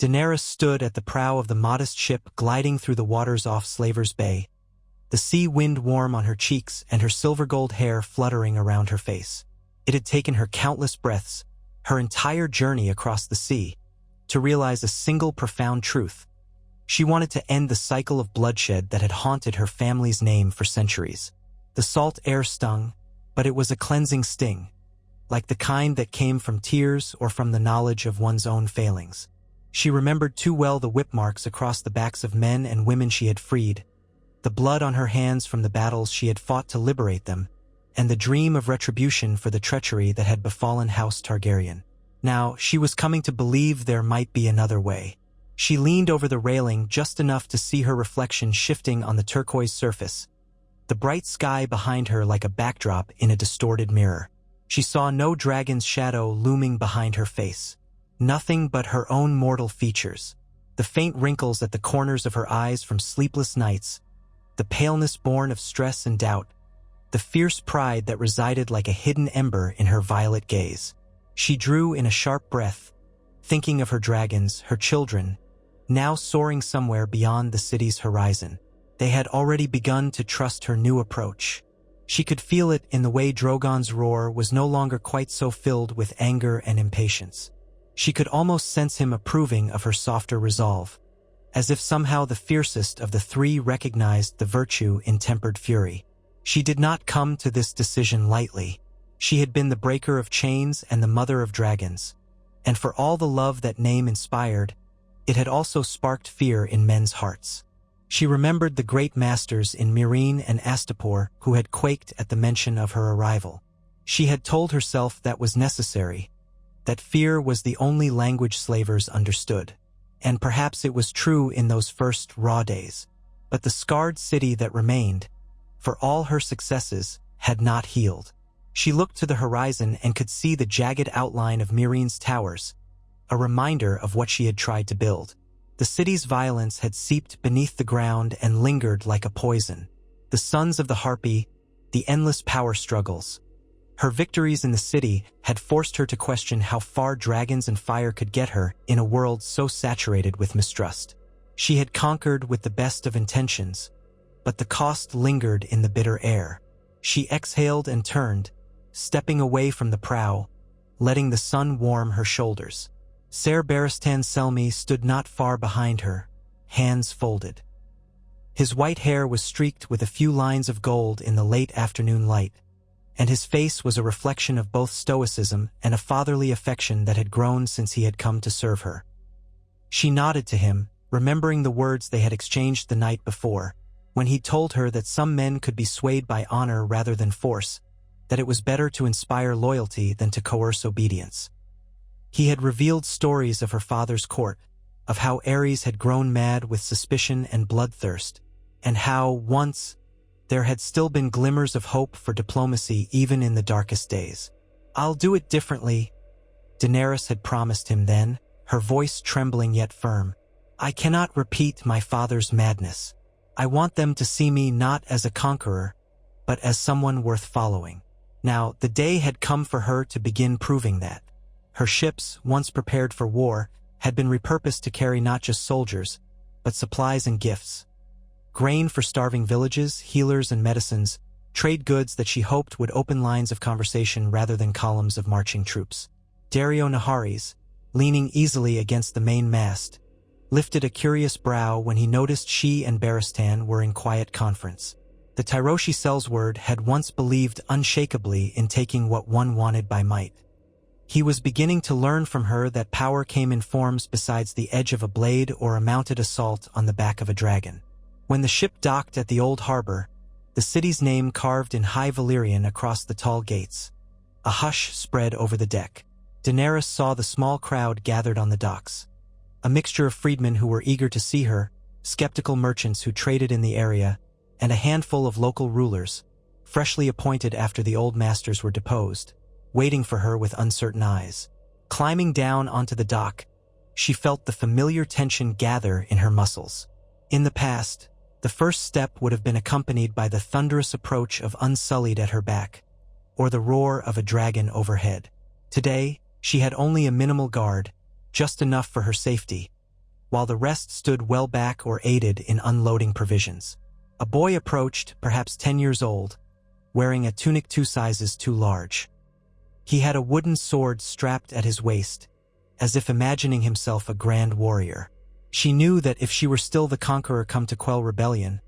Daenerys stood at the prow of the modest ship gliding through the waters off Slaver's Bay, the sea wind warm on her cheeks and her silver-gold hair fluttering around her face. It had taken her countless breaths, her entire journey across the sea, to realize a single profound truth. She wanted to end the cycle of bloodshed that had haunted her family's name for centuries. The salt air stung, but it was a cleansing sting, like the kind that came from tears or from the knowledge of one's own failings. She remembered too well the whip marks across the backs of men and women she had freed, the blood on her hands from the battles she had fought to liberate them, and the dream of retribution for the treachery that had befallen House Targaryen. Now, she was coming to believe there might be another way. She leaned over the railing just enough to see her reflection shifting on the turquoise surface, the bright sky behind her like a backdrop in a distorted mirror. She saw no dragon's shadow looming behind her face, nothing but her own mortal features, the faint wrinkles at the corners of her eyes from sleepless nights, the paleness born of stress and doubt, the fierce pride that resided like a hidden ember in her violet gaze. She drew in a sharp breath, thinking of her dragons, her children, now soaring somewhere beyond the city's horizon. They had already begun to trust her new approach. She could feel it in the way Drogon's roar was no longer quite so filled with anger and impatience. She could almost sense him approving of her softer resolve, as if somehow the fiercest of the three recognized the virtue in tempered fury. She did not come to this decision lightly. She had been the breaker of chains and the mother of dragons, and for all the love that name inspired, it had also sparked fear in men's hearts. She remembered the great masters in Meereen and Astapor who had quaked at the mention of her arrival. She had told herself that was necessary, that fear was the only language slavers understood. And perhaps it was true in those first raw days. But the scarred city that remained, for all her successes, had not healed. She looked to the horizon and could see the jagged outline of Meereen's towers, a reminder of what she had tried to build. The city's violence had seeped beneath the ground and lingered like a poison. The sons of the Harpy, the endless power struggles. Her victories in the city had forced her to question how far dragons and fire could get her in a world so saturated with mistrust. She had conquered with the best of intentions, but the cost lingered in the bitter air. She exhaled and turned, stepping away from the prow, letting the sun warm her shoulders. Ser Barristan Selmy stood not far behind her, hands folded. His white hair was streaked with a few lines of gold in the late afternoon light, and his face was a reflection of both stoicism and a fatherly affection that had grown since he had come to serve her. She nodded to him, remembering the words they had exchanged the night before, when he told her that some men could be swayed by honor rather than force, that it was better to inspire loyalty than to coerce obedience. He had revealed stories of her father's court, of how Aerys had grown mad with suspicion and bloodthirst, and how, once, there had still been glimmers of hope for diplomacy even in the darkest days. "I'll do it differently," Daenerys had promised him then, her voice trembling yet firm. "I cannot repeat my father's madness. I want them to see me not as a conqueror, but as someone worth following." Now, the day had come for her to begin proving that. Her ships, once prepared for war, had been repurposed to carry not just soldiers, but supplies and gifts. Grain for starving villages, healers and medicines, trade goods that she hoped would open lines of conversation rather than columns of marching troops. Dario Naharis, leaning easily against the main mast, lifted a curious brow when he noticed she and Barristan were in quiet conference. The Tyroshi Sellsword had once believed unshakably in taking what one wanted by might. He was beginning to learn from her that power came in forms besides the edge of a blade or a mounted assault on the back of a dragon. When the ship docked at the old harbor, the city's name carved in high Valyrian across the tall gates. A hush spread over the deck. Daenerys saw the small crowd gathered on the docks. A mixture of freedmen who were eager to see her, skeptical merchants who traded in the area, and a handful of local rulers, freshly appointed after the old masters were deposed, waiting for her with uncertain eyes. Climbing down onto the dock, she felt the familiar tension gather in her muscles. In the past, the first step would have been accompanied by the thunderous approach of Unsullied at her back, or the roar of a dragon overhead. Today, she had only a minimal guard, just enough for her safety, while the rest stood well back or aided in unloading provisions. A boy approached, perhaps 10 years old, wearing a tunic 2 sizes too large. He had a wooden sword strapped at his waist, as if imagining himself a grand warrior. She knew that if she were still the conqueror come to quell rebellion,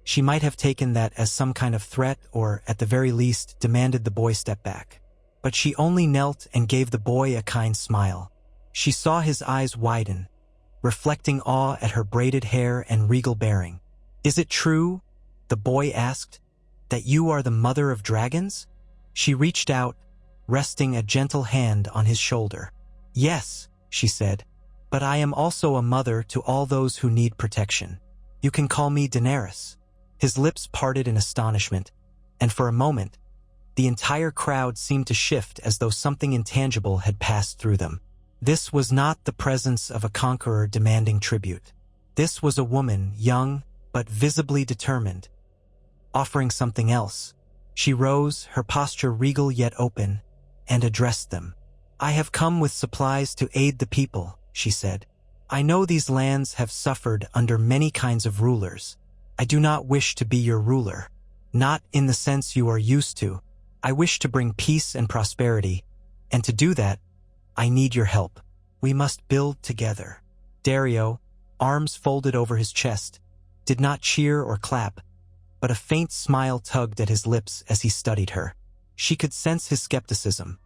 she might have taken that as some kind of threat or, at the very least, demanded the boy step back. But she only knelt and gave the boy a kind smile. She saw his eyes widen, reflecting awe at her braided hair and regal bearing. "Is it true," the boy asked, "that you are the mother of dragons?" She reached out, resting a gentle hand on his shoulder. "Yes," she said, "but I am also a mother to all those who need protection. You can call me Daenerys." His lips parted in astonishment, and for a moment, the entire crowd seemed to shift as though something intangible had passed through them. This was not the presence of a conqueror demanding tribute. This was a woman, young but visibly determined, offering something else. She rose, her posture regal yet open, and addressed them. "I have come with supplies to aid the people," she said. "I know these lands have suffered under many kinds of rulers. I do not wish to be your ruler, not in the sense you are used to. I wish to bring peace and prosperity, and to do that, I need your help. We must build together." Dario, arms folded over his chest, did not cheer or clap, but a faint smile tugged at his lips as he studied her. She could sense his skepticism.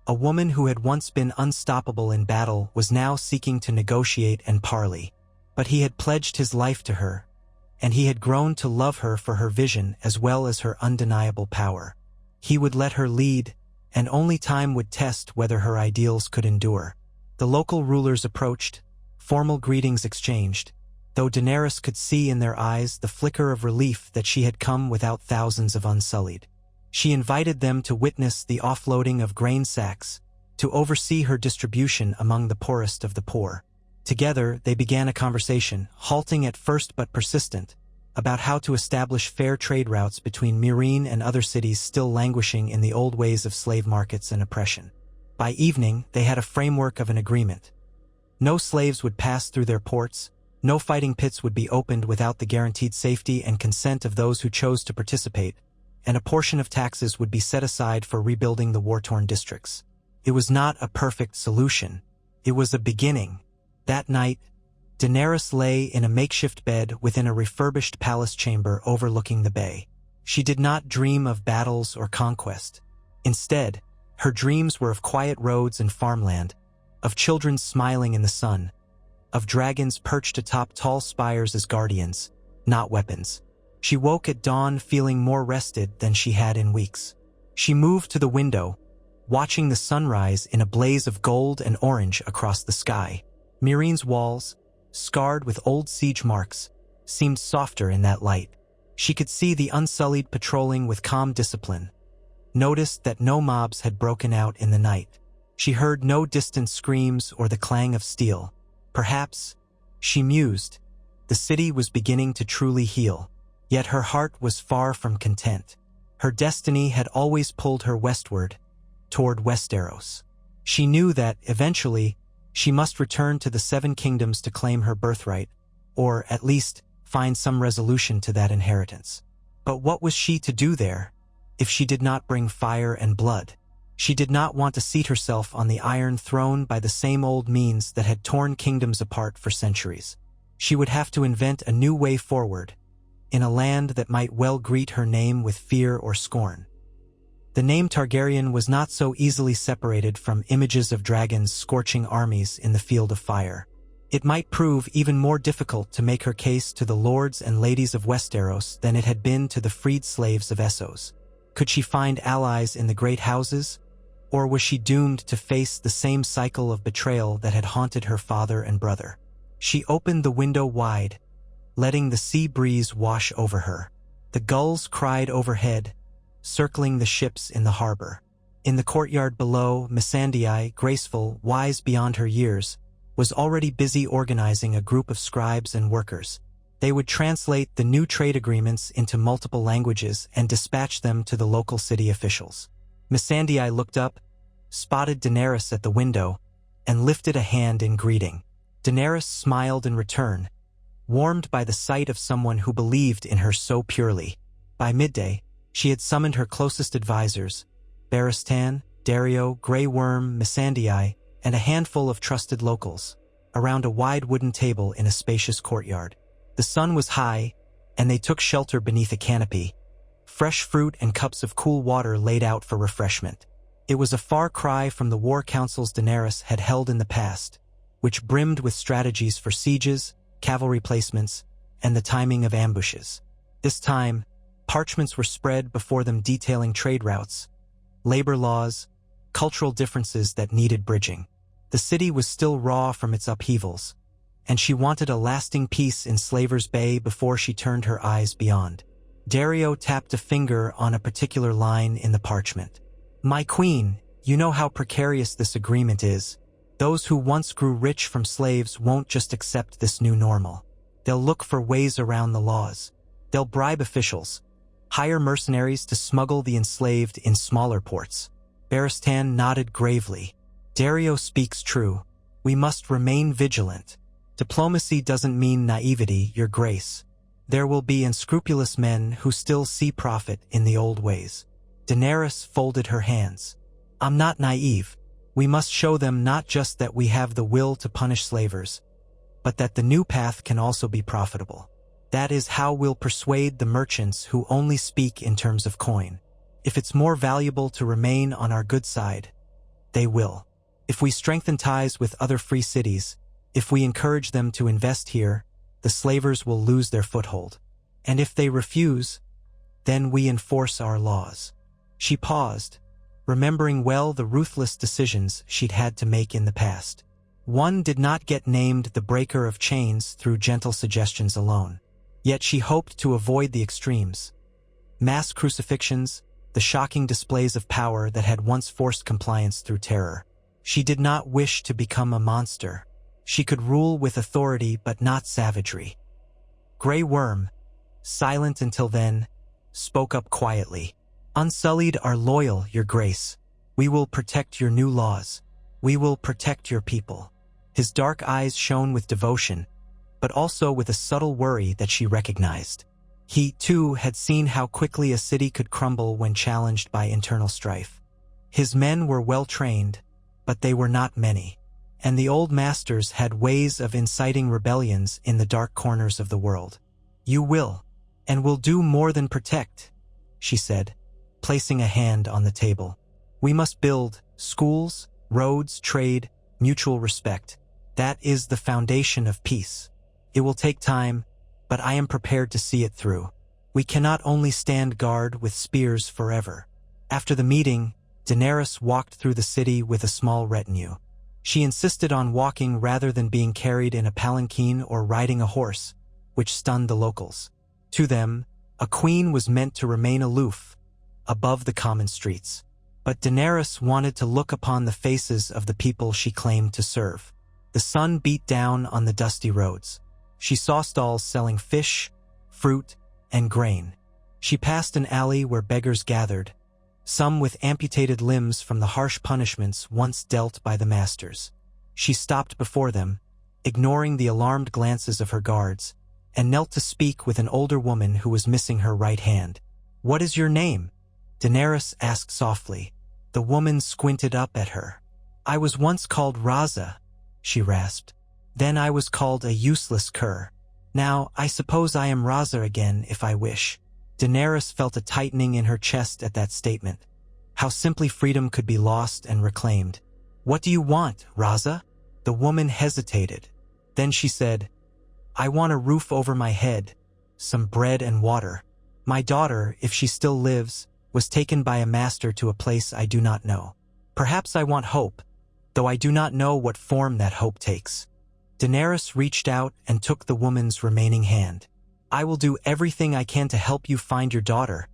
A woman who had once been unstoppable in battle was now seeking to negotiate and parley. But he had pledged his life to her, and he had grown to love her for her vision as well as her undeniable power. He would let her lead, and only time would test whether her ideals could endure. The local rulers approached, formal greetings exchanged, though Daenerys could see in their eyes the flicker of relief that she had come without thousands of unsullied. She invited them to witness the offloading of grain sacks, to oversee her distribution among the poorest of the poor. Together, they began a conversation, halting at first but persistent, about how to establish fair trade routes between Meereen and other cities still languishing in the old ways of slave markets and oppression. By evening, they had a framework of an agreement. No slaves would pass through their ports, no fighting pits would be opened without the guaranteed safety and consent of those who chose to participate, and a portion of taxes would be set aside for rebuilding the war-torn districts. It was not a perfect solution. It was a beginning. That night, Daenerys lay in a makeshift bed within a refurbished palace chamber overlooking the bay. She did not dream of battles or conquest. Instead, her dreams were of quiet roads and farmland, of children smiling in the sun, of dragons perched atop tall spires as guardians, not weapons. She woke at dawn feeling more rested than she had in weeks. She moved to the window, watching the sunrise in a blaze of gold and orange across the sky. Meereen's walls, scarred with old siege marks, seemed softer in that light. She could see the Unsullied patrolling with calm discipline, noticed that no mobs had broken out in the night. She heard no distant screams or the clang of steel. Perhaps, she mused, the city was beginning to truly heal. Yet her heart was far from content. Her destiny had always pulled her westward, toward Westeros. She knew that, eventually, she must return to the Seven Kingdoms to claim her birthright, or, at least, find some resolution to that inheritance. But what was she to do there, if she did not bring fire and blood? She did not want to seat herself on the Iron Throne by the same old means that had torn kingdoms apart for centuries. She would have to invent a new way forward, in a land that might well greet her name with fear or scorn. The name Targaryen was not so easily separated from images of dragons scorching armies in the field of fire. It might prove even more difficult to make her case to the lords and ladies of Westeros than it had been to the freed slaves of Essos. Could she find allies in the great houses, or was she doomed to face the same cycle of betrayal that had haunted her father and brother? She opened the window wide, letting the sea breeze wash over her. The gulls cried overhead, circling the ships in the harbor. In the courtyard below, Missandei, graceful, wise beyond her years, was already busy organizing a group of scribes and workers. They would translate the new trade agreements into multiple languages and dispatch them to the local city officials. Missandei looked up, spotted Daenerys at the window, and lifted a hand in greeting. Daenerys smiled in return, warmed by the sight of someone who believed in her so purely. By midday, she had summoned her closest advisors, Barristan, Dario, Grey Worm, Missandei, and a handful of trusted locals, around a wide wooden table in a spacious courtyard. The sun was high, and they took shelter beneath a canopy, fresh fruit and cups of cool water laid out for refreshment. It was a far cry from the war councils Daenerys had held in the past, which brimmed with strategies for sieges, cavalry placements, and the timing of ambushes. This time, parchments were spread before them detailing trade routes, labor laws, cultural differences that needed bridging. The city was still raw from its upheavals, and she wanted a lasting peace in Slaver's Bay before she turned her eyes beyond. Dario tapped a finger on a particular line in the parchment. "My queen, you know how precarious this agreement is. Those who once grew rich from slaves won't just accept this new normal. They'll look for ways around the laws. They'll bribe officials, hire mercenaries to smuggle the enslaved in smaller ports." Barristan nodded gravely. "Dario speaks true. We must remain vigilant. Diplomacy doesn't mean naivety, Your Grace. There will be unscrupulous men who still see profit in the old ways." Daenerys folded her hands. "I'm not naive. We must show them not just that we have the will to punish slavers, but that the new path can also be profitable. That is how we'll persuade the merchants who only speak in terms of coin. If it's more valuable to remain on our good side, they will. If we strengthen ties with other free cities, if we encourage them to invest here, the slavers will lose their foothold. And if they refuse, then we enforce our laws." She paused, remembering well the ruthless decisions she'd had to make in the past. One did not get named the breaker of chains through gentle suggestions alone. Yet she hoped to avoid the extremes. Mass crucifixions, the shocking displays of power that had once forced compliance through terror. She did not wish to become a monster. She could rule with authority but not savagery. Grey Worm, silent until then, spoke up quietly. "Unsullied are loyal, Your Grace. We will protect your new laws. We will protect your people." His dark eyes shone with devotion, but also with a subtle worry that she recognized. He, too, had seen how quickly a city could crumble when challenged by internal strife. His men were well-trained, but they were not many, and the old masters had ways of inciting rebellions in the dark corners of the world. "You will, and will do more than protect," she said, placing a hand on the table. "We must build schools, roads, trade, mutual respect. That is the foundation of peace. It will take time, but I am prepared to see it through. We cannot only stand guard with spears forever." After the meeting, Daenerys walked through the city with a small retinue. She insisted on walking rather than being carried in a palanquin or riding a horse, which stunned the locals. To them, a queen was meant to remain aloof, above the common streets. But Daenerys wanted to look upon the faces of the people she claimed to serve. The sun beat down on the dusty roads. She saw stalls selling fish, fruit, and grain. She passed an alley where beggars gathered, some with amputated limbs from the harsh punishments once dealt by the masters. She stopped before them, ignoring the alarmed glances of her guards, and knelt to speak with an older woman who was missing her right hand. "What is your name?" Daenerys asked softly. The woman squinted up at her. "I was once called Raza," she rasped. "Then I was called a useless cur. Now I suppose I am Raza again if I wish." Daenerys felt a tightening in her chest at that statement. How simply freedom could be lost and reclaimed. "What do you want, Raza?" The woman hesitated. Then she said, "I want a roof over my head, some bread and water. My daughter, if she still lives, was taken by a master to a place I do not know. Perhaps I want hope, though I do not know what form that hope takes." Daenerys reached out and took the woman's remaining hand. "I will do everything I can to help you find your daughter,"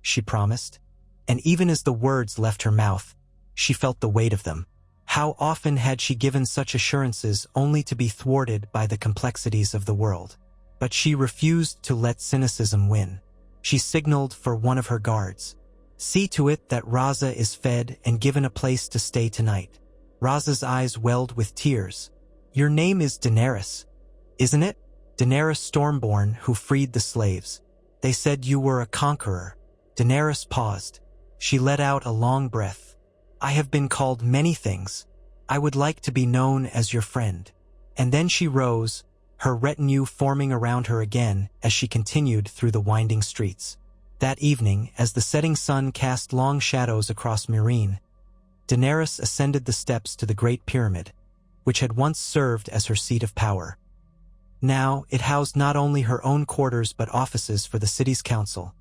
she promised. And even as the words left her mouth, she felt the weight of them. How often had she given such assurances only to be thwarted by the complexities of the world? But she refused to let cynicism win. She signaled for one of her guards. "See to it that Raza is fed and given a place to stay tonight." Raza's eyes welled with tears. "Your name is Daenerys, isn't it? Daenerys Stormborn, who freed the slaves. They said you were a conqueror." Daenerys paused. She let out a long breath. "I have been called many things. I would like to be known as your friend." And then she rose, her retinue forming around her again as she continued through the winding streets. That evening, as the setting sun cast long shadows across Meereen, Daenerys ascended the steps to the Great Pyramid, which had once served as her seat of power. Now, it housed not only her own quarters but offices for the city's council,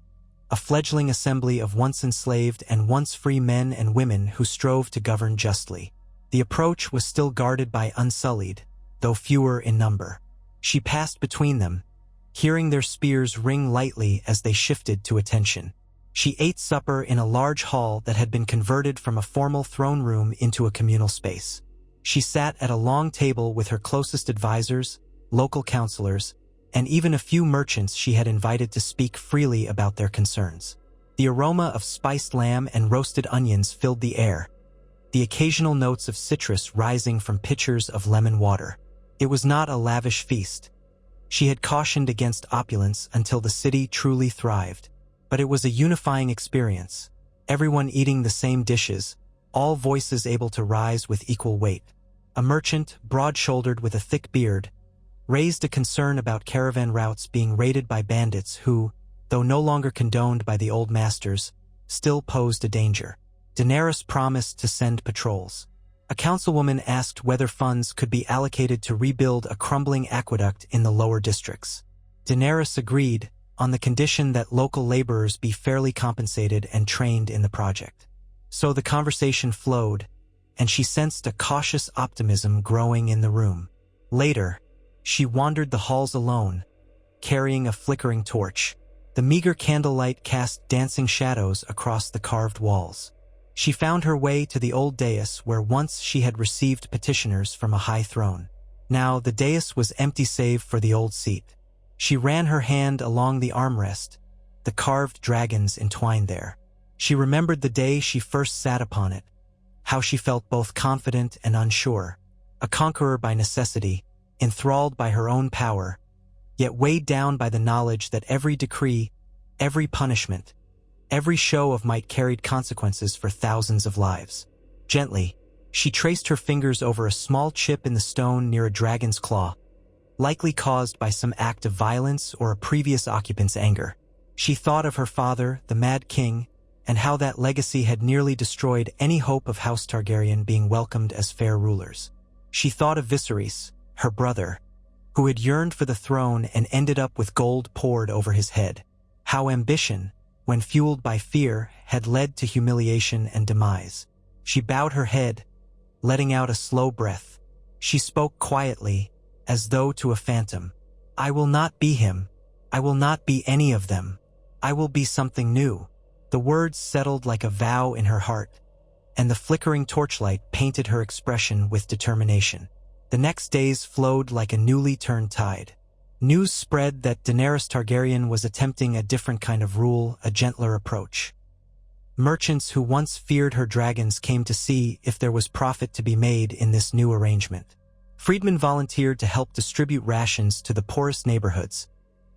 a fledgling assembly of once enslaved and once free men and women who strove to govern justly. The approach was still guarded by Unsullied, though fewer in number. She passed between them, hearing their spears ring lightly as they shifted to attention. She ate supper in a large hall that had been converted from a formal throne room into a communal space. She sat at a long table with her closest advisors, local counselors, and even a few merchants she had invited to speak freely about their concerns. The aroma of spiced lamb and roasted onions filled the air, the occasional notes of citrus rising from pitchers of lemon water. It was not a lavish feast. She had cautioned against opulence until the city truly thrived. But it was a unifying experience, everyone eating the same dishes, all voices able to rise with equal weight. A merchant, broad-shouldered with a thick beard, raised a concern about caravan routes being raided by bandits who, though no longer condoned by the old masters, still posed a danger. Daenerys promised to send patrols. A councilwoman asked whether funds could be allocated to rebuild a crumbling aqueduct in the lower districts. Daenerys agreed, on the condition that local laborers be fairly compensated and trained in the project. So the conversation flowed, and she sensed a cautious optimism growing in the room. Later, she wandered the halls alone, carrying a flickering torch. The meager candlelight cast dancing shadows across the carved walls. She found her way to the old dais where once she had received petitioners from a high throne. Now the dais was empty save for the old seat. She ran her hand along the armrest, the carved dragons entwined there. She remembered the day she first sat upon it, how she felt both confident and unsure, a conqueror by necessity, enthralled by her own power, yet weighed down by the knowledge that every decree, every punishment, every show of might carried consequences for thousands of lives. Gently, she traced her fingers over a small chip in the stone near a dragon's claw, likely caused by some act of violence or a previous occupant's anger. She thought of her father, the Mad King, and how that legacy had nearly destroyed any hope of House Targaryen being welcomed as fair rulers. She thought of Viserys, her brother, who had yearned for the throne and ended up with gold poured over his head. How ambition, when fueled by fear, had led to humiliation and demise. She bowed her head, letting out a slow breath. She spoke quietly, as though to a phantom. "I will not be him. I will not be any of them. I will be something new." The words settled like a vow in her heart, and the flickering torchlight painted her expression with determination. The next days flowed like a newly turned tide. News spread that Daenerys Targaryen was attempting a different kind of rule, a gentler approach. Merchants who once feared her dragons came to see if there was profit to be made in this new arrangement. Freedmen volunteered to help distribute rations to the poorest neighborhoods,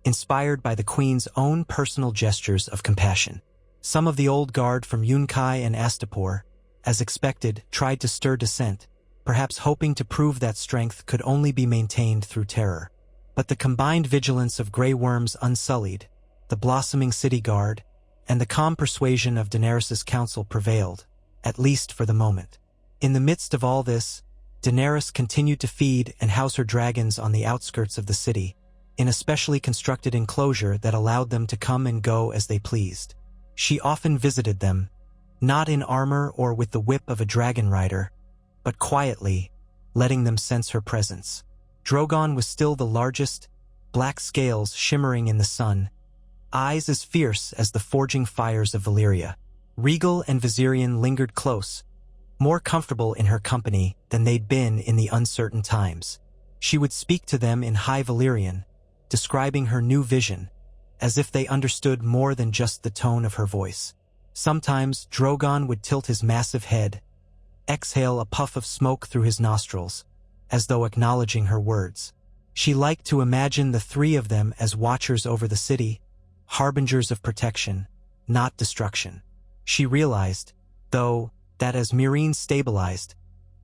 inspired by the Queen's own personal gestures of compassion. Some of the old guard from Yunkai and Astapor, as expected, tried to stir dissent, perhaps hoping to prove that strength could only be maintained through terror. But the combined vigilance of Grey Worm's Unsullied, the blossoming city guard, and the calm persuasion of Daenerys' council prevailed, at least for the moment. In the midst of all this, Daenerys continued to feed and house her dragons on the outskirts of the city, in a specially constructed enclosure that allowed them to come and go as they pleased. She often visited them, not in armor or with the whip of a dragon rider, but quietly, letting them sense her presence. Drogon was still the largest, black scales shimmering in the sun, eyes as fierce as the forging fires of Valyria. Rhaegal and Viserion lingered close, more comfortable in her company than they'd been in the uncertain times. She would speak to them in High Valyrian, describing her new vision, as if they understood more than just the tone of her voice. Sometimes Drogon would tilt his massive head, exhale a puff of smoke through his nostrils, as though acknowledging her words. She liked to imagine the three of them as watchers over the city, harbingers of protection, not destruction. She realized, though, that as Meereen stabilized,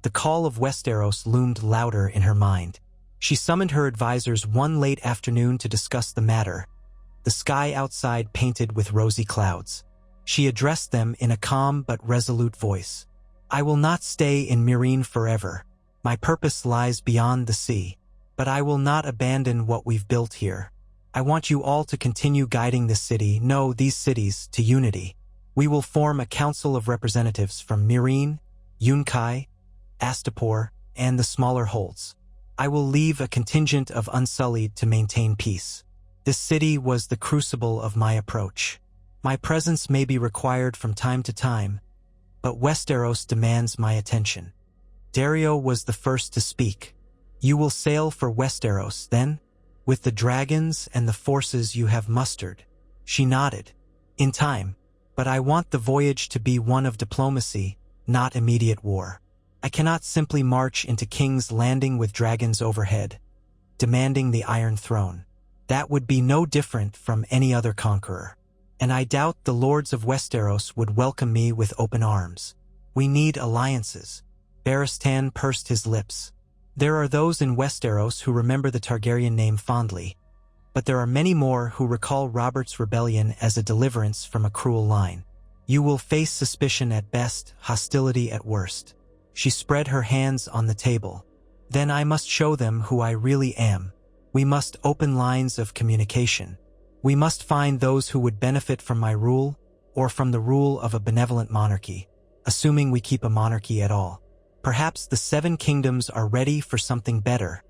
the call of Westeros loomed louder in her mind. She summoned her advisors one late afternoon to discuss the matter, the sky outside painted with rosy clouds. She addressed them in a calm but resolute voice. "I will not stay in Meereen forever. My purpose lies beyond the sea. But I will not abandon what we've built here. I want you all to continue guiding this city, no, these cities, to unity. We will form a council of representatives from Meereen, Yunkai, Astapor, and the smaller holds. I will leave a contingent of Unsullied to maintain peace. This city was the crucible of my approach. My presence may be required from time to time, but Westeros demands my attention." Dario was the first to speak. "You will sail for Westeros, then? With the dragons and the forces you have mustered?" She nodded. "In time. But I want the voyage to be one of diplomacy, not immediate war. I cannot simply march into King's Landing with dragons overhead, demanding the Iron Throne. That would be no different from any other conqueror. And I doubt the lords of Westeros would welcome me with open arms. We need alliances." Barristan pursed his lips. There are those in Westeros who remember the Targaryen name fondly, but there are many more who recall Robert's rebellion as a deliverance from a cruel line. You will face suspicion at best, hostility at worst. She spread her hands on the table. Then I must show them who I really am. We must open lines of communication. We must find those who would benefit from my rule, or from the rule of a benevolent monarchy, assuming we keep a monarchy at all. Perhaps the Seven Kingdoms are ready for something better,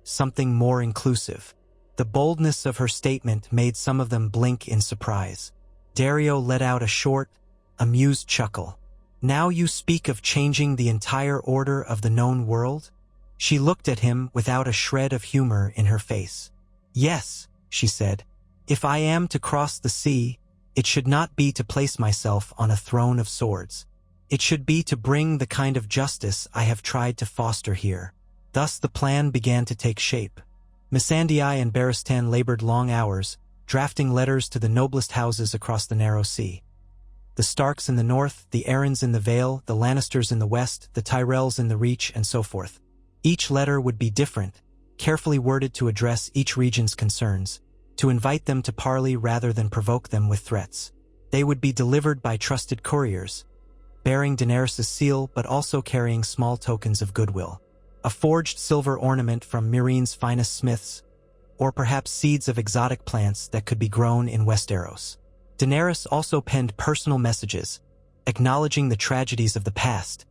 something more inclusive. The boldness of her statement made some of them blink in surprise. Dario let out a short, amused chuckle. "Now you speak of changing the entire order of the known world?" She looked at him without a shred of humor in her face. "Yes," she said. "If I am to cross the sea, it should not be to place myself on a throne of swords. It should be to bring the kind of justice I have tried to foster here." Thus the plan began to take shape. Missandei and Barristan labored long hours, drafting letters to the noblest houses across the narrow sea. The Starks in the north, the Arryns in the Vale, the Lannisters in the west, the Tyrells in the Reach, and so forth. Each letter would be different, carefully worded to address each region's concerns, to invite them to parley rather than provoke them with threats. They would be delivered by trusted couriers, bearing Daenerys' seal but also carrying small tokens of goodwill. A forged silver ornament from Meereen's finest smiths, or perhaps seeds of exotic plants that could be grown in Westeros. Daenerys also penned personal messages, acknowledging the tragedies of the past,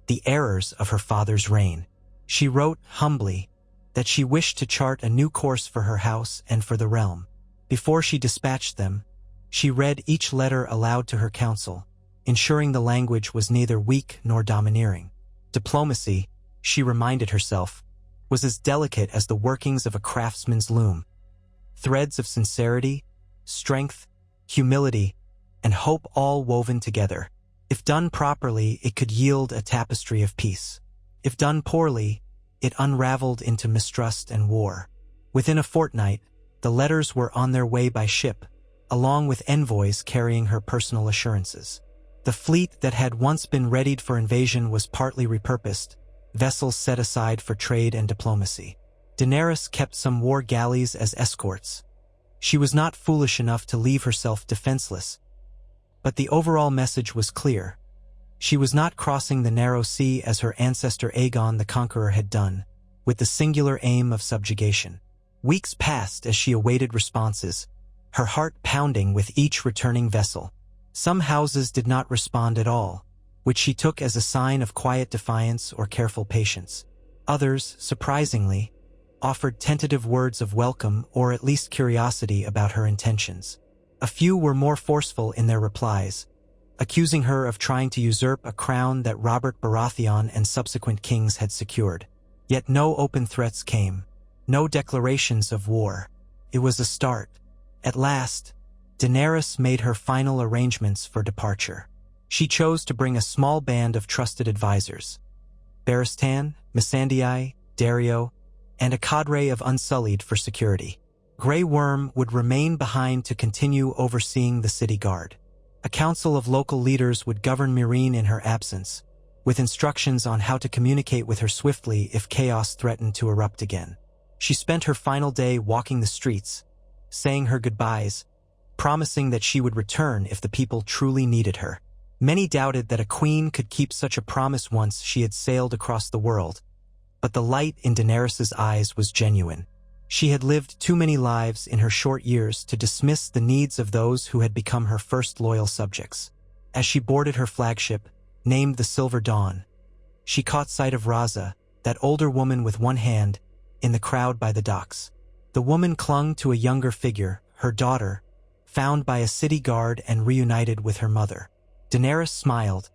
the errors of her father's reign. She wrote, humbly, that she wished to chart a new course for her house and for the realm. Before she dispatched them, she read each letter aloud to her council, ensuring the language was neither weak nor domineering. Diplomacy, she reminded herself, was as delicate as the workings of a craftsman's loom. Threads of sincerity, strength, humility, and hope all woven together. If done properly, it could yield a tapestry of peace. If done poorly, it unraveled into mistrust and war. Within a fortnight, the letters were on their way by ship, along with envoys carrying her personal assurances. The fleet that had once been readied for invasion was partly repurposed, vessels set aside for trade and diplomacy. Daenerys kept some war galleys as escorts. She was not foolish enough to leave herself defenseless, but the overall message was clear. She was not crossing the narrow sea as her ancestor Aegon the Conqueror had done, with the singular aim of subjugation. Weeks passed as she awaited responses, her heart pounding with each returning vessel. Some houses did not respond at all, which she took as a sign of quiet defiance or careful patience. Others, surprisingly, offered tentative words of welcome or at least curiosity about her intentions. A few were more forceful in their replies, accusing her of trying to usurp a crown that Robert Baratheon and subsequent kings had secured. Yet no open threats came, no declarations of war. It was a start. At last, Daenerys made her final arrangements for departure. She chose to bring a small band of trusted advisors. Barristan, Missandei, Dario, and a cadre of Unsullied for security. Grey Worm would remain behind to continue overseeing the city guard. A council of local leaders would govern Meereen in her absence, with instructions on how to communicate with her swiftly if chaos threatened to erupt again. She spent her final day walking the streets, saying her goodbyes, promising that she would return if the people truly needed her. Many doubted that a queen could keep such a promise once she had sailed across the world, but the light in Daenerys's eyes was genuine. She had lived too many lives in her short years to dismiss the needs of those who had become her first loyal subjects. As she boarded her flagship, named the Silver Dawn, she caught sight of Raza, that older woman with one hand, in the crowd by the docks. The woman clung to a younger figure, her daughter, found by a city guard and reunited with her mother. Daenerys smiled,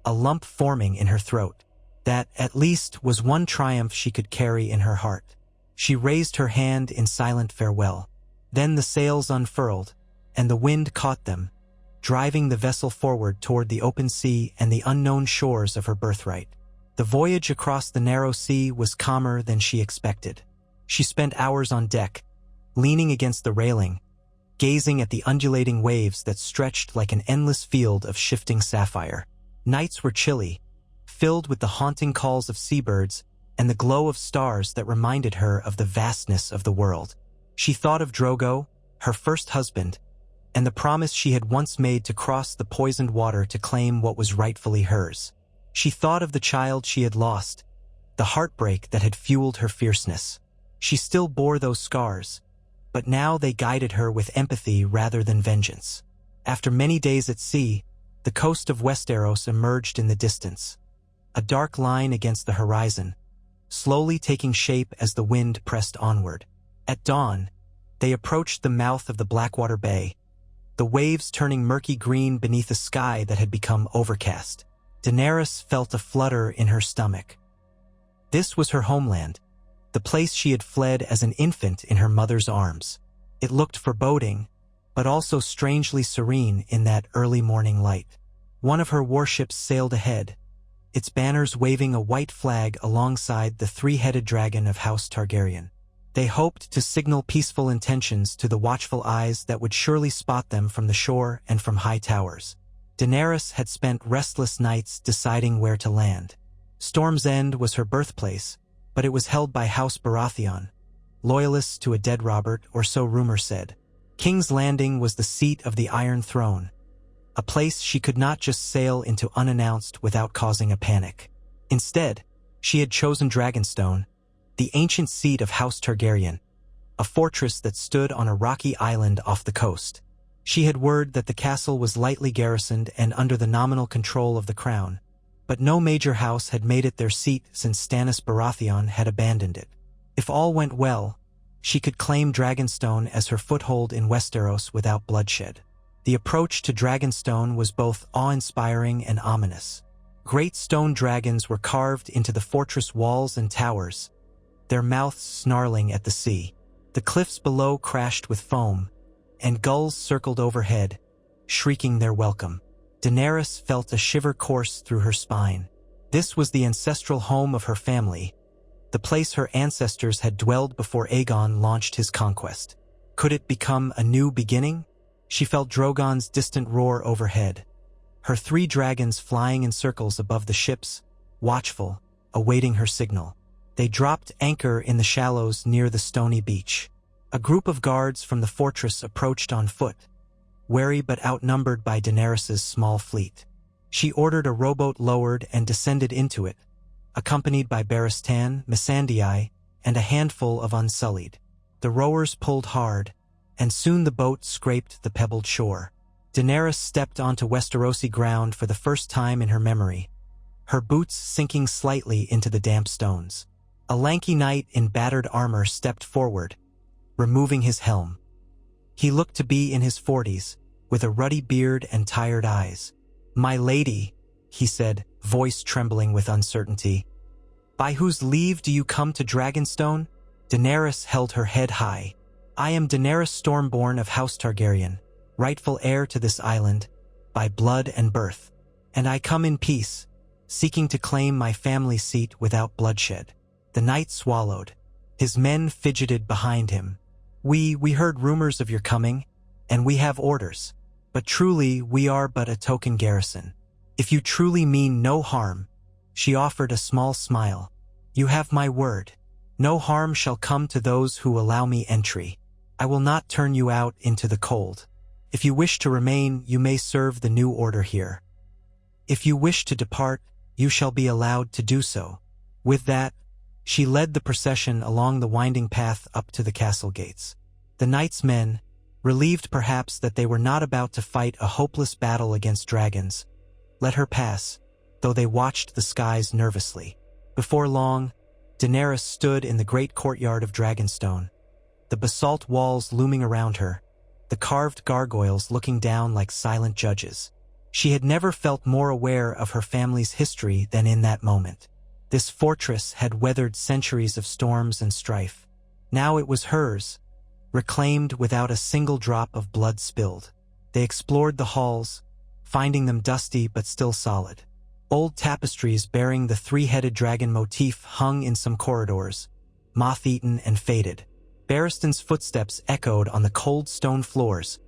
a lump forming in her throat. That, at least, was one triumph she could carry in her heart. She raised her hand in silent farewell. Then the sails unfurled, and the wind caught them, driving the vessel forward toward the open sea and the unknown shores of her birthright. The voyage across the narrow sea was calmer than she expected. She spent hours on deck, leaning against the railing, gazing at the undulating waves that stretched like an endless field of shifting sapphire. Nights were chilly, filled with the haunting calls of seabirds and the glow of stars that reminded her of the vastness of the world. She thought of Drogo, her first husband, and the promise she had once made to cross the poisoned water to claim what was rightfully hers. She thought of the child she had lost, the heartbreak that had fueled her fierceness. She still bore those scars, but now they guided her with empathy rather than vengeance. After many days at sea, the coast of Westeros emerged in the distance, a dark line against the horizon, slowly taking shape as the wind pressed onward. At dawn, they approached the mouth of the Blackwater Bay, the waves turning murky green beneath a sky that had become overcast. Daenerys felt a flutter in her stomach. This was her homeland, the place she had fled as an infant in her mother's arms. It looked foreboding, but also strangely serene in that early morning light. One of her warships sailed ahead, its banners waving a white flag alongside the three-headed dragon of House Targaryen. They hoped to signal peaceful intentions to the watchful eyes that would surely spot them from the shore and from high towers. Daenerys had spent restless nights deciding where to land. Storm's End was her birthplace, but it was held by House Baratheon, loyalists to a dead Robert, or so rumor said. King's Landing was the seat of the Iron Throne, a place she could not just sail into unannounced without causing a panic. Instead, she had chosen Dragonstone, the ancient seat of House Targaryen, a fortress that stood on a rocky island off the coast. She had word that the castle was lightly garrisoned and under the nominal control of the crown, but no major house had made it their seat since Stannis Baratheon had abandoned it. If all went well, she could claim Dragonstone as her foothold in Westeros without bloodshed. The approach to Dragonstone was both awe-inspiring and ominous. Great stone dragons were carved into the fortress walls and towers, their mouths snarling at the sea. The cliffs below crashed with foam, and gulls circled overhead, shrieking their welcome. Daenerys felt a shiver course through her spine. This was the ancestral home of her family, the place her ancestors had dwelled before Aegon launched his conquest. Could it become a new beginning? She felt Drogon's distant roar overhead, her three dragons flying in circles above the ships, watchful, awaiting her signal. They dropped anchor in the shallows near the stony beach. A group of guards from the fortress approached on foot, wary but outnumbered by Daenerys's small fleet. She ordered a rowboat lowered and descended into it, accompanied by Barristan, Missandei, and a handful of Unsullied. The rowers pulled hard, and soon the boat scraped the pebbled shore. Daenerys stepped onto Westerosi ground for the first time in her memory, her boots sinking slightly into the damp stones. A lanky knight in battered armor stepped forward, removing his helm. He looked to be in his 40s, with a ruddy beard and tired eyes. "My lady," he said, voice trembling with uncertainty. "By whose leave do you come to Dragonstone?" Daenerys held her head high. "I am Daenerys Stormborn of House Targaryen, rightful heir to this island, by blood and birth. And I come in peace, seeking to claim my family seat without bloodshed." The knight swallowed. His men fidgeted behind him. We heard rumors of your coming, and we have orders. But truly, we are but a token garrison. If you truly mean no harm, she offered a small smile. You have my word. No harm shall come to those who allow me entry. I will not turn you out into the cold. If you wish to remain, you may serve the new order here. If you wish to depart, you shall be allowed to do so. With that, she led the procession along the winding path up to the castle gates. The knight's men, relieved perhaps that they were not about to fight a hopeless battle against dragons, let her pass, though they watched the skies nervously. Before long, Daenerys stood in the great courtyard of Dragonstone, the basalt walls looming around her, the carved gargoyles looking down like silent judges. She had never felt more aware of her family's history than in that moment. This fortress had weathered centuries of storms and strife. Now it was hers, reclaimed without a single drop of blood spilled. They explored the halls, finding them dusty but still solid. Old tapestries bearing the three-headed dragon motif hung in some corridors, moth-eaten and faded. Barristan's footsteps echoed on the cold stone floors,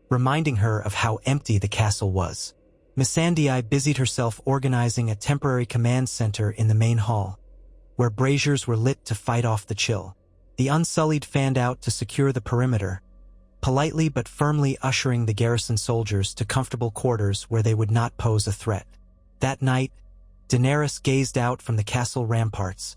reminding her of how empty the castle was. Missandei busied herself organizing a temporary command center in the main hall, where braziers were lit to fight off the chill. The Unsullied fanned out to secure the perimeter, politely but firmly ushering the garrison soldiers to comfortable quarters where they would not pose a threat. That night, Daenerys gazed out from the castle ramparts,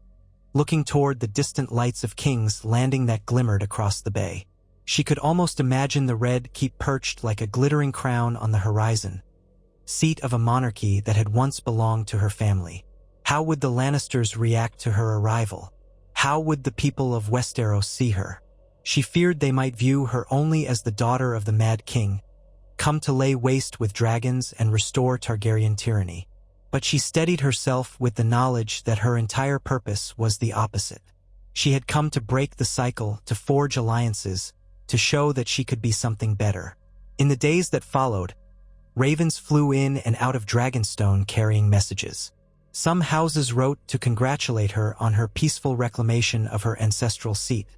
looking toward the distant lights of King's Landing that glimmered across the bay. She could almost imagine the Red Keep perched like a glittering crown on the horizon, seat of a monarchy that had once belonged to her family. How would the Lannisters react to her arrival? How would the people of Westeros see her? She feared they might view her only as the daughter of the Mad King, come to lay waste with dragons and restore Targaryen tyranny. But she steadied herself with the knowledge that her entire purpose was the opposite. She had come to break the cycle, to forge alliances, to show that she could be something better. In the days that followed, ravens flew in and out of Dragonstone carrying messages. Some houses wrote to congratulate her on her peaceful reclamation of her ancestral seat,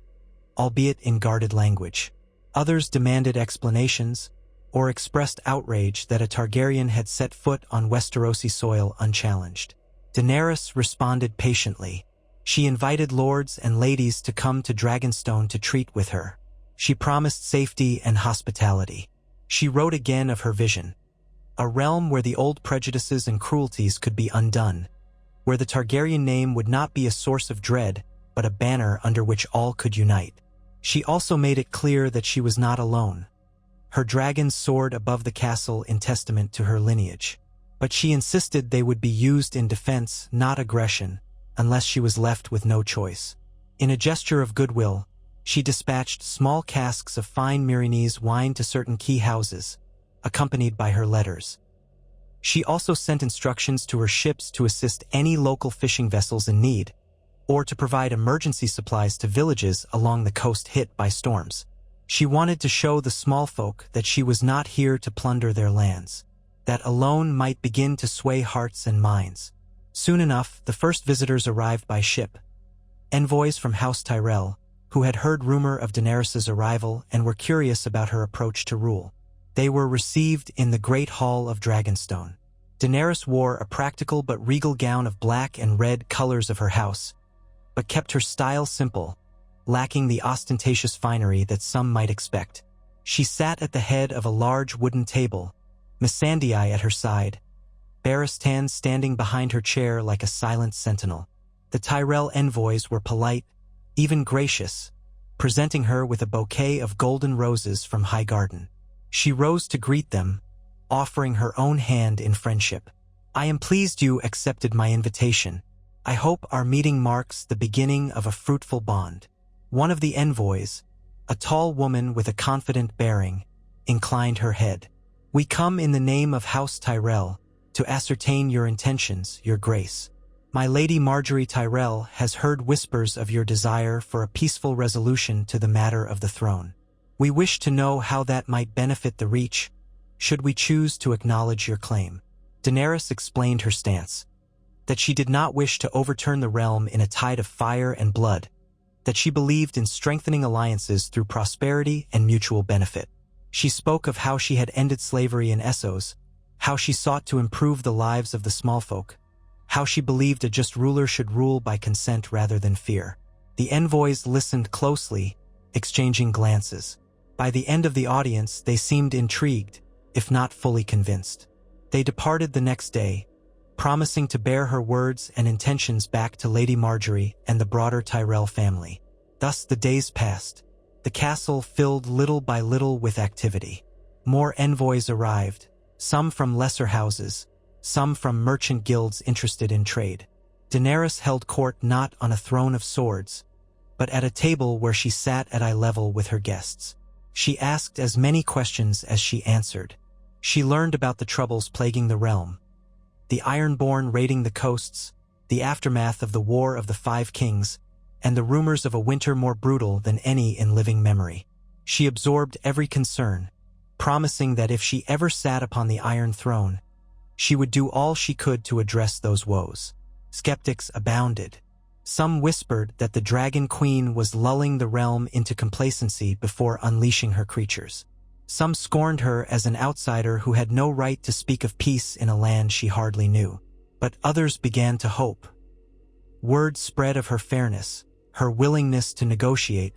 albeit in guarded language. Others demanded explanations, or expressed outrage that a Targaryen had set foot on Westerosi soil unchallenged. Daenerys responded patiently. She invited lords and ladies to come to Dragonstone to treat with her. She promised safety and hospitality. She wrote again of her vision, a realm where the old prejudices and cruelties could be undone, where the Targaryen name would not be a source of dread, but a banner under which all could unite. She also made it clear that she was not alone. Her dragons soared above the castle in testament to her lineage, but she insisted they would be used in defense, not aggression, unless she was left with no choice. In a gesture of goodwill, she dispatched small casks of fine Myronese wine to certain key houses, accompanied by her letters. She also sent instructions to her ships to assist any local fishing vessels in need, or to provide emergency supplies to villages along the coast hit by storms. She wanted to show the small folk that she was not here to plunder their lands, that alone might begin to sway hearts and minds. Soon enough, the first visitors arrived by ship, envoys from House Tyrell, who had heard rumor of Daenerys' arrival and were curious about her approach to rule. They were received in the Great Hall of Dragonstone. Daenerys wore a practical but regal gown of black and red colors of her house, but kept her style simple, lacking the ostentatious finery that some might expect. She sat at the head of a large wooden table, Missandei at her side, Barristan standing behind her chair like a silent sentinel. The Tyrell envoys were polite, even gracious, presenting her with a bouquet of golden roses from Highgarden. She rose to greet them, offering her own hand in friendship. "I am pleased you accepted my invitation. I hope our meeting marks the beginning of a fruitful bond." One of the envoys, a tall woman with a confident bearing, inclined her head. "We come in the name of House Tyrell to ascertain your intentions, your grace. My lady Marjorie Tyrell has heard whispers of your desire for a peaceful resolution to the matter of the throne. We wish to know how that might benefit the Reach, should we choose to acknowledge your claim." Daenerys explained her stance. that she did not wish to overturn the realm in a tide of fire and blood, that she believed in strengthening alliances through prosperity and mutual benefit. She spoke of how she had ended slavery in Essos, how she sought to improve the lives of the small folk, how she believed a just ruler should rule by consent rather than fear. The envoys listened closely, exchanging glances. By the end of the audience, they seemed intrigued, if not fully convinced. They departed the next day, promising to bear her words and intentions back to Lady Marjorie and the broader Tyrell family. Thus the days passed, the castle filled little by little with activity. More envoys arrived, some from lesser houses, some from merchant guilds interested in trade. Daenerys held court not on a throne of swords, but at a table where she sat at eye level with her guests. She asked as many questions as she answered. She learned about the troubles plaguing the realm, the Ironborn raiding the coasts, the aftermath of the War of the Five Kings, and the rumors of a winter more brutal than any in living memory. She absorbed every concern, promising that if she ever sat upon the Iron Throne, she would do all she could to address those woes. Skeptics abounded. Some whispered that the Dragon Queen was lulling the realm into complacency before unleashing her creatures. Some scorned her as an outsider who had no right to speak of peace in a land she hardly knew. But others began to hope. Word spread of her fairness, her willingness to negotiate,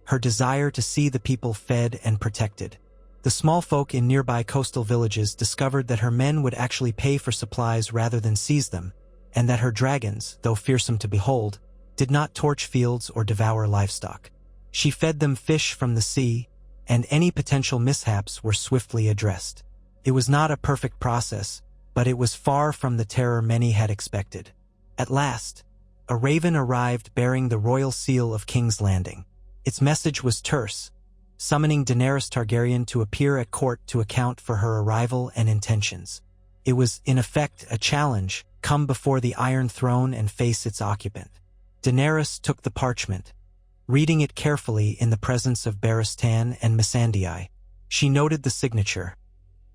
her desire to see the people fed and protected. The small folk in nearby coastal villages discovered that her men would actually pay for supplies rather than seize them, and that her dragons, though fearsome to behold, did not torch fields or devour livestock. She fed them fish from the sea, and any potential mishaps were swiftly addressed. It was not a perfect process, but it was far from the terror many had expected. At last, a raven arrived bearing the royal seal of King's Landing. Its message was terse, summoning Daenerys Targaryen to appear at court to account for her arrival and intentions. It was, in effect, a challenge: come before the Iron Throne and face its occupant. Daenerys took the parchment, reading it carefully in the presence of Barristan and Missandei. She noted the signature: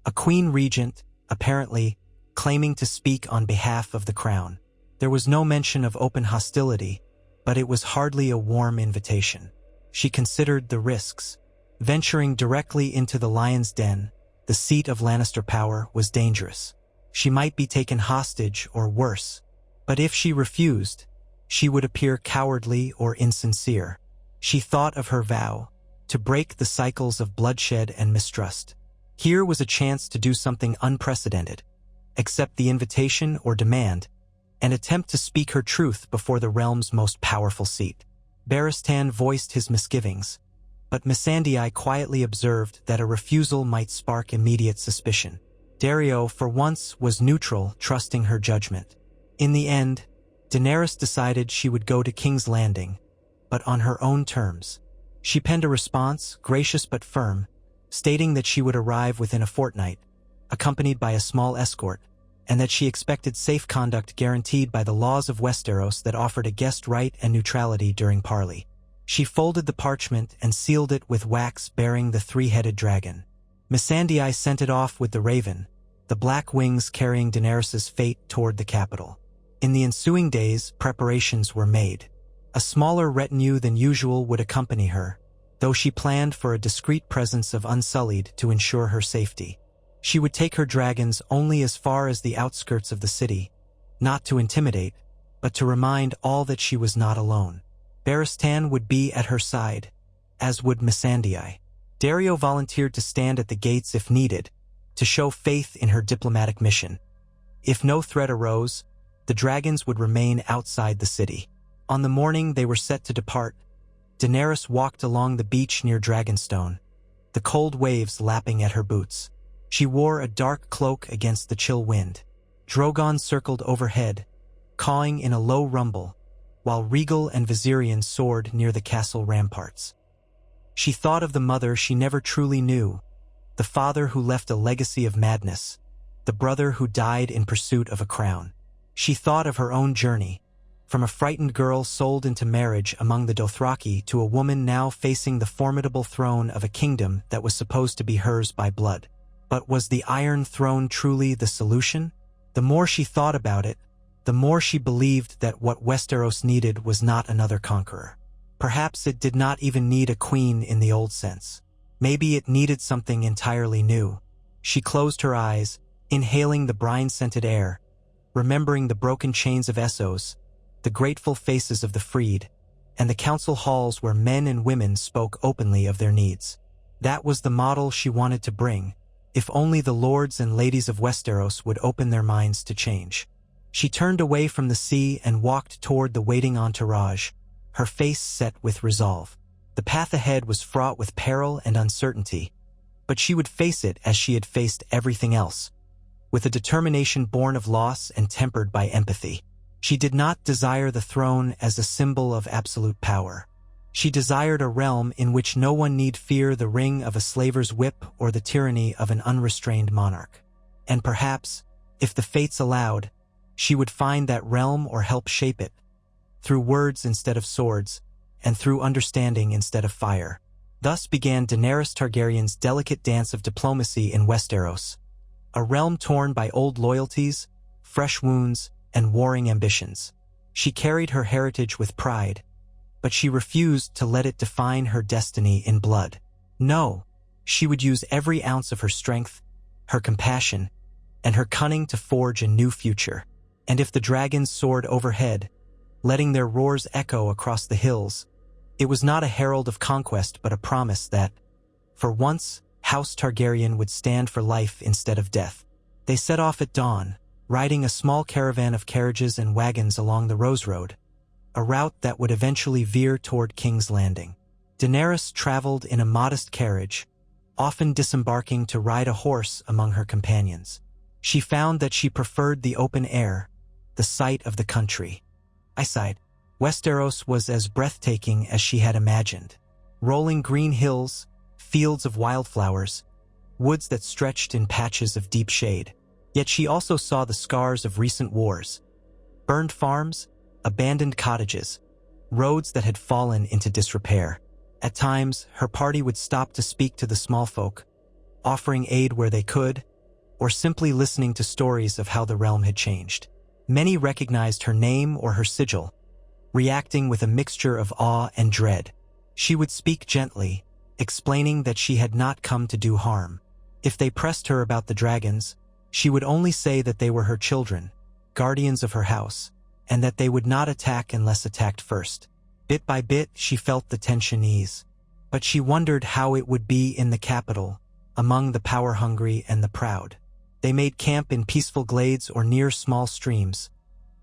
a queen regent, apparently, claiming to speak on behalf of the crown. There was no mention of open hostility, but it was hardly a warm invitation. She considered the risks. Venturing directly into the Lion's Den, the seat of Lannister power, was dangerous. She might be taken hostage or worse, but if she refused, she would appear cowardly or insincere. She thought of her vow, to break the cycles of bloodshed and mistrust. Here was a chance to do something unprecedented: accept the invitation or demand, and attempt to speak her truth before the realm's most powerful seat. Barristan voiced his misgivings, but Missandei quietly observed that a refusal might spark immediate suspicion. Daario, for once, was neutral, trusting her judgment. In the end, Daenerys decided she would go to King's Landing, but on her own terms. She penned a response, gracious but firm, stating that she would arrive within a fortnight, accompanied by a small escort, and that she expected safe conduct guaranteed by the laws of Westeros that offered a guest right and neutrality during Parley. She folded the parchment and sealed it with wax bearing the three-headed dragon. Missandei sent it off with the raven, the black wings carrying Daenerys' fate toward the capital. In the ensuing days, preparations were made. A smaller retinue than usual would accompany her, though she planned for a discreet presence of Unsullied to ensure her safety. She would take her dragons only as far as the outskirts of the city, not to intimidate, but to remind all that she was not alone. Barristan would be at her side, as would Missandei. Daario volunteered to stand at the gates if needed, to show faith in her diplomatic mission. If no threat arose, the dragons would remain outside the city. On the morning they were set to depart, Daenerys walked along the beach near Dragonstone, the cold waves lapping at her boots. She wore a dark cloak against the chill wind. Drogon circled overhead, cawing in a low rumble, while Regal and Viserion soared near the castle ramparts. She thought of the mother she never truly knew, the father who left a legacy of madness, the brother who died in pursuit of a crown. She thought of her own journey, from a frightened girl sold into marriage among the Dothraki to a woman now facing the formidable throne of a kingdom that was supposed to be hers by blood. But was the Iron Throne truly the solution? The more she thought about it, the more she believed that what Westeros needed was not another conqueror. Perhaps it did not even need a queen in the old sense. Maybe it needed something entirely new. She closed her eyes, inhaling the brine-scented air, remembering the broken chains of Essos, the grateful faces of the freed, and the council halls where men and women spoke openly of their needs. That was the model she wanted to bring, if only the lords and ladies of Westeros would open their minds to change. She turned away from the sea and walked toward the waiting entourage, her face set with resolve. The path ahead was fraught with peril and uncertainty, but she would face it as she had faced everything else, with a determination born of loss and tempered by empathy. She did not desire the throne as a symbol of absolute power. She desired a realm in which no one need fear the ring of a slaver's whip or the tyranny of an unrestrained monarch. And perhaps, if the fates allowed, she would find that realm or help shape it, through words instead of swords, and through understanding instead of fire. Thus began Daenerys Targaryen's delicate dance of diplomacy in Westeros, a realm torn by old loyalties, fresh wounds, and warring ambitions. She carried her heritage with pride, but she refused to let it define her destiny in blood. No, she would use every ounce of her strength, her compassion, and her cunning to forge a new future. And if the dragons soared overhead, letting their roars echo across the hills, it was not a herald of conquest but a promise that, for once, House Targaryen would stand for life instead of death. They set off at dawn, riding a small caravan of carriages and wagons along the Rose Road, a route that would eventually veer toward King's Landing. Daenerys traveled in a modest carriage, often disembarking to ride a horse among her companions. She found that she preferred the open air, the sight of the country. I sighed. Westeros was as breathtaking as she had imagined. Rolling green hills, fields of wildflowers, woods that stretched in patches of deep shade. Yet she also saw the scars of recent wars. Burned farms, abandoned cottages, roads that had fallen into disrepair. At times, her party would stop to speak to the small folk, offering aid where they could, or simply listening to stories of how the realm had changed. Many recognized her name or her sigil, reacting with a mixture of awe and dread. She would speak gently, explaining that she had not come to do harm. If they pressed her about the dragons, she would only say that they were her children, guardians of her house, and that they would not attack unless attacked first. Bit by bit, she felt the tension ease. But she wondered how it would be in the capital, among the power-hungry and the proud. They made camp in peaceful glades or near small streams,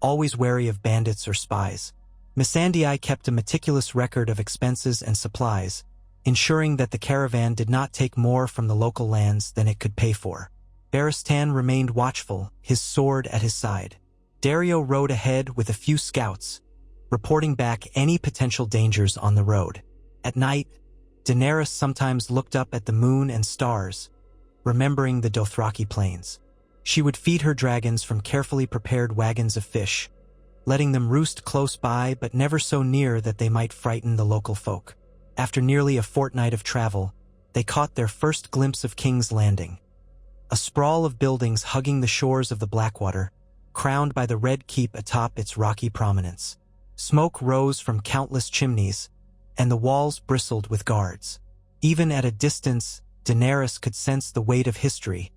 always wary of bandits or spies. Missandei kept a meticulous record of expenses and supplies, ensuring that the caravan did not take more from the local lands than it could pay for. Barristan remained watchful, his sword at his side. Dario rode ahead with a few scouts, reporting back any potential dangers on the road. At night, Daenerys sometimes looked up at the moon and stars, remembering the Dothraki plains. She would feed her dragons from carefully prepared wagons of fish, letting them roost close by but never so near that they might frighten the local folk. After nearly a fortnight of travel, they caught their first glimpse of King's Landing, a sprawl of buildings hugging the shores of the Blackwater, crowned by the Red Keep atop its rocky prominence. Smoke rose from countless chimneys, and the walls bristled with guards. Even at a distance, Daenerys could sense the weight of history,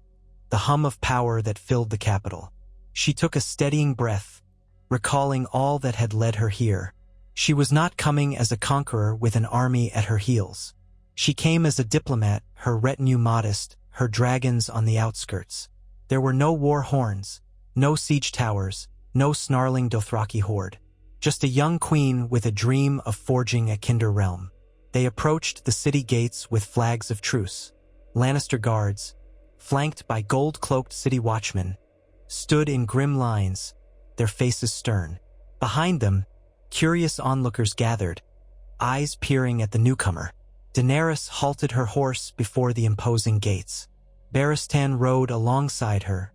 the hum of power that filled the capital. She took a steadying breath, recalling all that had led her here. She was not coming as a conqueror with an army at her heels. She came as a diplomat, her retinue modest, her dragons on the outskirts. There were no war horns, no siege towers, no snarling Dothraki horde. Just a young queen with a dream of forging a kinder realm. They approached the city gates with flags of truce. Lannister guards, flanked by gold-cloaked city watchmen, stood in grim lines, their faces stern. Behind them, curious onlookers gathered, eyes peering at the newcomer. Daenerys halted her horse before the imposing gates. Barristan rode alongside her,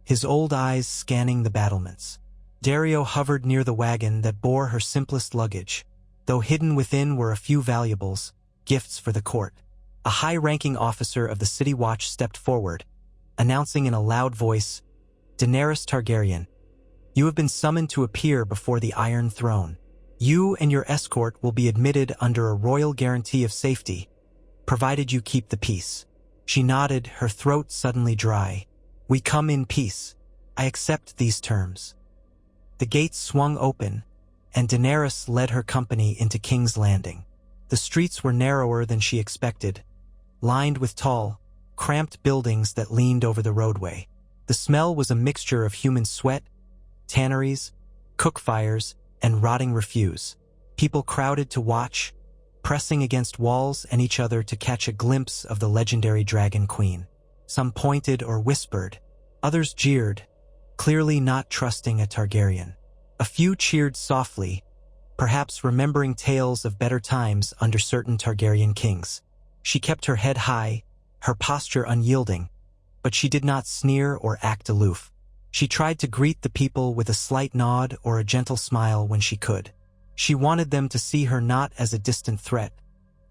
his old eyes scanning the battlements. Dario hovered near the wagon that bore her simplest luggage, though hidden within were a few valuables, gifts for the court. A high-ranking officer of the City Watch stepped forward, announcing in a loud voice, "Daenerys Targaryen, You have been summoned to appear before the Iron Throne. You and your escort will be admitted under a royal guarantee of safety, provided you keep the peace." She nodded, her throat suddenly dry. "We come in peace. I accept these terms." The gates swung open, and Daenerys led her company into King's Landing. The streets were narrower than she expected, lined with tall, cramped buildings that leaned over the roadway. The smell was a mixture of human sweat, tanneries, cook fires, and rotting refuse. People crowded to watch, pressing against walls and each other to catch a glimpse of the legendary Dragon Queen. Some pointed or whispered, others jeered, clearly not trusting a Targaryen. A few cheered softly, perhaps remembering tales of better times under certain Targaryen kings. She kept her head high, her posture unyielding, but she did not sneer or act aloof. She tried to greet the people with a slight nod or a gentle smile when she could. She wanted them to see her not as a distant threat,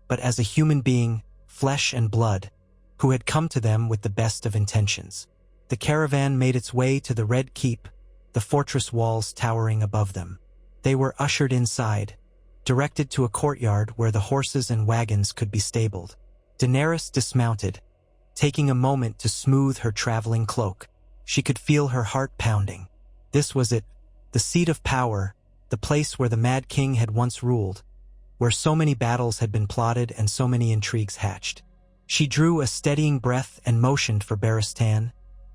but as a human being, flesh and blood, who had come to them with the best of intentions. The caravan made its way to the Red Keep, the fortress walls towering above them. They were ushered inside, directed to a courtyard where the horses and wagons could be stabled. Daenerys dismounted, taking a moment to smooth her traveling cloak. She could feel her heart pounding. This was it, the seat of power, the place where the Mad King had once ruled, where so many battles had been plotted and so many intrigues hatched. She drew a steadying breath and motioned for Barristan,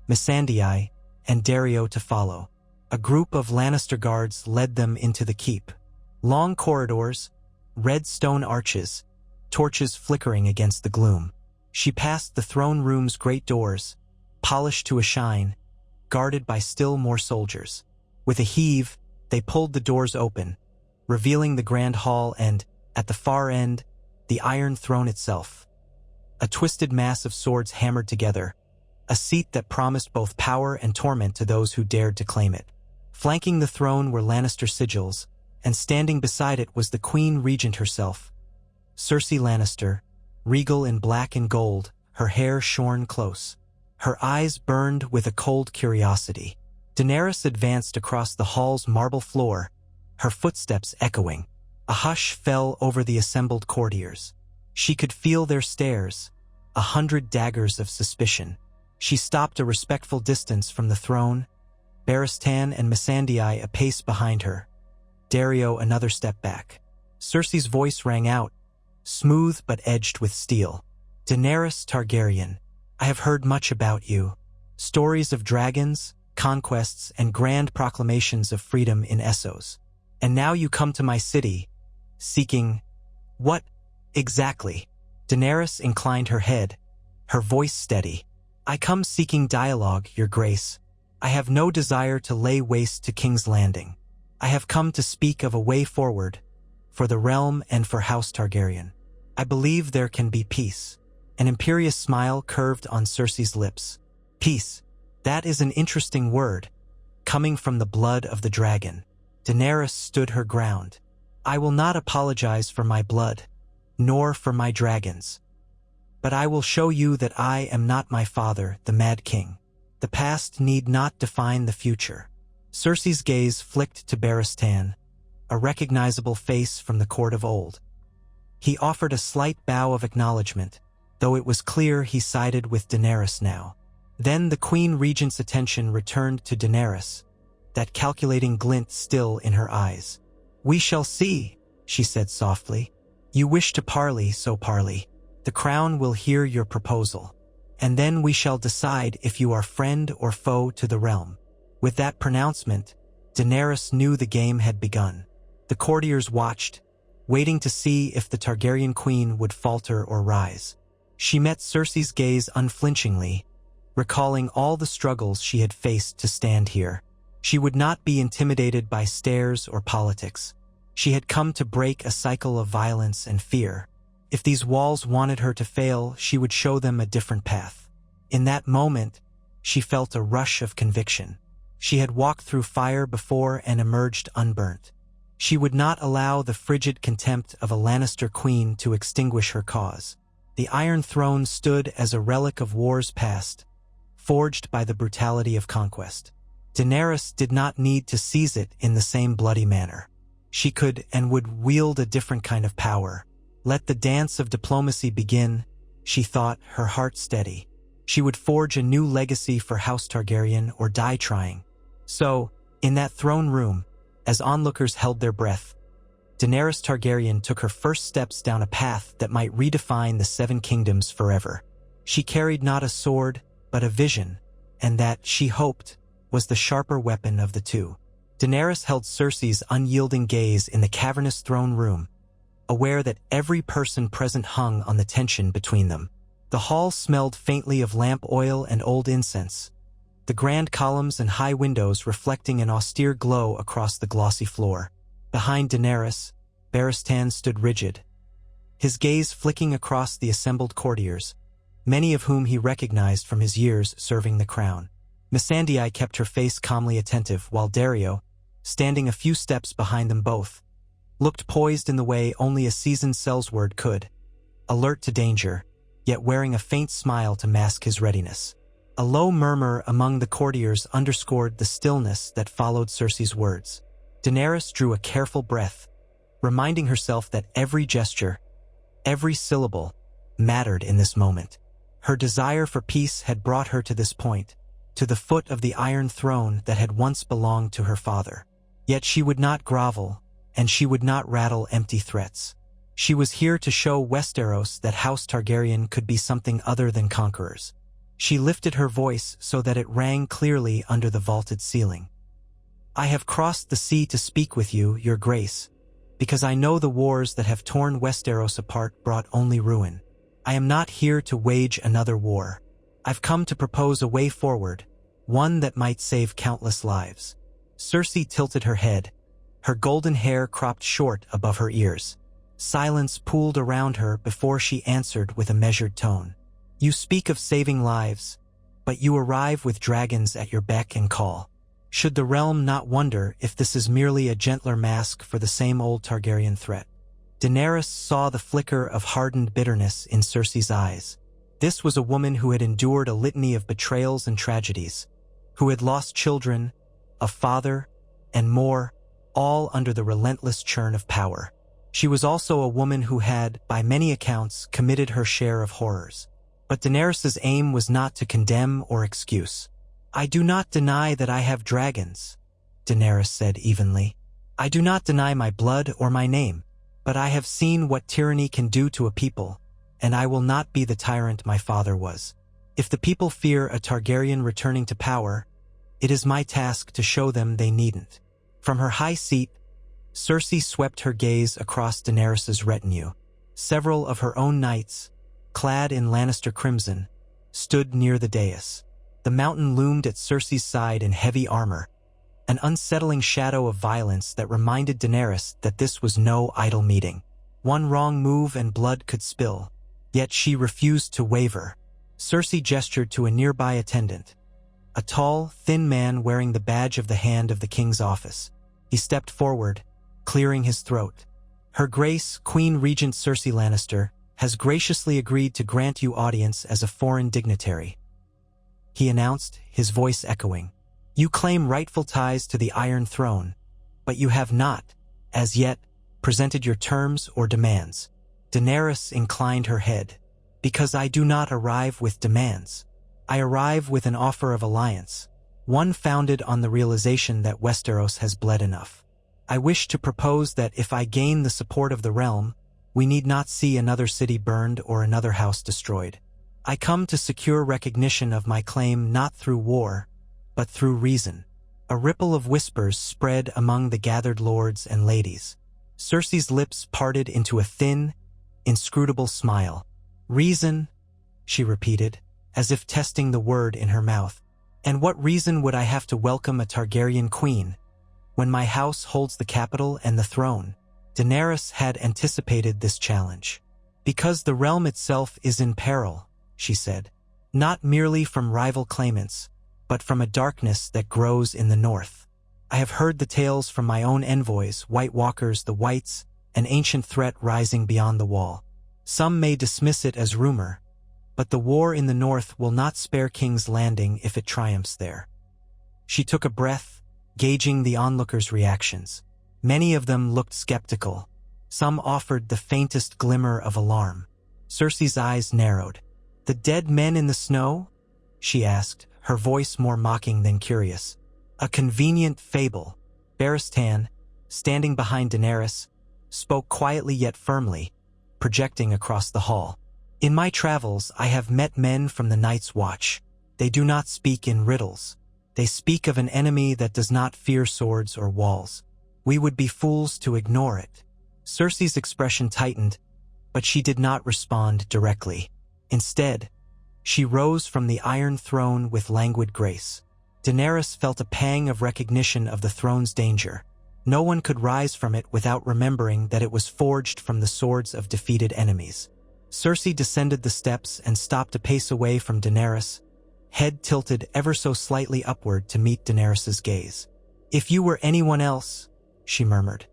Missandei, and Daario to follow. A group of Lannister guards led them into the keep. Long corridors, red stone arches, torches flickering against the gloom. She passed the throne room's great doors, polished to a shine, guarded by still more soldiers. With a heave, they pulled the doors open, revealing the grand hall and, at the far end, the Iron Throne itself. A twisted mass of swords hammered together, a seat that promised both power and torment to those who dared to claim it. Flanking the throne were Lannister sigils, and standing beside it was the Queen Regent herself, Cersei Lannister, regal in black and gold, her hair shorn close. Her eyes burned with a cold curiosity. Daenerys advanced across the hall's marble floor, her footsteps echoing. A hush fell over the assembled courtiers. She could feel their stares, 100 daggers of suspicion. She stopped a respectful distance from the throne, Barristan and Missandei a pace behind her, Daario another step back. Cersei's voice rang out, smooth but edged with steel. "Daenerys Targaryen, I have heard much about you. Stories of dragons, conquests, and grand proclamations of freedom in Essos. And now you come to my city, seeking... what, exactly?" Daenerys inclined her head, her voice steady. "I come seeking dialogue, your grace. I have no desire to lay waste to King's Landing. I have come to speak of a way forward, for the realm and for House Targaryen. I believe there can be peace." An imperious smile curved on Cersei's lips. "Peace. That is an interesting word, coming from the blood of the dragon." Daenerys stood her ground. "I will not apologize for my blood, nor for my dragons. But I will show you that I am not my father, the Mad King. The past need not define the future." Cersei's gaze flicked to Barristan, a recognizable face from the court of old. He offered a slight bow of acknowledgement, though it was clear he sided with Daenerys now. Then the Queen Regent's attention returned to Daenerys, that calculating glint still in her eyes. "We shall see," she said softly. "You wish to parley, so parley. The crown will hear your proposal, and then we shall decide if you are friend or foe to the realm." With that pronouncement, Daenerys knew the game had begun. The courtiers watched, waiting to see if the Targaryen queen would falter or rise. She met Cersei's gaze unflinchingly, recalling all the struggles she had faced to stand here. She would not be intimidated by stares or politics. She had come to break a cycle of violence and fear. If these walls wanted her to fail, she would show them a different path. In that moment, she felt a rush of conviction. She had walked through fire before and emerged unburnt. She would not allow the frigid contempt of a Lannister queen to extinguish her cause. The Iron Throne stood as a relic of wars past, forged by the brutality of conquest. Daenerys did not need to seize it in the same bloody manner. She could and would wield a different kind of power. Let the dance of diplomacy begin, she thought, her heart steady. She would forge a new legacy for House Targaryen or die trying. So, in that throne room, as onlookers held their breath, Daenerys Targaryen took her first steps down a path that might redefine the Seven Kingdoms forever. She carried not a sword, but a vision, and that, she hoped, was the sharper weapon of the two. Daenerys held Cersei's unyielding gaze in the cavernous throne room, aware that every person present hung on the tension between them. The hall smelled faintly of lamp oil and old incense, the grand columns and high windows reflecting an austere glow across the glossy floor. Behind Daenerys, Barristan stood rigid, his gaze flicking across the assembled courtiers, many of whom he recognized from his years serving the crown. Missandei kept her face calmly attentive, while Daario, standing a few steps behind them both, looked poised in the way only a seasoned sellsword could, alert to danger, yet wearing a faint smile to mask his readiness. A low murmur among the courtiers underscored the stillness that followed Cersei's words. Daenerys drew a careful breath, reminding herself that every gesture, every syllable, mattered in this moment. Her desire for peace had brought her to this point, to the foot of the Iron Throne that had once belonged to her father. Yet she would not grovel, and she would not rattle empty threats. She was here to show Westeros that House Targaryen could be something other than conquerors. She lifted her voice so that it rang clearly under the vaulted ceiling. "I have crossed the sea to speak with you, your grace, because I know the wars that have torn Westeros apart brought only ruin. I am not here to wage another war. I've come to propose a way forward, one that might save countless lives." Cersei tilted her head, her golden hair cropped short above her ears. Silence pooled around her before she answered with a measured tone. "You speak of saving lives, but you arrive with dragons at your beck and call. Should the realm not wonder if this is merely a gentler mask for the same old Targaryen threat?" Daenerys saw the flicker of hardened bitterness in Cersei's eyes. This was a woman who had endured a litany of betrayals and tragedies, who had lost children, a father, and more, all under the relentless churn of power. She was also a woman who had, by many accounts, committed her share of horrors. But Daenerys's aim was not to condemn or excuse. "I do not deny that I have dragons," Daenerys said evenly. "I do not deny my blood or my name, but I have seen what tyranny can do to a people, and I will not be the tyrant my father was. If the people fear a Targaryen returning to power, it is my task to show them they needn't." From her high seat, Cersei swept her gaze across Daenerys's retinue. Several of her own knights, clad in Lannister crimson, stood near the dais. The mountain loomed at Cersei's side in heavy armor, an unsettling shadow of violence that reminded Daenerys that this was no idle meeting. One wrong move and blood could spill, yet she refused to waver. Cersei gestured to a nearby attendant, a tall, thin man wearing the badge of the hand of the king's office. He stepped forward, clearing his throat. "Her Grace, Queen Regent Cersei Lannister, has graciously agreed to grant you audience as a foreign dignitary," he announced, his voice echoing. "You claim rightful ties to the Iron Throne, but you have not, as yet, presented your terms or demands." Daenerys inclined her head. "Because I do not arrive with demands. I arrive with an offer of alliance, one founded on the realization that Westeros has bled enough. I wish to propose that if I gain the support of the realm, we need not see another city burned or another house destroyed. I come to secure recognition of my claim not through war, but through reason." A ripple of whispers spread among the gathered lords and ladies. Cersei's lips parted into a thin, inscrutable smile. "Reason," she repeated, as if testing the word in her mouth. "And what reason would I have to welcome a Targaryen queen, when my house holds the capital and the throne?" Daenerys had anticipated this challenge. "Because the realm itself is in peril," she said. "Not merely from rival claimants, but from a darkness that grows in the north. I have heard the tales from my own envoys, White Walkers, the Whites, an ancient threat rising beyond the wall. Some may dismiss it as rumor, but the war in the north will not spare King's Landing if it triumphs there. She took a breath, gauging the onlookers' reactions. Many of them looked skeptical. Some offered the faintest glimmer of alarm. Cersei's eyes narrowed. "The dead men in the snow?" she asked, her voice more mocking than curious. "A convenient fable." Barristan, standing behind Daenerys, spoke quietly yet firmly, projecting across the hall. "In my travels, I have met men from the Night's Watch. They do not speak in riddles. They speak of an enemy that does not fear swords or walls. We would be fools to ignore it." Cersei's expression tightened, but she did not respond directly. Instead, she rose from the Iron Throne with languid grace. Daenerys felt a pang of recognition of the throne's danger. No one could rise from it without remembering that it was forged from the swords of defeated enemies. Cersei descended the steps and stopped a pace away from Daenerys, head tilted ever so slightly upward to meet Daenerys's gaze. "If you were anyone else," she murmured,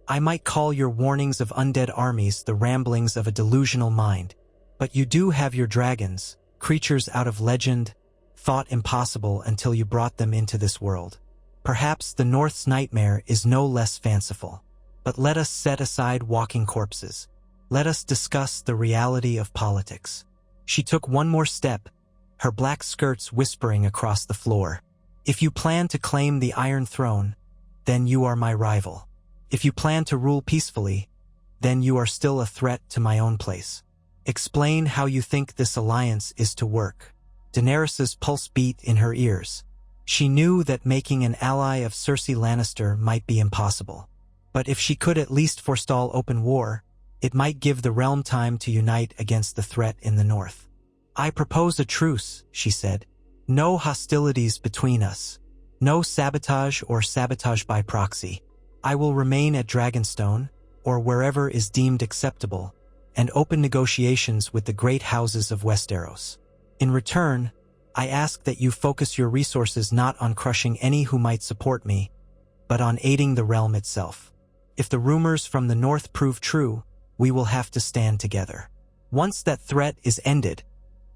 "I might call your warnings of undead armies the ramblings of a delusional mind. But you do have your dragons, creatures out of legend, thought impossible until you brought them into this world. Perhaps the North's nightmare is no less fanciful. But let us set aside walking corpses. Let us discuss the reality of politics." She took one more step, her black skirts whispering across the floor. "If you plan to claim the Iron Throne, then you are my rival. If you plan to rule peacefully, then you are still a threat to my own place. Explain how you think this alliance is to work." Daenerys's pulse beat in her ears. She knew that making an ally of Cersei Lannister might be impossible. But if she could at least forestall open war, it might give the realm time to unite against the threat in the north. "I propose a truce," she said. "No hostilities between us. No sabotage or sabotage by proxy. I will remain at Dragonstone, or wherever is deemed acceptable, and open negotiations with the great houses of Westeros. In return, I ask that you focus your resources not on crushing any who might support me, but on aiding the realm itself. If the rumors from the north prove true, we will have to stand together. Once that threat is ended,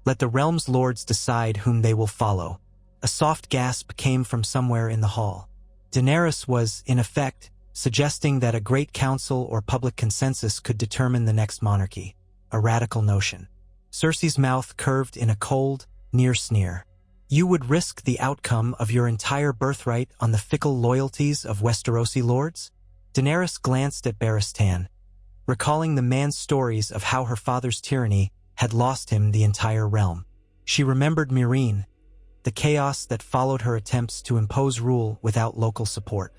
let the realm's lords decide whom they will follow." A soft gasp came from somewhere in the hall. Daenerys was, in effect, suggesting that a great council or public consensus could determine the next monarchy, a radical notion. Cersei's mouth curved in a cold, near sneer. "You would risk the outcome of your entire birthright on the fickle loyalties of Westerosi lords?" Daenerys glanced at Barristan, recalling the man's stories of how her father's tyranny had lost him the entire realm. She remembered Meereen, the chaos that followed her attempts to impose rule without local support.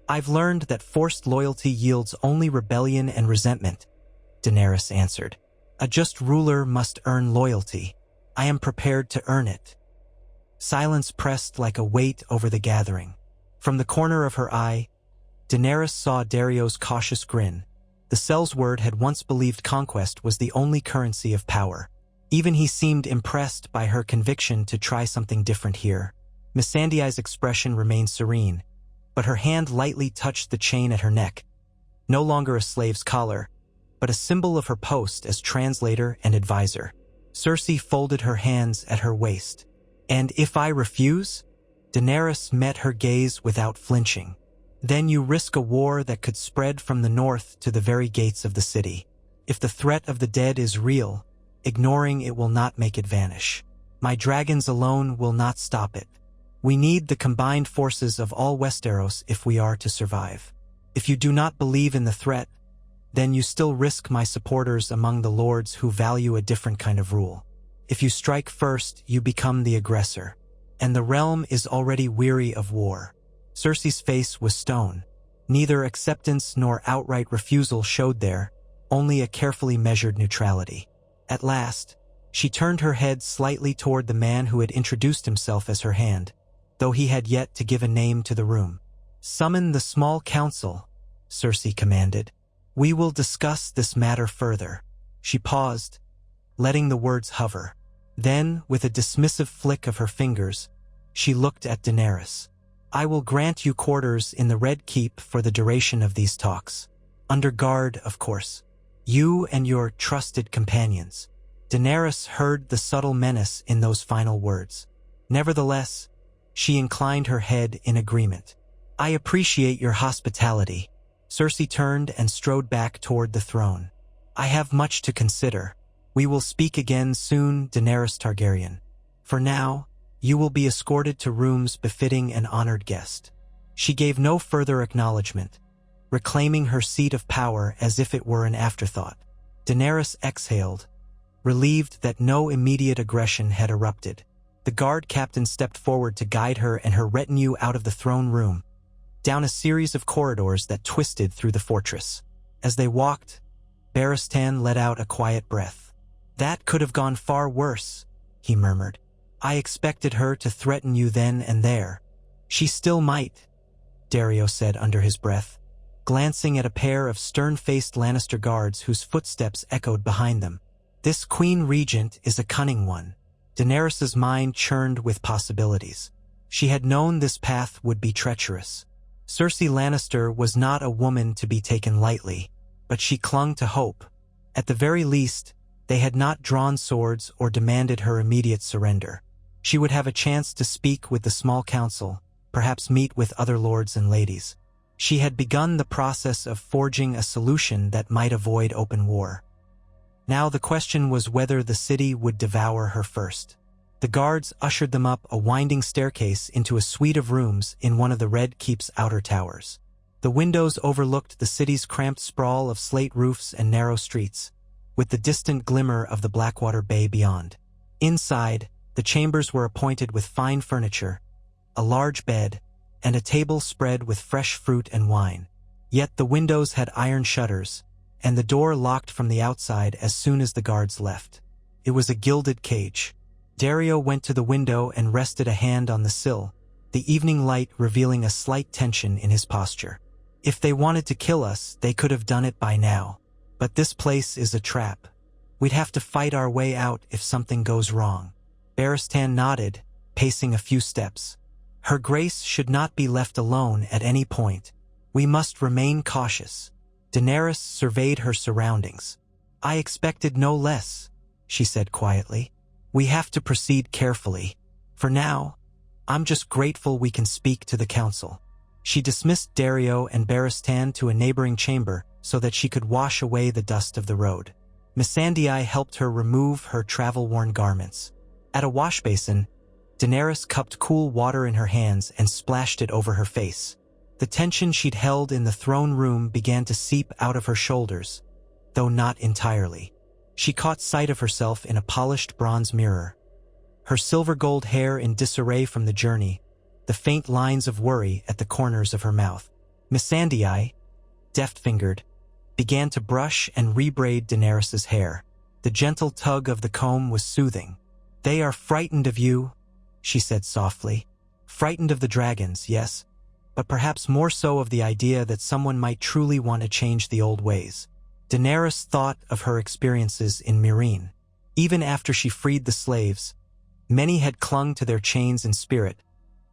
"I've learned that forced loyalty yields only rebellion and resentment," Daenerys answered. "A just ruler must earn loyalty. I am prepared to earn it." Silence pressed like a weight over the gathering. From the corner of her eye, Daenerys saw Dario's cautious grin. The Sellsword had once believed conquest was the only currency of power. Even he seemed impressed by her conviction to try something different here. Missandei's expression remained serene, but her hand lightly touched the chain at her neck, no longer a slave's collar, but a symbol of her post as translator and advisor. Cersei folded her hands at her waist. "And if I refuse?" Daenerys met her gaze without flinching. "Then you risk a war that could spread from the north to the very gates of the city. If the threat of the dead is real, ignoring it will not make it vanish. My dragons alone will not stop it. We need the combined forces of all Westeros if we are to survive. If you do not believe in the threat, then you still risk my supporters among the lords who value a different kind of rule. If you strike first, you become the aggressor, and the realm is already weary of war." Cersei's face was stone. Neither acceptance nor outright refusal showed there, only a carefully measured neutrality. At last, she turned her head slightly toward the man who had introduced himself as her hand, though he had yet to give a name to the room. "Summon the small council," Cersei commanded. "We will discuss this matter further." She paused, letting the words hover. Then, with a dismissive flick of her fingers, she looked at Daenerys. "I will grant you quarters in the Red Keep for the duration of these talks. Under guard, of course. You and your trusted companions." Daenerys heard the subtle menace in those final words. Nevertheless, She inclined her head in agreement. "I appreciate your hospitality." Cersei turned and strode back toward the throne. "I have much to consider. We will speak again soon, Daenerys Targaryen. For now, you will be escorted to rooms befitting an honored guest." She gave no further acknowledgement, reclaiming her seat of power as if it were an afterthought. Daenerys exhaled, relieved that no immediate aggression had erupted. The guard captain stepped forward to guide her and her retinue out of the throne room, down a series of corridors that twisted through the fortress. As they walked, Barristan let out a quiet breath. "That could have gone far worse," he murmured. "I expected her to threaten you then and there." "She still might," Dario said under his breath, glancing at a pair of stern-faced Lannister guards whose footsteps echoed behind them. "This Queen Regent is a cunning one." Daenerys's mind churned with possibilities. She had known this path would be treacherous. Cersei Lannister was not a woman to be taken lightly, but she clung to hope. At the very least, they had not drawn swords or demanded her immediate surrender. She would have a chance to speak with the small council, perhaps meet with other lords and ladies. She had begun the process of forging a solution that might avoid open war. Now the question was whether the city would devour her first. The guards ushered them up a winding staircase into a suite of rooms in one of the Red Keep's outer towers. The windows overlooked the city's cramped sprawl of slate roofs and narrow streets, with the distant glimmer of the Blackwater Bay beyond. Inside, the chambers were appointed with fine furniture, a large bed, and a table spread with fresh fruit and wine. Yet the windows had iron shutters, and the door locked from the outside as soon as the guards left. It was a gilded cage. Dario went to the window and rested a hand on the sill, the evening light revealing a slight tension in his posture. "If they wanted to kill us, they could have done it by now. But this place is a trap. We'd have to fight our way out if something goes wrong." Barristan nodded, pacing a few steps. "Her Grace should not be left alone at any point. We must remain cautious." Daenerys surveyed her surroundings. "I expected no less," she said quietly. "We have to proceed carefully. For now, I'm just grateful we can speak to the council." She dismissed Dario and Barristan to a neighboring chamber so that she could wash away the dust of the road. Missandei helped her remove her travel-worn garments. At a wash basin, Daenerys cupped cool water in her hands and splashed it over her face. The tension she'd held in the throne room began to seep out of her shoulders, though not entirely. She caught sight of herself in a polished bronze mirror. Her silver-gold hair in disarray from the journey, the faint lines of worry at the corners of her mouth. Missandei, deft-fingered, began to brush and rebraid Daenerys's hair. The gentle tug of the comb was soothing. "They are frightened of you," she said softly. "Frightened of the dragons, yes, but perhaps more so of the idea that someone might truly want to change the old ways." Daenerys thought of her experiences in Meereen. Even after she freed the slaves, many had clung to their chains in spirit,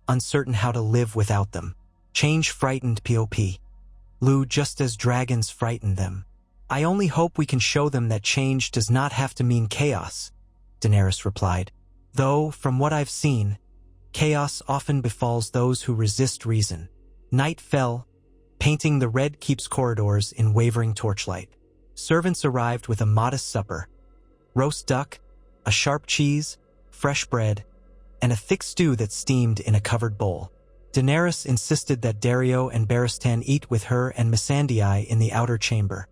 uncertain how to live without them. Change frightened P.O.P. Lou, just as dragons frighten them. "I only hope we can show them that change does not have to mean chaos," Daenerys replied. "Though, from what I've seen, chaos often befalls those who resist reason." Night fell, painting the Red Keep's corridors in wavering torchlight. Servants arrived with a modest supper: roast duck, a sharp cheese, fresh bread, and a thick stew that steamed in a covered bowl. Daenerys insisted that Dario and Barristan eat with her and Missandei in the outer chamber,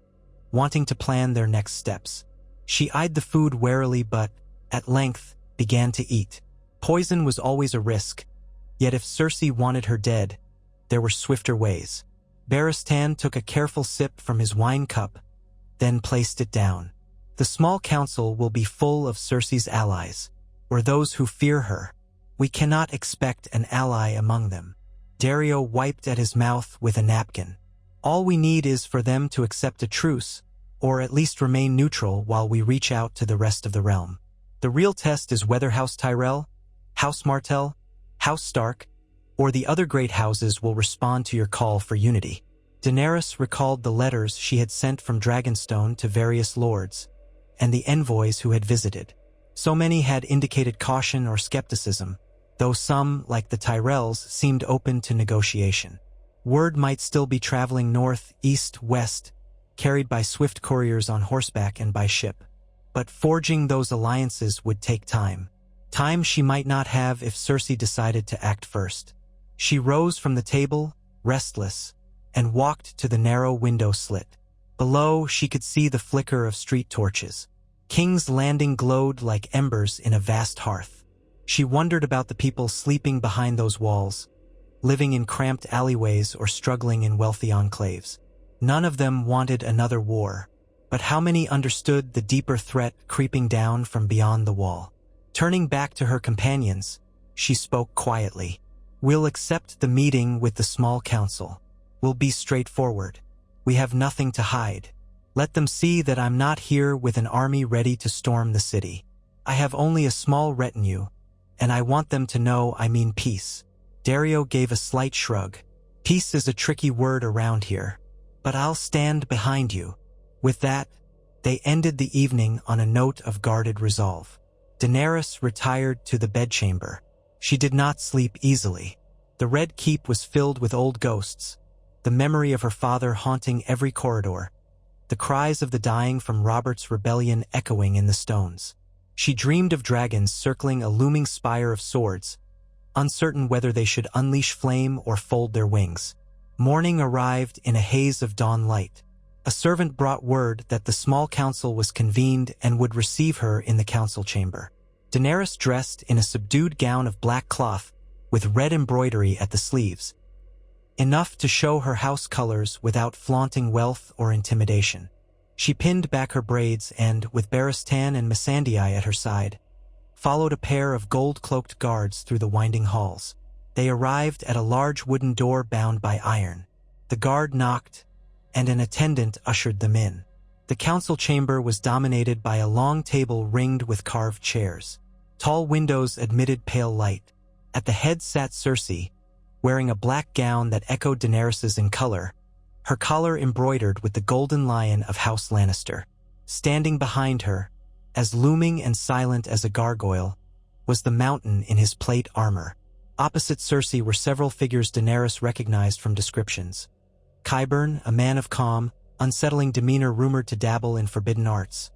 wanting to plan their next steps. She eyed the food warily but, at length, began to eat. Poison was always a risk, yet if Cersei wanted her dead, there were swifter ways. Barristan took a careful sip from his wine cup, then placed it down. "The small council will be full of Cersei's allies, or those who fear her. We cannot expect an ally among them." Dario wiped at his mouth with a napkin. "All we need is for them to accept a truce, or at least remain neutral while we reach out to the rest of the realm. The real test is whether House Tyrell, House Martell, House Stark, or the other great houses will respond to your call for unity." Daenerys recalled the letters she had sent from Dragonstone to various lords, and the envoys who had visited. So many had indicated caution or skepticism, though some, like the Tyrells, seemed open to negotiation. Word might still be traveling north, east, west, carried by swift couriers on horseback and by ship. But forging those alliances would take time. Time she might not have if Cersei decided to act first. She rose from the table, restless, and walked to the narrow window slit. Below, she could see the flicker of street torches. King's Landing glowed like embers in a vast hearth. She wondered about the people sleeping behind those walls, living in cramped alleyways or struggling in wealthy enclaves. None of them wanted another war, but how many understood the deeper threat creeping down from beyond the wall? Turning back to her companions, she spoke quietly. "We'll accept the meeting with the small council. We'll be straightforward. We have nothing to hide. Let them see that I'm not here with an army ready to storm the city. I have only a small retinue, and I want them to know I mean peace." Dario gave a slight shrug. "Peace is a tricky word around here, but I'll stand behind you." With that, they ended the evening on a note of guarded resolve. Daenerys retired to the bedchamber. She did not sleep easily. The Red Keep was filled with old ghosts, the memory of her father haunting every corridor, the cries of the dying from Robert's rebellion echoing in the stones. She dreamed of dragons circling a looming spire of swords, uncertain whether they should unleash flame or fold their wings. Morning arrived in a haze of dawn light. A servant brought word that the small council was convened and would receive her in the council chamber. Daenerys, dressed in a subdued gown of black cloth with red embroidery at the sleeves, enough to show her house colors without flaunting wealth or intimidation. She pinned back her braids and, with Barristan and Missandei at her side, followed a pair of gold-cloaked guards through the winding halls. They arrived at a large wooden door bound by iron. The guard knocked, and an attendant ushered them in. The council chamber was dominated by a long table ringed with carved chairs. Tall windows admitted pale light. At the head sat Cersei, wearing a black gown that echoed Daenerys's in color, her collar embroidered with the golden lion of House Lannister. Standing behind her, as looming and silent as a gargoyle, was the Mountain in his plate armor. Opposite Cersei were several figures Daenerys recognized from descriptions. Qyburn, a man of calm, unsettling demeanor rumored to dabble in forbidden arts.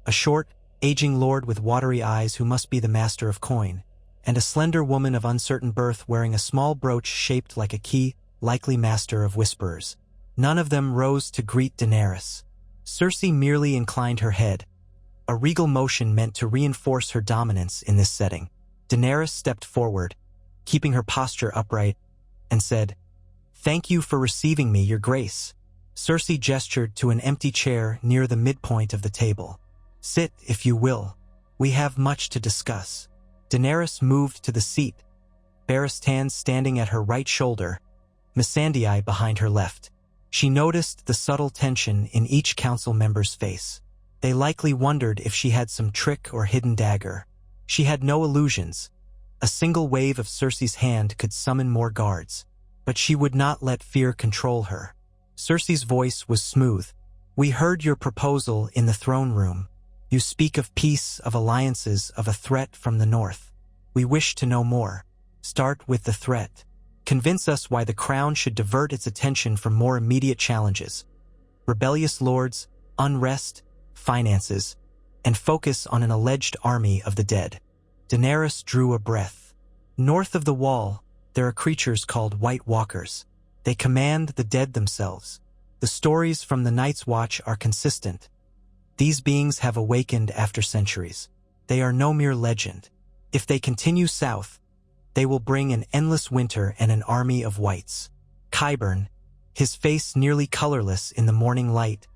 A short, aging lord with watery eyes who must be the master of coin. And a slender woman of uncertain birth wearing a small brooch shaped like a key, likely master of whisperers. None of them rose to greet Daenerys. Cersei merely inclined her head, a regal motion meant to reinforce her dominance in this setting. Daenerys stepped forward, keeping her posture upright, and said, "Thank you for receiving me, Your Grace." Cersei gestured to an empty chair near the midpoint of the table. "Sit, if you will. We have much to discuss." Daenerys moved to the seat, Barristan standing at her right shoulder, Missandei behind her left. She noticed the subtle tension in each council member's face. They likely wondered if she had some trick or hidden dagger. She had no illusions. A single wave of Cersei's hand could summon more guards. But she would not let fear control her. Cersei's voice was smooth. "We heard your proposal in the throne room. You speak of peace, of alliances, of a threat from the north. We wish to know more. Start with the threat. Convince us why the crown should divert its attention from more immediate challenges. Rebellious lords, unrest, finances, and focus on an alleged army of the dead." Daenerys drew a breath. "North of the wall, there are creatures called White Walkers. They command the dead themselves. The stories from the Night's Watch are consistent. These beings have awakened after centuries. They are no mere legend. If they continue south, they will bring an endless winter and an army of whites." Qyburn, his face nearly colorless in the morning light,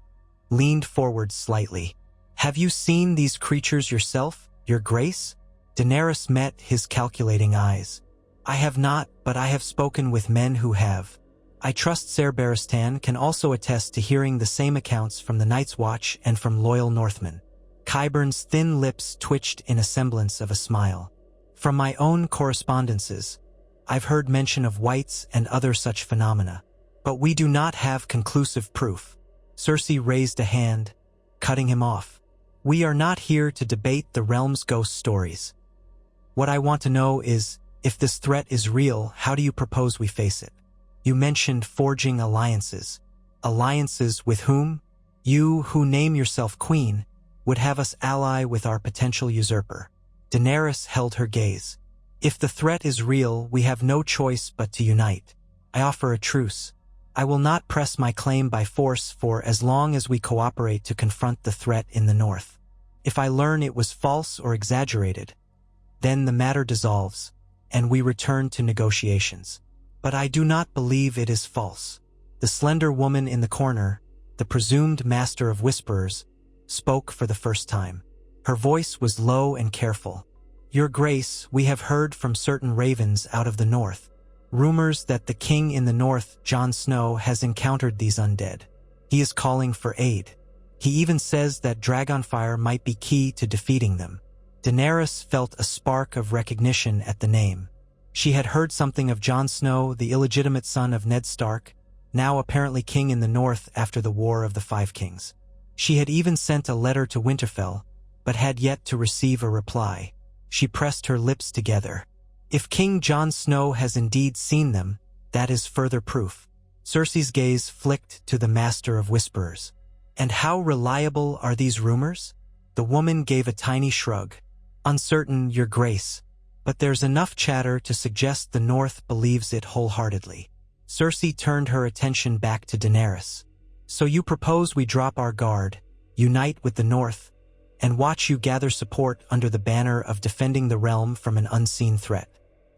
leaned forward slightly. "Have you seen these creatures yourself, Your Grace?" Daenerys met his calculating eyes. "I have not, but I have spoken with men who have. I trust Ser Barristan can also attest to hearing the same accounts from the Night's Watch and from loyal Northmen." Qyburn's thin lips twitched in a semblance of a smile. "From my own correspondences, I've heard mention of whites and other such phenomena. But we do not have conclusive proof." Cersei raised a hand, cutting him off. "We are not here to debate the realm's ghost stories. What I want to know is, If this threat is real, how do you propose we face it? You mentioned forging alliances. Alliances with whom? You, who name yourself queen, would have us ally with our potential usurper. Daenerys held her gaze. If the threat is real, we have no choice but to unite. I offer a truce. I will not press my claim by force for as long as we cooperate to confront the threat in the north. If I learn it was false or exaggerated, then the matter dissolves, and we return to negotiations. But I do not believe it is false. The slender woman in the corner, the presumed master of whisperers, spoke for the first time. Her voice was low and careful. Your Grace, we have heard from certain ravens out of the north. Rumors that the king in the north, Jon Snow, has encountered these undead. He is calling for aid. He even says that dragonfire might be key to defeating them. Daenerys felt a spark of recognition at the name. She had heard something of Jon Snow, the illegitimate son of Ned Stark, now apparently king in the north after the War of the Five Kings. She had even sent a letter to Winterfell, but had yet to receive a reply. She pressed her lips together. If King Jon Snow has indeed seen them, that is further proof. Cersei's gaze flicked to the master of whisperers. And how reliable are these rumors? The woman gave a tiny shrug. Uncertain, Your Grace, but there's enough chatter to suggest the North believes it wholeheartedly. Cersei turned her attention back to Daenerys. So you propose we drop our guard, unite with the North, and watch you gather support under the banner of defending the realm from an unseen threat.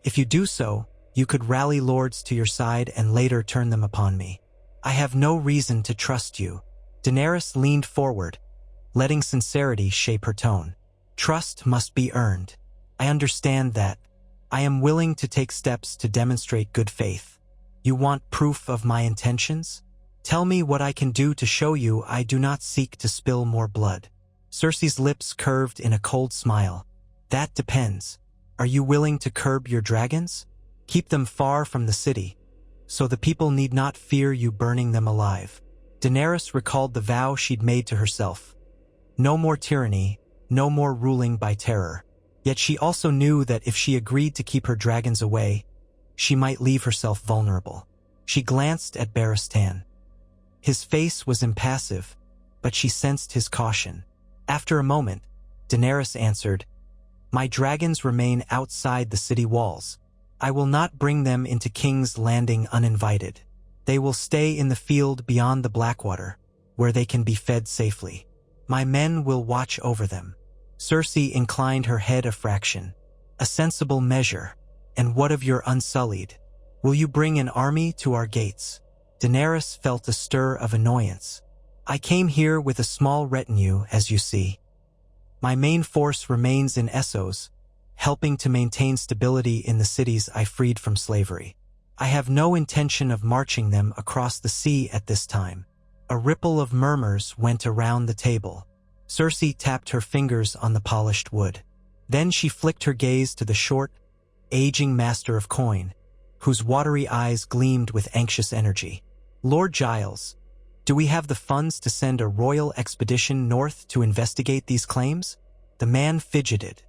If you do so, you could rally lords to your side and later turn them upon me. I have no reason to trust you. Daenerys leaned forward, letting sincerity shape her tone. Trust must be earned. I understand that. I am willing to take steps to demonstrate good faith. You want proof of my intentions? Tell me what I can do to show you I do not seek to spill more blood. Cersei's lips curved in a cold smile. That depends. Are you willing to curb your dragons? Keep them far from the city, so the people need not fear you burning them alive. Daenerys recalled the vow she'd made to herself. No more tyranny, no more ruling by terror. Yet she also knew that if she agreed to keep her dragons away, she might leave herself vulnerable. She glanced at Barristan. His face was impassive, but she sensed his caution. After a moment, Daenerys answered, My dragons remain outside the city walls. I will not bring them into King's Landing uninvited. They will stay in the field beyond the Blackwater, where they can be fed safely. My men will watch over them. Cersei inclined her head a fraction. A sensible measure. And what of your Unsullied? Will you bring an army to our gates? Daenerys felt a stir of annoyance. I came here with a small retinue, as you see. My main force remains in Essos, helping to maintain stability in the cities I freed from slavery. I have no intention of marching them across the sea at this time. A ripple of murmurs went around the table. Cersei tapped her fingers on the polished wood. Then she flicked her gaze to the short, aging master of coin, whose watery eyes gleamed with anxious energy. Lord Giles, do we have the funds to send a royal expedition north to investigate these claims? The man fidgeted.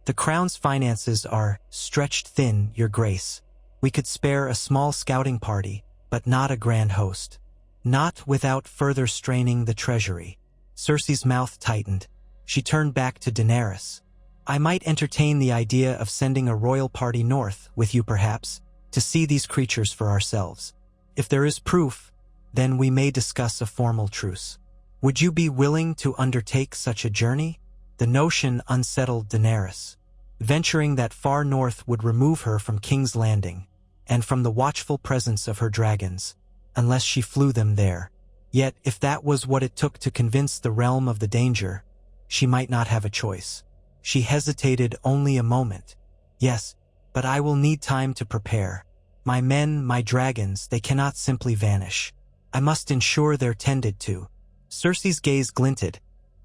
The crown's finances are stretched thin, Your Grace. We could spare a small scouting party, but not a grand host. Not without further straining the treasury. Cersei's mouth tightened. She turned back to Daenerys. I might entertain the idea of sending a royal party north, with you perhaps, to see these creatures for ourselves. If there is proof, then we may discuss a formal truce. Would you be willing to undertake such a journey? The notion unsettled Daenerys. Venturing that far north would remove her from King's Landing, and from the watchful presence of her dragons, unless she flew them there. Yet, if that was what it took to convince the realm of the danger, she might not have a choice. She hesitated only a moment. Yes, but I will need time to prepare. My men, my dragons, they cannot simply vanish. I must ensure they're tended to. Cersei's gaze glinted,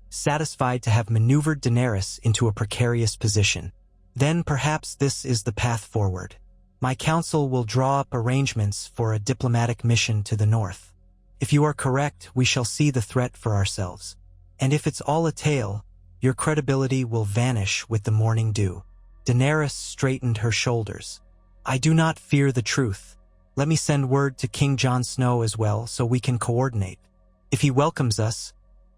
satisfied to have maneuvered Daenerys into a precarious position. Then perhaps this is the path forward. My council will draw up arrangements for a diplomatic mission to the north. If you are correct, we shall see the threat for ourselves. And if it's all a tale, your credibility will vanish with the morning dew. Daenerys straightened her shoulders. I do not fear the truth. Let me send word to King Jon Snow as well so we can coordinate. If he welcomes us,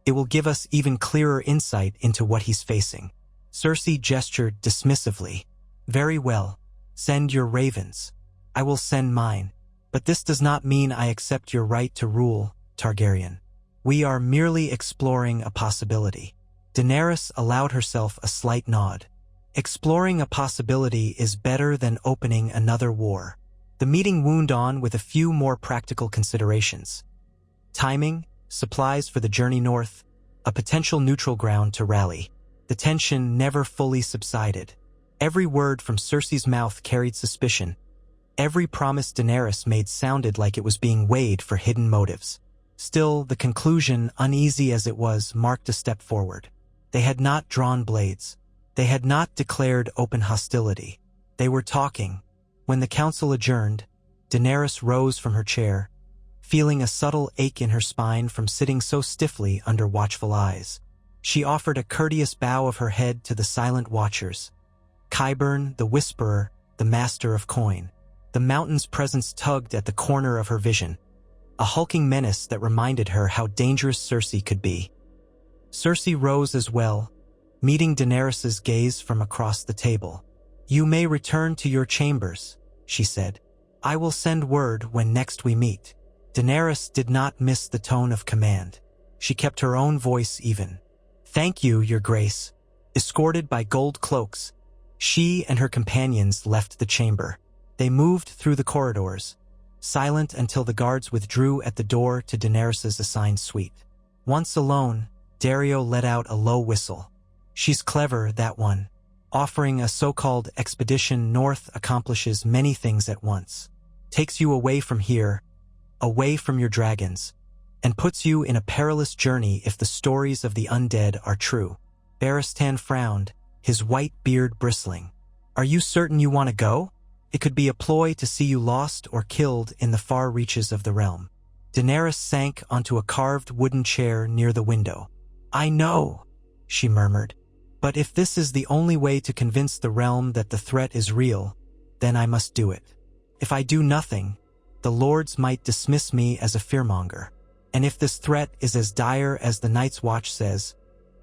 it will give us even clearer insight into what he's facing. Cersei gestured dismissively. Very well. Send your ravens. I will send mine. But this does not mean I accept your right to rule, Targaryen. We are merely exploring a possibility. Daenerys allowed herself a slight nod. Exploring a possibility is better than opening another war. The meeting wound on with a few more practical considerations. Timing, supplies for the journey north, a potential neutral ground to rally. The tension never fully subsided. Every word from Cersei's mouth carried suspicion. Every promise Daenerys made sounded like it was being weighed for hidden motives. Still, the conclusion, uneasy as it was, marked a step forward. They had not drawn blades. They had not declared open hostility. They were talking. When the council adjourned, Daenerys rose from her chair, feeling a subtle ache in her spine from sitting so stiffly under watchful eyes. She offered a courteous bow of her head to the silent watchers. Qyburn, the Whisperer, the Master of Coin. The mountain's presence tugged at the corner of her vision, a hulking menace that reminded her how dangerous Cersei could be. Cersei rose as well, meeting Daenerys's gaze from across the table. You may return to your chambers, she said. I will send word when next we meet. Daenerys did not miss the tone of command. She kept her own voice even. Thank you, Your Grace. Escorted by gold cloaks, she and her companions left the chamber. They moved through the corridors, silent until the guards withdrew at the door to Daenerys's assigned suite. Once alone, Daario let out a low whistle. She's clever, that one. Offering a so-called expedition north accomplishes many things at once. Takes you away from here, away from your dragons, and puts you in a perilous journey if the stories of the undead are true. Barristan frowned, his white beard bristling. Are you certain you want to go? It could be a ploy to see you lost or killed in the far reaches of the realm. Daenerys sank onto a carved wooden chair near the window. I know, she murmured. But if this is the only way to convince the realm that the threat is real, then I must do it. If I do nothing, the lords might dismiss me as a fearmonger. And if this threat is as dire as the Night's Watch says,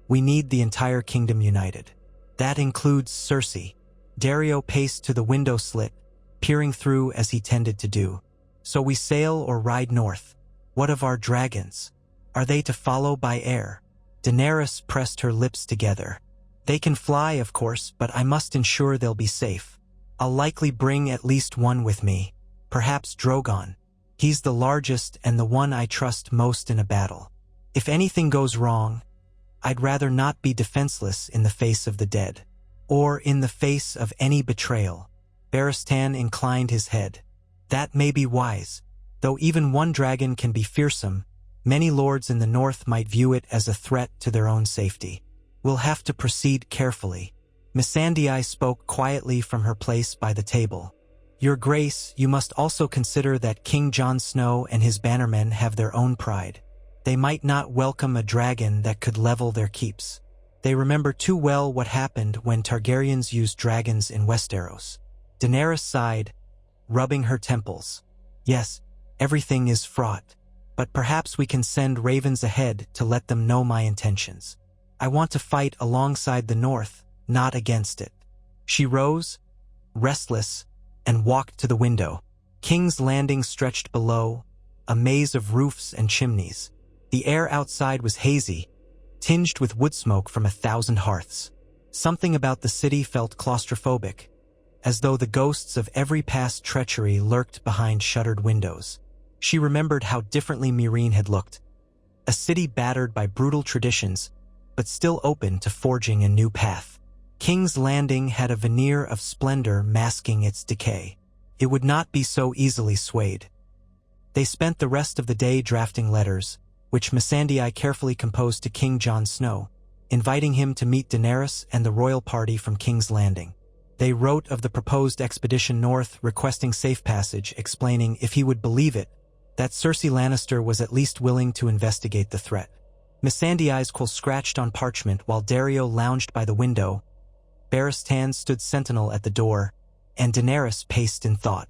we need the entire kingdom united. That includes Cersei. Daario paced to the window slit, peering through as he tended to do. So we sail or ride north. What of our dragons? Are they to follow by air? Daenerys pressed her lips together. They can fly, of course, but I must ensure they'll be safe. I'll likely bring at least one with me, perhaps Drogon. He's the largest and the one I trust most in a battle. If anything goes wrong, I'd rather not be defenseless in the face of the dead, or in the face of any betrayal. Barristan inclined his head. That may be wise. Though even one dragon can be fearsome, many lords in the north might view it as a threat to their own safety. We'll have to proceed carefully. Missandei spoke quietly from her place by the table. Your Grace, you must also consider that King Jon Snow and his bannermen have their own pride. They might not welcome a dragon that could level their keeps. They remember too well what happened when Targaryens used dragons in Westeros. Daenerys sighed, rubbing her temples. Yes, everything is fraught, but perhaps we can send ravens ahead to let them know my intentions. I want to fight alongside the north, not against it. She rose, restless, and walked to the window. King's Landing stretched below, a maze of roofs and chimneys. The air outside was hazy, tinged with wood smoke from 1,000 hearths. Something about the city felt claustrophobic, as though the ghosts of every past treachery lurked behind shuttered windows. She remembered how differently Meereen had looked, a city battered by brutal traditions, but still open to forging a new path. King's Landing had a veneer of splendor masking its decay. It would not be so easily swayed. They spent the rest of the day drafting letters, which Missandei carefully composed to King Jon Snow, inviting him to meet Daenerys and the royal party from King's Landing. They wrote of the proposed expedition north, requesting safe passage, explaining, if he would believe it, that Cersei Lannister was at least willing to investigate the threat. Missandei's quill scratched on parchment while Daario lounged by the window, Barristan stood sentinel at the door, and Daenerys paced in thought.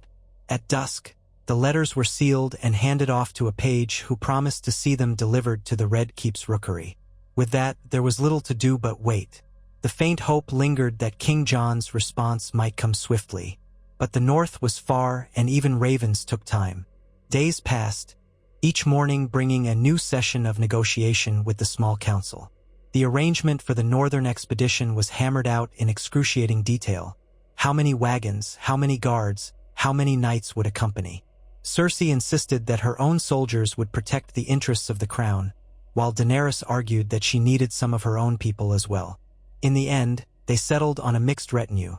At dusk, the letters were sealed and handed off to a page who promised to see them delivered to the Red Keep's rookery. With that, there was little to do but wait. The faint hope lingered that King Jon's response might come swiftly. But the north was far, and even ravens took time. Days passed, each morning bringing a new session of negotiation with the small council. The arrangement for the northern expedition was hammered out in excruciating detail. How many wagons, how many guards, how many knights would accompany? Cersei insisted that her own soldiers would protect the interests of the crown, while Daenerys argued that she needed some of her own people as well. In the end, they settled on a mixed retinue.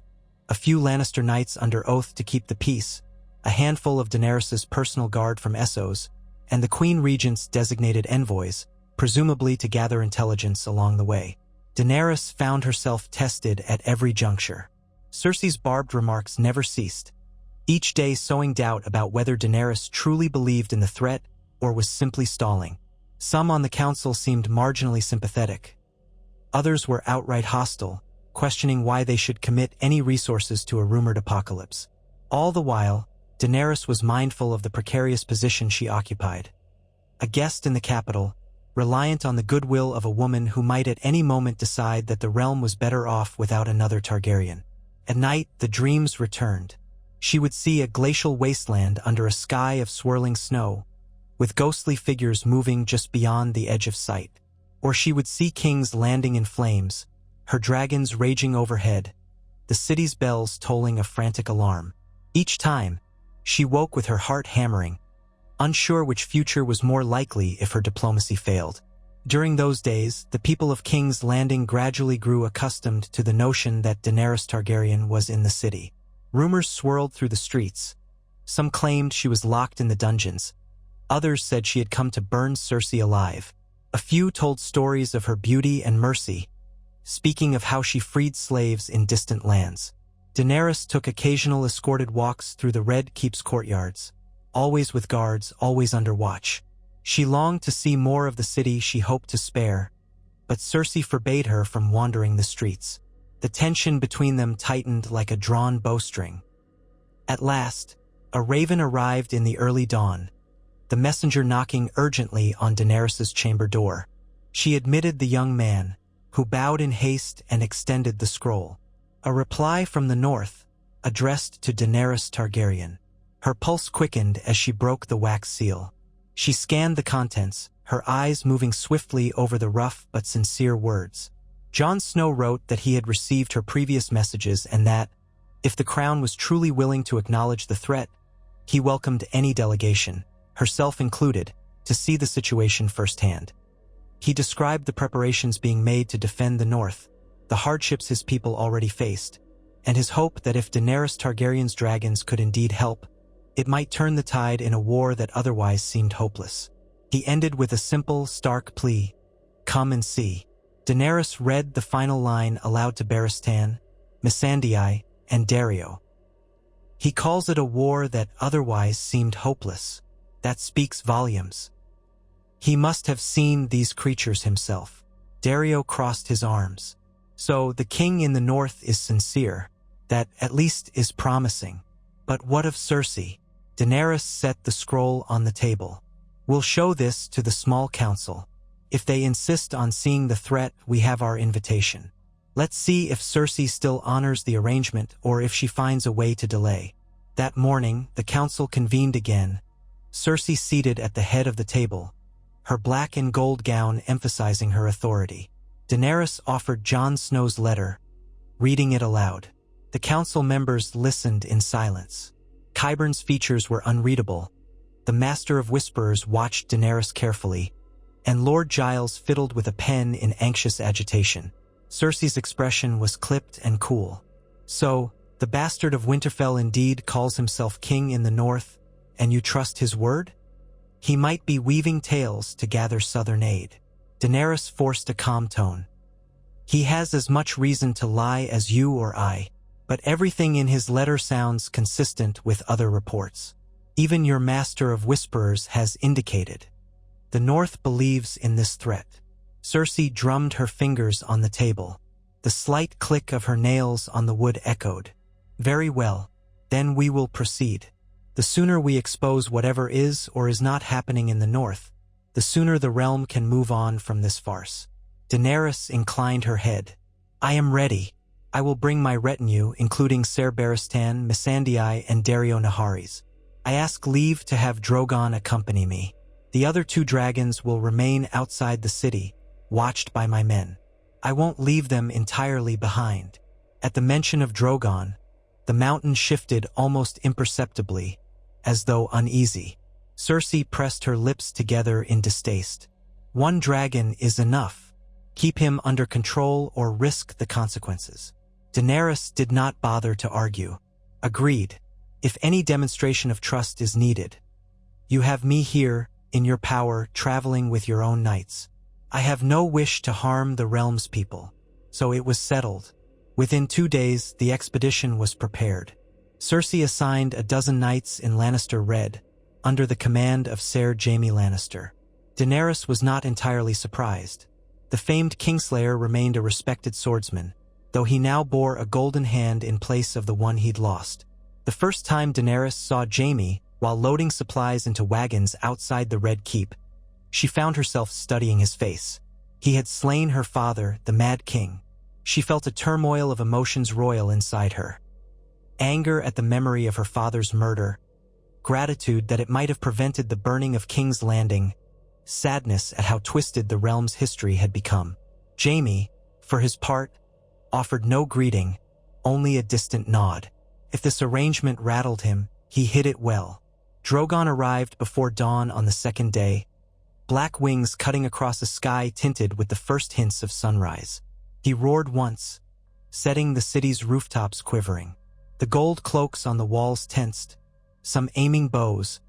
A few Lannister knights under oath to keep the peace, a handful of Daenerys's personal guard from Essos, and the Queen Regent's designated envoys, presumably to gather intelligence along the way. Daenerys found herself tested at every juncture. Cersei's barbed remarks never ceased, each day sowing doubt about whether Daenerys truly believed in the threat or was simply stalling. Some on the council seemed marginally sympathetic. Others were outright hostile, questioning why they should commit any resources to a rumored apocalypse. All the while, Daenerys was mindful of the precarious position she occupied. A guest in the capital, reliant on the goodwill of a woman who might at any moment decide that the realm was better off without another Targaryen. At night, the dreams returned. She would see a glacial wasteland under a sky of swirling snow, with ghostly figures moving just beyond the edge of sight. Or she would see kings landing in flames, her dragons raging overhead, the city's bells tolling a frantic alarm. Each time, she woke with her heart hammering, unsure which future was more likely if her diplomacy failed. During those days, the people of King's Landing gradually grew accustomed to the notion that Daenerys Targaryen was in the city. Rumors swirled through the streets. Some claimed she was locked in the dungeons. Others said she had come to burn Cersei alive. A few told stories of her beauty and mercy, speaking of how she freed slaves in distant lands. Daenerys took occasional escorted walks through the Red Keep's courtyards, always with guards, always under watch. She longed to see more of the city she hoped to spare, but Cersei forbade her from wandering the streets. The tension between them tightened like a drawn bowstring. At last, a raven arrived in the early dawn, the messenger knocking urgently on Daenerys' chamber door. She admitted the young man, who bowed in haste and extended the scroll. A reply from the north, addressed to Daenerys Targaryen. Her pulse quickened as she broke the wax seal. She scanned the contents, her eyes moving swiftly over the rough but sincere words. Jon Snow wrote that he had received her previous messages and that, if the crown was truly willing to acknowledge the threat, he welcomed any delegation, herself included, to see the situation firsthand. He described the preparations being made to defend the north, the hardships his people already faced, and his hope that if Daenerys Targaryen's dragons could indeed help, it might turn the tide in a war that otherwise seemed hopeless. He ended with a simple, stark plea: "Come and see." Daenerys read the final line aloud to Barristan, Missandei, and Daario. He calls it a war that otherwise seemed hopeless. That speaks volumes. He must have seen these creatures himself. Daario crossed his arms. So the king in the north is sincere. That at least is promising. But what of Cersei? Daenerys set the scroll on the table. We'll show this to the small council. If they insist on seeing the threat, we have our invitation. Let's see if Cersei still honors the arrangement or if she finds a way to delay. That morning, the council convened again, Cersei seated at the head of the table, her black and gold gown emphasizing her authority. Daenerys offered Jon Snow's letter, reading it aloud. The council members listened in silence. Qyburn's features were unreadable. The Master of Whisperers watched Daenerys carefully, and Lord Giles fiddled with a pen in anxious agitation. Cersei's expression was clipped and cool. So, the bastard of Winterfell indeed calls himself king in the north, and you trust his word? He might be weaving tales to gather southern aid. Daenerys forced a calm tone. He has as much reason to lie as you or I, but everything in his letter sounds consistent with other reports. Even your Master of Whisperers has indicated. The North believes in this threat. Cersei drummed her fingers on the table. The The slight click of her nails on the wood echoed. "Very well. Then we will proceed. The sooner we expose whatever is or is not happening in the north, the sooner the realm can move on from this farce." Daenerys inclined her head. "I am ready. I will bring my retinue, including Ser Barristan, Missandei, and Dario Naharis. I ask leave to have Drogon accompany me. The other 2 dragons will remain outside the city, watched by my men. I won't leave them entirely behind." At the mention of Drogon, the mountain shifted almost imperceptibly, as though uneasy. Cersei pressed her lips together in distaste. "1 dragon is enough. Keep him under control or risk the consequences." Daenerys did not bother to argue. "Agreed. If any demonstration of trust is needed, you have me here, in your power, traveling with your own knights. I have no wish to harm the realm's people." So it was settled. Within 2 days, the expedition was prepared. Cersei assigned a dozen knights in Lannister Red, under the command of Ser Jaime Lannister. Daenerys was not entirely surprised. The famed Kingslayer remained a respected swordsman, though he now bore a golden hand in place of the one he'd lost. The first time Daenerys saw Jaime, while loading supplies into wagons outside the Red Keep, she found herself studying his face. He had slain her father, the Mad King. She felt a turmoil of emotions roil inside her. Anger at the memory of her father's murder, gratitude that it might have prevented the burning of King's Landing, sadness at how twisted the realm's history had become. Jaime, for his part, offered no greeting, only a distant nod. If this arrangement rattled him, he hid it well. Drogon arrived before dawn on the 2nd day, black wings cutting across a sky tinted with the first hints of sunrise. He roared once, setting the city's rooftops quivering. The gold cloaks on the walls tensed, some aiming bows,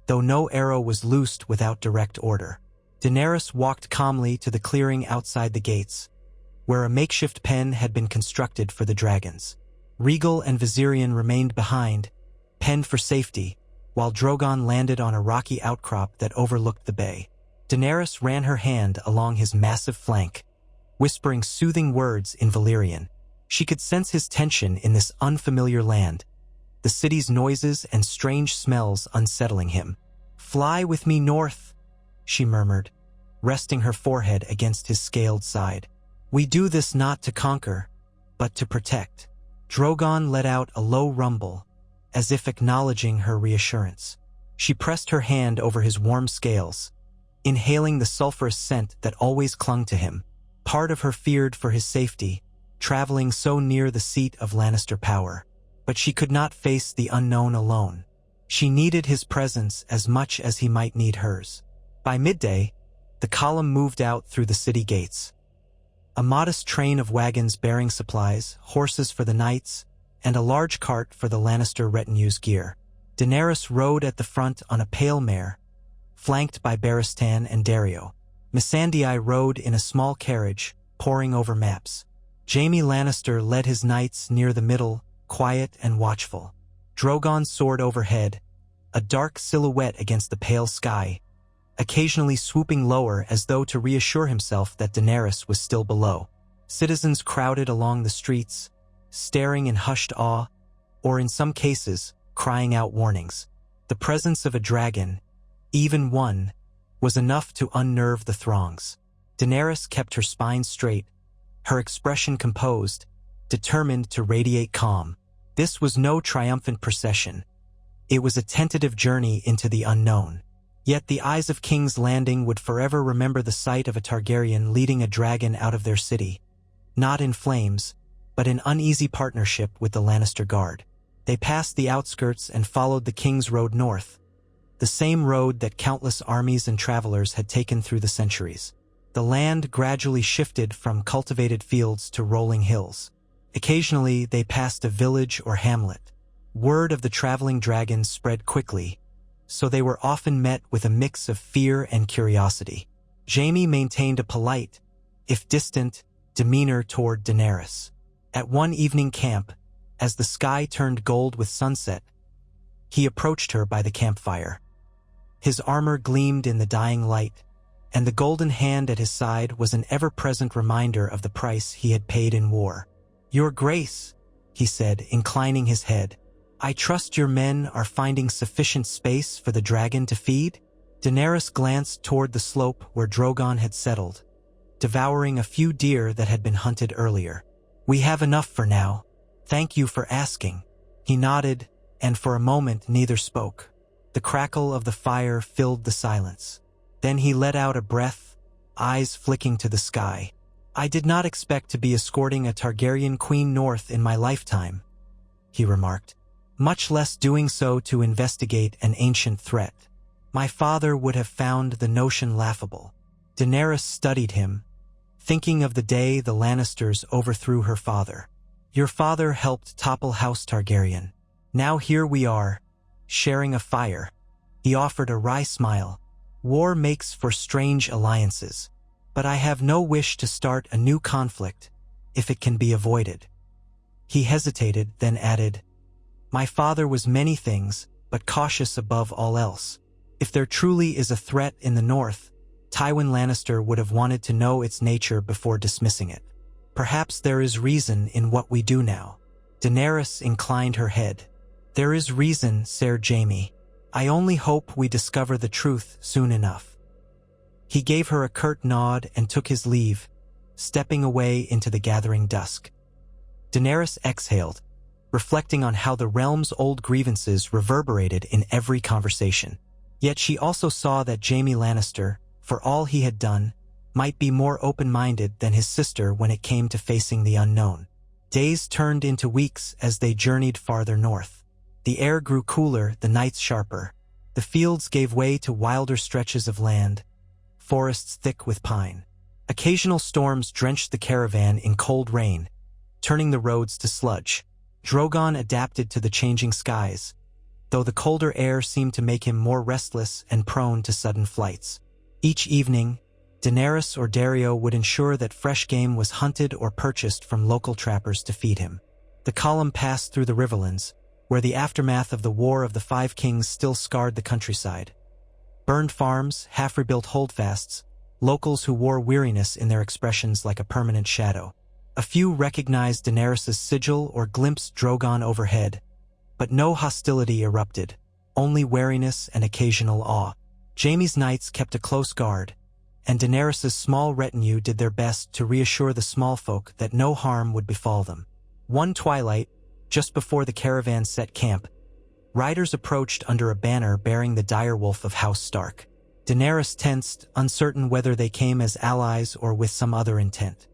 though no arrow was loosed without direct order. Daenerys walked calmly to the clearing outside the gates, where a makeshift pen had been constructed for the dragons. Rhaegal and Viserion remained behind, penned for safety, while Drogon landed on a rocky outcrop that overlooked the bay. Daenerys ran her hand along his massive flank, whispering soothing words in Valyrian. She could sense his tension in this unfamiliar land, the city's noises and strange smells unsettling him. "Fly with me north," she murmured, resting her forehead against his scaled side. "We do this not to conquer, but to protect." Drogon let out a low rumble, as if acknowledging her reassurance. She pressed her hand over his warm scales, inhaling the sulphurous scent that always clung to him. Part of her feared for his safety, traveling so near the seat of Lannister power. But she could not face the unknown alone. She needed his presence as much as he might need hers. By midday, the column moved out through the city gates. A modest train of wagons bearing supplies, horses for the knights, and a large cart for the Lannister retinue's gear. Daenerys rode at the front on a pale mare, flanked by Barristan and Dario. Missandei rode in a small carriage, poring over maps. Jaime Lannister led his knights near the middle, quiet and watchful. Drogon soared overhead, a dark silhouette against the pale sky, occasionally swooping lower as though to reassure himself that Daenerys was still below. Citizens crowded along the streets, staring in hushed awe, or in some cases, crying out warnings. The presence of a dragon, even one, was enough to unnerve the throngs. Daenerys kept her spine straight, her expression composed, determined to radiate calm. This was no triumphant procession. It was a tentative journey into the unknown. Yet the eyes of King's Landing would forever remember the sight of a Targaryen leading a dragon out of their city, not in flames, but in uneasy partnership with the Lannister Guard. They passed the outskirts and followed the King's Road north, the same road that countless armies and travelers had taken through the centuries. The land gradually shifted from cultivated fields to rolling hills. Occasionally, they passed a village or hamlet. Word of the traveling dragons spread quickly, so they were often met with a mix of fear and curiosity. Jaime maintained a polite, if distant, demeanor toward Daenerys. At one evening camp, as the sky turned gold with sunset, he approached her by the campfire. His armor gleamed in the dying light, and the golden hand at his side was an ever-present reminder of the price he had paid in war. "Your Grace," he said, inclining his head, "I trust your men are finding sufficient space for the dragon to feed?" Daenerys glanced toward the slope where Drogon had settled, devouring a few deer that had been hunted earlier. "We have enough for now. Thank you for asking." He nodded, and for a moment neither spoke. The crackle of the fire filled the silence. Then he let out a breath, eyes flicking to the sky. "I did not expect to be escorting a Targaryen queen north in my lifetime," he remarked, "much less doing so to investigate an ancient threat. My father would have found the notion laughable." Daenerys studied him, thinking of the day the Lannisters overthrew her father. "Your father helped topple House Targaryen. Now here we are, sharing a fire." He offered a wry smile. "War makes for strange alliances, but I have no wish to start a new conflict if it can be avoided." He hesitated, then added, "My father was many things, but cautious above all else. If there truly is a threat in the north, Tywin Lannister would have wanted to know its nature before dismissing it. Perhaps there is reason in what we do now." Daenerys inclined her head. "There is reason, Ser Jaime. I only hope we discover the truth soon enough." He gave her a curt nod and took his leave, stepping away into the gathering dusk. Daenerys exhaled, reflecting on how the realm's old grievances reverberated in every conversation. Yet she also saw that Jaime Lannister, for all he had done, might be more open-minded than his sister when it came to facing the unknown. Days turned into weeks as they journeyed farther north. The air grew cooler, the nights sharper. The fields gave way to wilder stretches of land, forests thick with pine. Occasional storms drenched the caravan in cold rain, turning the roads to sludge. Drogon adapted to the changing skies, though the colder air seemed to make him more restless and prone to sudden flights. Each evening, Daenerys or Daario would ensure that fresh game was hunted or purchased from local trappers to feed him. The column passed through the Riverlands, where the aftermath of the War of the Five Kings still scarred the countryside. Burned farms, half-rebuilt holdfasts, locals who wore weariness in their expressions like a permanent shadow. A few recognized Daenerys' sigil or glimpsed Drogon overhead, but no hostility erupted, only wariness and occasional awe. Jaime's knights kept a close guard, and Daenerys' small retinue did their best to reassure the small folk that no harm would befall them. One twilight, just before the caravan set camp, riders approached under a banner bearing the direwolf of House Stark. Daenerys tensed, uncertain whether they came as allies or with some other intent.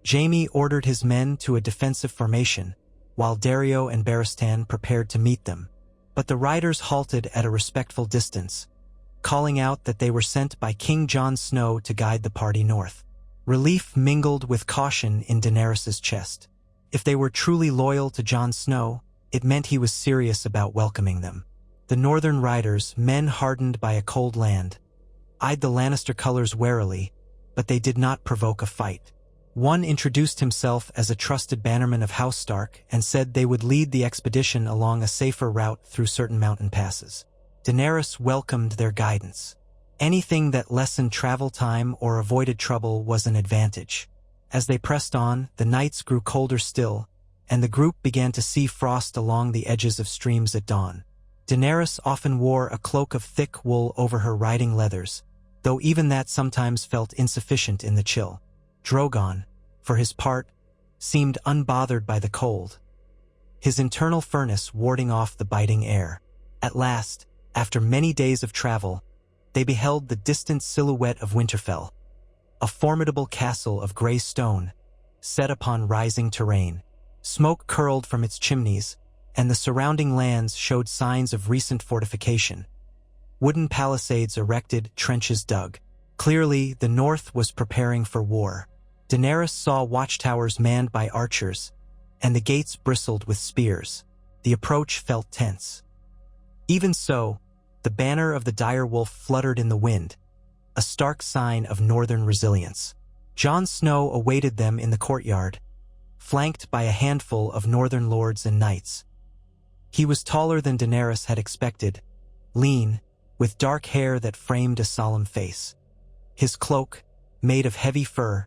Jaime ordered his men to a defensive formation, while Daario and Barristan prepared to meet them. But the riders halted at a respectful distance, calling out that they were sent by King Jon Snow to guide the party north. Relief mingled with caution in Daenerys' chest. If they were truly loyal to Jon Snow, it meant he was serious about welcoming them. The northern riders, men hardened by a cold land, eyed the Lannister colors warily, but they did not provoke a fight. One introduced himself as a trusted bannerman of House Stark and said they would lead the expedition along a safer route through certain mountain passes. Daenerys welcomed their guidance. Anything that lessened travel time or avoided trouble was an advantage. As they pressed on, the nights grew colder still, and the group began to see frost along the edges of streams at dawn. Daenerys often wore a cloak of thick wool over her riding leathers, though even that sometimes felt insufficient in the chill. Drogon, for his part, seemed unbothered by the cold, his internal furnace warding off the biting air. At last, after many days of travel, they beheld the distant silhouette of Winterfell, a formidable castle of gray stone, set upon rising terrain. Smoke curled from its chimneys, and the surrounding lands showed signs of recent fortification. Wooden palisades erected, trenches dug. Clearly, the north was preparing for war. Daenerys saw watchtowers manned by archers, and the gates bristled with spears. The approach felt tense. Even so, the banner of the direwolf fluttered in the wind, a stark sign of northern resilience. Jon Snow awaited them in the courtyard, flanked by a handful of northern lords and knights. He was taller than Daenerys had expected, lean, with dark hair that framed a solemn face. His cloak, made of heavy fur,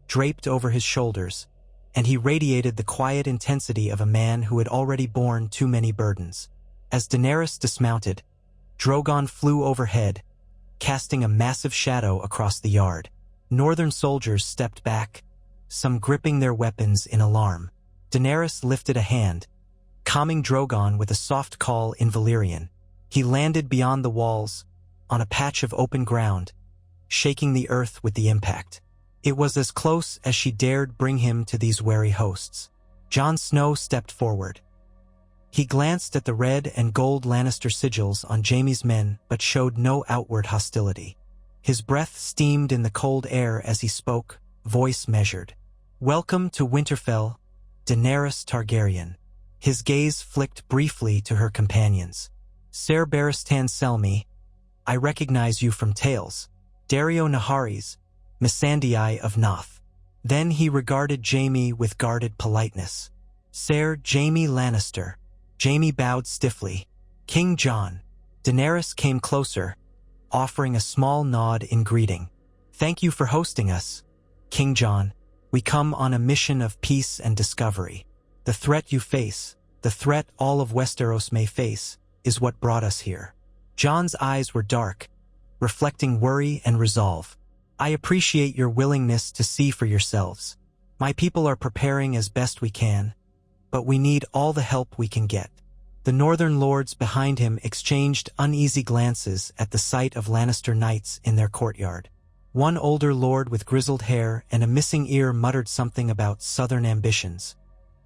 draped over his shoulders, and he radiated the quiet intensity of a man who had already borne too many burdens. As Daenerys dismounted, Drogon flew overhead, casting a massive shadow across the yard. Northern soldiers stepped back, some gripping their weapons in alarm. Daenerys lifted a hand, calming Drogon with a soft call in Valyrian. He landed beyond the walls, on a patch of open ground, shaking the earth with the impact. It was as close as she dared bring him to these wary hosts. Jon Snow stepped forward. He glanced at the red and gold Lannister sigils on Jaime's men but showed no outward hostility. His breath steamed in the cold air as he spoke, voice measured. "Welcome to Winterfell, Daenerys Targaryen." His gaze flicked briefly to her companions. "Ser Barristan Selmy, I recognize you from tales. Dario Naharis, Missandei of Noth." Then he regarded Jaime with guarded politeness. "Ser Jaime Lannister." Jaime bowed stiffly. "King Jon." Daenerys came closer, offering a small nod in greeting. "Thank you for hosting us, King Jon. We come on a mission of peace and discovery. The threat you face, the threat all of Westeros may face, is what brought us here." Jon's eyes were dark, reflecting worry and resolve. "I appreciate your willingness to see for yourselves. My people are preparing as best we can, but we need all the help we can get." The northern lords behind him exchanged uneasy glances at the sight of Lannister knights in their courtyard. One older lord with grizzled hair and a missing ear muttered something about southern ambitions,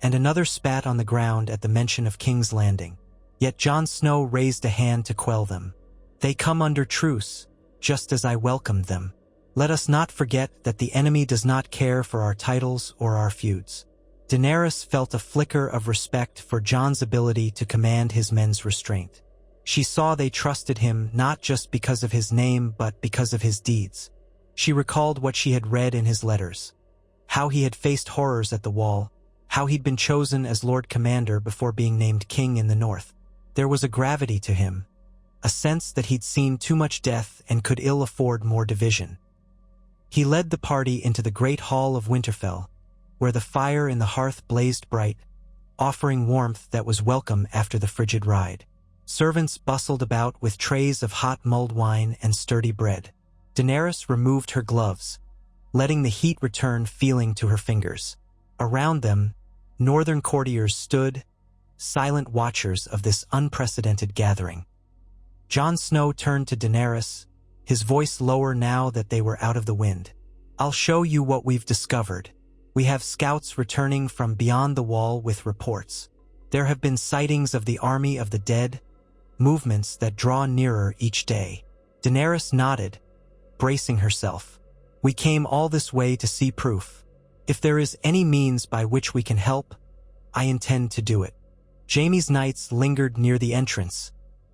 and another spat on the ground at the mention of King's Landing. Yet Jon Snow raised a hand to quell them. "They come under truce, just as I welcomed them. Let us not forget that the enemy does not care for our titles or our feuds." Daenerys felt a flicker of respect for Jon's ability to command his men's restraint. She saw they trusted him not just because of his name but because of his deeds. She recalled what she had read in his letters, how he had faced horrors at the Wall, how he'd been chosen as Lord Commander before being named king in the north. There was a gravity to him, a sense that he'd seen too much death and could ill afford more division. He led the party into the great hall of Winterfell, where the fire in the hearth blazed bright, offering warmth that was welcome after the frigid ride. Servants bustled about with trays of hot mulled wine and sturdy bread. Daenerys removed her gloves, letting the heat return feeling to her fingers. Around them, northern courtiers stood, silent watchers of this unprecedented gathering. Jon Snow turned to Daenerys, his voice lower now that they were out of the wind. "I'll show you what we've discovered. We have scouts returning from beyond the wall with reports. There have been sightings of the army of the dead, movements that draw nearer each day." Daenerys nodded, bracing herself. "We came all this way to see proof. If there is any means by which we can help, I intend to do it." Jaime's knights lingered near the entrance,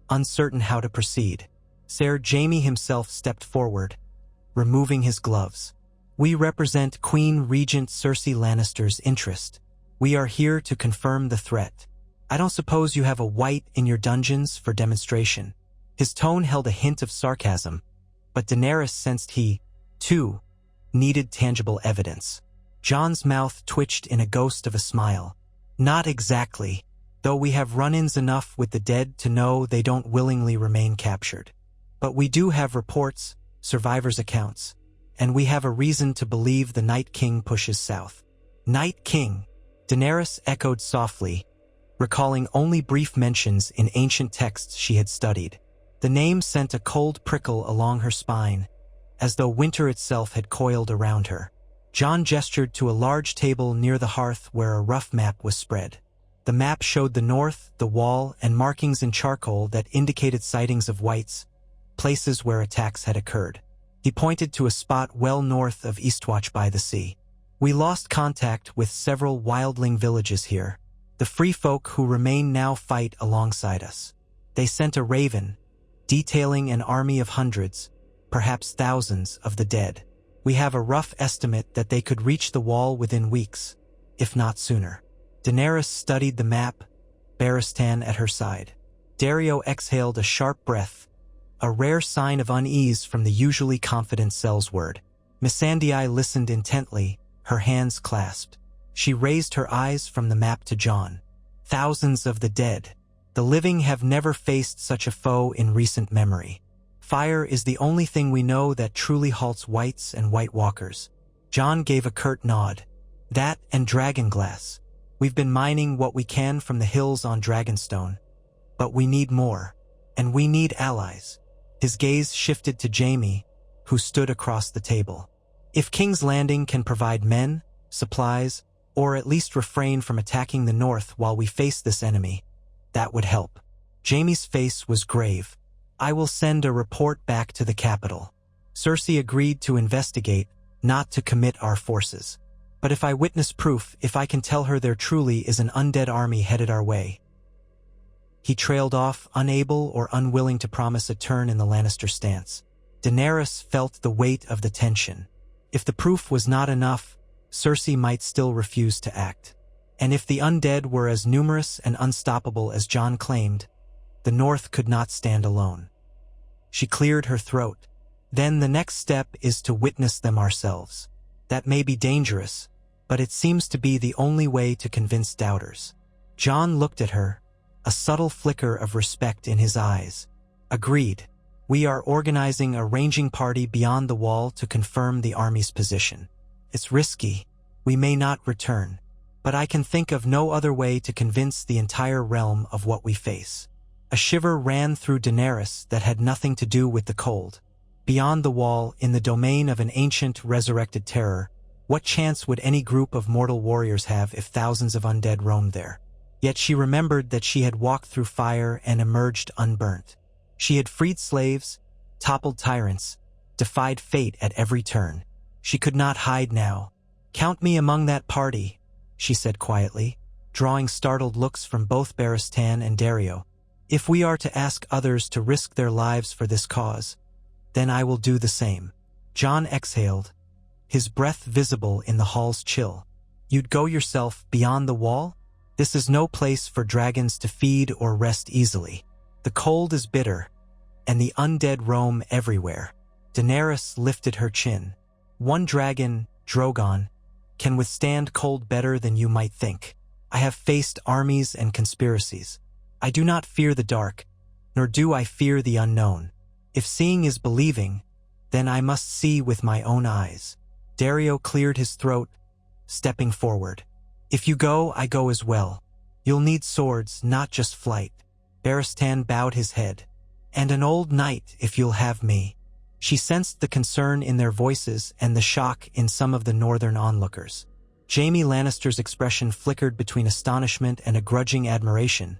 uncertain how to proceed. Ser Jaime himself stepped forward, removing his gloves. "We represent Queen Regent Cersei Lannister's interest. We are here to confirm the threat. I don't suppose you have a white in your dungeons for demonstration." His tone held a hint of sarcasm, but Daenerys sensed he, too, needed tangible evidence. Jon's mouth twitched in a ghost of a smile. "Not exactly, though we have run-ins enough with the dead to know they don't willingly remain captured. But we do have reports, survivors' accounts, and we have a reason to believe the Night King pushes south." "Night King?" Daenerys echoed softly, recalling only brief mentions in ancient texts she had studied. The name sent a cold prickle along her spine, as though winter itself had coiled around her. Jon gestured to a large table near the hearth where a rough map was spread. The map showed the north, the wall, and markings in charcoal that indicated sightings of whites, places where attacks had occurred. He pointed to a spot well north of Eastwatch by the sea. "We lost contact with several wildling villages here. The free folk who remain now fight alongside us. They sent a raven, detailing an army of hundreds, perhaps thousands of the dead. We have a rough estimate that they could reach the wall within weeks, if not sooner." Daenerys studied the map, Barristan at her side. Dario exhaled a sharp breath, a rare sign of unease from the usually confident Sells-word. Missandei listened intently, her hands clasped. She raised her eyes from the map to Jon. Thousands of the dead. The living have never faced such a foe in recent memory. Fire is the only thing we know that truly halts whites and White Walkers. Jon gave a curt nod. That and dragonglass. We've been mining what we can from the hills on Dragonstone. But we need more. And we need allies. His gaze shifted to Jaime, who stood across the table. If King's Landing can provide men, supplies, or at least refrain from attacking the north while we face this enemy, that would help. Jaime's face was grave. I will send a report back to the capital. Cersei agreed to investigate, not to commit our forces. But if I witness proof, if I can tell her there truly is an undead army headed our way. He trailed off, unable or unwilling to promise a turn in the Lannister stance. Daenerys felt the weight of the tension. If the proof was not enough, Cersei might still refuse to act. And if the undead were as numerous and unstoppable as Jon claimed, the North could not stand alone. She cleared her throat. Then the next step is to witness them ourselves. That may be dangerous, but it seems to be the only way to convince doubters. Jon looked at her, a subtle flicker of respect in his eyes. Agreed. We are organizing a ranging party beyond the wall to confirm the army's position. It's risky. We may not return. But I can think of no other way to convince the entire realm of what we face. A shiver ran through Daenerys that had nothing to do with the cold. Beyond the wall, in the domain of an ancient, resurrected terror, what chance would any group of mortal warriors have if thousands of undead roamed there? Yet she remembered that she had walked through fire and emerged unburnt. She had freed slaves, toppled tyrants, defied fate at every turn. She could not hide now. Count me among that party, she said quietly, drawing startled looks from both Barristan and Daario. If we are to ask others to risk their lives for this cause, then I will do the same. Jon exhaled, his breath visible in the hall's chill. You'd go yourself beyond the wall? This is no place for dragons to feed or rest easily. The cold is bitter, and the undead roam everywhere. Daenerys lifted her chin. One dragon, Drogon, can withstand cold better than you might think. I have faced armies and conspiracies. I do not fear the dark, nor do I fear the unknown. If seeing is believing, then I must see with my own eyes. Daario cleared his throat, stepping forward. If you go, I go as well. You'll need swords, not just flight. Barristan bowed his head. And an old knight, if you'll have me. She sensed the concern in their voices and the shock in some of the northern onlookers. Jaime Lannister's expression flickered between astonishment and a grudging admiration.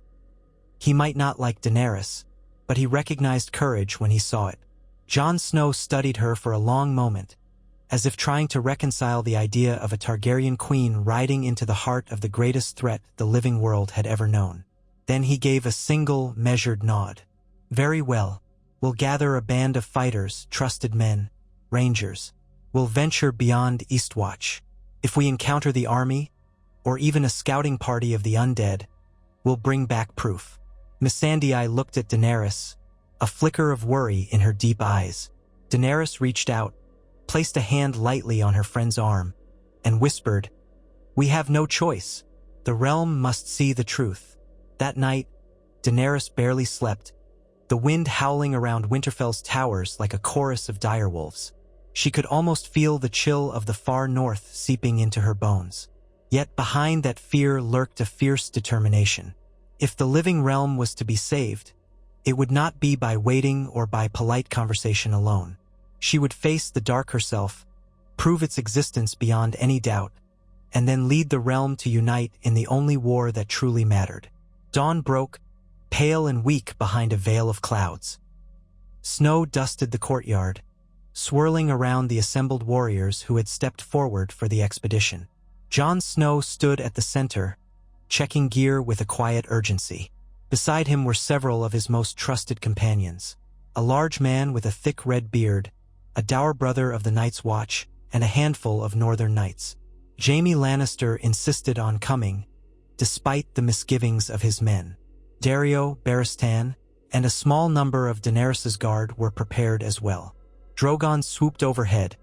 He might not like Daenerys, but he recognized courage when he saw it. Jon Snow studied her for a long moment, as if trying to reconcile the idea of a Targaryen queen riding into the heart of the greatest threat the living world had ever known. Then he gave a single, measured nod. Very well. We'll gather a band of fighters, trusted men, rangers. We'll venture beyond Eastwatch. If we encounter the army, or even a scouting party of the undead, we'll bring back proof. Missandei looked at Daenerys, a flicker of worry in her deep eyes. Daenerys reached out, placed a hand lightly on her friend's arm, and whispered, "We have no choice. The realm must see the truth." That night, Daenerys barely slept, the wind howling around Winterfell's towers like a chorus of direwolves. She could almost feel the chill of the far north seeping into her bones. Yet behind that fear lurked a fierce determination. If the living realm was to be saved, it would not be by waiting or by polite conversation alone. She would face the dark herself, prove its existence beyond any doubt, and then lead the realm to unite in the only war that truly mattered. Dawn broke, pale and weak behind a veil of clouds. Snow dusted the courtyard, swirling around the assembled warriors who had stepped forward for the expedition. Jon Snow stood at the center, checking gear with a quiet urgency. Beside him were several of his most trusted companions. A large man with a thick red beard, a dour brother of the Night's Watch, and a handful of northern knights. Jaime Lannister insisted on coming, despite the misgivings of his men. Daario, Barristan, and a small number of Daenerys's guard were prepared as well. Drogon swooped overhead,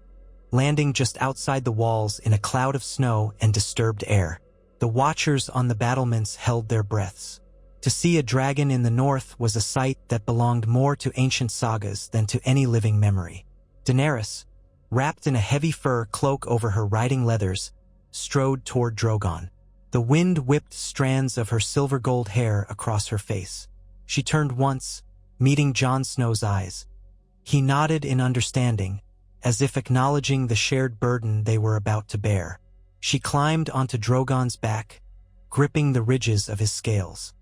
landing just outside the walls in a cloud of snow and disturbed air. The watchers on the battlements held their breaths. To see a dragon in the north was a sight that belonged more to ancient sagas than to any living memory. Daenerys, wrapped in a heavy fur cloak over her riding leathers, strode toward Drogon. The wind whipped strands of her silver-gold hair across her face. She turned once, meeting Jon Snow's eyes. He nodded in understanding, as if acknowledging the shared burden they were about to bear. She climbed onto Drogon's back, gripping the ridges of his scales.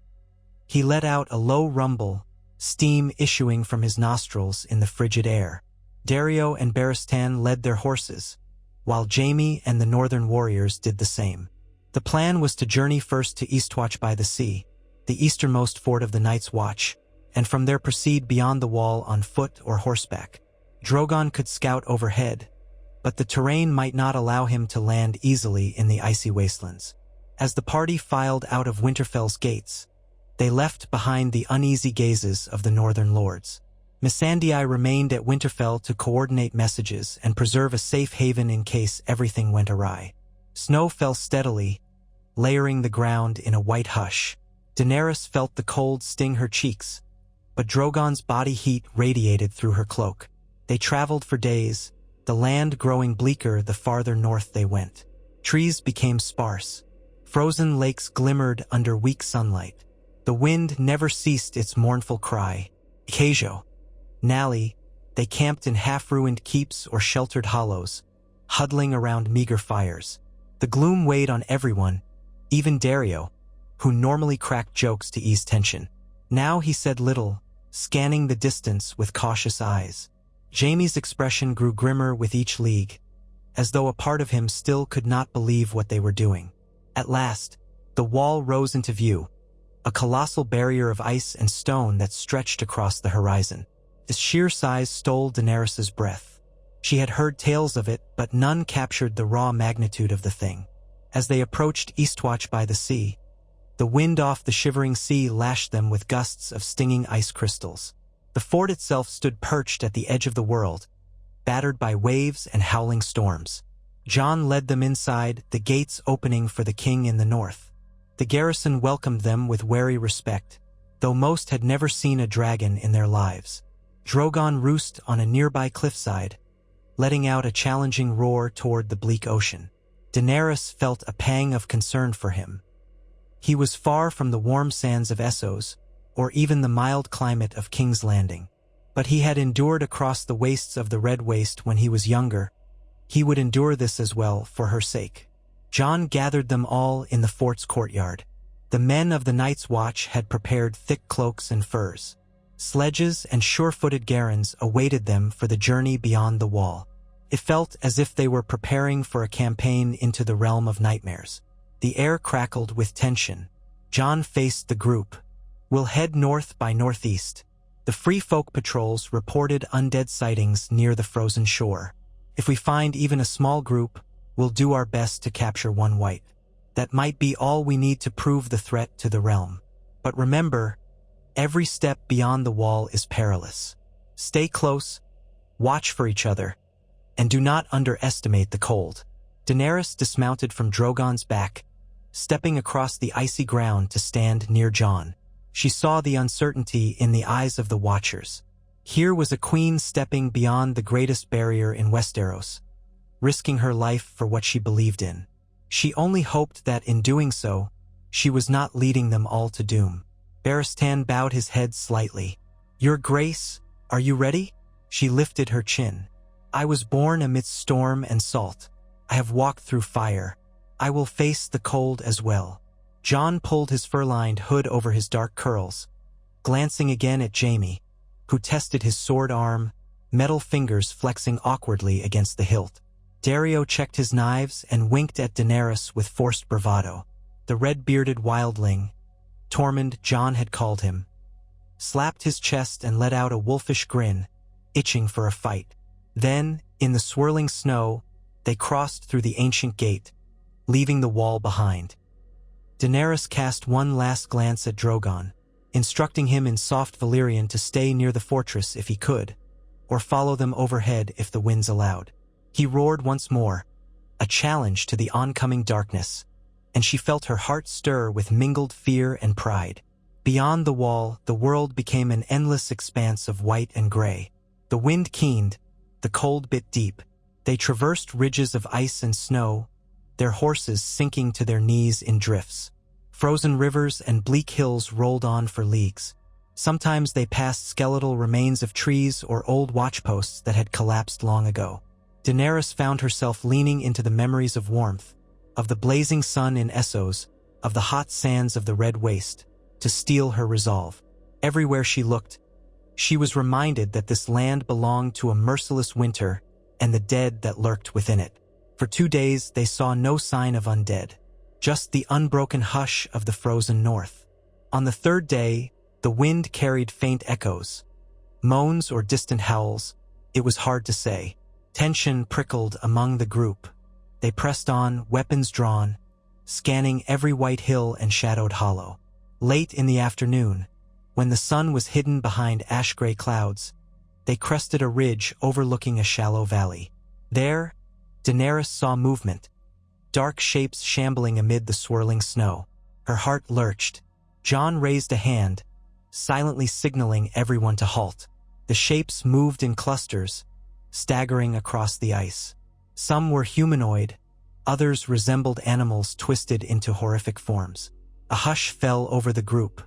He let out a low rumble, steam issuing from his nostrils in the frigid air. Daario and Barristan led their horses, while Jaime and the northern warriors did the same. The plan was to journey first to Eastwatch by the Sea, the easternmost fort of the Night's Watch, and from there proceed beyond the wall on foot or horseback. Drogon could scout overhead, but the terrain might not allow him to land easily in the icy wastelands. As the party filed out of Winterfell's gates, they left behind the uneasy gazes of the northern lords. Missandei remained at Winterfell to coordinate messages and preserve a safe haven in case everything went awry. Snow fell steadily, layering the ground in a white hush. Daenerys felt the cold sting her cheeks, but Drogon's body heat radiated through her cloak. They traveled for days, the land growing bleaker the farther north they went. Trees became sparse. Frozen lakes glimmered under weak sunlight. The wind never ceased its mournful cry. Keijo, Nally, they camped in half-ruined keeps or sheltered hollows, huddling around meager fires. The gloom weighed on everyone, even Daario, who normally cracked jokes to ease tension. Now he said little, scanning the distance with cautious eyes. Jaime's expression grew grimmer with each league, as though a part of him still could not believe what they were doing. At last, the wall rose into view, a colossal barrier of ice and stone that stretched across the horizon. Its sheer size stole Daenerys's breath. She had heard tales of it, but none captured the raw magnitude of the thing. As they approached Eastwatch by the Sea, the wind off the shivering sea lashed them with gusts of stinging ice crystals. The fort itself stood perched at the edge of the world, battered by waves and howling storms. Jon led them inside, the gates opening for the king in the north. The garrison welcomed them with wary respect, though most had never seen a dragon in their lives. Drogon roosted on a nearby cliffside, letting out a challenging roar toward the bleak ocean. Daenerys felt a pang of concern for him. He was far from the warm sands of Essos, or even the mild climate of King's Landing. But he had endured across the wastes of the Red Waste when he was younger. He would endure this as well for her sake. Jon gathered them all in the fort's courtyard. The men of the Night's Watch had prepared thick cloaks and furs. Sledges and sure-footed garrons awaited them for the journey beyond the wall. It felt as if they were preparing for a campaign into the realm of nightmares. The air crackled with tension. Jon faced the group. "We'll head north by northeast." The Free Folk patrols reported undead sightings near the frozen shore. "If we find even a small group, we'll do our best to capture one white. That might be all we need to prove the threat to the realm. But remember, every step beyond the wall is perilous. Stay close, watch for each other, and do not underestimate the cold." Daenerys dismounted from Drogon's back, stepping across the icy ground to stand near Jon. She saw the uncertainty in the eyes of the watchers. Here was a queen stepping beyond the greatest barrier in Westeros, risking her life for what she believed in. She only hoped that in doing so, she was not leading them all to doom. Barristan bowed his head slightly. "Your Grace, are you ready?" She lifted her chin. "I was born amidst storm and salt. I have walked through fire. I will face the cold as well." Jon pulled his fur-lined hood over his dark curls, glancing again at Jaime, who tested his sword arm, metal fingers flexing awkwardly against the hilt. Daario checked his knives and winked at Daenerys with forced bravado. The red-bearded wildling, Tormund Jon had called him, slapped his chest and let out a wolfish grin, itching for a fight. Then, in the swirling snow, they crossed through the ancient gate, leaving the wall behind. Daenerys cast one last glance at Drogon. instructing him in soft Valyrian to stay near the fortress if he could, or follow them overhead if the winds allowed. He roared once more, a challenge to the oncoming darkness, and she felt her heart stir with mingled fear and pride. Beyond the wall, the world became an endless expanse of white and gray. The wind keened, the cold bit deep. They traversed ridges of ice and snow, their horses sinking to their knees in drifts. Frozen rivers and bleak hills rolled on for leagues. Sometimes they passed skeletal remains of trees or old watchposts that had collapsed long ago. Daenerys found herself leaning into the memories of warmth, of the blazing sun in Essos, of the hot sands of the Red Waste, to steel her resolve. Everywhere she looked, she was reminded that this land belonged to a merciless winter and the dead that lurked within it. For 2 days they saw no sign of undead, just the unbroken hush of the frozen north. On the 3rd day, the wind carried faint echoes, moans or distant howls. It was hard to say. Tension prickled among the group. They pressed on, weapons drawn, scanning every white hill and shadowed hollow. Late in the afternoon, when the sun was hidden behind ash-gray clouds, they crested a ridge overlooking a shallow valley. There, Daenerys saw movement, dark shapes shambling amid the swirling snow. Her heart lurched. Jon raised a hand, silently signaling everyone to halt. The shapes moved in clusters, staggering across the ice. Some were humanoid, others resembled animals twisted into horrific forms. A hush fell over the group.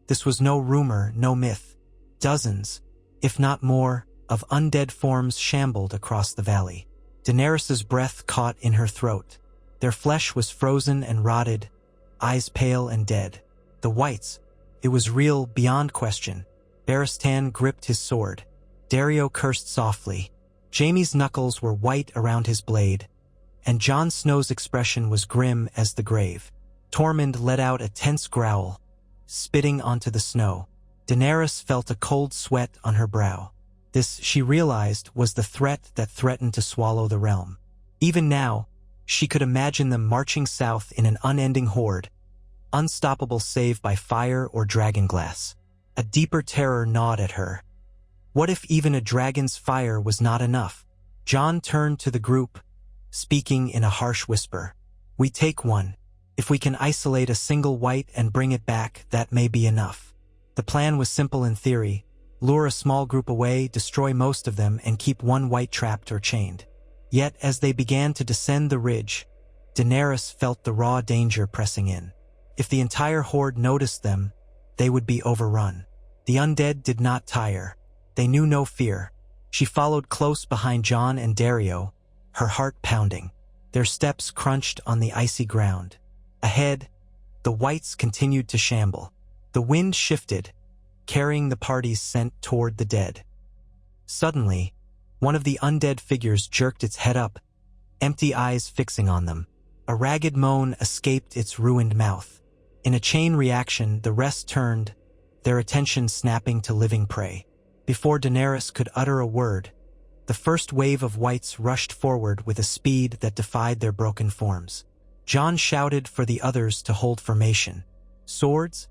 This was no rumor, no myth. Dozens, if not more, of undead forms shambled across the valley. Daenerys's breath caught in her throat. Their flesh was frozen and rotted, eyes pale and dead. The whites, it was real beyond question. Barristan gripped his sword. Daario cursed softly. Jaime's knuckles were white around his blade, and Jon Snow's expression was grim as the grave. Tormund let out a tense growl, spitting onto the snow. Daenerys felt a cold sweat on her brow. This, she realized, was the threat that threatened to swallow the realm. Even now, she could imagine them marching south in an unending horde, unstoppable save by fire or dragonglass. A deeper terror gnawed at her. What if even a dragon's fire was not enough? Jon turned to the group, speaking in a harsh whisper. "We take one. If we can isolate a single white and bring it back, that may be enough." The plan was simple in theory. Lure a small group away, destroy most of them, and keep one white trapped or chained. Yet, as they began to descend the ridge, Daenerys felt the raw danger pressing in. If the entire horde noticed them, they would be overrun. The undead did not tire. They knew no fear. She followed close behind Jon and Daario, her heart pounding. Their steps crunched on the icy ground. Ahead, the whites continued to shamble. The wind shifted, carrying the party's scent toward the dead. Suddenly, one of the undead figures jerked its head up, empty eyes fixing on them. A ragged moan escaped its ruined mouth. In a chain reaction, the rest turned, their attention snapping to living prey. Before Daenerys could utter a word, the first wave of whites rushed forward with a speed that defied their broken forms. Jon shouted for the others to hold formation. Swords,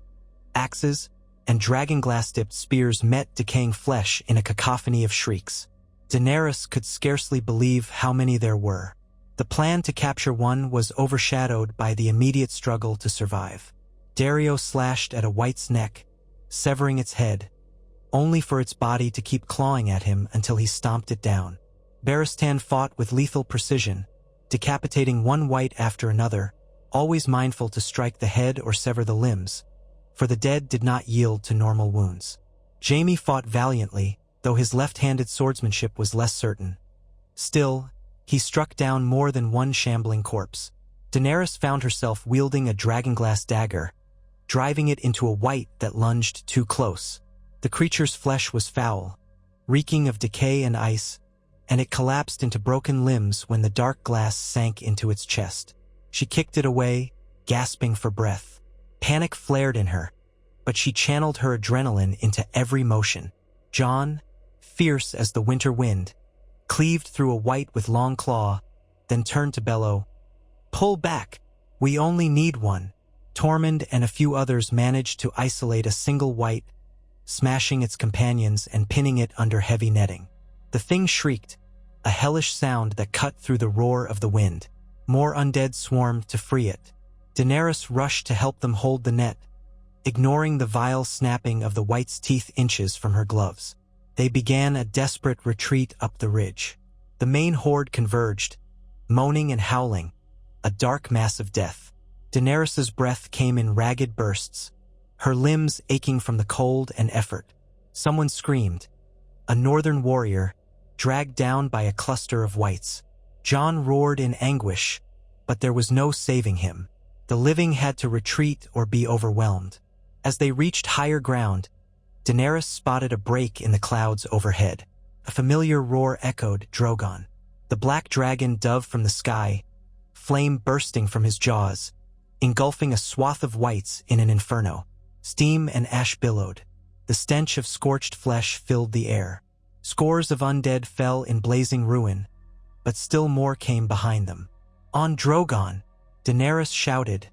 axes, and dragonglass-dipped spears met decaying flesh in a cacophony of shrieks. Daenerys could scarcely believe how many there were. The plan to capture one was overshadowed by the immediate struggle to survive. Daario slashed at a white's neck, severing its head, only for its body to keep clawing at him until he stomped it down. Barristan fought with lethal precision, decapitating one white after another, always mindful to strike the head or sever the limbs, for the dead did not yield to normal wounds. Jaime fought valiantly, though his left-handed swordsmanship was less certain. Still, he struck down more than one shambling corpse. Daenerys found herself wielding a dragonglass dagger, driving it into a white that lunged too close. The creature's flesh was foul, reeking of decay and ice, and it collapsed into broken limbs when the dark glass sank into its chest. She kicked it away, gasping for breath. Panic flared in her, but she channeled her adrenaline into every motion. Jon, fierce as the winter wind, cleaved through a white with long claw, then turned to bellow, "Pull back! We only need one!" Tormund and a few others managed to isolate a single white, smashing its companions and pinning it under heavy netting. The thing shrieked, a hellish sound that cut through the roar of the wind. More undead swarmed to free it. Daenerys rushed to help them hold the net, ignoring the vile snapping of the white's teeth inches from her gloves. They began a desperate retreat up the ridge. The main horde converged, moaning and howling, a dark mass of death. Daenerys's breath came in ragged bursts, her limbs aching from the cold and effort. Someone screamed, a northern warrior, dragged down by a cluster of whites. Jon roared in anguish, but there was no saving him. The living had to retreat or be overwhelmed. As they reached higher ground, Daenerys spotted a break in the clouds overhead. A familiar roar echoed Drogon. The black dragon dove from the sky, flame bursting from his jaws, engulfing a swath of whites in an inferno. Steam and ash billowed. The stench of scorched flesh filled the air. Scores of undead fell in blazing ruin, but still more came behind them. On Drogon, Daenerys shouted,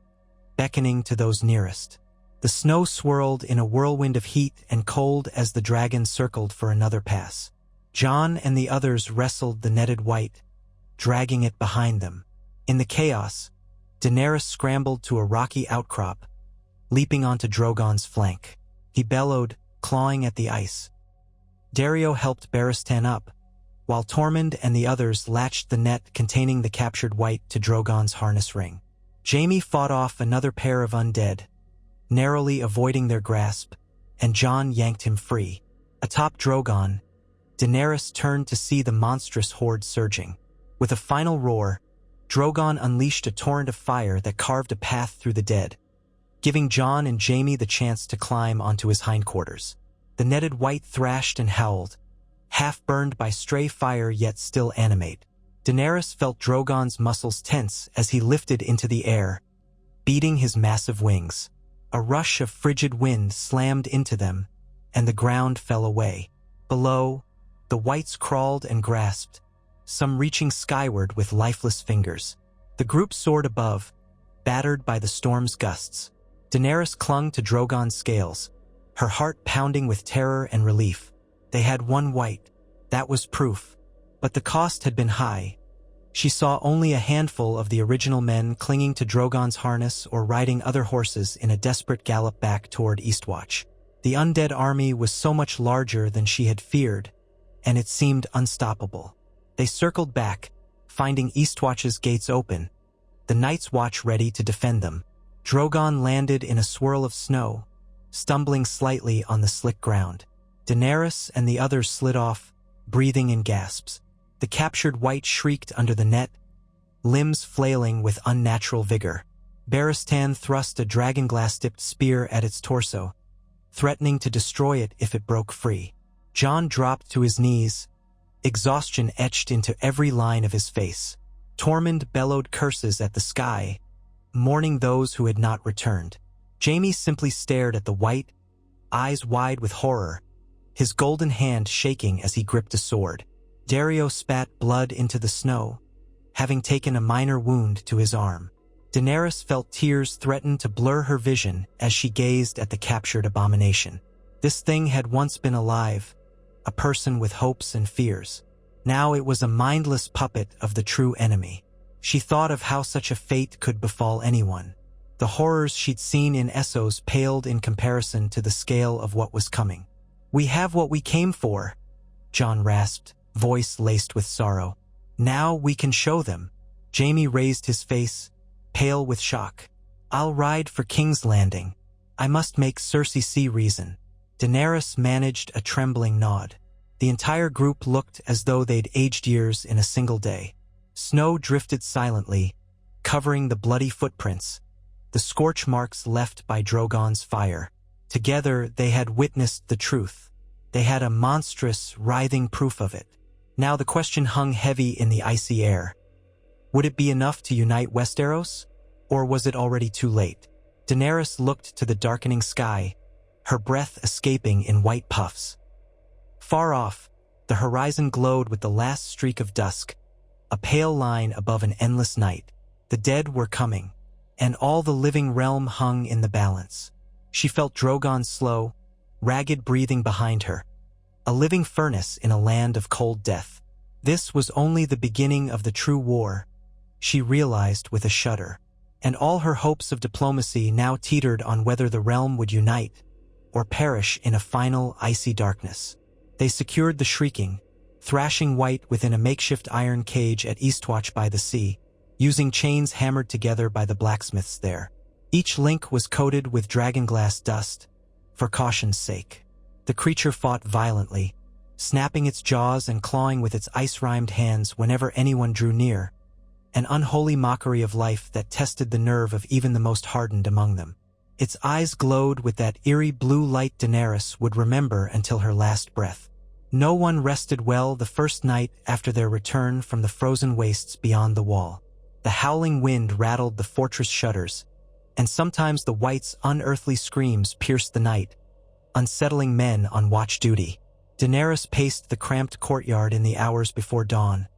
beckoning to those nearest. The snow swirled in a whirlwind of heat and cold as the dragon circled for another pass. Jon and the others wrestled the netted white, dragging it behind them. In the chaos, Daenerys scrambled to a rocky outcrop, leaping onto Drogon's flank. He bellowed, clawing at the ice. Daario helped Barristan up, while Tormund and the others latched the net containing the captured white to Drogon's harness ring. Jaime fought off another pair of undead, narrowly avoiding their grasp, and Jon yanked him free. Atop Drogon, Daenerys turned to see the monstrous horde surging. With a final roar, Drogon unleashed a torrent of fire that carved a path through the dead, giving Jon and Jaime the chance to climb onto his hindquarters. The netted white thrashed and howled, half burned by stray fire yet still animate. Daenerys felt Drogon's muscles tense as he lifted into the air, beating his massive wings. A rush of frigid wind slammed into them, and the ground fell away. Below, the whites crawled and grasped, some reaching skyward with lifeless fingers. The group soared above, battered by the storm's gusts. Daenerys clung to Drogon's scales, her heart pounding with terror and relief. They had one white, that was proof, but the cost had been high. She saw only a handful of the original men clinging to Drogon's harness or riding other horses in a desperate gallop back toward Eastwatch. The undead army was so much larger than she had feared, and it seemed unstoppable. They circled back, finding Eastwatch's gates open, the Night's Watch ready to defend them. Drogon landed in a swirl of snow, stumbling slightly on the slick ground. Daenerys and the others slid off, breathing in gasps. The captured white shrieked under the net, limbs flailing with unnatural vigor. Barristan thrust a dragonglass-tipped spear at its torso, threatening to destroy it if it broke free. Jon dropped to his knees, exhaustion etched into every line of his face. Tormund bellowed curses at the sky, mourning those who had not returned. Jaime simply stared at the white, eyes wide with horror, his golden hand shaking as he gripped a sword. Daario spat blood into the snow, having taken a minor wound to his arm. Daenerys felt tears threaten to blur her vision as she gazed at the captured abomination. This thing had once been alive, a person with hopes and fears. Now it was a mindless puppet of the true enemy. She thought of how such a fate could befall anyone. The horrors she'd seen in Essos paled in comparison to the scale of what was coming. "We have what we came for," Jon rasped, voice laced with sorrow. "Now we can show them." Jaime raised his face, pale with shock. "I'll ride for King's Landing. I must make Cersei see reason." Daenerys managed a trembling nod. The entire group looked as though they'd aged years in a single day. Snow drifted silently, covering the bloody footprints, the scorch marks left by Drogon's fire. Together they had witnessed the truth. They had a monstrous, writhing proof of it. Now the question hung heavy in the icy air. Would it be enough to unite Westeros? Or was it already too late? Daenerys looked to the darkening sky, her breath escaping in white puffs. Far off, the horizon glowed with the last streak of dusk, a pale line above an endless night. The dead were coming. and all the living realm hung in the balance. She felt Drogon's slow, ragged breathing behind her, a living furnace in a land of cold death. This was only the beginning of the true war, she realized with a shudder, and all her hopes of diplomacy now teetered on whether the realm would unite or perish in a final icy darkness. They secured the Shrieking, thrashing White within a makeshift iron cage at Eastwatch by the sea, using chains hammered together by the blacksmiths there. Each link was coated with dragonglass dust, for caution's sake. The creature fought violently, snapping its jaws and clawing with its ice-rimed hands whenever anyone drew near, an unholy mockery of life that tested the nerve of even the most hardened among them. Its eyes glowed with that eerie blue light Daenerys would remember until her last breath. No one rested well the first night after their return from the frozen wastes beyond the wall. The howling wind rattled the fortress shutters, and sometimes the Whites' unearthly screams pierced the night, unsettling men on watch duty. Daenerys paced the cramped courtyard in the hours before dawn,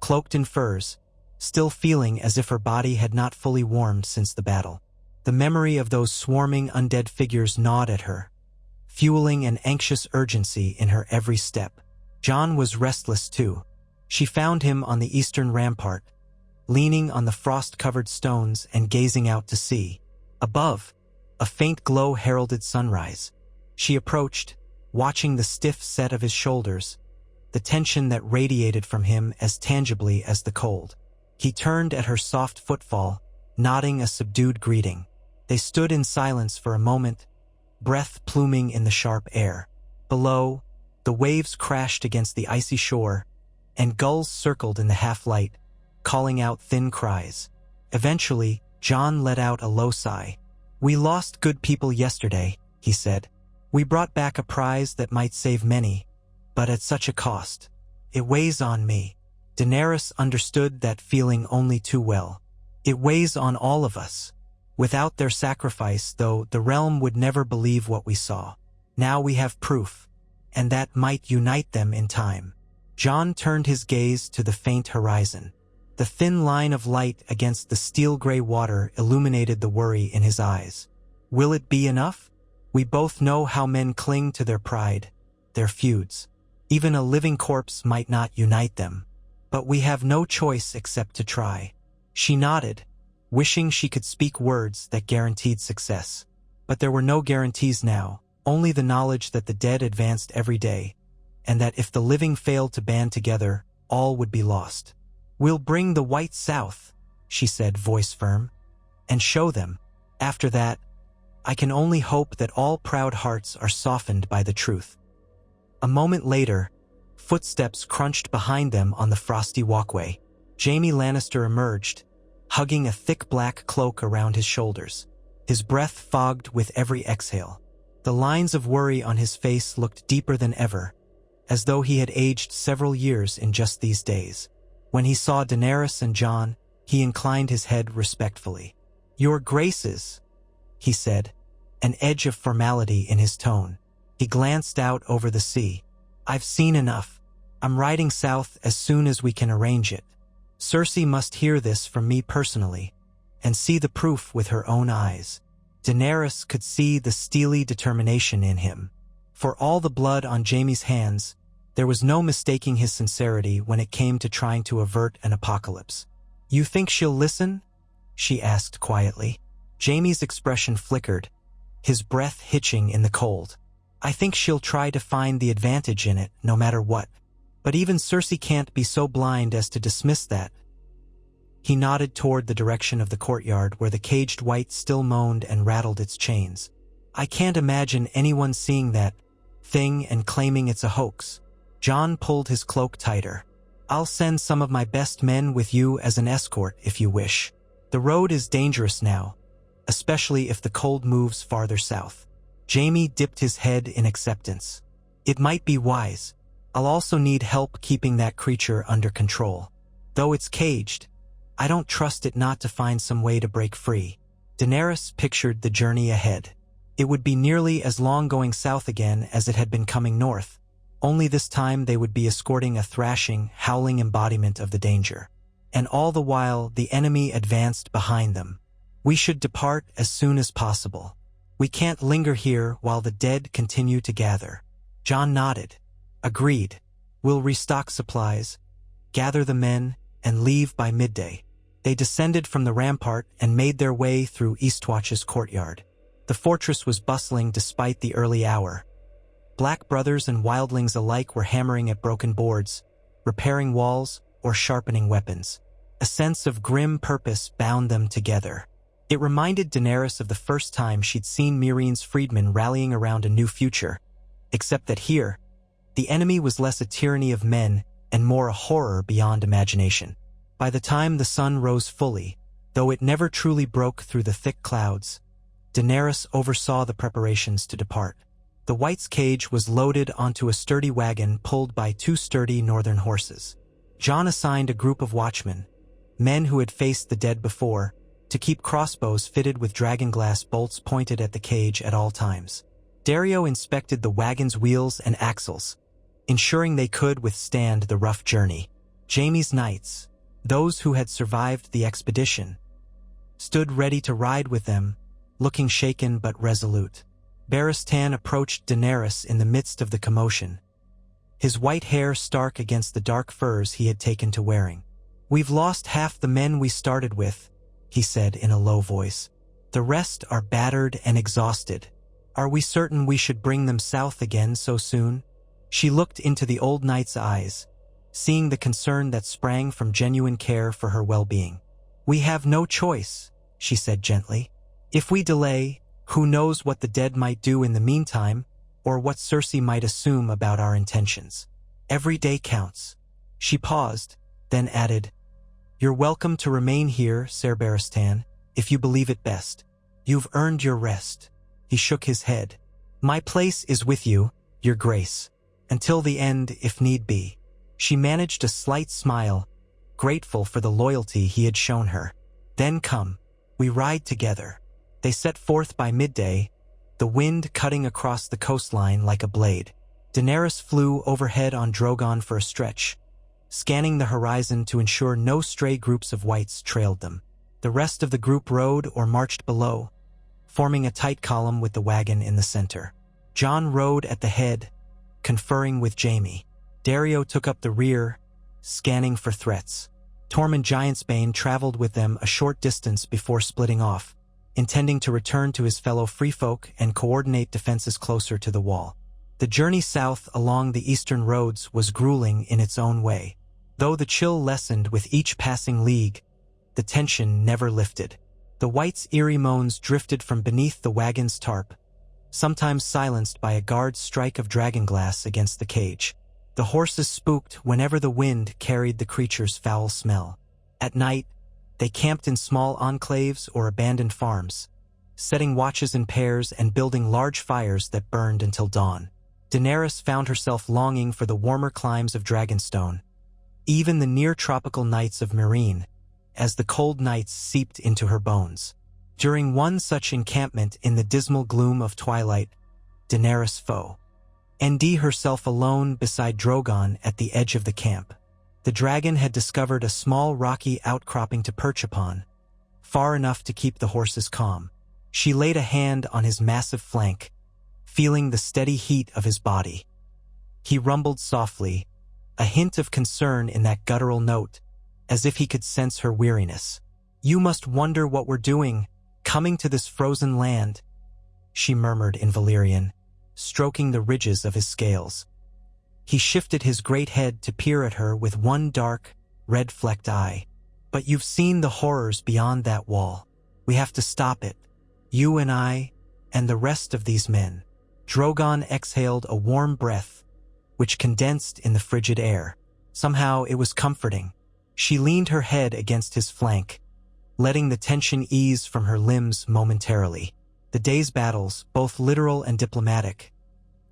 cloaked in furs, still feeling as if her body had not fully warmed since the battle. The memory of those swarming undead figures gnawed at her, fueling an anxious urgency in her every step. Jon was restless too. She found him on the eastern rampart, leaning on the frost-covered stones and gazing out to sea. Above, a faint glow heralded sunrise. She approached, watching the stiff set of his shoulders, the tension that radiated from him as tangibly as the cold. He turned at her soft footfall, nodding a subdued greeting. They stood in silence for a moment, breath pluming in the sharp air. Below, the waves crashed against the icy shore, and gulls circled in the half-light, calling out thin cries. Eventually, Jon let out a low sigh. "We lost good people yesterday," he said. "We brought back a prize that might save many, but at such a cost. It weighs on me." Daenerys understood that feeling only too well. It weighs on all of us. Without their sacrifice, though, the realm would never believe what we saw. Now we have proof, and that might unite them in time. Jon turned his gaze to the faint horizon. The thin line of light against the steel-gray water illuminated the worry in his eyes. Will it be enough? We both know how men cling to their pride, their feuds. Even a living corpse might not unite them. But we have no choice except to try. She nodded, wishing she could speak words that guaranteed success. But there were no guarantees now, only the knowledge that the dead advanced every day, and that if the living failed to band together, all would be lost. "We'll bring the White south," she said, voice firm, "and show them. After that, I can only hope that all proud hearts are softened by the truth." A moment later, footsteps crunched behind them on the frosty walkway. Jaime Lannister emerged, hugging a thick black cloak around his shoulders. His breath fogged with every exhale. The lines of worry on his face looked deeper than ever, as though he had aged several years in just these days. When he saw Daenerys and Jon, he inclined his head respectfully. "Your Graces," he said, an edge of formality in his tone. He glanced out over the sea. "I've seen enough. I'm riding south as soon as we can arrange it. Cersei must hear this from me personally, and see the proof with her own eyes." Daenerys could see the steely determination in him. For all the blood on Jaime's hands, there was no mistaking his sincerity when it came to trying to avert an apocalypse. "You think she'll listen?" she asked quietly. Jaime's expression flickered, his breath hitching in the cold. "I think she'll try to find the advantage in it, no matter what. But even Cersei can't be so blind as to dismiss that." He nodded toward the direction of the courtyard where the caged White still moaned and rattled its chains. "I can't imagine anyone seeing that thing and claiming it's a hoax." Jon pulled his cloak tighter. "I'll send some of my best men with you as an escort if you wish. The road is dangerous now, especially if the cold moves farther south." Jaime dipped his head in acceptance. "It might be wise. I'll also need help keeping that creature under control. Though it's caged, I don't trust it not to find some way to break free." Daenerys pictured the journey ahead. It would be nearly as long going south again as it had been coming north, only this time they would be escorting a thrashing, howling embodiment of the danger. And all the while the enemy advanced behind them, We should depart as soon as possible. We can't linger here while the dead continue to gather. Jon nodded. Agreed. We'll restock supplies, gather the men, and leave by midday. They descended from the rampart and made their way through Eastwatch's courtyard. The fortress was bustling despite the early hour. Black brothers and wildlings alike were hammering at broken boards, repairing walls, or sharpening weapons. A sense of grim purpose bound them together. It reminded Daenerys of the first time she'd seen Myreen's freedmen rallying around a new future, except that here, the enemy was less a tyranny of men and more a horror beyond imagination. By the time the sun rose fully, though it never truly broke through the thick clouds, Daenerys oversaw the preparations to depart. The White's cage was loaded onto a sturdy wagon pulled by 2 sturdy northern horses. Jon assigned a group of watchmen, men who had faced the dead before, to keep crossbows fitted with dragonglass bolts pointed at the cage at all times. Daario inspected the wagon's wheels and axles, ensuring they could withstand the rough journey. Jaime's knights, those who had survived the expedition, stood ready to ride with them, looking shaken but resolute. Barristan approached Daenerys in the midst of the commotion, his white hair stark against the dark furs he had taken to wearing. "We've lost half the men we started with," he said in a low voice. "The rest are battered and exhausted. Are we certain we should bring them south again so soon?" She looked into the old knight's eyes, seeing the concern that sprang from genuine care for her well-being. "We have no choice," she said gently. "If we delay, who knows what the dead might do in the meantime, or what Cersei might assume about our intentions. Every day counts." She paused, then added, "You're welcome to remain here, Ser Barristan, if you believe it best. You've earned your rest." He shook his head. "My place is with you, your grace, until the end if need be." She managed a slight smile, grateful for the loyalty he had shown her. "Then come, we ride together." They set forth by midday, the wind cutting across the coastline like a blade. Daenerys flew overhead on Drogon for a stretch, scanning the horizon to ensure no stray groups of whites trailed them. The rest of the group rode or marched below, forming a tight column with the wagon in the center. Jon rode at the head, conferring with Jaime. Daario took up the rear, scanning for threats. Tormund Giantsbane traveled with them a short distance before splitting off, intending to return to his fellow freefolk and coordinate defenses closer to the wall. The journey south along the eastern roads was grueling in its own way. Though the chill lessened with each passing league, the tension never lifted. The White's eerie moans drifted from beneath the wagon's tarp, sometimes silenced by a guard's strike of dragonglass against the cage. The horses spooked whenever the wind carried the creature's foul smell. At night, they camped in small enclaves or abandoned farms, setting watches in pairs and building large fires that burned until dawn. Daenerys found herself longing for the warmer climes of Dragonstone, even the near-tropical nights of Meereen, as the cold nights seeped into her bones. During one such encampment in the dismal gloom of twilight, Daenerys' foe, Nd herself alone beside Drogon at the edge of the camp. The dragon had discovered a small rocky outcropping to perch upon, far enough to keep the horses calm. She laid a hand on his massive flank, feeling the steady heat of his body. He rumbled softly, a hint of concern in that guttural note, as if he could sense her weariness. "You must wonder what we're doing, coming to this frozen land," she murmured in Valyrian, stroking the ridges of his scales. He shifted his great head to peer at her with one dark, red-flecked eye. "But you've seen the horrors beyond that wall. We have to stop it. You and I, and the rest of these men." Drogon exhaled a warm breath, which condensed in the frigid air. Somehow it was comforting. She leaned her head against his flank, letting the tension ease from her limbs momentarily. The day's battles, both literal and diplomatic,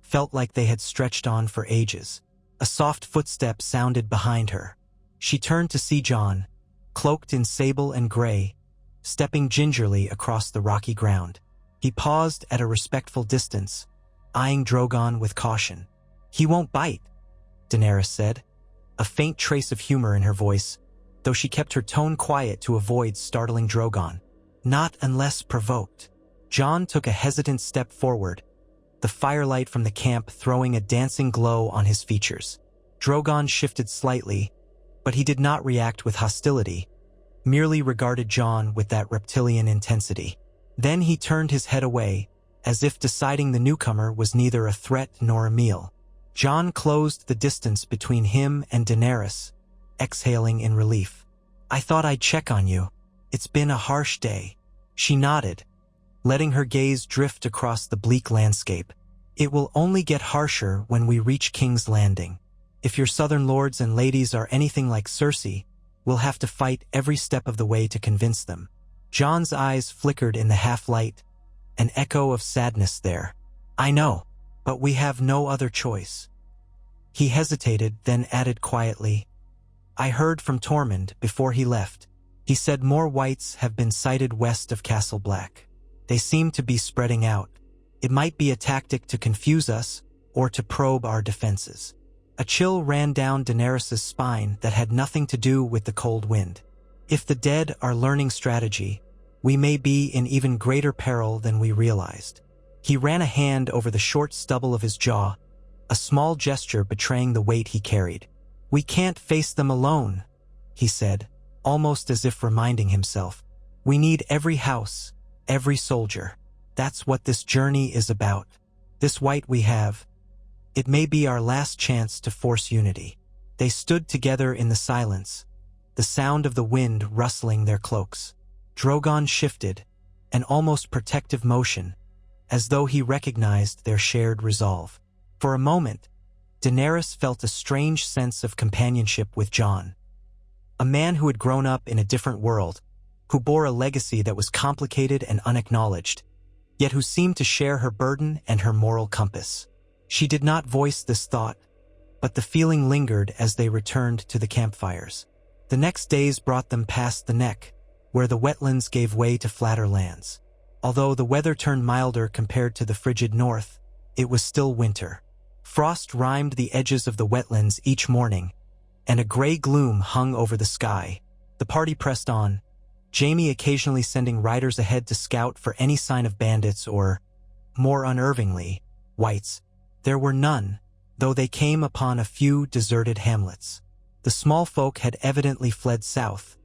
felt like they had stretched on for ages. A soft footstep sounded behind her. She turned to see Jon, cloaked in sable and gray, stepping gingerly across the rocky ground. He paused at a respectful distance, eyeing Drogon with caution. "He won't bite," Daenerys said, a faint trace of humor in her voice, though she kept her tone quiet to avoid startling Drogon. Not unless provoked. Jon took a hesitant step forward, the firelight from the camp throwing a dancing glow on his features. Drogon shifted slightly, but he did not react with hostility, merely regarded Jon with that reptilian intensity. Then he turned his head away, as if deciding the newcomer was neither a threat nor a meal. Jon closed the distance between him and Daenerys, exhaling in relief. "I thought I'd check on you. It's been a harsh day." She nodded, letting her gaze drift across the bleak landscape. "It will only get harsher when we reach King's Landing. If your southern lords and ladies are anything like Cersei, we'll have to fight every step of the way to convince them." Jon's eyes flickered in the half-light, an echo of sadness there. "I know, but we have no other choice." He hesitated, then added quietly, "I heard from Tormund before he left. He said more whites have been sighted west of Castle Black. They seem to be spreading out. It might be a tactic to confuse us or to probe our defenses." A chill ran down Daenerys' spine that had nothing to do with the cold wind. "If the dead are learning strategy, we may be in even greater peril than we realized." He ran a hand over the short stubble of his jaw, a small gesture betraying the weight he carried. "We can't face them alone," he said, almost as if reminding himself. "We need every house, every soldier. That's what this journey is about. This white we have, it may be our last chance to force unity." They stood together in the silence, the sound of the wind rustling their cloaks. Drogon shifted, an almost protective motion, as though he recognized their shared resolve. For a moment, Daenerys felt a strange sense of companionship with Jon, a man who had grown up in a different world, who bore a legacy that was complicated and unacknowledged, yet who seemed to share her burden and her moral compass. She did not voice this thought, but the feeling lingered as they returned to the campfires. The next days brought them past the neck, where the wetlands gave way to flatter lands. Although the weather turned milder compared to the frigid north, it was still winter. Frost rimed the edges of the wetlands each morning, and a gray gloom hung over the sky. The party pressed on, Jaime occasionally sending riders ahead to scout for any sign of bandits or, more unnervingly, whites. There were none, though they came upon a few deserted hamlets. The small folk had evidently fled south,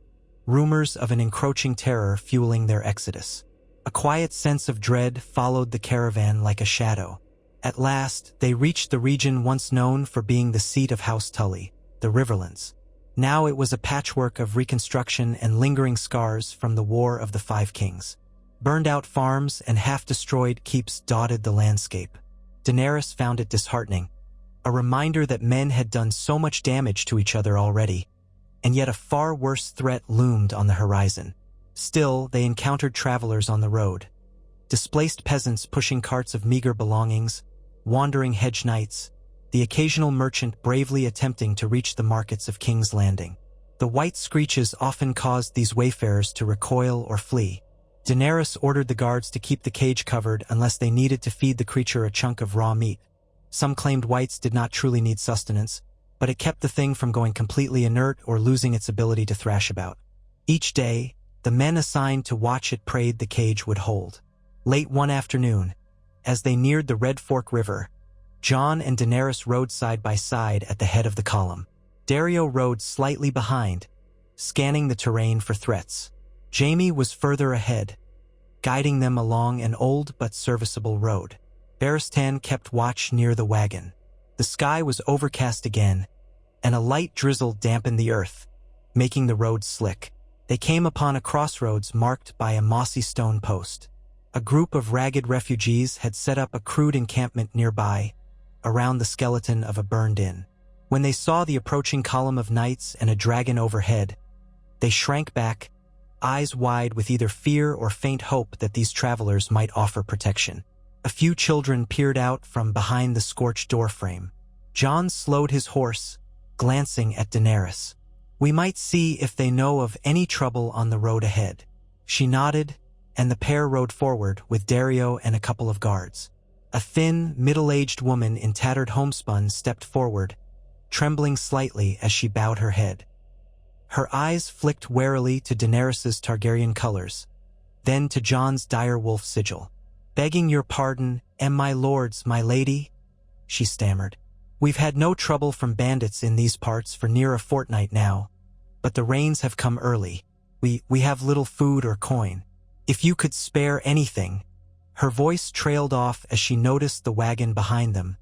rumors of an encroaching terror fueling their exodus. A quiet sense of dread followed the caravan like a shadow. At last, they reached the region once known for being the seat of House Tully, the Riverlands. Now it was a patchwork of reconstruction and lingering scars from the War of the Five Kings. Burned-out farms and half-destroyed keeps dotted the landscape. Daenerys found it disheartening, a reminder that men had done so much damage to each other already, and yet a far worse threat loomed on the horizon. Still, they encountered travelers on the road. Displaced peasants pushing carts of meager belongings, wandering hedge knights, the occasional merchant bravely attempting to reach the markets of King's Landing. The white screeches often caused these wayfarers to recoil or flee. Daenerys ordered the guards to keep the cage covered unless they needed to feed the creature a chunk of raw meat. Some claimed whites did not truly need sustenance, but it kept the thing from going completely inert or losing its ability to thrash about. Each day, the men assigned to watch it prayed the cage would hold. Late one afternoon, as they neared the Red Fork River, Jon and Daenerys rode side by side at the head of the column. Daario rode slightly behind, scanning the terrain for threats. Jaime was further ahead, guiding them along an old but serviceable road. Barristan kept watch near the wagon. The sky was overcast again, and a light drizzle dampened the earth, making the road slick. They came upon a crossroads marked by a mossy stone post. A group of ragged refugees had set up a crude encampment nearby, around the skeleton of a burned inn. When they saw the approaching column of knights and a dragon overhead, they shrank back, eyes wide with either fear or faint hope that these travelers might offer protection. A few children peered out from behind the scorched doorframe. Jon slowed his horse, glancing at Daenerys. "We might see if they know of any trouble on the road ahead." She nodded, and the pair rode forward with Daario and a couple of guards. A thin, middle-aged woman in tattered homespun stepped forward, trembling slightly as she bowed her head. Her eyes flicked warily to Daenerys' Targaryen colors, then to Jon's direwolf sigil. "Begging your pardon, my lords, my lady," she stammered. "We've had no trouble from bandits in these parts for near a fortnight now, but the rains have come early. We have little food or coin. If you could spare anything." Her voice trailed off as she noticed the wagon behind them,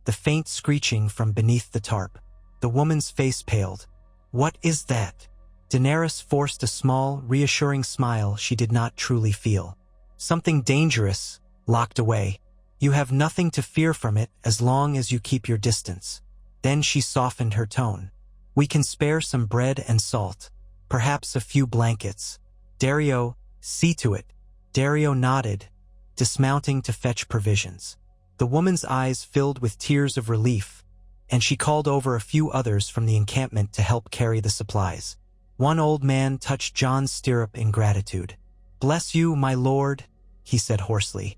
the faint screeching from beneath the tarp. The woman's face paled. "What is that?" Daenerys forced a small, reassuring smile she did not truly feel. "Something dangerous, locked away. You have nothing to fear from it as long as you keep your distance." Then she softened her tone. "We can spare some bread and salt, perhaps a few blankets. Dario, see to it." Dario nodded, dismounting to fetch provisions. The woman's eyes filled with tears of relief, and she called over a few others from the encampment to help carry the supplies. One old man touched Jon's stirrup in gratitude. "Bless you, my lord," he said hoarsely.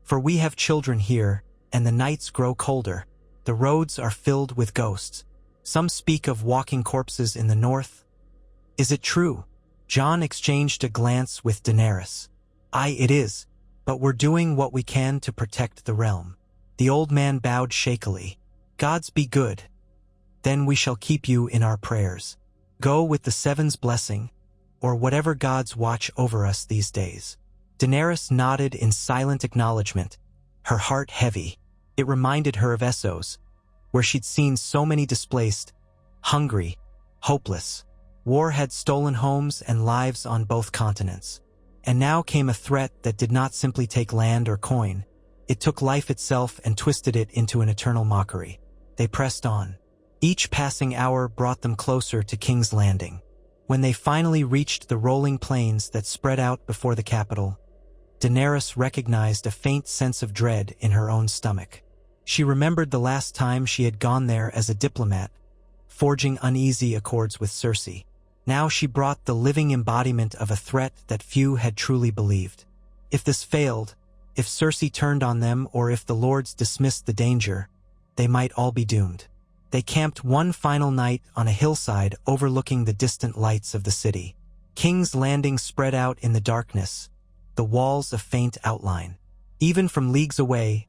"For we have children here, and the nights grow colder. The roads are filled with ghosts. Some speak of walking corpses in the north. Is it true?" Jon exchanged a glance with Daenerys. "Aye, it is, but we're doing what we can to protect the realm." The old man bowed shakily. "Gods be good. Then we shall keep you in our prayers. Go with the Seven's blessing, or whatever gods watch over us these days." Daenerys nodded in silent acknowledgement, her heart heavy. It reminded her of Essos, where she'd seen so many displaced, hungry, hopeless. War had stolen homes and lives on both continents. And now came a threat that did not simply take land or coin. It took life itself and twisted it into an eternal mockery. They pressed on. Each passing hour brought them closer to King's Landing. When they finally reached the rolling plains that spread out before the capital, Daenerys recognized a faint sense of dread in her own stomach. She remembered the last time she had gone there as a diplomat, forging uneasy accords with Cersei. Now she brought the living embodiment of a threat that few had truly believed. If this failed, if Cersei turned on them, or if the lords dismissed the danger, they might all be doomed. They camped one final night on a hillside overlooking the distant lights of the city. King's Landing spread out in the darkness, the walls a faint outline. Even from leagues away,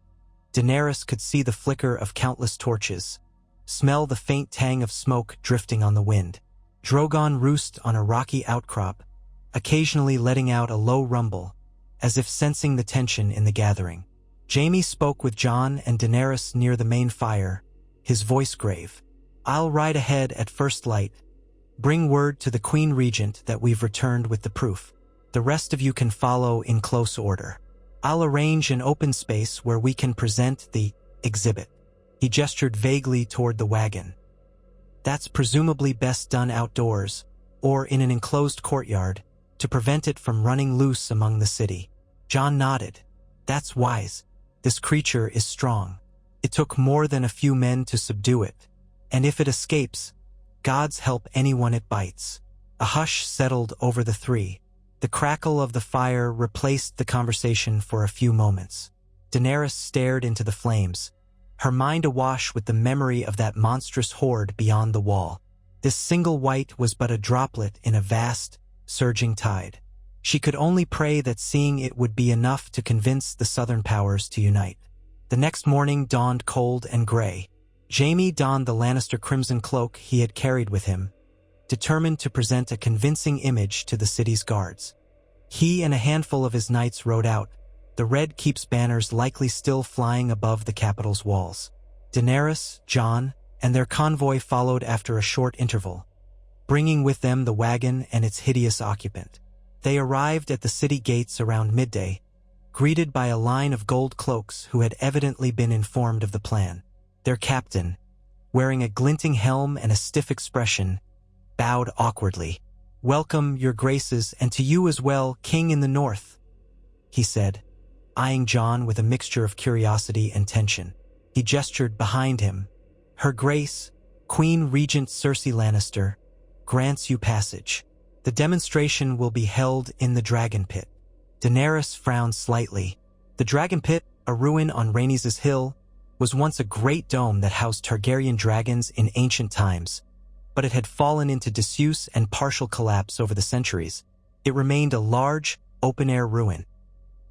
Daenerys could see the flicker of countless torches, smell the faint tang of smoke drifting on the wind. Drogon roost on a rocky outcrop, occasionally letting out a low rumble, as if sensing the tension in the gathering. Jaime spoke with Jon and Daenerys near the main fire, his voice grave. "I'll ride ahead at first light. Bring word to the Queen Regent that we've returned with the proof. The rest of you can follow in close order. I'll arrange an open space where we can present the exhibit." He gestured vaguely toward the wagon. "That's presumably best done outdoors, or in an enclosed courtyard, to prevent it from running loose among the city." Jon nodded. "That's wise. This creature is strong. It took more than a few men to subdue it, and if it escapes, gods help anyone it bites." A hush settled over the three. The crackle of the fire replaced the conversation for a few moments. Daenerys stared into the flames, her mind awash with the memory of that monstrous horde beyond the wall. This single wight was but a droplet in a vast, surging tide. She could only pray that seeing it would be enough to convince the southern powers to unite. The next morning dawned cold and gray. Jaime donned the Lannister crimson cloak he had carried with him, determined to present a convincing image to the city's guards. He and a handful of his knights rode out, the Red Keep's banners likely still flying above the capital's walls. Daenerys, Jon, and their convoy followed after a short interval, bringing with them the wagon and its hideous occupant. They arrived at the city gates around midday, greeted by a line of gold cloaks who had evidently been informed of the plan. Their captain, wearing a glinting helm and a stiff expression, bowed awkwardly. "Welcome, your graces, and to you as well, King in the North," he said, eyeing Jon with a mixture of curiosity and tension. He gestured behind him. "Her Grace, Queen Regent Cersei Lannister, grants you passage. The demonstration will be held in the Dragon Pit." Daenerys frowned slightly. The Dragon Pit, a ruin on Rhaenys' Hill, was once a great dome that housed Targaryen dragons in ancient times, but it had fallen into disuse and partial collapse over the centuries. It remained a large, open-air ruin.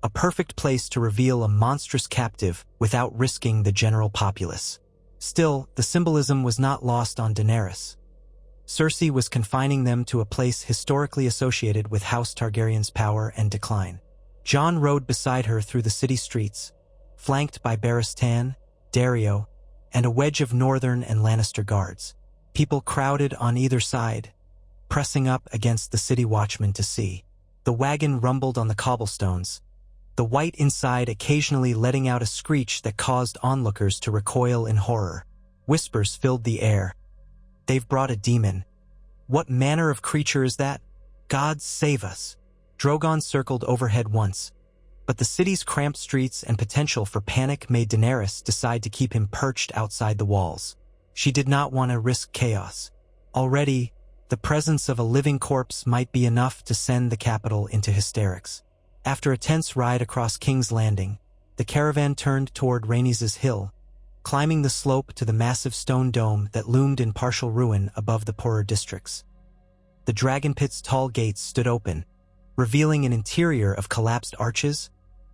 A perfect place to reveal a monstrous captive without risking the general populace. Still, the symbolism was not lost on Daenerys. Cersei was confining them to a place historically associated with House Targaryen's power and decline. Jon rode beside her through the city streets, flanked by Barristan, Dario, and a wedge of Northern and Lannister guards. People crowded on either side, pressing up against the city watchmen to see. The wagon rumbled on the cobblestones, the white inside occasionally letting out a screech that caused onlookers to recoil in horror. Whispers filled the air. "They've brought a demon. What manner of creature is that? God save us." Drogon circled overhead once, but the city's cramped streets and potential for panic made Daenerys decide to keep him perched outside the walls. She did not want to risk chaos. Already, the presence of a living corpse might be enough to send the capital into hysterics. After a tense ride across King's Landing, the caravan turned toward Rhaenys' Hill, climbing the slope to the massive stone dome that loomed in partial ruin above the poorer districts. The dragon pit's tall gates stood open, revealing an interior of collapsed arches,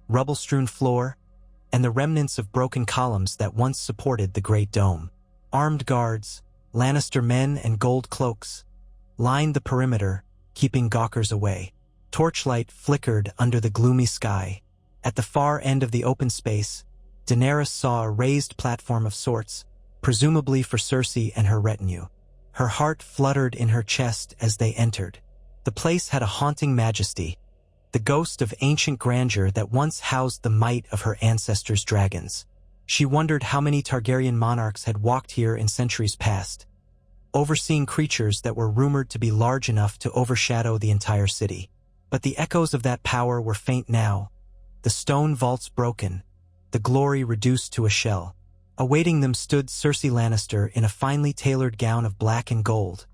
rubble-strewn floor, and the remnants of broken columns that once supported the great dome. Armed guards, Lannister men and gold cloaks, lined the perimeter, keeping gawkers away. Torchlight flickered under the gloomy sky. At the far end of the open space, Daenerys saw a raised platform of sorts, presumably for Cersei and her retinue. Her heart fluttered in her chest as they entered. The place had a haunting majesty, the ghost of ancient grandeur that once housed the might of her ancestors' dragons. She wondered how many Targaryen monarchs had walked here in centuries past, overseeing creatures that were rumored to be large enough to overshadow the entire city. But the echoes of that power were faint now, the stone vaults broken, the glory reduced to a shell. Awaiting them stood Cersei Lannister in a finely tailored gown of black and gold,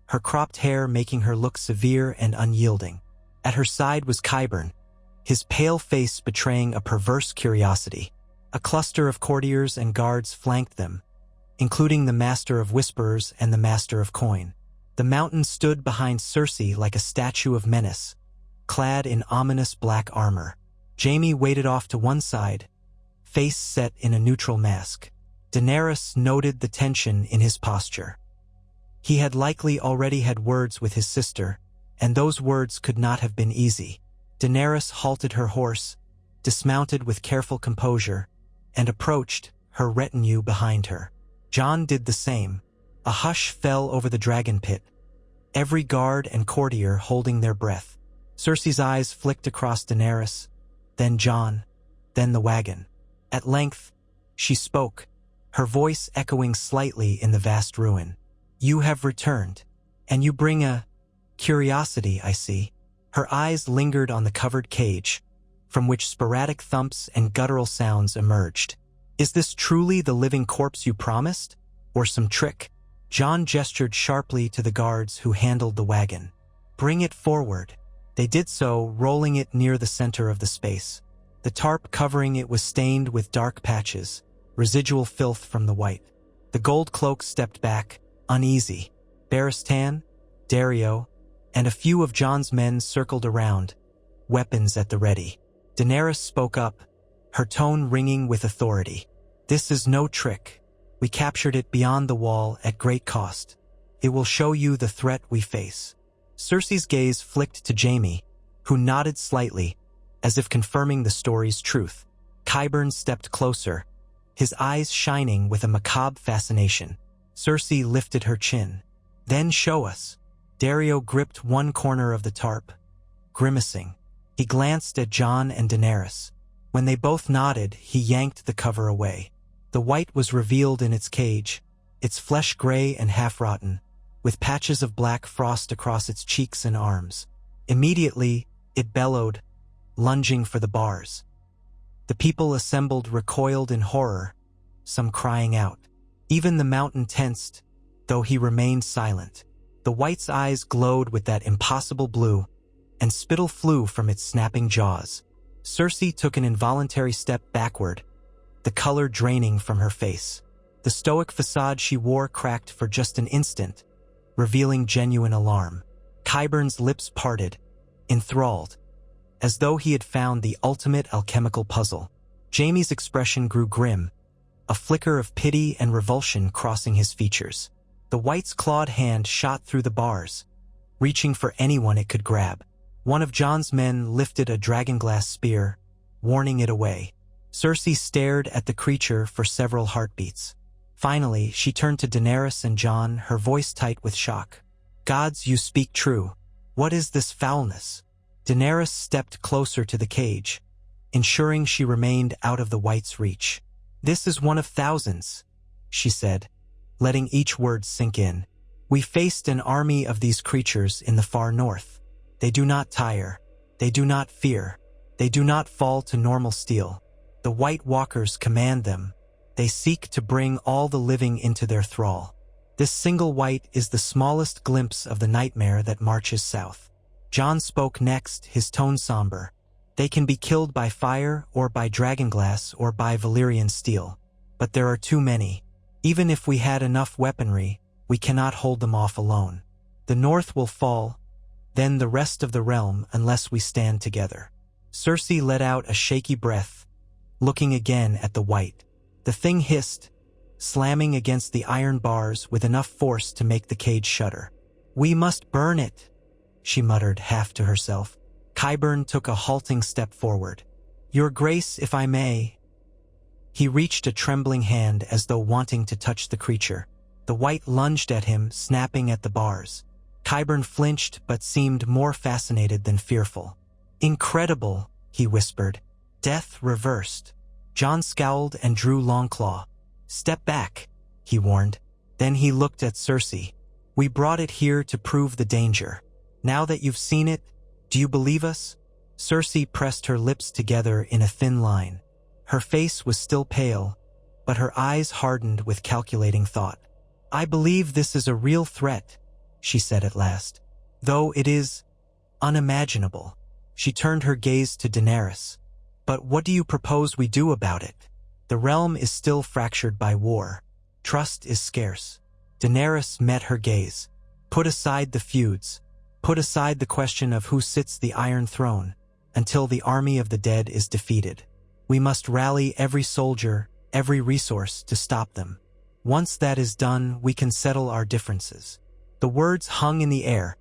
her cropped hair making her look severe and unyielding. At her side was Qyburn, his pale face betraying a perverse curiosity. A cluster of courtiers and guards flanked them, including the Master of Whisperers and the Master of Coin. The mountain stood behind Cersei like a statue of menace, clad in ominous black armor. Jaime waited off to one side, face set in a neutral mask. Daenerys noted the tension in his posture. He had likely already had words with his sister, and those words could not have been easy. Daenerys halted her horse, dismounted with careful composure, and approached, her retinue behind her. Jon did the same. A hush fell over the dragon pit, every guard and courtier holding their breath. Cersei's eyes flicked across Daenerys, then Jon, then the wagon. At length, she spoke, her voice echoing slightly in the vast ruin. "You have returned, and you bring a curiosity, I see." Her eyes lingered on the covered cage, from which sporadic thumps and guttural sounds emerged. "Is this truly the living corpse you promised, or some trick?" Jon gestured sharply to the guards who handled the wagon. "Bring it forward." They did so, rolling it near the center of the space. The tarp covering it was stained with dark patches, residual filth from the white. The gold cloak stepped back, uneasy. Barristan, Dario, and a few of Jon's men circled around, weapons at the ready. Daenerys spoke up, her tone ringing with authority. "This is no trick. We captured it beyond the wall at great cost. It will show you the threat we face." Cersei's gaze flicked to Jaime, who nodded slightly, as if confirming the story's truth. Qyburn stepped closer, his eyes shining with a macabre fascination. Cersei lifted her chin. "Then show us." Dario gripped one corner of the tarp, grimacing. He glanced at Jon and Daenerys. When they both nodded, he yanked the cover away. The white was revealed in its cage, its flesh gray and half-rotten, with patches of black frost across its cheeks and arms. Immediately, it bellowed, lunging for the bars. The people assembled recoiled in horror, some crying out. Even the mountain tensed, though he remained silent. The white's eyes glowed with that impossible blue, and spittle flew from its snapping jaws. Cersei took an involuntary step backward, the color draining from her face. The stoic facade she wore cracked for just an instant, revealing genuine alarm. Qyburn's lips parted, enthralled. as though he had found the ultimate alchemical puzzle. Jaime's expression grew grim, a flicker of pity and revulsion crossing his features. The White's clawed hand shot through the bars, reaching for anyone it could grab. One of Jon's men lifted a dragonglass spear, warning it away. Cersei stared at the creature for several heartbeats. Finally, she turned to Daenerys and Jon, her voice tight with shock. "Gods, you speak true. What is this foulness?" Daenerys stepped closer to the cage, ensuring she remained out of the White's reach. "This is one of thousands," she said, letting each word sink in. "We faced an army of these creatures in the far north. They do not tire. They do not fear. They do not fall to normal steel. The White Walkers command them. They seek to bring all the living into their thrall. This single White is the smallest glimpse of the nightmare that marches south." Jon spoke next, his tone somber. "They can be killed by fire or by dragonglass or by Valyrian steel. But there are too many. Even if we had enough weaponry, we cannot hold them off alone. The North will fall, then the rest of the realm, unless we stand together." Cersei let out a shaky breath, looking again at the White. The thing hissed, slamming against the iron bars with enough force to make the cage shudder. "We must burn it," she muttered half to herself. Qyburn took a halting step forward. "Your Grace, if I may." He reached a trembling hand as though wanting to touch the creature. The White lunged at him, snapping at the bars. Qyburn flinched but seemed more fascinated than fearful. "Incredible," he whispered. "Death reversed." Jon scowled and drew Longclaw. "Step back," he warned. Then he looked at Cersei. "We brought it here to prove the danger. Now that you've seen it, do you believe us?" Cersei pressed her lips together in a thin line. Her face was still pale, but her eyes hardened with calculating thought. "I believe this is a real threat," she said at last. "Though it is unimaginable." She turned her gaze to Daenerys. "But what do you propose we do about it? The realm is still fractured by war. Trust is scarce." Daenerys met her gaze. "Put aside the feuds. Put aside the question of who sits the Iron Throne, until the army of the dead is defeated. We must rally every soldier, every resource to stop them. Once that is done, we can settle our differences." The words hung in the air,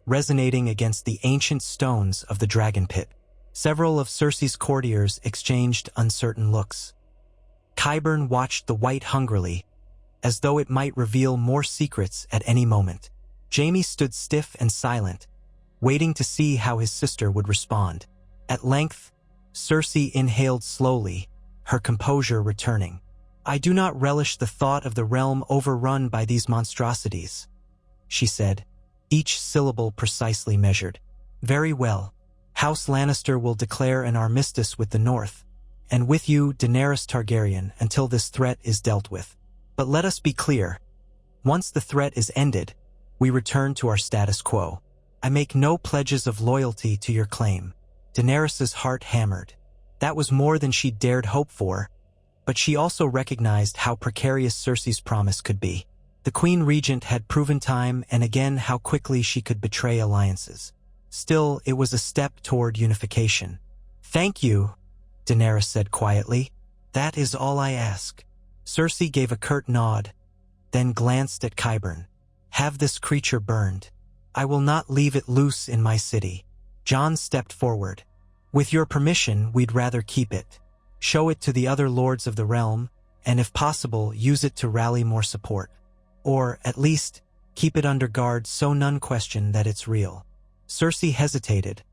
resonating against the ancient stones of the dragon pit. Several of Cersei's courtiers exchanged uncertain looks. Qyburn watched the White hungrily, as though it might reveal more secrets at any moment. Jaime stood stiff and silent, waiting to see how his sister would respond. At length, Cersei inhaled slowly, her composure returning. "I do not relish the thought of the realm overrun by these monstrosities," she said, each syllable precisely measured. "Very well. House Lannister will declare an armistice with the North, and with you, Daenerys Targaryen, until this threat is dealt with. But let us be clear. Once the threat is ended, we return to our status quo. I make no pledges of loyalty to your claim." Daenerys's heart hammered. That was more than she dared hope for, but she also recognized how precarious Cersei's promise could be. The Queen Regent had proven time and again how quickly she could betray alliances. Still, it was a step toward unification. "Thank you," Daenerys said quietly. "That is all I ask." Cersei gave a curt nod, then glanced at Qyburn. "Have this creature burned. I will not leave it loose in my city." Jon stepped forward. "With your permission, we'd rather keep it. Show it to the other lords of the realm, and if possible, use it to rally more support. Or, at least, keep it under guard so none question that it's real." Cersei hesitated,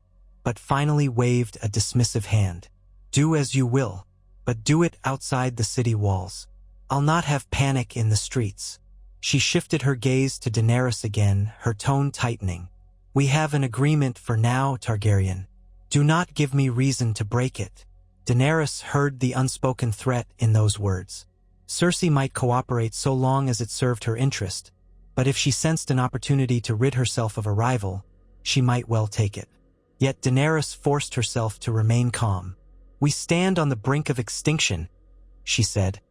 but finally waved a dismissive hand. "Do as you will, but do it outside the city walls. I'll not have panic in the streets." She shifted her gaze to Daenerys again, her tone tightening. "We have an agreement for now, Targaryen. Do not give me reason to break it." Daenerys heard the unspoken threat in those words. Cersei might cooperate so long as it served her interest, but if she sensed an opportunity to rid herself of a rival, she might well take it. Yet Daenerys forced herself to remain calm. "We stand on the brink of extinction," she said,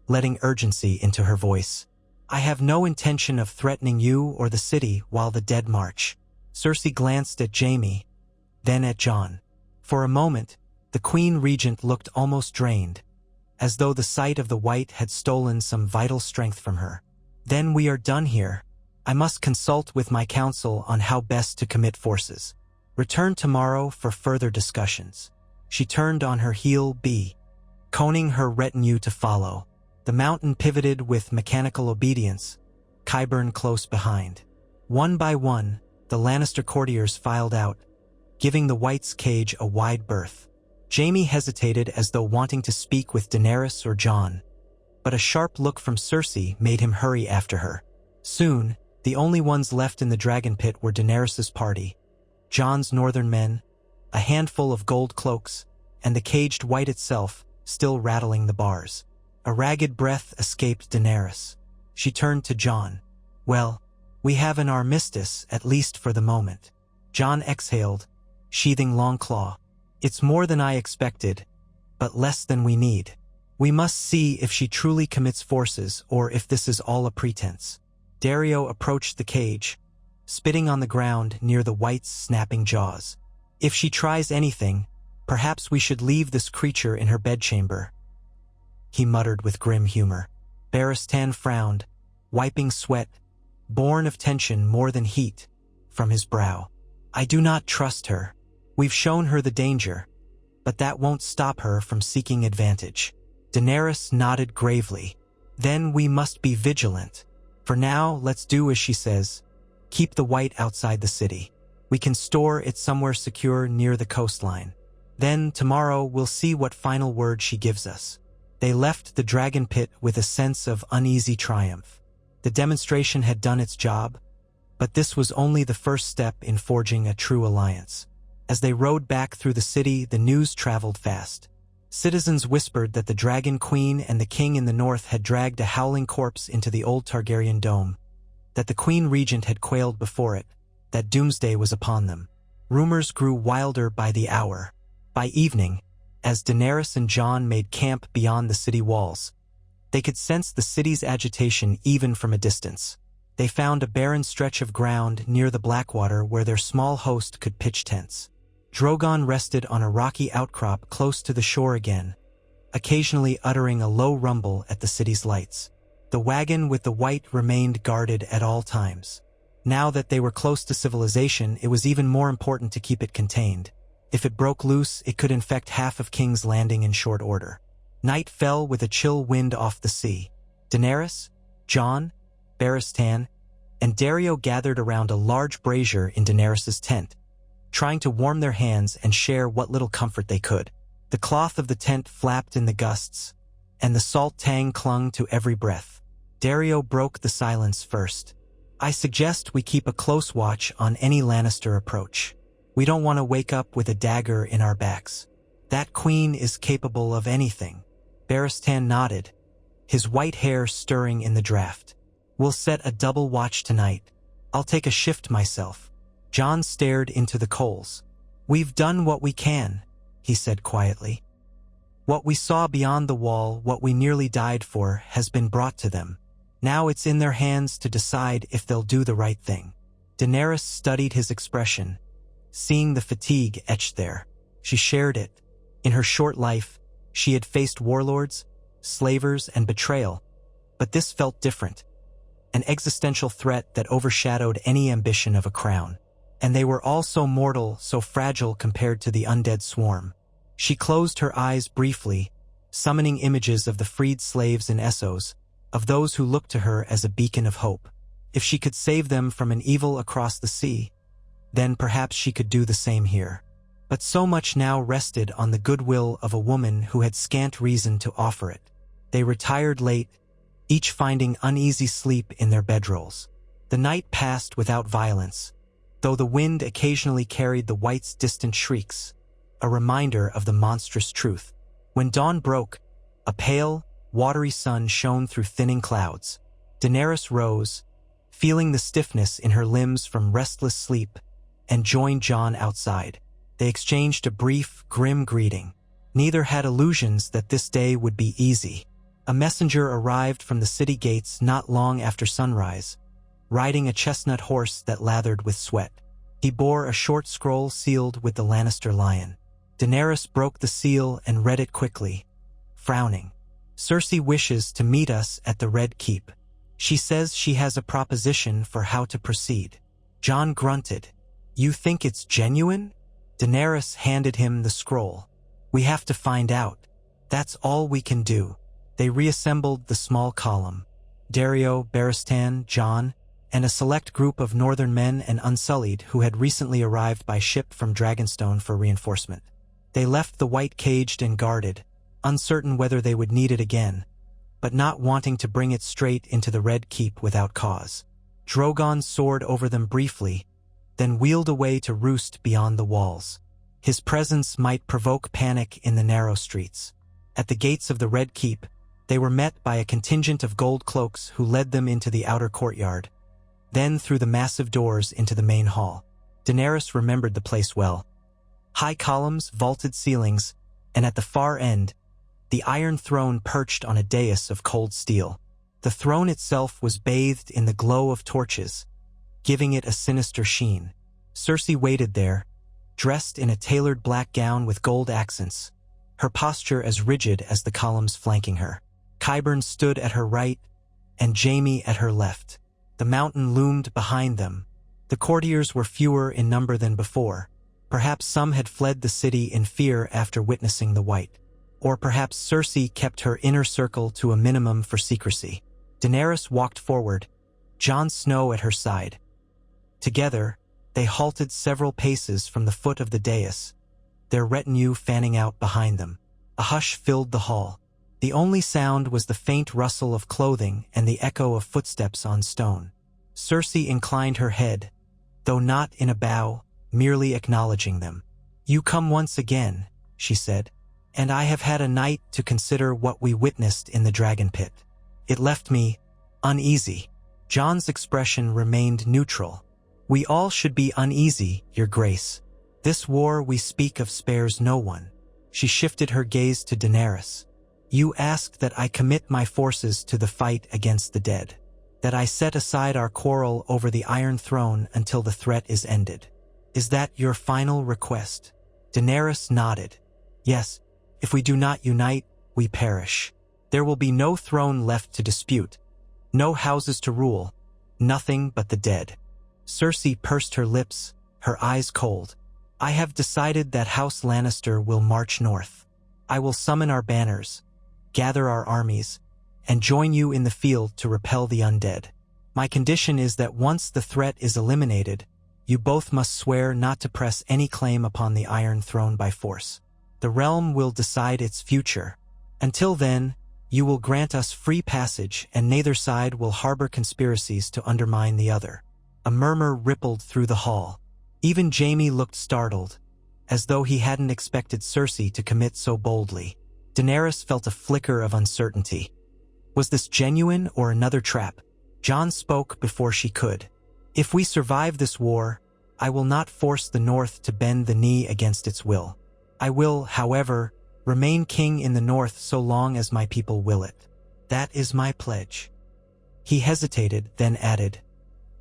letting urgency into her voice. "I have no intention of threatening you or the city while the dead march." Cersei glanced at Jaime, then at Jon. For a moment, the Queen Regent looked almost drained, as though the sight of the white had stolen some vital strength from her. Then we are done here. I must consult with my council on how best to commit forces. Return tomorrow for further discussions. She turned on her heel, coning her retinue to follow. The mountain pivoted with mechanical obedience, Qyburn close behind. One by one, the Lannister courtiers filed out, giving the White's cage a wide berth. Jaime hesitated as though wanting to speak with Daenerys or Jon, but a sharp look from Cersei made him hurry after her. Soon, the only ones left in the dragon pit were Daenerys's party, Jon's northern men, a handful of gold cloaks, and the caged White itself, still rattling the bars. A ragged breath escaped Daenerys. She turned to Jon. Well, we have an armistice, at least for the moment. Jon exhaled, sheathing Longclaw. It's more than I expected, but less than we need. We must see if she truly commits forces or if this is all a pretense. Daario approached the cage, spitting on the ground near the White's snapping jaws. If she tries anything, perhaps we should leave this creature in her bedchamber, he muttered with grim humor. Barristan frowned, wiping sweat, born of tension more than heat, from his brow. I do not trust her. We've shown her the danger, but that won't stop her from seeking advantage. Daenerys nodded gravely. Then we must be vigilant. For now, let's do as she says. Keep the White outside the city. We can store it somewhere secure near the coastline. Then, tomorrow, we'll see what final word she gives us. They left the dragon pit with a sense of uneasy triumph. The demonstration had done its job, but this was only the first step in forging a true alliance. As they rode back through the city, the news traveled fast. Citizens whispered that the Dragon Queen and the King in the north had dragged a howling corpse into the old Targaryen dome, that the Queen Regent had quailed before it, that doomsday was upon them. Rumors grew wilder by the hour. By evening, as Daenerys and Jon made camp beyond the city walls, they could sense the city's agitation even from a distance. They found a barren stretch of ground near the Blackwater where their small host could pitch tents. Drogon rested on a rocky outcrop close to the shore again, occasionally uttering a low rumble at the city's lights. The wagon with the White remained guarded at all times. Now that they were close to civilization, it was even more important to keep it contained. If it broke loose, it could infect half of King's Landing in short order. Night fell with a chill wind off the sea. Daenerys, Jon, Barristan, and Daario gathered around a large brazier in Daenerys's tent, trying to warm their hands and share what little comfort they could. The cloth of the tent flapped in the gusts, and the salt tang clung to every breath. Daario broke the silence first. I suggest we keep a close watch on any Lannister approach. We don't want to wake up with a dagger in our backs. That queen is capable of anything. Barristan nodded, his white hair stirring in the draft. We'll set a double watch tonight. I'll take a shift myself. Jon stared into the coals. We've done what we can, he said quietly. What we saw beyond the wall, what we nearly died for, has been brought to them. Now it's in their hands to decide if they'll do the right thing. Daenerys studied his expression, seeing the fatigue etched there. She shared it. In her short life, she had faced warlords, slavers, and betrayal, but this felt different. An existential threat that overshadowed any ambition of a crown. And they were all so mortal, so fragile compared to the undead swarm. She closed her eyes briefly, summoning images of the freed slaves in Essos, of those who looked to her as a beacon of hope. If she could save them from an evil across the sea, then perhaps she could do the same here. But so much now rested on the goodwill of a woman who had scant reason to offer it. They retired late, each finding uneasy sleep in their bedrolls. The night passed without violence, though the wind occasionally carried the White's distant shrieks, a reminder of the monstrous truth. When dawn broke, a pale, watery sun shone through thinning clouds. Daenerys rose, feeling the stiffness in her limbs from restless sleep, and joined Jon outside. They exchanged a brief, grim greeting. Neither had illusions that this day would be easy. A messenger arrived from the city gates not long after sunrise, riding a chestnut horse that lathered with sweat. He bore a short scroll sealed with the Lannister lion. Daenerys broke the seal and read it quickly, frowning. Cersei wishes to meet us at the Red Keep. She says she has a proposition for how to proceed. Jon grunted. You think it's genuine? Daenerys handed him the scroll. We have to find out. That's all we can do. They reassembled the small column. Dario, Barristan, Jon, and a select group of northern men and Unsullied who had recently arrived by ship from Dragonstone for reinforcement. They left the White caged and guarded, uncertain whether they would need it again, but not wanting to bring it straight into the Red Keep without cause. Drogon soared over them briefly, then wheeled away to roost beyond the walls. His presence might provoke panic in the narrow streets. At the gates of the Red Keep, they were met by a contingent of gold cloaks who led them into the outer courtyard, then through the massive doors into the main hall. Daenerys remembered the place well. High columns, vaulted ceilings, and at the far end, the Iron Throne perched on a dais of cold steel. The throne itself was bathed in the glow of torches, giving it a sinister sheen. Cersei waited there, dressed in a tailored black gown with gold accents, her posture as rigid as the columns flanking her. Qyburn stood at her right, and Jaime at her left. The mountain loomed behind them. The courtiers were fewer in number than before. Perhaps some had fled the city in fear after witnessing the White. Or perhaps Cersei kept her inner circle to a minimum for secrecy. Daenerys walked forward, Jon Snow at her side. Together, they halted several paces from the foot of the dais, their retinue fanning out behind them. A hush filled the hall. The only sound was the faint rustle of clothing and the echo of footsteps on stone. Cersei inclined her head, though not in a bow, merely acknowledging them. You come once again, she said, and I have had a night to consider what we witnessed in the dragon pit. It left me uneasy. Jon's expression remained neutral. We all should be uneasy, Your Grace. This war we speak of spares no one. She shifted her gaze to Daenerys. You ask that I commit my forces to the fight against the dead, that I set aside our quarrel over the Iron Throne until the threat is ended. Is that your final request? Daenerys nodded. Yes, if we do not unite, we perish. There will be no throne left to dispute, no houses to rule, nothing but the dead. Cersei pursed her lips, her eyes cold. I have decided that House Lannister will march north. I will summon our banners, gather our armies, and join you in the field to repel the undead. My condition is that once the threat is eliminated, you both must swear not to press any claim upon the Iron Throne by force. The realm will decide its future. Until then, you will grant us free passage, and neither side will harbor conspiracies to undermine the other. A murmur rippled through the hall. Even Jaime looked startled, as though he hadn't expected Cersei to commit so boldly. Daenerys felt a flicker of uncertainty. Was this genuine or another trap? Jon spoke before she could. If we survive this war, I will not force the North to bend the knee against its will. I will, however, remain king in the North so long as my people will it. That is my pledge. He hesitated, then added,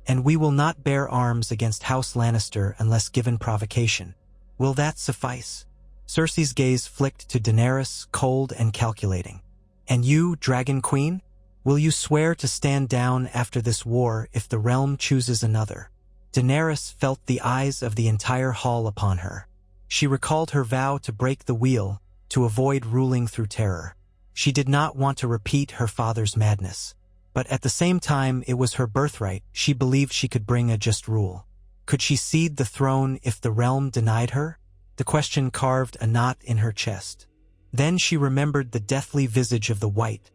and we will not bear arms against House Lannister unless given provocation. Will that suffice? Cersei's gaze flicked to Daenerys, cold and calculating. And you, Dragon Queen? Will you swear to stand down after this war if the realm chooses another? Daenerys felt the eyes of the entire hall upon her. She recalled her vow to break the wheel, to avoid ruling through terror. She did not want to repeat her father's madness. But at the same time, it was her birthright. She believed she could bring a just rule. Could she cede the throne if the realm denied her? The question carved a knot in her chest. Then she remembered the deathly visage of the White,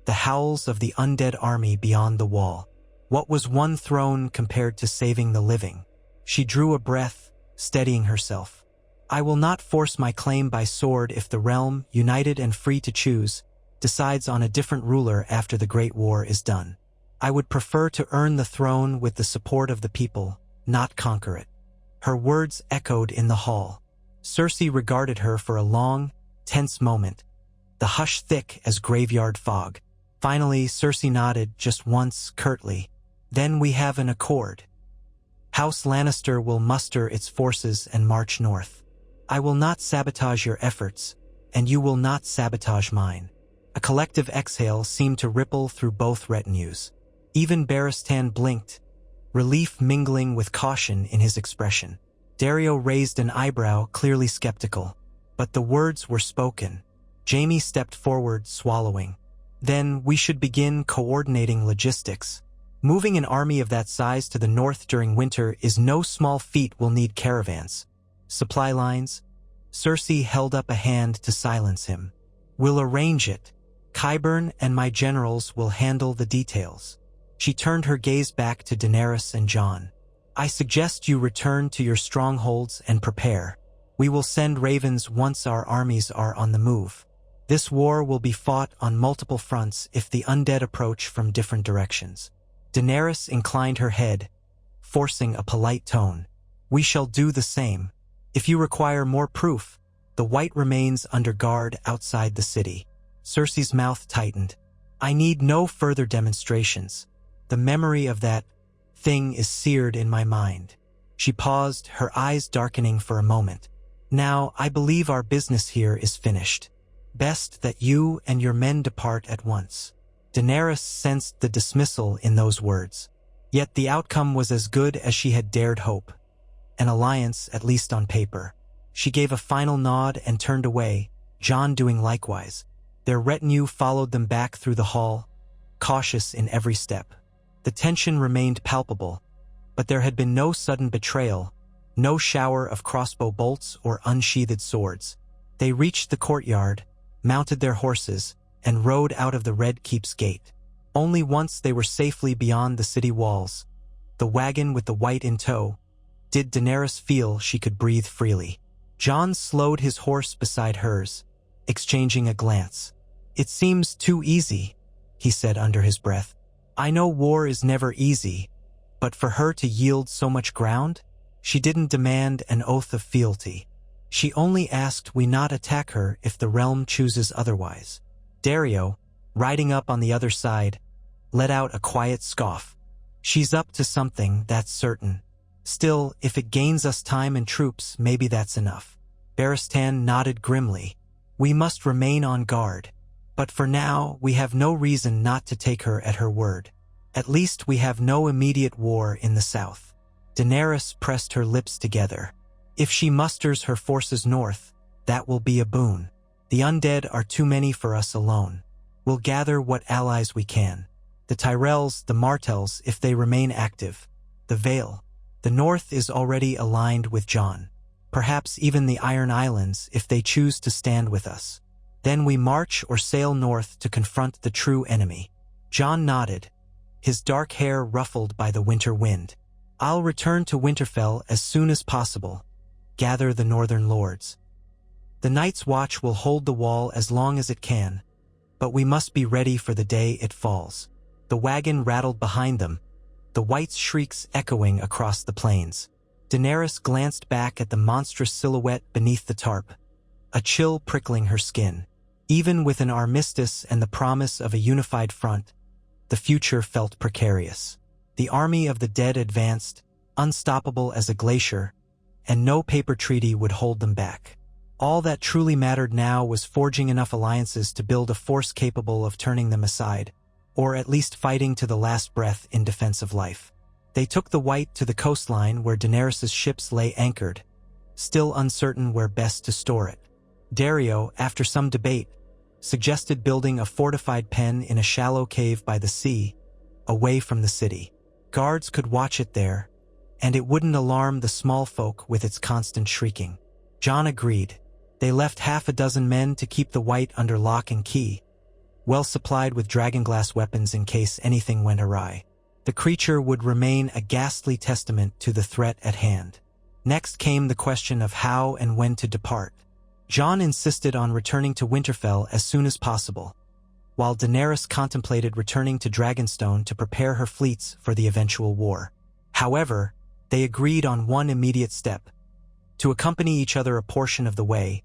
the howls of the undead army beyond the wall. What was one throne compared to saving the living? She drew a breath, steadying herself. I will not force my claim by sword if the realm, united and free to choose, decides on a different ruler after the Great War is done. I would prefer to earn the throne with the support of the people, not conquer it. Her words echoed in the hall. Cersei regarded her for a long, tense moment, the hush thick as graveyard fog. Finally, Cersei nodded just once, curtly. Then we have an accord. House Lannister will muster its forces and march north. I will not sabotage your efforts, and you will not sabotage mine." A collective exhale seemed to ripple through both retinues. Even Barristan blinked, relief mingling with caution in his expression. Dario raised an eyebrow, clearly skeptical. But the words were spoken. Jaime stepped forward, swallowing. "Then we should begin coordinating logistics. Moving an army of that size to the north during winter is no small feat. We'll need caravans. Supply lines." Cersei held up a hand to silence him. "We'll arrange it. Qyburn and my generals will handle the details." She turned her gaze back to Daenerys and Jon. "I suggest you return to your strongholds and prepare. We will send ravens once our armies are on the move. This war will be fought on multiple fronts if the undead approach from different directions." Daenerys inclined her head, forcing a polite tone. "We shall do the same. If you require more proof, the White remains under guard outside the city." Cersei's mouth tightened. "I need no further demonstrations. The memory of that thing is seared in my mind." She paused, her eyes darkening for a moment. "Now, I believe our business here is finished. Best that you and your men depart at once." Daenerys sensed the dismissal in those words. Yet the outcome was as good as she had dared hope. An alliance, at least on paper. She gave a final nod and turned away, Jon doing likewise. Their retinue followed them back through the hall, cautious in every step. The tension remained palpable, but there had been no sudden betrayal, no shower of crossbow bolts or unsheathed swords. They reached the courtyard, mounted their horses, and rode out of the Red Keep's gate. Only once they were safely beyond the city walls, the wagon with the White in tow, did Daenerys feel she could breathe freely. Jon slowed his horse beside hers, exchanging a glance. "It seems too easy," he said under his breath. "I know war is never easy, but for her to yield so much ground? She didn't demand an oath of fealty. She only asked we not attack her if the realm chooses otherwise." Dario, riding up on the other side, let out a quiet scoff. "She's up to something, that's certain. Still, if it gains us time and troops, maybe that's enough." Barristan nodded grimly. "We must remain on guard. But for now, we have no reason not to take her at her word. At least we have no immediate war in the south." Daenerys pressed her lips together. "If she musters her forces north, that will be a boon. The undead are too many for us alone. We'll gather what allies we can. The Tyrells, the Martells, if they remain active. The Vale. The north is already aligned with Jon. Perhaps even the Iron Islands if they choose to stand with us. Then we march or sail north to confront the true enemy." Jon nodded, his dark hair ruffled by the winter wind. "I'll return to Winterfell as soon as possible. Gather the northern lords. The Night's Watch will hold the wall as long as it can, but we must be ready for the day it falls." The wagon rattled behind them, the White's shrieks echoing across the plains. Daenerys glanced back at the monstrous silhouette beneath the tarp, a chill prickling her skin. Even with an armistice and the promise of a unified front, the future felt precarious. The army of the dead advanced, unstoppable as a glacier, and no paper treaty would hold them back. All that truly mattered now was forging enough alliances to build a force capable of turning them aside, or at least fighting to the last breath in defense of life. They took the White to the coastline where Daenerys' ships lay anchored, still uncertain where best to store it. Dario, after some debate, suggested building a fortified pen in a shallow cave by the sea, away from the city. Guards could watch it there, and it wouldn't alarm the small folk with its constant shrieking. Jon agreed. They left half a dozen men to keep the White under lock and key, well supplied with dragonglass weapons in case anything went awry. The creature would remain a ghastly testament to the threat at hand. Next came the question of how and when to depart. Jon insisted on returning to Winterfell as soon as possible, while Daenerys contemplated returning to Dragonstone to prepare her fleets for the eventual war. However, they agreed on one immediate step: to accompany each other a portion of the way,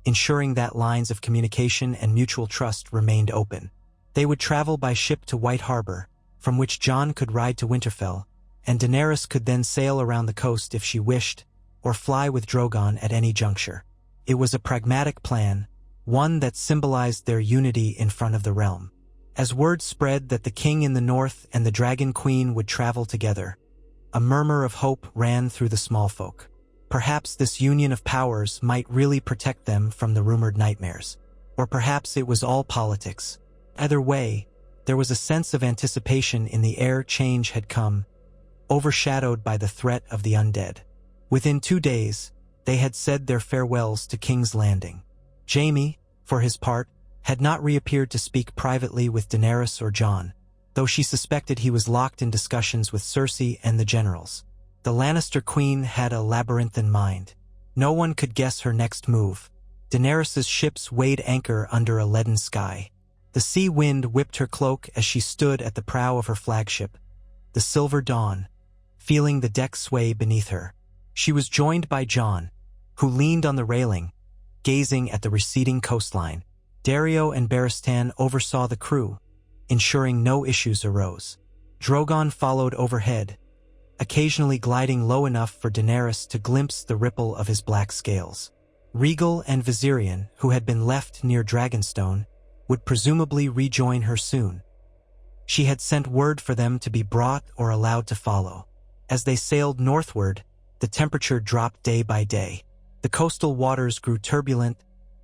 ensuring that lines of communication and mutual trust remained open. They would travel by ship to White Harbor, from which Jon could ride to Winterfell, and Daenerys could then sail around the coast if she wished, or fly with Drogon at any juncture. It was a pragmatic plan, one that symbolized their unity in front of the realm. As word spread that the king in the north and the Dragon Queen would travel together, a murmur of hope ran through the small folk. Perhaps this union of powers might really protect them from the rumored nightmares. Or perhaps it was all politics. Either way, there was a sense of anticipation in the air. Change had come, overshadowed by the threat of the undead. Within 2 days, they had said their farewells to King's Landing. Jaime, for his part, had not reappeared to speak privately with Daenerys or Jon, though she suspected he was locked in discussions with Cersei and the generals. The Lannister queen had a labyrinthine mind. No one could guess her next move. Daenerys's ships weighed anchor under a leaden sky. The sea wind whipped her cloak as she stood at the prow of her flagship, the Silver Dawn, feeling the deck sway beneath her. She was joined by Jon, who leaned on the railing, gazing at the receding coastline. Dario and Barristan oversaw the crew, ensuring no issues arose. Drogon followed overhead, occasionally gliding low enough for Daenerys to glimpse the ripple of his black scales. Rhaegal and Viserion, who had been left near Dragonstone, would presumably rejoin her soon. She had sent word for them to be brought or allowed to follow. As they sailed northward, the temperature dropped day by day. The coastal waters grew turbulent,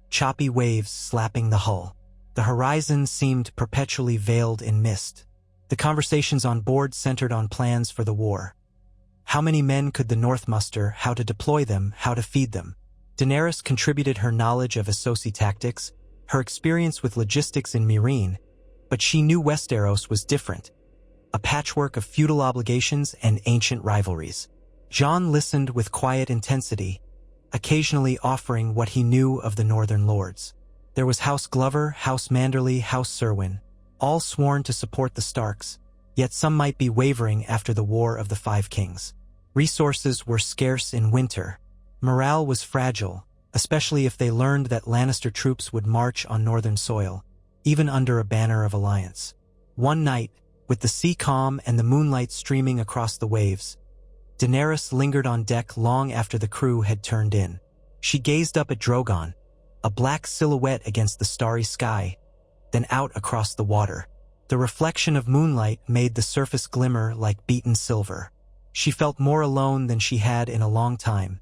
choppy waves slapping the hull. The horizon seemed perpetually veiled in mist. The conversations on board centered on plans for the war. How many men could the North muster, how to deploy them, how to feed them? Daenerys contributed her knowledge of Essosi tactics, her experience with logistics in Meereen, but she knew Westeros was different, a patchwork of feudal obligations and ancient rivalries. Jon listened with quiet intensity, occasionally offering what he knew of the Northern Lords. There was House Glover, House Manderly, House Serwyn, all sworn to support the Starks, yet some might be wavering after the War of the Five Kings. Resources were scarce in winter. Morale was fragile, especially if they learned that Lannister troops would march on northern soil, even under a banner of alliance. One night, with the sea calm and the moonlight streaming across the waves, Daenerys lingered on deck long after the crew had turned in. She gazed up at Drogon, a black silhouette against the starry sky, then out across the water. The reflection of moonlight made the surface glimmer like beaten silver. She felt more alone than she had in a long time.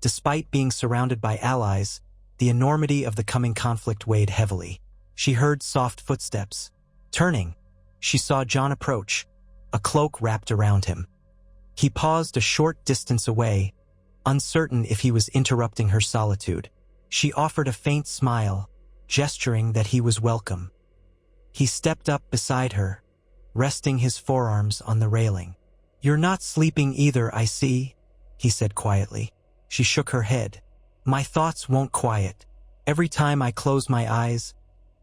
Despite being surrounded by allies, the enormity of the coming conflict weighed heavily. She heard soft footsteps. Turning, she saw Jon approach, a cloak wrapped around him. He paused a short distance away, uncertain if he was interrupting her solitude. She offered a faint smile, gesturing that he was welcome. He stepped up beside her, resting his forearms on the railing. "You're not sleeping either, I see," he said quietly. She shook her head. "My thoughts won't quiet. Every time I close my eyes,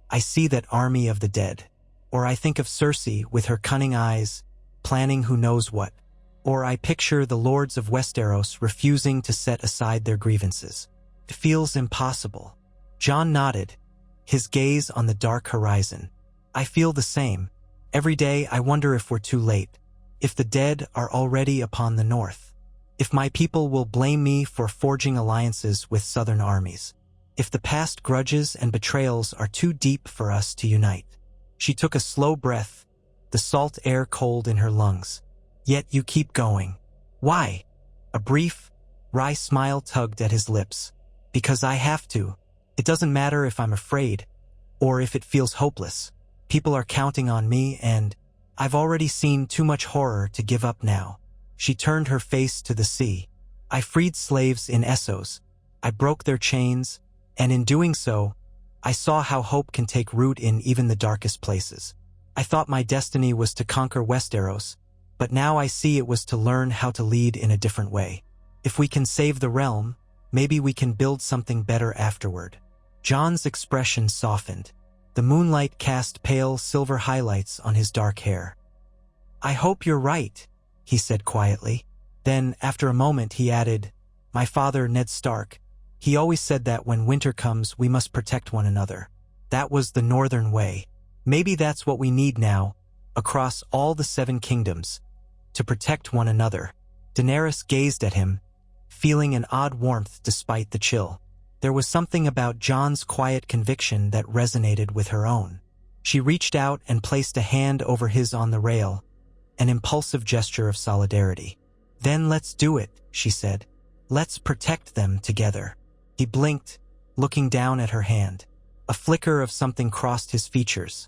I see that army of the dead. Or I think of Cersei with her cunning eyes, planning who knows what. Or I picture the lords of Westeros refusing to set aside their grievances. It feels impossible." Jon nodded, his gaze on the dark horizon. "I feel the same. Every day I wonder if we're too late. If the dead are already upon the north. If my people will blame me for forging alliances with southern armies. If the past grudges and betrayals are too deep for us to unite." She took a slow breath, the salt air cold in her lungs. "Yet you keep going. Why?" A brief, wry smile tugged at his lips. "Because I have to. It doesn't matter if I'm afraid, or if it feels hopeless. People are counting on me, and I've already seen too much horror to give up now." She turned her face to the sea. "I freed slaves in Essos. I broke their chains, and in doing so, I saw how hope can take root in even the darkest places. I thought my destiny was to conquer Westeros, but now I see it was to learn how to lead in a different way. If we can save the realm, maybe we can build something better afterward." Jon's expression softened. The moonlight cast pale silver highlights on his dark hair. "I hope you're right," he said quietly. Then, after a moment, he added, "My father, Ned Stark, he always said that when winter comes, we must protect one another. That was the northern way. Maybe that's what we need now, across all the 7 kingdoms, to protect one another." Daenerys gazed at him, feeling an odd warmth despite the chill. There was something about Jon's quiet conviction that resonated with her own. She reached out and placed a hand over his on the rail, an impulsive gesture of solidarity. "Then let's do it," she said. "Let's protect them together." He blinked, looking down at her hand. A flicker of something crossed his features.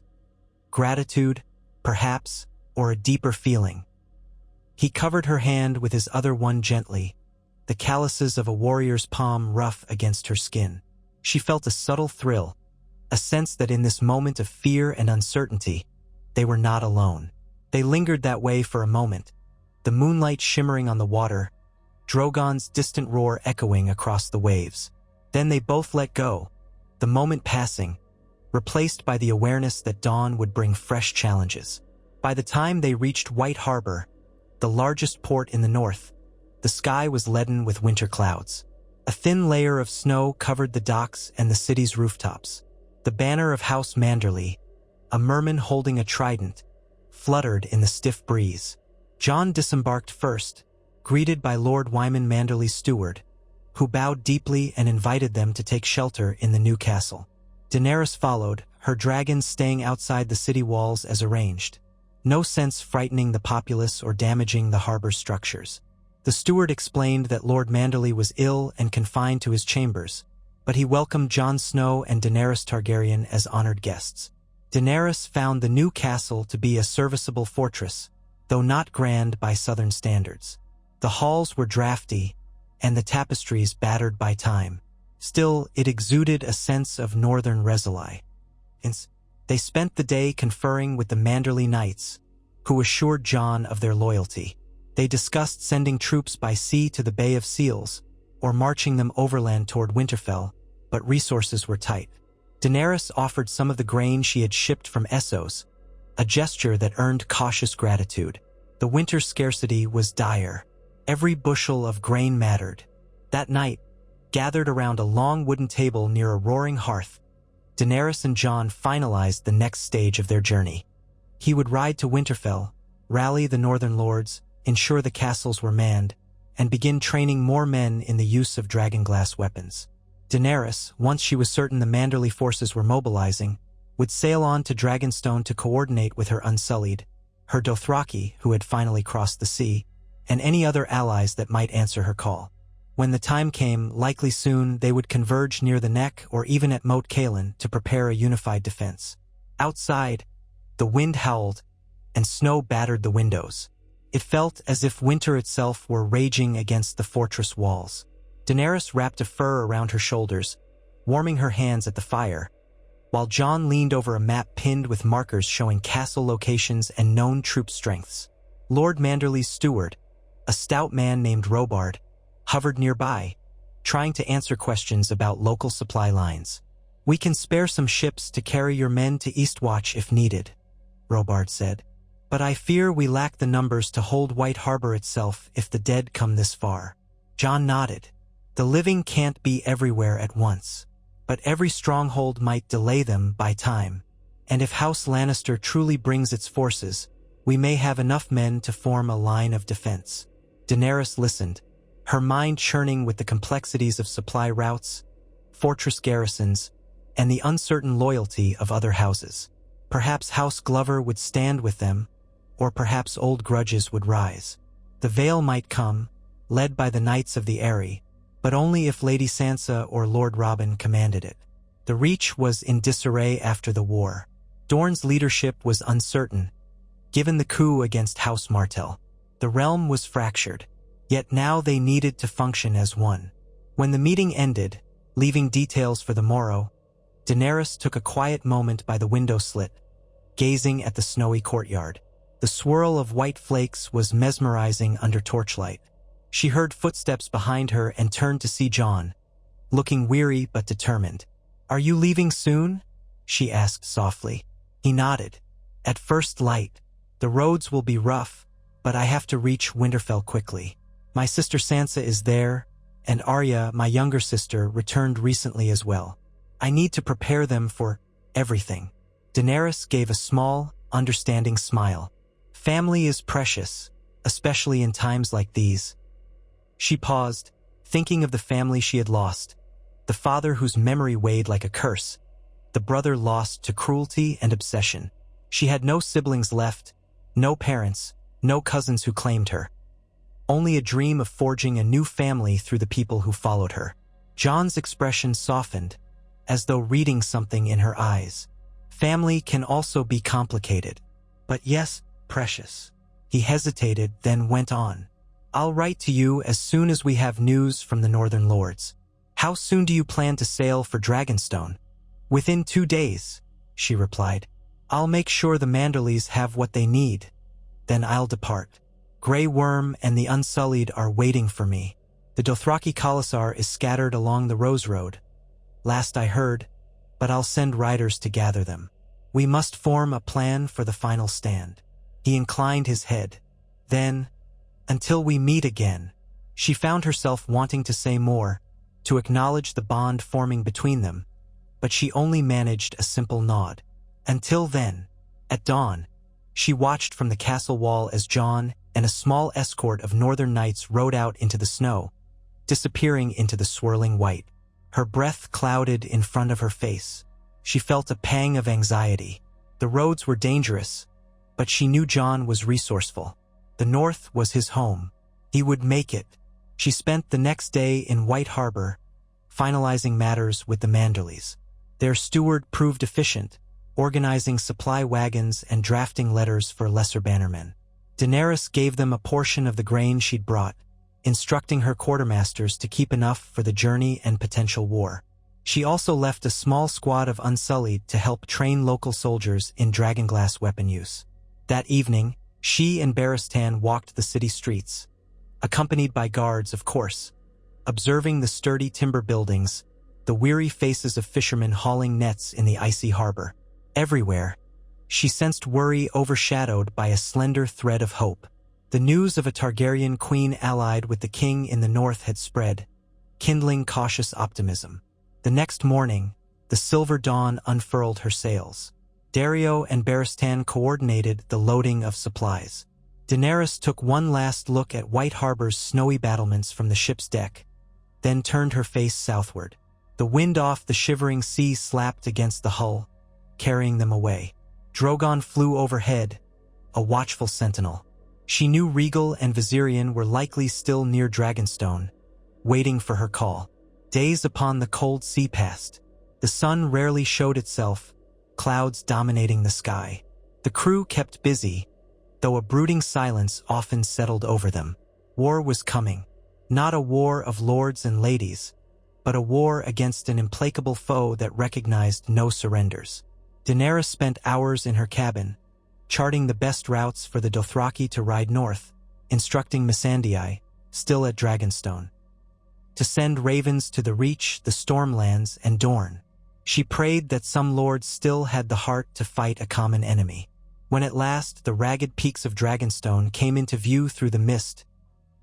Gratitude, perhaps, or a deeper feeling. He covered her hand with his other one gently, the calluses of a warrior's palm rough against her skin. She felt a subtle thrill, a sense that in this moment of fear and uncertainty, they were not alone. They lingered that way for a moment, the moonlight shimmering on the water, Drogon's distant roar echoing across the waves. Then they both let go, the moment passing, replaced by the awareness that dawn would bring fresh challenges. By the time they reached White Harbor, the largest port in the north, the sky was leaden with winter clouds. A thin layer of snow covered the docks and the city's rooftops. The banner of House Manderly, a merman holding a trident, fluttered in the stiff breeze. Jon disembarked first, greeted by Lord Wyman Manderly's steward, who bowed deeply and invited them to take shelter in the new castle. Daenerys followed, her dragons staying outside the city walls as arranged. No sense frightening the populace or damaging the harbor's structures. The steward explained that Lord Manderly was ill and confined to his chambers, but he welcomed Jon Snow and Daenerys Targaryen as honored guests. Daenerys found the new castle to be a serviceable fortress, though not grand by southern standards. The halls were drafty, and the tapestries battered by time. Still, it exuded a sense of northern resolve. They spent the day conferring with the Manderly Knights, who assured Jon of their loyalty. They discussed sending troops by sea to the Bay of Seals, or marching them overland toward Winterfell, but resources were tight. Daenerys offered some of the grain she had shipped from Essos, a gesture that earned cautious gratitude. The winter scarcity was dire. Every bushel of grain mattered. That night, gathered around a long wooden table near a roaring hearth, Daenerys and Jon finalized the next stage of their journey. He would ride to Winterfell, rally the northern lords, ensure the castles were manned, and begin training more men in the use of dragonglass weapons. Daenerys, once she was certain the Manderly forces were mobilizing, would sail on to Dragonstone to coordinate with her Unsullied, her Dothraki, who had finally crossed the sea, and any other allies that might answer her call. When the time came, likely soon, they would converge near the Neck or even at Moat Cailin to prepare a unified defense. Outside, the wind howled, and snow battered the windows. It felt as if winter itself were raging against the fortress walls. Daenerys wrapped a fur around her shoulders, warming her hands at the fire, while Jon leaned over a map pinned with markers showing castle locations and known troop strengths. Lord Manderly's steward, a stout man named Robard, hovered nearby, trying to answer questions about local supply lines. "We can spare some ships to carry your men to Eastwatch if needed," Robard said. "But I fear we lack the numbers to hold White Harbor itself if the dead come this far." Jon nodded. "The living can't be everywhere at once, but every stronghold might delay them by time. And if House Lannister truly brings its forces, we may have enough men to form a line of defense." Daenerys listened, her mind churning with the complexities of supply routes, fortress garrisons, and the uncertain loyalty of other houses. Perhaps House Glover would stand with them, or perhaps old grudges would rise. The Vale might come, led by the Knights of the Eyrie, but only if Lady Sansa or Lord Robin commanded it. The Reach was in disarray after the war. Dorne's leadership was uncertain, given the coup against House Martell. The realm was fractured. Yet now they needed to function as one. When the meeting ended, leaving details for the morrow, Daenerys took a quiet moment by the window slit, gazing at the snowy courtyard. The swirl of white flakes was mesmerizing under torchlight. She heard footsteps behind her and turned to see Jon, looking weary but determined. "Are you leaving soon?" she asked softly. He nodded. "At first light. The roads will be rough, but I have to reach Winterfell quickly. My sister Sansa is there, and Arya, my younger sister, returned recently as well. I need to prepare them for everything." Daenerys gave a small, understanding smile. Family is precious, especially in times like these. She paused, thinking of the family she had lost, the father whose memory weighed like a curse, the brother lost to cruelty and obsession. She had no siblings left, no parents, no cousins who claimed her. Only a dream of forging a new family through the people who followed her. Jon's expression softened, as though reading something in her eyes. Family can also be complicated, but yes, precious. He hesitated, then went on. I'll write to you as soon as we have news from the Northern Lords. How soon do you plan to sail for Dragonstone? Within 2 days, she replied. I'll make sure the Manderleys have what they need. Then I'll depart. Grey Worm and the Unsullied are waiting for me. The Dothraki Khalasar is scattered along the Rose Road. Last I heard, but I'll send riders to gather them. We must form a plan for the final stand. He inclined his head. Then, until we meet again. She found herself wanting to say more, to acknowledge the bond forming between them, but she only managed a simple nod. Until then, at dawn, she watched from the castle wall as Jon and a small escort of northern knights rode out into the snow, disappearing into the swirling white. Her breath clouded in front of her face. She felt a pang of anxiety. The roads were dangerous, but she knew Jon was resourceful. The north was his home. He would make it. She spent the next day in White Harbor, finalizing matters with the Manderleys. Their steward proved efficient, organizing supply wagons and drafting letters for lesser bannermen. Daenerys gave them a portion of the grain she'd brought, instructing her quartermasters to keep enough for the journey and potential war. She also left a small squad of Unsullied to help train local soldiers in dragonglass weapon use. That evening, she and Barristan walked the city streets, accompanied by guards, of course, observing the sturdy timber buildings, the weary faces of fishermen hauling nets in the icy harbor. Everywhere, she sensed worry overshadowed by a slender thread of hope. The news of a Targaryen queen allied with the king in the north had spread, kindling cautious optimism. The next morning, the silver dawn unfurled her sails. Dario and Barristan coordinated the loading of supplies. Daenerys took one last look at White Harbor's snowy battlements from the ship's deck, then turned her face southward. The wind off the shivering sea slapped against the hull, carrying them away. Drogon flew overhead, a watchful sentinel. She knew Rhaegal and Viserion were likely still near Dragonstone, waiting for her call. Days upon the cold sea passed. The sun rarely showed itself, clouds dominating the sky. The crew kept busy, though a brooding silence often settled over them. War was coming. Not a war of lords and ladies, but a war against an implacable foe that recognized no surrenders. Daenerys spent hours in her cabin, charting the best routes for the Dothraki to ride north, instructing Missandei, still at Dragonstone, to send ravens to the Reach, the Stormlands, and Dorne. She prayed that some lords still had the heart to fight a common enemy. When at last the ragged peaks of Dragonstone came into view through the mist,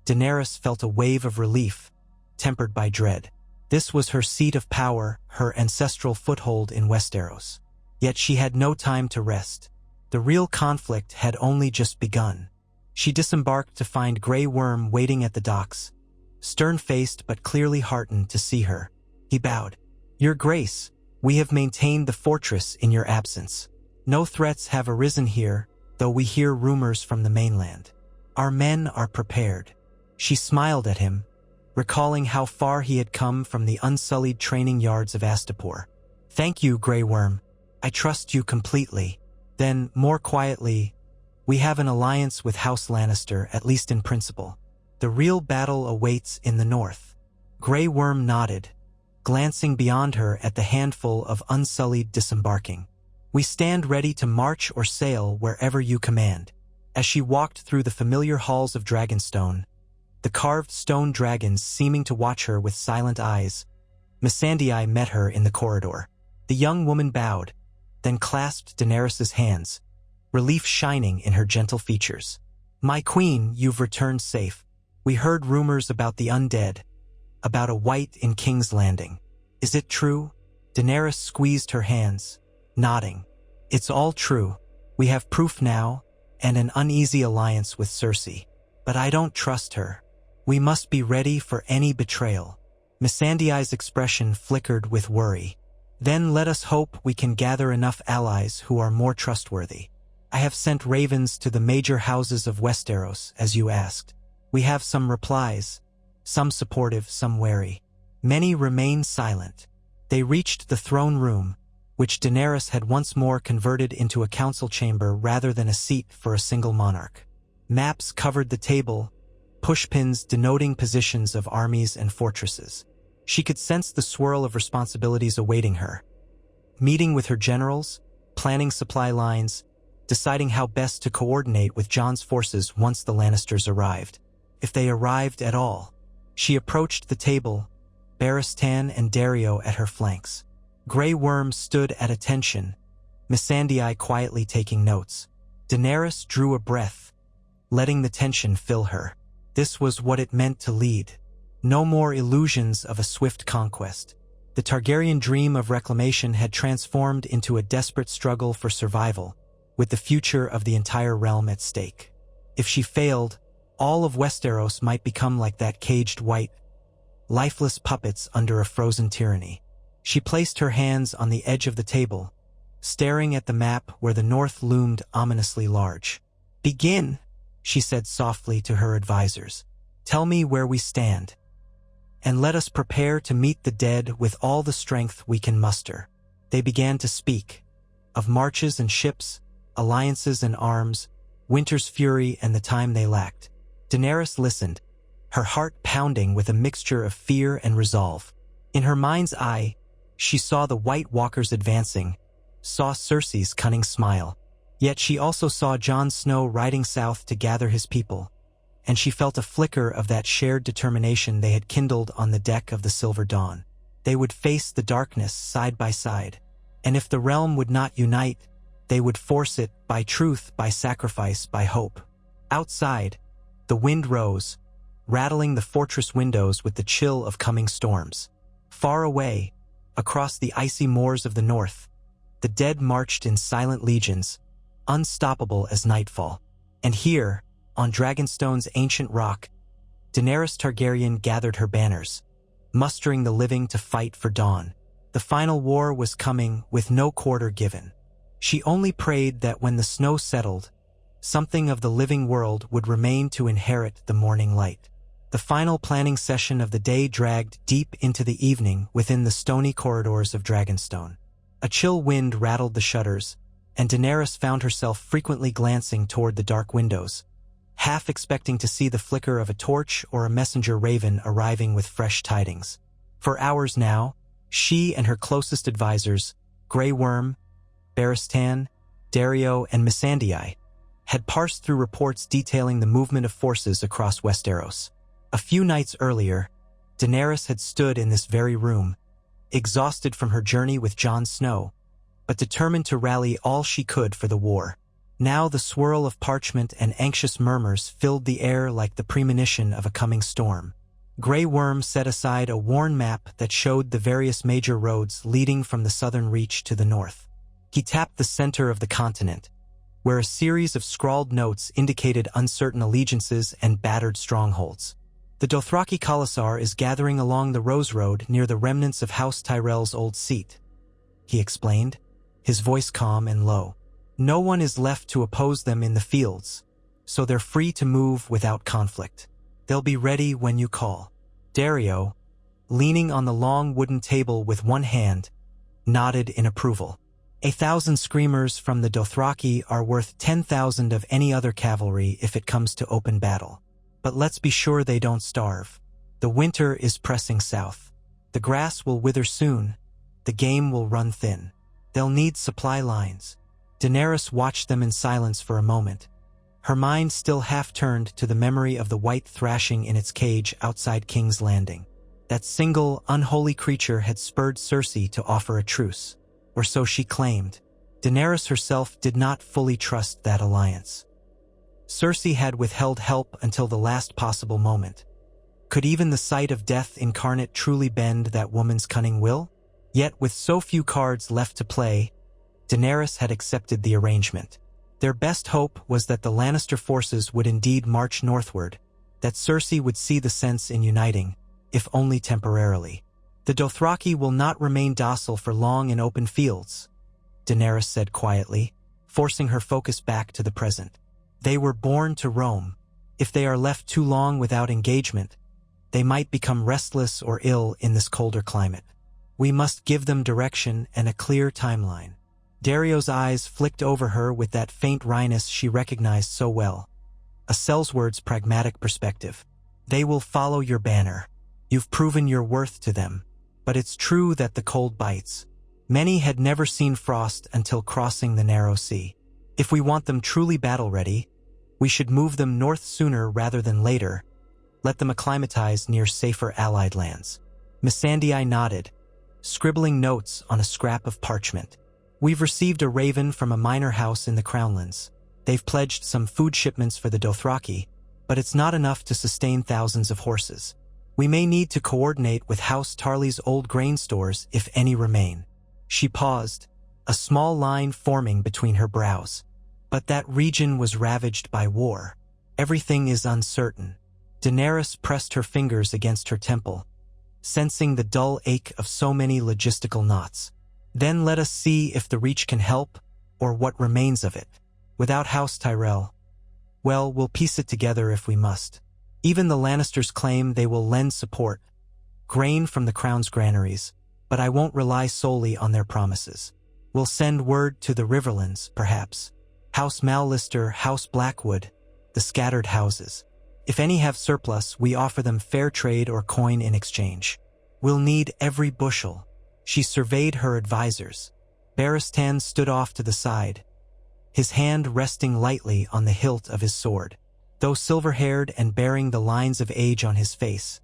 Daenerys felt a wave of relief, tempered by dread. This was her seat of power, her ancestral foothold in Westeros. Yet she had no time to rest. The real conflict had only just begun. She disembarked to find Grey Worm waiting at the docks, stern-faced but clearly heartened to see her. He bowed. "Your Grace, we have maintained the fortress in your absence. No threats have arisen here, though we hear rumors from the mainland. Our men are prepared." She smiled at him, recalling how far he had come from the unsullied training yards of Astapor. "Thank you, Grey Worm. I trust you completely." Then, more quietly, "We have an alliance with House Lannister, at least in principle. The real battle awaits in the north." Grey Worm nodded, glancing beyond her at the handful of Unsullied disembarking. "We stand ready to march or sail wherever you command." As she walked through the familiar halls of Dragonstone, the carved stone dragons seeming to watch her with silent eyes, Missandei met her in the corridor. The young woman bowed, then clasped Daenerys' hands, relief shining in her gentle features. "My queen, you've returned safe. We heard rumors about the undead, about a wight in King's Landing. Is it true?" Daenerys squeezed her hands, nodding. "It's all true. We have proof now, and an uneasy alliance with Cersei. But I don't trust her. We must be ready for any betrayal. Missandei's expression flickered with worry. Then let us hope we can gather enough allies who are more trustworthy. I have sent ravens to the major houses of Westeros, as you asked. We have some replies, some supportive, some wary. Many remain silent. They reached the throne room, which Daenerys had once more converted into a council chamber rather than a seat for a single monarch. Maps covered the table, pushpins denoting positions of armies and fortresses. She could sense the swirl of responsibilities awaiting her. Meeting with her generals, planning supply lines, deciding how best to coordinate with Jon's forces once the Lannisters arrived. If they arrived at all. She approached the table, Barristan and Daario at her flanks. Grey Worm stood at attention, Missandei quietly taking notes. Daenerys drew a breath, letting the tension fill her. This was what it meant to lead. No more illusions of a swift conquest. The Targaryen dream of reclamation had transformed into a desperate struggle for survival, with the future of the entire realm at stake. If she failed, all of Westeros might become like that caged white, lifeless puppets under a frozen tyranny. She placed her hands on the edge of the table, staring at the map where the north loomed ominously large. "Begin," she said softly to her advisors. "Tell me where we stand. And let us prepare to meet the dead with all the strength we can muster." They began to speak of marches and ships, alliances and arms, winter's fury and the time they lacked. Daenerys listened, her heart pounding with a mixture of fear and resolve. In her mind's eye, she saw the White Walkers advancing, saw Cersei's cunning smile. Yet she also saw Jon Snow riding south to gather his people, and she felt a flicker of that shared determination they had kindled on the deck of the Silver Dawn. They would face the darkness side by side, and if the realm would not unite, they would force it by truth, by sacrifice, by hope. Outside, the wind rose, rattling the fortress windows with the chill of coming storms. Far away, across the icy moors of the north, the dead marched in silent legions, unstoppable as nightfall. And here, on Dragonstone's ancient rock, Daenerys Targaryen gathered her banners, mustering the living to fight for dawn. The final war was coming with no quarter given. She only prayed that when the snow settled, something of the living world would remain to inherit the morning light. The final planning session of the day dragged deep into the evening within the stony corridors of Dragonstone. A chill wind rattled the shutters, and Daenerys found herself frequently glancing toward the dark windows, half expecting to see the flicker of a torch or a messenger raven arriving with fresh tidings. For hours now, she and her closest advisors, Grey Worm, Barristan, Daario, and Missandei, had parsed through reports detailing the movement of forces across Westeros. A few nights earlier, Daenerys had stood in this very room, exhausted from her journey with Jon Snow, but determined to rally all she could for the war. Now the swirl of parchment and anxious murmurs filled the air like the premonition of a coming storm. Grey Worm set aside a worn map that showed the various major roads leading from the southern reach to the north. He tapped the center of the continent, where a series of scrawled notes indicated uncertain allegiances and battered strongholds. "The Dothraki Khalasar is gathering along the Rose Road near the remnants of House Tyrell's old seat," he explained, his voice calm and low. "No one is left to oppose them in the fields, so they're free to move without conflict. They'll be ready when you call." Daario, leaning on the long wooden table with one hand, nodded in approval. 1,000 screamers from the Dothraki are worth 10,000 of any other cavalry if it comes to open battle. But let's be sure they don't starve. The winter is pressing south. The grass will wither soon. The game will run thin. They'll need supply lines. Daenerys watched them in silence for a moment, her mind still half-turned to the memory of the white thrashing in its cage outside King's Landing. That single, unholy creature had spurred Cersei to offer a truce, or so she claimed. Daenerys herself did not fully trust that alliance. Cersei had withheld help until the last possible moment. Could even the sight of death incarnate truly bend that woman's cunning will? Yet with so few cards left to play, Daenerys had accepted the arrangement. Their best hope was that the Lannister forces would indeed march northward, that Cersei would see the sense in uniting, if only temporarily. The Dothraki will not remain docile for long in open fields, Daenerys said quietly, forcing her focus back to the present. They were born to roam. If they are left too long without engagement, they might become restless or ill in this colder climate. We must give them direction and a clear timeline. Dario's eyes flicked over her with that faint wryness she recognized so well. A Sellsword's pragmatic perspective. They will follow your banner. You've proven your worth to them. But it's true that the cold bites. Many had never seen frost until crossing the narrow sea. If we want them truly battle-ready, we should move them north sooner rather than later. Let them acclimatize near safer allied lands. Missandei nodded, scribbling notes on a scrap of parchment. We've received a raven from a minor house in the Crownlands. They've pledged some food shipments for the Dothraki, but it's not enough to sustain thousands of horses. We may need to coordinate with House Tarly's old grain stores if any remain. She paused, a small line forming between her brows. But that region was ravaged by war. Everything is uncertain. Daenerys pressed her fingers against her temple, sensing the dull ache of so many logistical knots. Then let us see if the Reach can help, or what remains of it. Without House Tyrell, well, we'll piece it together if we must. Even the Lannisters claim they will lend support, grain from the Crown's granaries, but I won't rely solely on their promises. We'll send word to the Riverlands, perhaps. House Mallister, House Blackwood, the scattered houses. If any have surplus, we offer them fair trade or coin in exchange. We'll need every bushel. She surveyed her advisors. Barristan stood off to the side, his hand resting lightly on the hilt of his sword. Though silver-haired and bearing the lines of age on his face,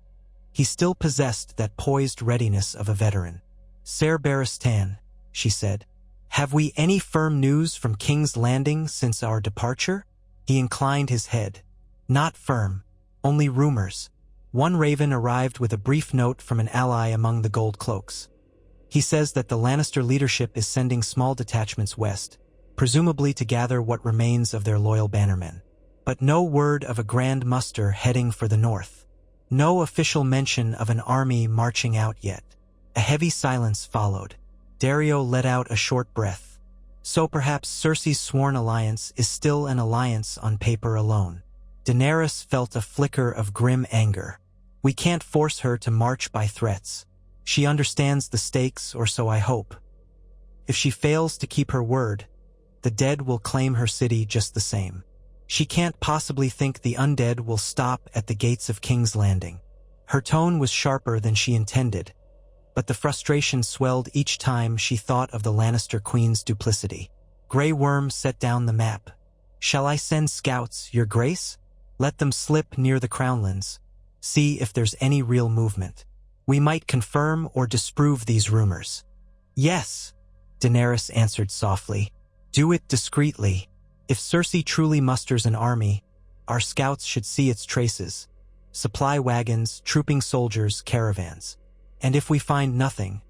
he still possessed that poised readiness of a veteran. Ser Barristan, she said, have we any firm news from King's Landing since our departure? He inclined his head. Not firm, only rumors. One raven arrived with a brief note from an ally among the Gold Cloaks. He says that the Lannister leadership is sending small detachments west, presumably to gather what remains of their loyal bannermen. But no word of a grand muster heading for the north. No official mention of an army marching out yet. A heavy silence followed. Dario let out a short breath. So perhaps Cersei's sworn alliance is still an alliance on paper alone. Daenerys felt a flicker of grim anger. We can't force her to march by threats. She understands the stakes, or so I hope. If she fails to keep her word, the dead will claim her city just the same. She can't possibly think the undead will stop at the gates of King's Landing. Her tone was sharper than she intended, but the frustration swelled each time she thought of the Lannister Queen's duplicity. Grey Worm set down the map. Shall I send scouts, Your Grace? Let them slip near the Crownlands. See if there's any real movement. We might confirm or disprove these rumors. Yes, Daenerys answered softly. Do it discreetly. If Cersei truly musters an army, our scouts should see its traces. Supply wagons, trooping soldiers, caravans. And if we find nothing,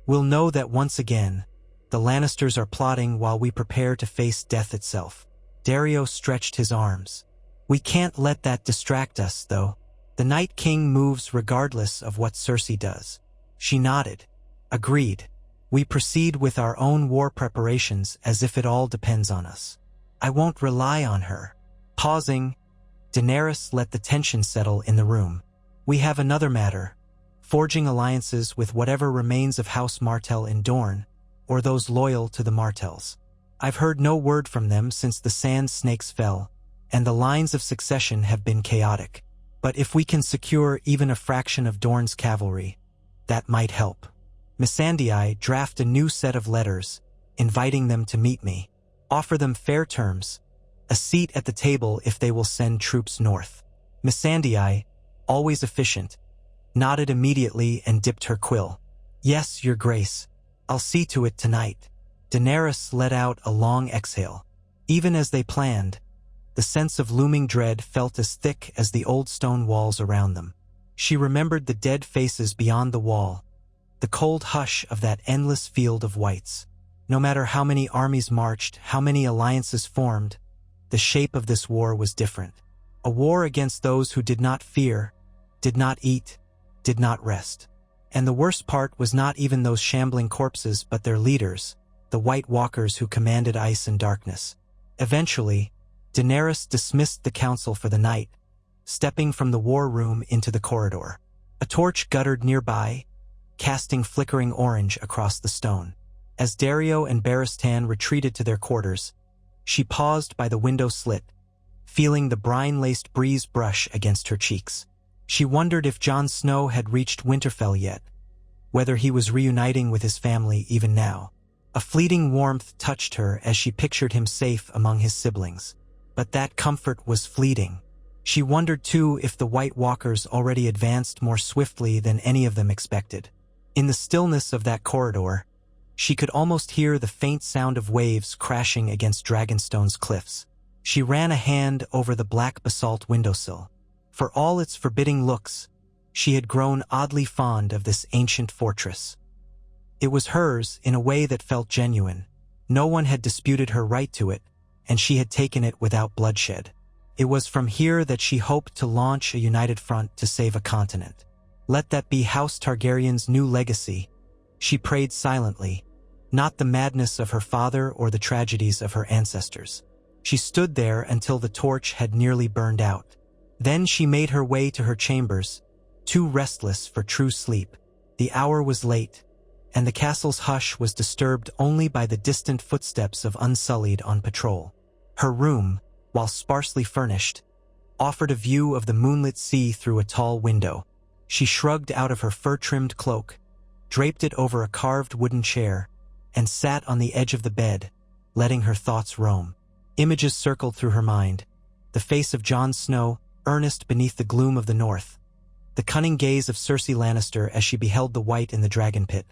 we'll know that once again, the Lannisters are plotting while we prepare to face death itself. Dario stretched his arms. We can't let that distract us, though. The Night King moves regardless of what Cersei does. She nodded. Agreed. We proceed with our own war preparations as if it all depends on us. I won't rely on her. Pausing, Daenerys let the tension settle in the room. We have another matter. Forging alliances with whatever remains of House Martell in Dorne, or those loyal to the Martells. I've heard no word from them since the Sand Snakes fell, and the lines of succession have been chaotic. But if we can secure even a fraction of Dorne's cavalry, that might help. Missandei, draft a new set of letters, inviting them to meet me. Offer them fair terms, a seat at the table if they will send troops north. Missandei, always efficient, nodded immediately and dipped her quill. Yes, Your Grace. I'll see to it tonight. Daenerys let out a long exhale. Even as they planned, the sense of looming dread felt as thick as the old stone walls around them. She remembered the dead faces beyond the wall, the cold hush of that endless field of whites. No matter how many armies marched, how many alliances formed, the shape of this war was different. A war against those who did not fear, did not eat, did not rest. And the worst part was not even those shambling corpses but their leaders, the White Walkers who commanded ice and darkness. Eventually, Daenerys dismissed the council for the night, stepping from the war room into the corridor. A torch guttered nearby, casting flickering orange across the stone. As Dario and Barristan retreated to their quarters, she paused by the window slit, feeling the brine-laced breeze brush against her cheeks. She wondered if Jon Snow had reached Winterfell yet, whether he was reuniting with his family even now. A fleeting warmth touched her as she pictured him safe among his siblings. But that comfort was fleeting. She wondered too if the White Walkers already advanced more swiftly than any of them expected. In the stillness of that corridor, she could almost hear the faint sound of waves crashing against Dragonstone's cliffs. She ran a hand over the black basalt windowsill. For all its forbidding looks, she had grown oddly fond of this ancient fortress. It was hers in a way that felt genuine. No one had disputed her right to it, and she had taken it without bloodshed. It was from here that she hoped to launch a united front to save a continent. Let that be House Targaryen's new legacy. She prayed silently, not the madness of her father or the tragedies of her ancestors. She stood there until the torch had nearly burned out. Then she made her way to her chambers, too restless for true sleep. The hour was late, and the castle's hush was disturbed only by the distant footsteps of Unsullied on patrol. Her room, while sparsely furnished, offered a view of the moonlit sea through a tall window. She shrugged out of her fur-trimmed cloak, draped it over a carved wooden chair, and sat on the edge of the bed, letting her thoughts roam. Images circled through her mind: the face of Jon Snow, earnest beneath the gloom of the north; the cunning gaze of Cersei Lannister as she beheld the White in the dragon pit;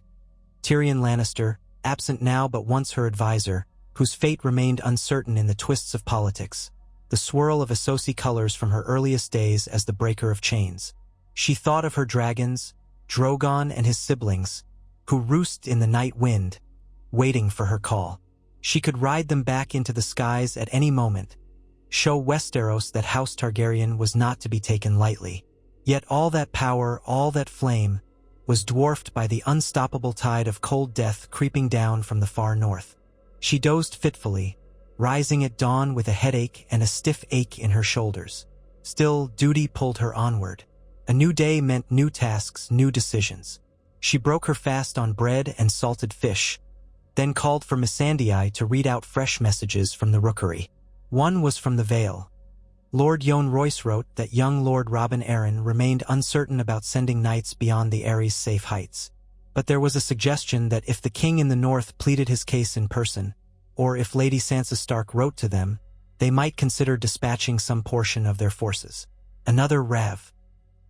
Tyrion Lannister, absent now but once her advisor, whose fate remained uncertain in the twists of politics; the swirl of Essosi colors from her earliest days as the breaker of chains. She thought of her dragons, Drogon and his siblings, who roost in the night wind, waiting for her call. She could ride them back into the skies at any moment, show Westeros that House Targaryen was not to be taken lightly. Yet all that power, all that flame, was dwarfed by the unstoppable tide of cold death creeping down from the far north. She dozed fitfully, rising at dawn with a headache and a stiff ache in her shoulders. Still, duty pulled her onward. A new day meant new tasks, new decisions. She broke her fast on bread and salted fish, then called for Missandei to read out fresh messages from the rookery. One was from the Vale. Lord Yohn Royce wrote that young Lord Robin Arryn remained uncertain about sending knights beyond the Aerys' safe heights. But there was a suggestion that if the king in the north pleaded his case in person, or if Lady Sansa Stark wrote to them, they might consider dispatching some portion of their forces. Another rev.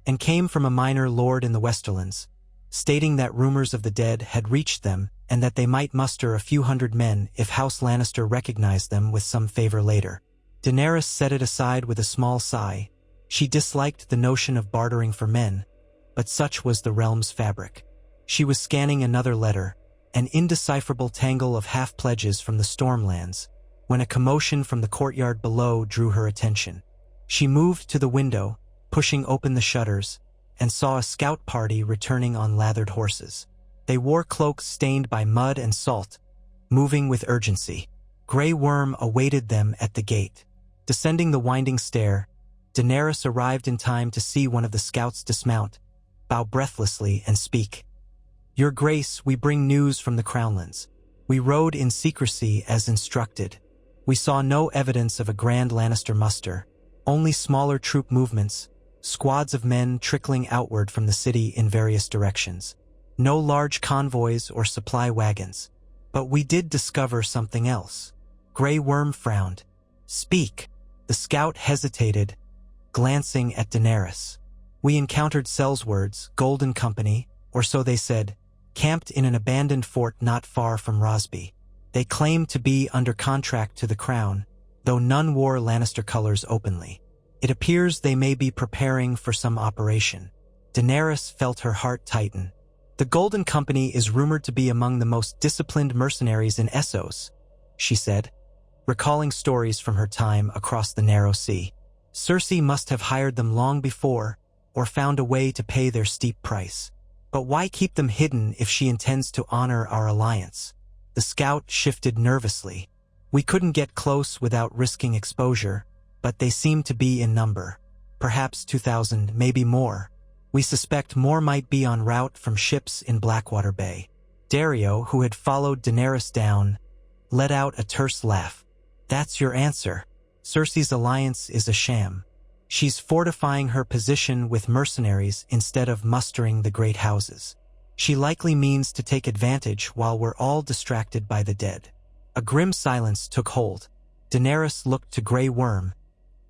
And came from a minor lord in the Westerlands, stating that rumors of the dead had reached them and that they might muster a few hundred men if House Lannister recognized them with some favor later. Daenerys set it aside with a small sigh. She disliked the notion of bartering for men, but such was the realm's fabric. She was scanning another letter, an indecipherable tangle of half-pledges from the Stormlands, when a commotion from the courtyard below drew her attention. She moved to the window, pushing open the shutters, and saw a scout party returning on lathered horses. They wore cloaks stained by mud and salt, moving with urgency. Grey Worm awaited them at the gate. Descending the winding stair, Daenerys arrived in time to see one of the scouts dismount, bow breathlessly, and speak. "Your Grace, we bring news from the Crownlands. We rode in secrecy as instructed. We saw no evidence of a grand Lannister muster, only smaller troop movements, squads of men trickling outward from the city in various directions. No large convoys or supply wagons. But we did discover something else." Grey Worm frowned. "Speak." The scout hesitated, glancing at Daenerys. "We encountered Sellswords, Golden Company, or so they said, camped in an abandoned fort not far from Rosby. They claimed to be under contract to the crown, though none wore Lannister colors openly. It appears they may be preparing for some operation." Daenerys felt her heart tighten. "The Golden Company is rumored to be among the most disciplined mercenaries in Essos," she said, recalling stories from her time across the narrow sea. Cersei must have hired them long before, or found a way to pay their steep price. But why keep them hidden if she intends to honor our alliance? The scout shifted nervously. We couldn't get close without risking exposure, but they seem to be in number. Perhaps 2,000, maybe more. We suspect more might be en route from ships in Blackwater Bay. Dario, who had followed Daenerys down, let out a terse laugh. That's your answer. Cersei's alliance is a sham. She's fortifying her position with mercenaries instead of mustering the great houses. She likely means to take advantage while we're all distracted by the dead. A grim silence took hold. Daenerys looked to Grey Worm,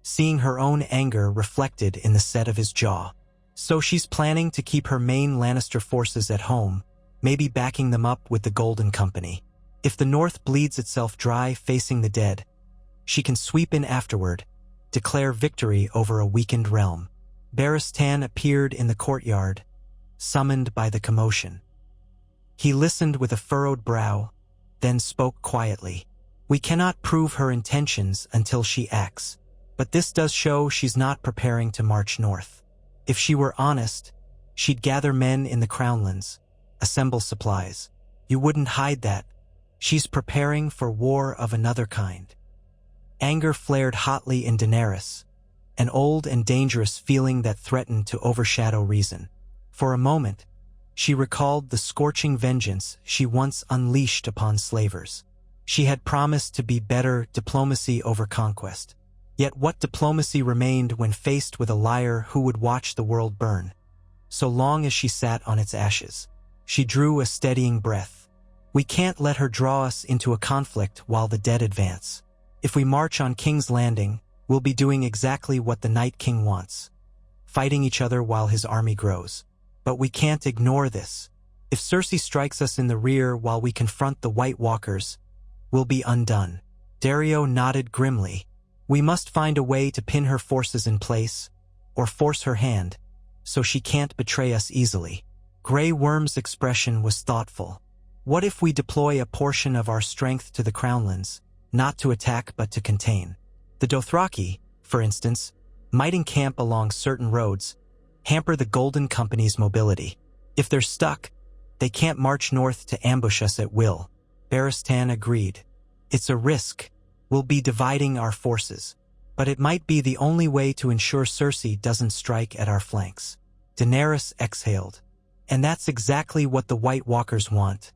seeing her own anger reflected in the set of his jaw. So she's planning to keep her main Lannister forces at home, maybe backing them up with the Golden Company. If the North bleeds itself dry facing the dead, she can sweep in afterward, declare victory over a weakened realm. Barristan appeared in the courtyard, summoned by the commotion. He listened with a furrowed brow, then spoke quietly. We cannot prove her intentions until she acts, but this does show she's not preparing to march north. If she were honest, she'd gather men in the Crownlands, assemble supplies. You wouldn't hide that. She's preparing for war of another kind. Anger flared hotly in Daenerys, an old and dangerous feeling that threatened to overshadow reason. For a moment, she recalled the scorching vengeance she once unleashed upon slavers. She had promised to be better diplomacy over conquest. Yet what diplomacy remained when faced with a liar who would watch the world burn? So long as she sat on its ashes. She drew a steadying breath. We can't let her draw us into a conflict while the dead advance. If we march on King's Landing, we'll be doing exactly what the Night King wants, fighting each other while his army grows. But we can't ignore this. If Cersei strikes us in the rear while we confront the White Walkers, we'll be undone. Dario nodded grimly. We must find a way to pin her forces in place, or force her hand, so she can't betray us easily. Grey Worm's expression was thoughtful. What if we deploy a portion of our strength to the Crownlands, not to attack but to contain? The Dothraki, for instance, might encamp along certain roads, hamper the Golden Company's mobility. If they're stuck, they can't march north to ambush us at will. Barristan agreed. It's a risk. We'll be dividing our forces, but it might be the only way to ensure Cersei doesn't strike at our flanks. Daenerys exhaled. And that's exactly what the White Walkers want,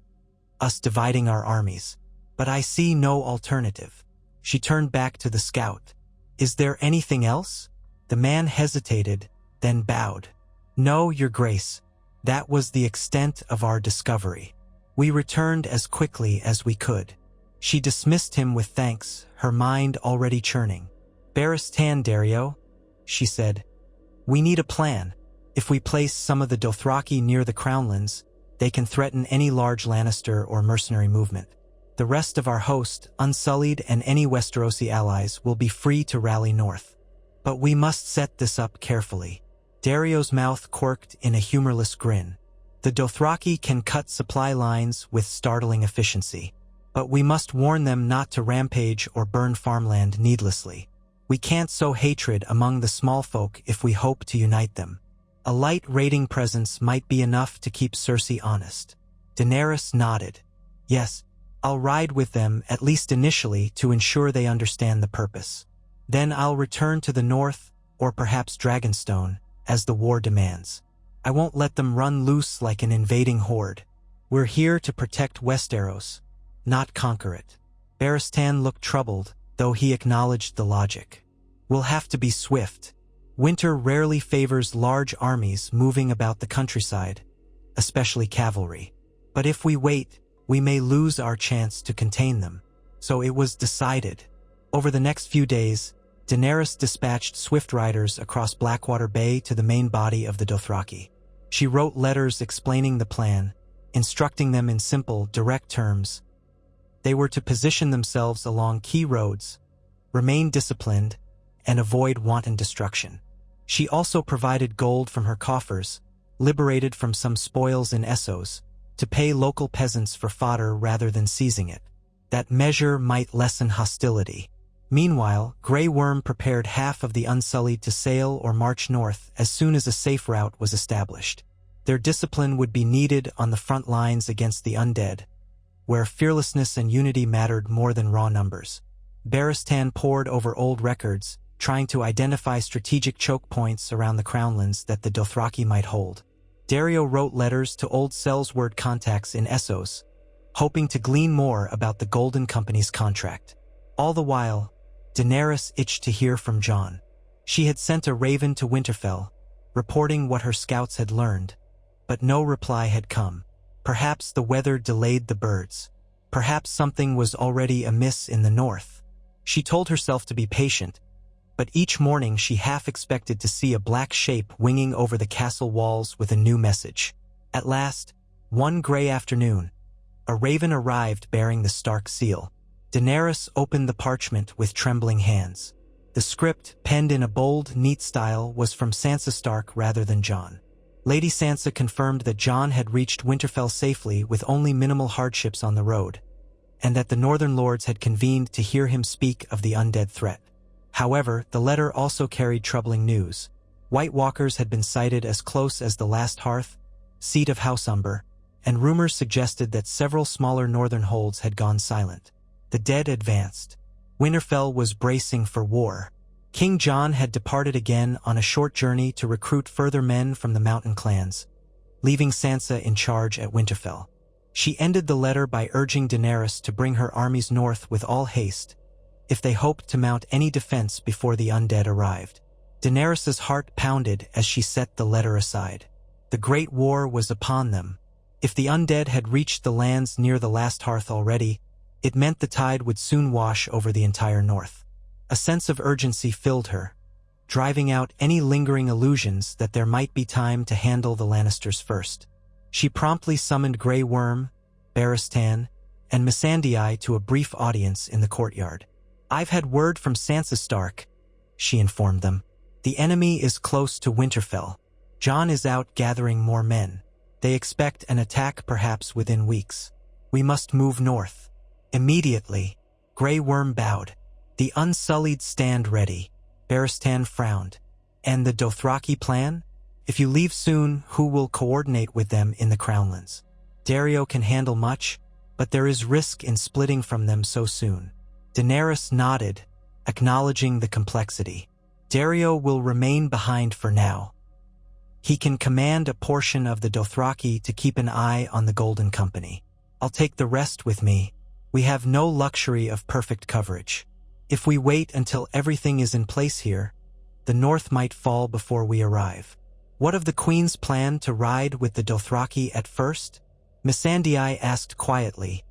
us dividing our armies. But I see no alternative. She turned back to the scout. Is there anything else? The man hesitated, then bowed. No, Your Grace. That was the extent of our discovery. We returned as quickly as we could. She dismissed him with thanks, her mind already churning. Barristan, Dario, she said. We need a plan. If we place some of the Dothraki near the Crownlands, they can threaten any large Lannister or mercenary movement. The rest of our host, unsullied, and any Westerosi allies will be free to rally north. But we must set this up carefully. Dario's mouth quirked in a humorless grin. The Dothraki can cut supply lines with startling efficiency. But we must warn them not to rampage or burn farmland needlessly. We can't sow hatred among the small folk if we hope to unite them. A light raiding presence might be enough to keep Cersei honest. Daenerys nodded. Yes, I'll ride with them, at least initially, to ensure they understand the purpose. Then I'll return to the north, or perhaps Dragonstone, as the war demands. I won't let them run loose like an invading horde. We're here to protect Westeros, not conquer it. Barristan looked troubled, though he acknowledged the logic. We'll have to be swift. Winter rarely favors large armies moving about the countryside, especially cavalry. But if we wait, we may lose our chance to contain them. So it was decided. Over the next few days, Daenerys dispatched swift riders across Blackwater Bay to the main body of the Dothraki. She wrote letters explaining the plan, instructing them in simple, direct terms. They were to position themselves along key roads, remain disciplined, and avoid wanton destruction. She also provided gold from her coffers, liberated from some spoils in Essos, to pay local peasants for fodder rather than seizing it. That measure might lessen hostility. Meanwhile, Grey Worm prepared half of the Unsullied to sail or march north as soon as a safe route was established. Their discipline would be needed on the front lines against the undead, where fearlessness and unity mattered more than raw numbers. Barristan pored over old records, trying to identify strategic choke points around the crownlands that the Dothraki might hold. Dario wrote letters to old Sellsword contacts in Essos, hoping to glean more about the Golden Company's contract. All the while, Daenerys itched to hear from Jon. She had sent a raven to Winterfell, reporting what her scouts had learned, but no reply had come. Perhaps the weather delayed the birds. Perhaps something was already amiss in the north. She told herself to be patient, but each morning she half expected to see a black shape winging over the castle walls with a new message. At last, one gray afternoon, a raven arrived bearing the Stark seal. Daenerys opened the parchment with trembling hands. The script, penned in a bold, neat style, was from Sansa Stark rather than Jon. Lady Sansa confirmed that Jon had reached Winterfell safely with only minimal hardships on the road, and that the Northern Lords had convened to hear him speak of the undead threat. However, the letter also carried troubling news. White Walkers had been sighted as close as the Last Hearth, seat of House Umber, and rumors suggested that several smaller northern holds had gone silent. The dead advanced. Winterfell was bracing for war. King Jon had departed again on a short journey to recruit further men from the mountain clans, leaving Sansa in charge at Winterfell. She ended the letter by urging Daenerys to bring her armies north with all haste, if they hoped to mount any defense before the undead arrived. Daenerys's heart pounded as she set the letter aside. The Great War was upon them. If the undead had reached the lands near the Last Hearth already, it meant the tide would soon wash over the entire north. A sense of urgency filled her, driving out any lingering illusions that there might be time to handle the Lannisters first. She promptly summoned Grey Worm, Barristan, and Missandei to a brief audience in the courtyard. "I've had word from Sansa Stark," she informed them. "The enemy is close to Winterfell. Jon is out gathering more men. They expect an attack perhaps within weeks. We must move north immediately." Grey Worm bowed. "The Unsullied stand ready." Barristan frowned. "And the Dothraki plan? If you leave soon, who will coordinate with them in the Crownlands? Dario can handle much, but there is risk in splitting from them so soon." Daenerys nodded, acknowledging the complexity. "Dario will remain behind for now. He can command a portion of the Dothraki to keep an eye on the Golden Company. I'll take the rest with me. We have no luxury of perfect coverage. If we wait until everything is in place here, the North might fall before we arrive." "What of the Queen's plan to ride with the Dothraki at first?" Missandei asked quietly,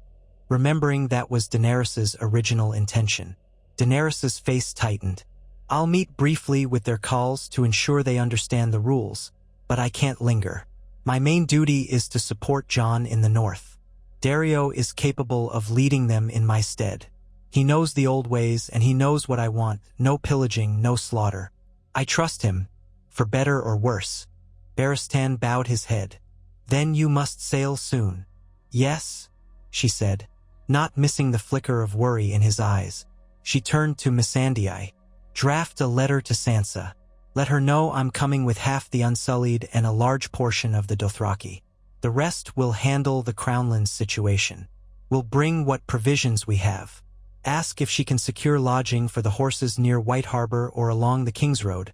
remembering that was Daenerys's original intention. Daenerys's face tightened. "I'll meet briefly with their khals to ensure they understand the rules, but I can't linger. My main duty is to support Jon in the North. Dario is capable of leading them in my stead. He knows the old ways and he knows what I want, no pillaging, no slaughter. I trust him, for better or worse." Barristan bowed his head. "Then you must sail soon." "Yes," she said, not missing the flicker of worry in his eyes. She turned to Missandei. "Draft a letter to Sansa. Let her know I'm coming with half the Unsullied and a large portion of the Dothraki. The rest will handle the Crownlands situation. We'll bring what provisions we have. Ask if she can secure lodging for the horses near White Harbor or along the King's Road,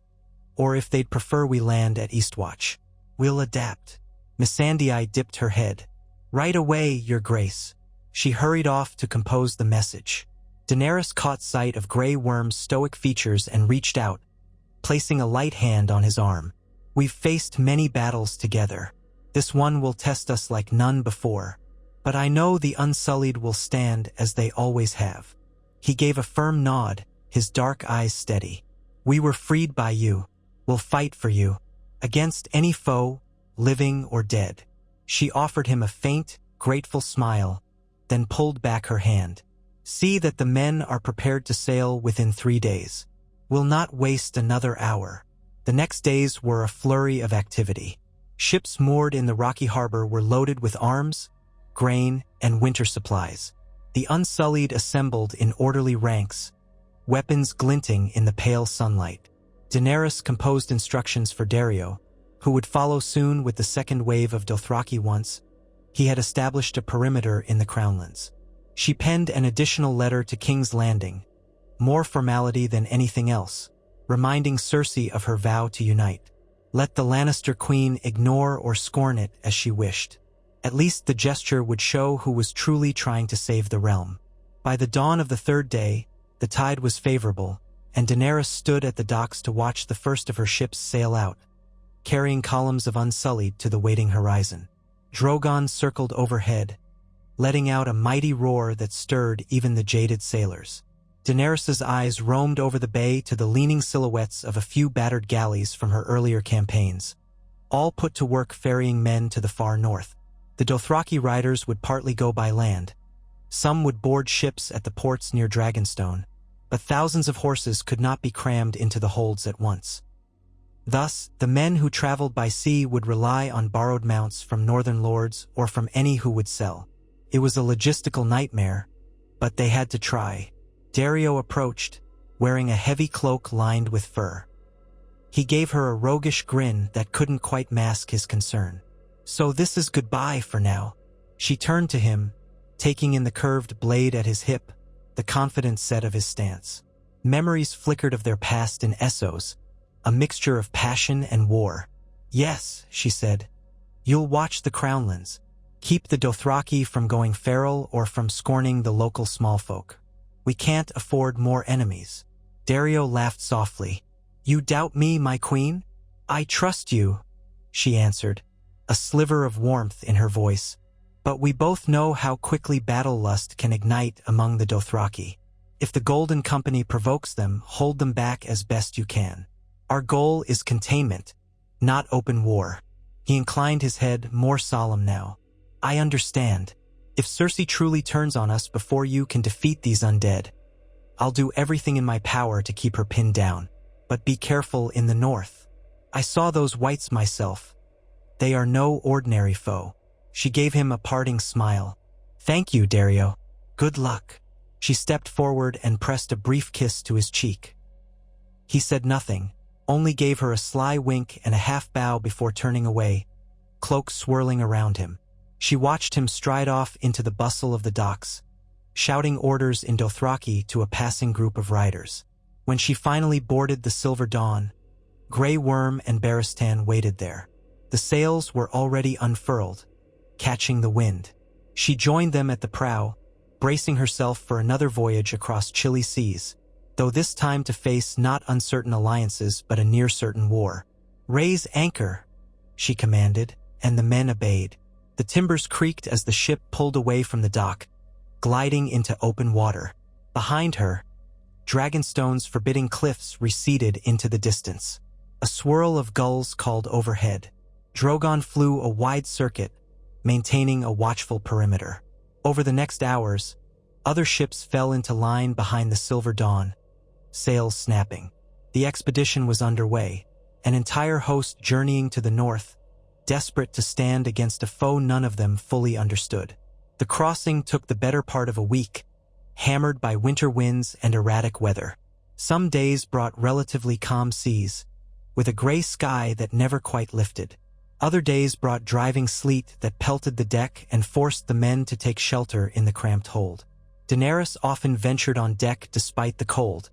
or if they'd prefer we land at Eastwatch. We'll adapt." Missandei dipped her head. "Right away, Your Grace." She hurried off to compose the message. Daenerys caught sight of Grey Worm's stoic features and reached out, placing a light hand on his arm. "We've faced many battles together. This one will test us like none before, but I know the Unsullied will stand as they always have." He gave a firm nod, his dark eyes steady. "We were freed by you. We'll fight for you, against any foe, living or dead." She offered him a faint, grateful smile, then pulled back her hand. "See that the men are prepared to sail within 3 days. We'll not waste another hour." The next days were a flurry of activity. Ships moored in the rocky harbor were loaded with arms, grain, and winter supplies. The Unsullied assembled in orderly ranks, weapons glinting in the pale sunlight. Daenerys composed instructions for Daario, who would follow soon with the second wave of Dothraki once he had established a perimeter in the Crownlands. She penned an additional letter to King's Landing, more formality than anything else, reminding Cersei of her vow to unite. Let the Lannister queen ignore or scorn it as she wished. At least the gesture would show who was truly trying to save the realm. By the dawn of the third day, the tide was favorable, and Daenerys stood at the docks to watch the first of her ships sail out, carrying columns of Unsullied to the waiting horizon. Drogon circled overhead, letting out a mighty roar that stirred even the jaded sailors. Daenerys's eyes roamed over the bay to the leaning silhouettes of a few battered galleys from her earlier campaigns, all put to work ferrying men to the far north. The Dothraki riders would partly go by land. Some would board ships at the ports near Dragonstone, but thousands of horses could not be crammed into the holds at once. Thus, the men who traveled by sea would rely on borrowed mounts from northern lords or from any who would sell. It was a logistical nightmare, but they had to try. Daario approached, wearing a heavy cloak lined with fur. He gave her a roguish grin that couldn't quite mask his concern. "So this is goodbye for now." She turned to him, taking in the curved blade at his hip, the confident set of his stance. Memories flickered of their past in Essos, a mixture of passion and war. "Yes," she said. "You'll watch the Crownlands. Keep the Dothraki from going feral or from scorning the local smallfolk. We can't afford more enemies." Daario laughed softly. "You doubt me, my queen? I trust you," she answered, a sliver of warmth in her voice. "But we both know how quickly battle lust can ignite among the Dothraki. If the Golden Company provokes them, hold them back as best you can. Our goal is containment, not open war." He inclined his head, more solemn now. "I understand. If Cersei truly turns on us before you can defeat these undead, I'll do everything in my power to keep her pinned down. But be careful in the north. I saw those whites myself. They are no ordinary foe." She gave him a parting smile. "Thank you, Daario. Good luck." She stepped forward and pressed a brief kiss to his cheek. He said nothing, only gave her a sly wink and a half bow before turning away, cloak swirling around him. She watched him stride off into the bustle of the docks, shouting orders in Dothraki to a passing group of riders. When she finally boarded the Silver Dawn, Grey Worm and Barristan waited there. The sails were already unfurled, catching the wind. She joined them at the prow, bracing herself for another voyage across chilly seas, though this time to face not uncertain alliances but a near-certain war. "Raise anchor," she commanded, and the men obeyed. The timbers creaked as the ship pulled away from the dock, gliding into open water. Behind her, Dragonstone's forbidding cliffs receded into the distance. A swirl of gulls called overhead. Drogon flew a wide circuit, maintaining a watchful perimeter. Over the next hours, other ships fell into line behind the Silver Dawn, sails snapping. The expedition was underway, an entire host journeying to the north, desperate to stand against a foe none of them fully understood. The crossing took the better part of a week, hammered by winter winds and erratic weather. Some days brought relatively calm seas, with a gray sky that never quite lifted. Other days brought driving sleet that pelted the deck and forced the men to take shelter in the cramped hold. Daenerys often ventured on deck despite the cold,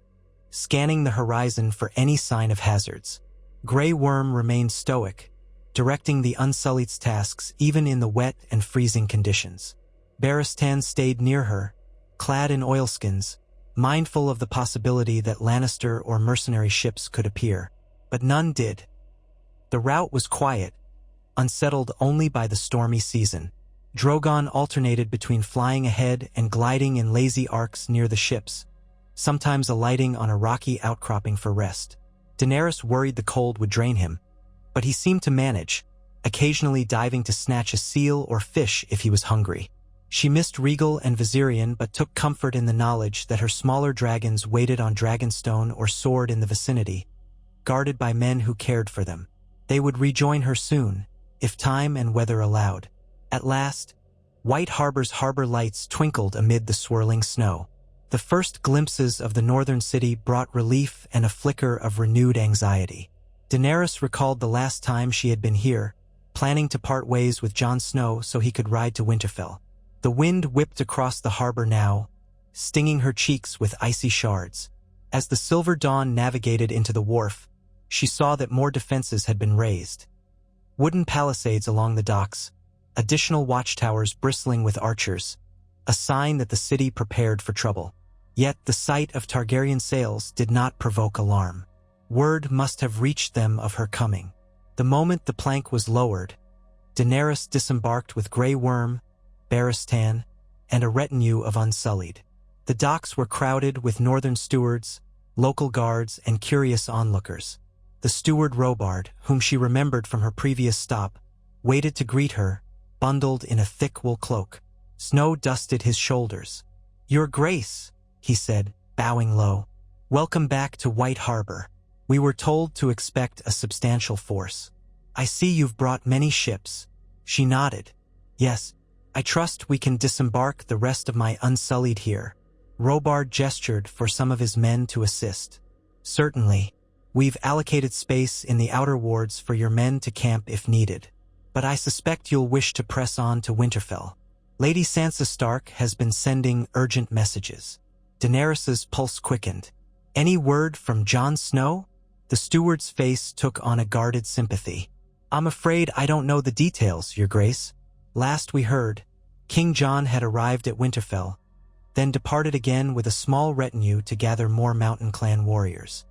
scanning the horizon for any sign of hazards. Grey Worm remained stoic, directing the Unsullied's tasks even in the wet and freezing conditions. Barristan stayed near her, clad in oilskins, mindful of the possibility that Lannister or mercenary ships could appear. But none did. The route was quiet, unsettled only by the stormy season. Drogon alternated between flying ahead and gliding in lazy arcs near the ships, sometimes alighting on a rocky outcropping for rest. Daenerys worried the cold would drain him, but he seemed to manage, occasionally diving to snatch a seal or fish if he was hungry. She missed Rhaegal and Viserion but took comfort in the knowledge that her smaller dragons waited on Dragonstone or soared in the vicinity, guarded by men who cared for them. They would rejoin her soon, if time and weather allowed. At last, White Harbor's harbor lights twinkled amid the swirling snow. The first glimpses of the northern city brought relief and a flicker of renewed anxiety. Daenerys recalled the last time she had been here, planning to part ways with Jon Snow so he could ride to Winterfell. The wind whipped across the harbor now, stinging her cheeks with icy shards. As the silver dawn navigated into the wharf, she saw that more defenses had been raised. Wooden palisades along the docks, additional watchtowers bristling with archers, a sign that the city prepared for trouble. Yet the sight of Targaryen sails did not provoke alarm. Word must have reached them of her coming. The moment the plank was lowered, Daenerys disembarked with Grey Worm, Barristan, and a retinue of Unsullied. The docks were crowded with northern stewards, local guards, and curious onlookers. The steward Robard, whom she remembered from her previous stop, waited to greet her, bundled in a thick wool cloak. Snow dusted his shoulders. "Your Grace," he said, bowing low. "Welcome back to White Harbor. We were told to expect a substantial force. I see you've brought many ships." She nodded. "Yes, I trust we can disembark the rest of my Unsullied here." Robard gestured for some of his men to assist. "Certainly. We've allocated space in the outer wards for your men to camp if needed. But I suspect you'll wish to press on to Winterfell. Lady Sansa Stark has been sending urgent messages." Daenerys's pulse quickened. "Any word from Jon Snow?" The steward's face took on a guarded sympathy. "I'm afraid I don't know the details, Your Grace. Last we heard, King Jon had arrived at Winterfell, then departed again with a small retinue to gather more Mountain Clan warriors.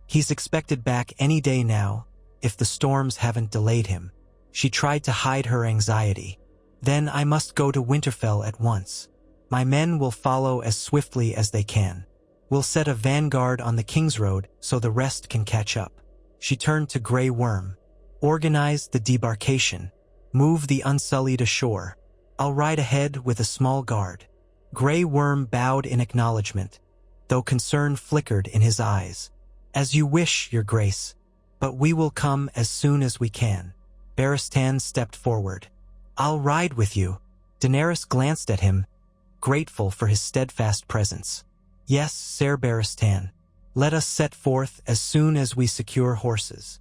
He's expected back any day now, if the storms haven't delayed him." She tried to hide her anxiety. "Then I must go to Winterfell at once. My men will follow as swiftly as they can. We'll set a vanguard on the King's Road so the rest can catch up." She turned to Grey Worm. "Organize the debarkation. Move the Unsullied ashore. I'll ride ahead with a small guard." Grey Worm bowed in acknowledgement, though concern flickered in his eyes. "As you wish, Your Grace, but we will come as soon as we can." Barristan stepped forward. "I'll ride with you." Daenerys glanced at him, grateful for his steadfast presence. "Yes, Ser Barristan. Let us set forth as soon as we secure horses."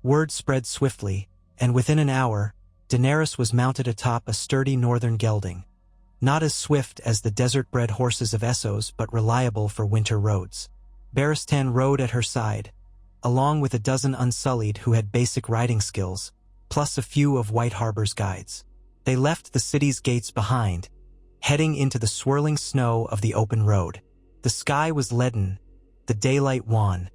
Word spread swiftly, and within an hour, Daenerys was mounted atop a sturdy northern gelding. Not as swift as the desert-bred horses of Essos, but reliable for winter roads. Barristan rode at her side, along with a dozen Unsullied who had basic riding skills, plus a few of White Harbor's guides. They left the city's gates behind, heading into the swirling snow of the open road. The sky was leaden, the daylight wan,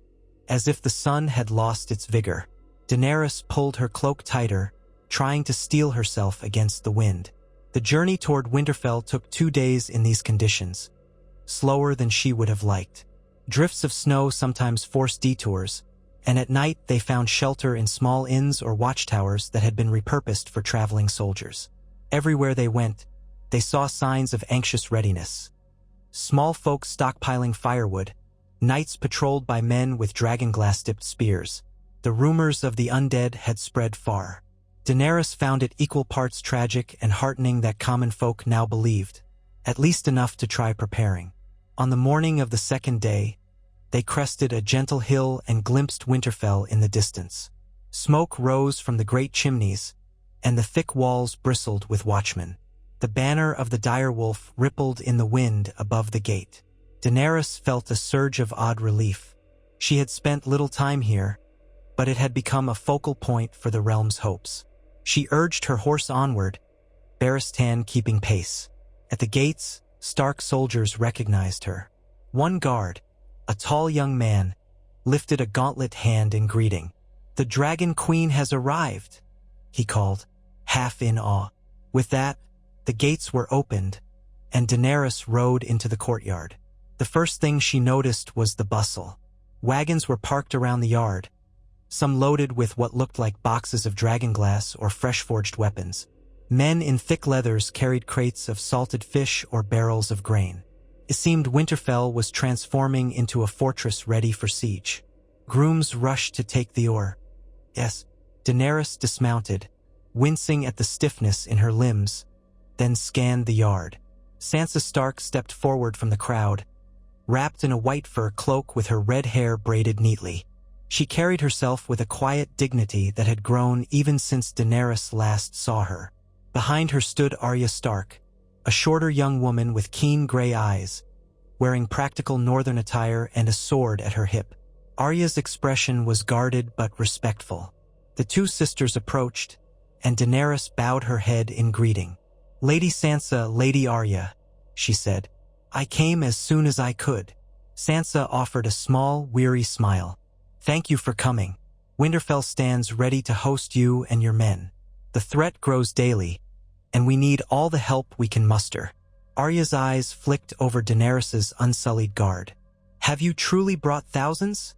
as if the sun had lost its vigor. Daenerys pulled her cloak tighter, trying to steel herself against the wind. The journey toward Winterfell took 2 days in these conditions, slower than she would have liked. Drifts of snow sometimes forced detours, and at night they found shelter in small inns or watchtowers that had been repurposed for traveling soldiers. Everywhere they went, they saw signs of anxious readiness. Small folk stockpiling firewood, knights patrolled by men with dragonglass-dipped spears. The rumors of the undead had spread far. Daenerys found it equal parts tragic and heartening that common folk now believed, at least enough to try preparing. On the morning of the second day, they crested a gentle hill and glimpsed Winterfell in the distance. Smoke rose from the great chimneys, and the thick walls bristled with watchmen. The banner of the direwolf rippled in the wind above the gate. Daenerys felt a surge of odd relief. She had spent little time here, but it had become a focal point for the realm's hopes. She urged her horse onward, Barristan keeping pace. At the gates, Stark soldiers recognized her. One guard, a tall young man, lifted a gauntlet hand in greeting. "The Dragon Queen has arrived," he called, half in awe. With that, the gates were opened, and Daenerys rode into the courtyard. The first thing she noticed was the bustle. Wagons were parked around the yard, some loaded with what looked like boxes of dragonglass or fresh-forged weapons. Men in thick leathers carried crates of salted fish or barrels of grain. It seemed Winterfell was transforming into a fortress ready for siege. Grooms rushed to take the oar. Yes, Daenerys dismounted, wincing at the stiffness in her limbs, then scanned the yard. Sansa Stark stepped forward from the crowd, wrapped in a white fur cloak with her red hair braided neatly. She carried herself with a quiet dignity that had grown even since Daenerys last saw her. Behind her stood Arya Stark, a shorter young woman with keen gray eyes, wearing practical northern attire and a sword at her hip. Arya's expression was guarded but respectful. The two sisters approached, and Daenerys bowed her head in greeting. "Lady Sansa, Lady Arya," she said. "I came as soon as I could." Sansa offered a small, weary smile. "Thank you for coming. Winterfell stands ready to host you and your men. The threat grows daily, and we need all the help we can muster." Arya's eyes flicked over Daenerys's unsullied guard. "Have you truly brought thousands?"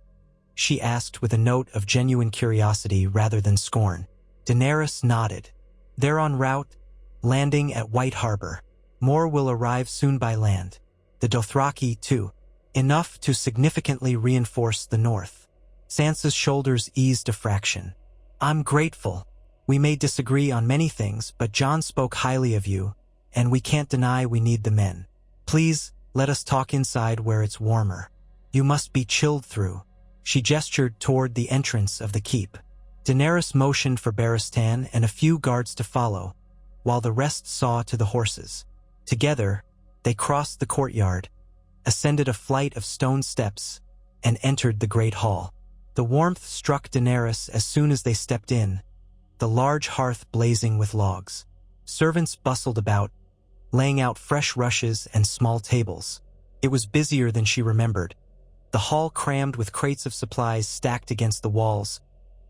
she asked with a note of genuine curiosity rather than scorn. Daenerys nodded. "They're en route, landing at White Harbor. More will arrive soon by land. The Dothraki, too. Enough to significantly reinforce the north." Sansa's shoulders eased a fraction. "I'm grateful. We may disagree on many things, but Jon spoke highly of you, and we can't deny we need the men. Please, let us talk inside where it's warmer. You must be chilled through." She gestured toward the entrance of the keep. Daenerys motioned for Barristan and a few guards to follow, while the rest saw to the horses. Together, they crossed the courtyard, ascended a flight of stone steps, and entered the great hall. The warmth struck Daenerys as soon as they stepped in, the large hearth blazing with logs. Servants bustled about, laying out fresh rushes and small tables. It was busier than she remembered, the hall crammed with crates of supplies stacked against the walls,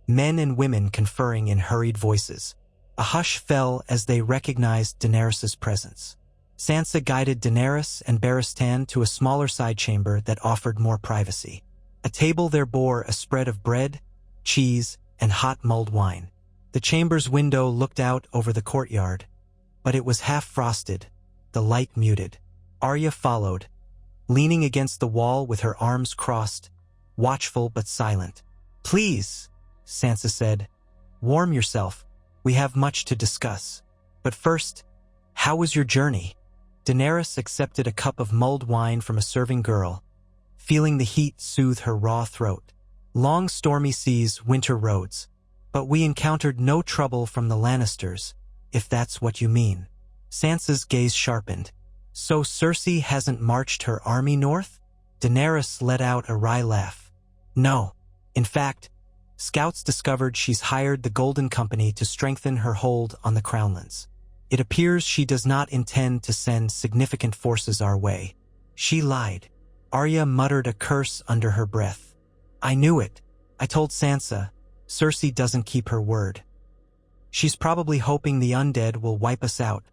men and women conferring in hurried voices. A hush fell as they recognized Daenerys' presence. Sansa guided Daenerys and Barristan to a smaller side chamber that offered more privacy. A table there bore a spread of bread, cheese, and hot mulled wine. The chamber's window looked out over the courtyard, but it was half-frosted, the light muted. Arya followed, leaning against the wall with her arms crossed, watchful but silent. "Please," Sansa said, "warm yourself. We have much to discuss. But first, how was your journey?" Daenerys accepted a cup of mulled wine from a serving girl, feeling the heat soothe her raw throat. "Long stormy seas, winter roads. But we encountered no trouble from the Lannisters, if that's what you mean." Sansa's gaze sharpened. "So Cersei hasn't marched her army north?" Daenerys let out a wry laugh. "No. In fact, scouts discovered she's hired the Golden Company to strengthen her hold on the Crownlands. It appears she does not intend to send significant forces our way." She lied. Arya muttered a curse under her breath. "I knew it. I told Sansa. Cersei doesn't keep her word. She's probably hoping the undead will wipe us out.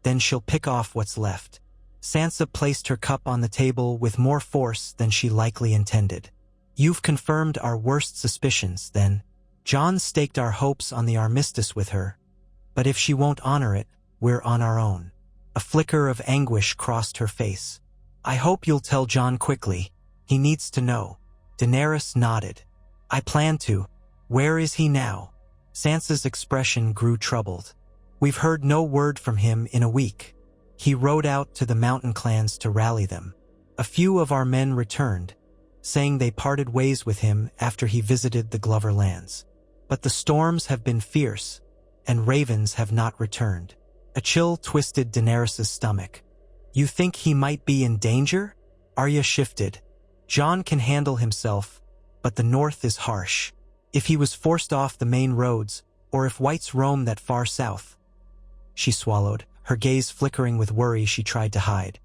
Then she'll pick off what's left." Sansa placed her cup on the table with more force than she likely intended. "You've confirmed our worst suspicions, then. Jon staked our hopes on the armistice with her, but if she won't honor it, we're on our own." A flicker of anguish crossed her face. "I hope you'll tell Jon quickly. He needs to know." Daenerys nodded. "I plan to. Where is he now?" Sansa's expression grew troubled. "We've heard no word from him in a week. He rode out to the mountain clans to rally them. A few of our men returned, saying they parted ways with him after he visited the Glover lands. But the storms have been fierce, and ravens have not returned." A chill twisted Daenerys' stomach. "You think he might be in danger?" Arya shifted. "Jon can handle himself, but the north is harsh. If he was forced off the main roads, or if whites roam that far south." She swallowed, her gaze flickering with worry she tried to hide.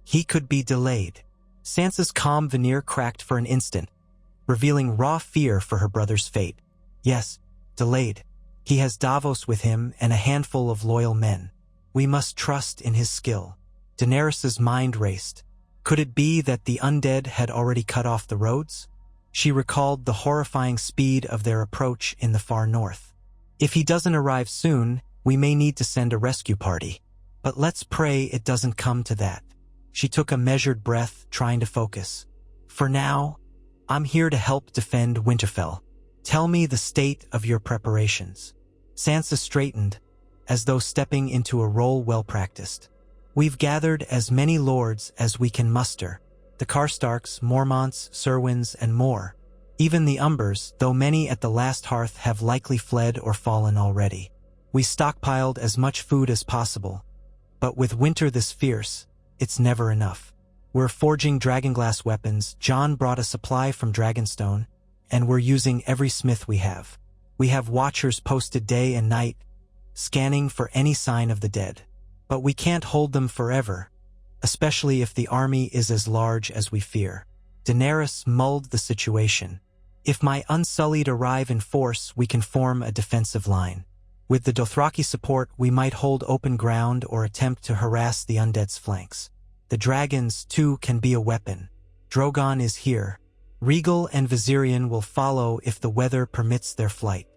"He could be delayed." Sansa's calm veneer cracked for an instant, revealing raw fear for her brother's fate. "Yes, delayed. He has Davos with him and a handful of loyal men. We must trust in his skill." Daenerys' mind raced. Could it be that the undead had already cut off the roads? She recalled the horrifying speed of their approach in the far north. "If he doesn't arrive soon, we may need to send a rescue party. But let's pray it doesn't come to that." She took a measured breath, trying to focus. "For now, I'm here to help defend Winterfell. Tell me the state of your preparations." Sansa straightened, as though stepping into a role well practiced. We've gathered as many lords as we can muster. The Karstarks, Mormonts, Serwins, and more. Even the Umbers, though many at the last hearth have likely fled or fallen already. We stockpiled as much food as possible. But with winter this fierce, it's never enough. We're forging dragonglass weapons. Jon brought a supply from Dragonstone, and we're using every smith we have. We have watchers posted day and night, scanning for any sign of the dead. But we can't hold them forever, especially if the army is as large as we fear. Daenerys mulled the situation. If my Unsullied arrive in force, we can form a defensive line. With the Dothraki support, we might hold open ground or attempt to harass the undead's flanks. The dragons, too, can be a weapon. Drogon is here. Rhaegal and Viserion will follow if the weather permits their flight.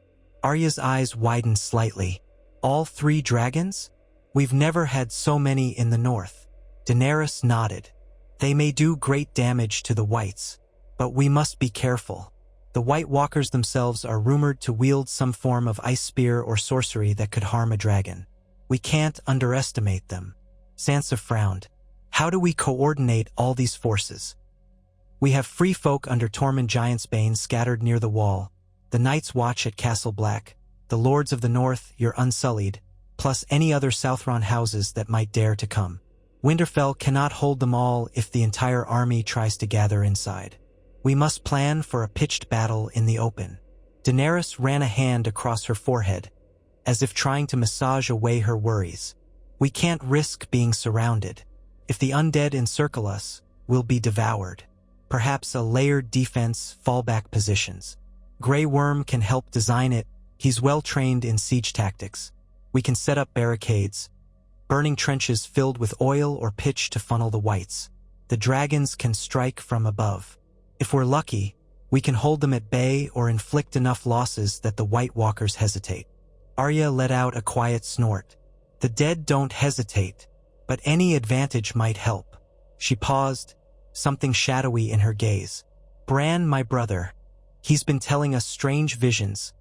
Arya's eyes widened slightly. All 3 dragons? We've never had so many in the north. Daenerys nodded. They may do great damage to the whites, but we must be careful. The White Walkers themselves are rumored to wield some form of ice spear or sorcery that could harm a dragon. We can't underestimate them. Sansa frowned. How do we coordinate all these forces? We have free folk under Tormund Giantsbane scattered near the wall, the Night's Watch at Castle Black, the Lords of the North, your Unsullied, plus any other Southron houses that might dare to come. Winterfell cannot hold them all if the entire army tries to gather inside. We must plan for a pitched battle in the open. Daenerys ran a hand across her forehead, as if trying to massage away her worries. We can't risk being surrounded. If the undead encircle us, we'll be devoured. Perhaps a layered defense, fallback positions. Grey Worm can help design it. He's well trained in siege tactics. We can set up barricades, burning trenches filled with oil or pitch to funnel the whites. The dragons can strike from above. If we're lucky, we can hold them at bay or inflict enough losses that the White Walkers hesitate. Arya let out a quiet snort. The dead don't hesitate, but any advantage might help. She paused, something shadowy in her gaze. Bran, my brother. He's been telling us strange visions,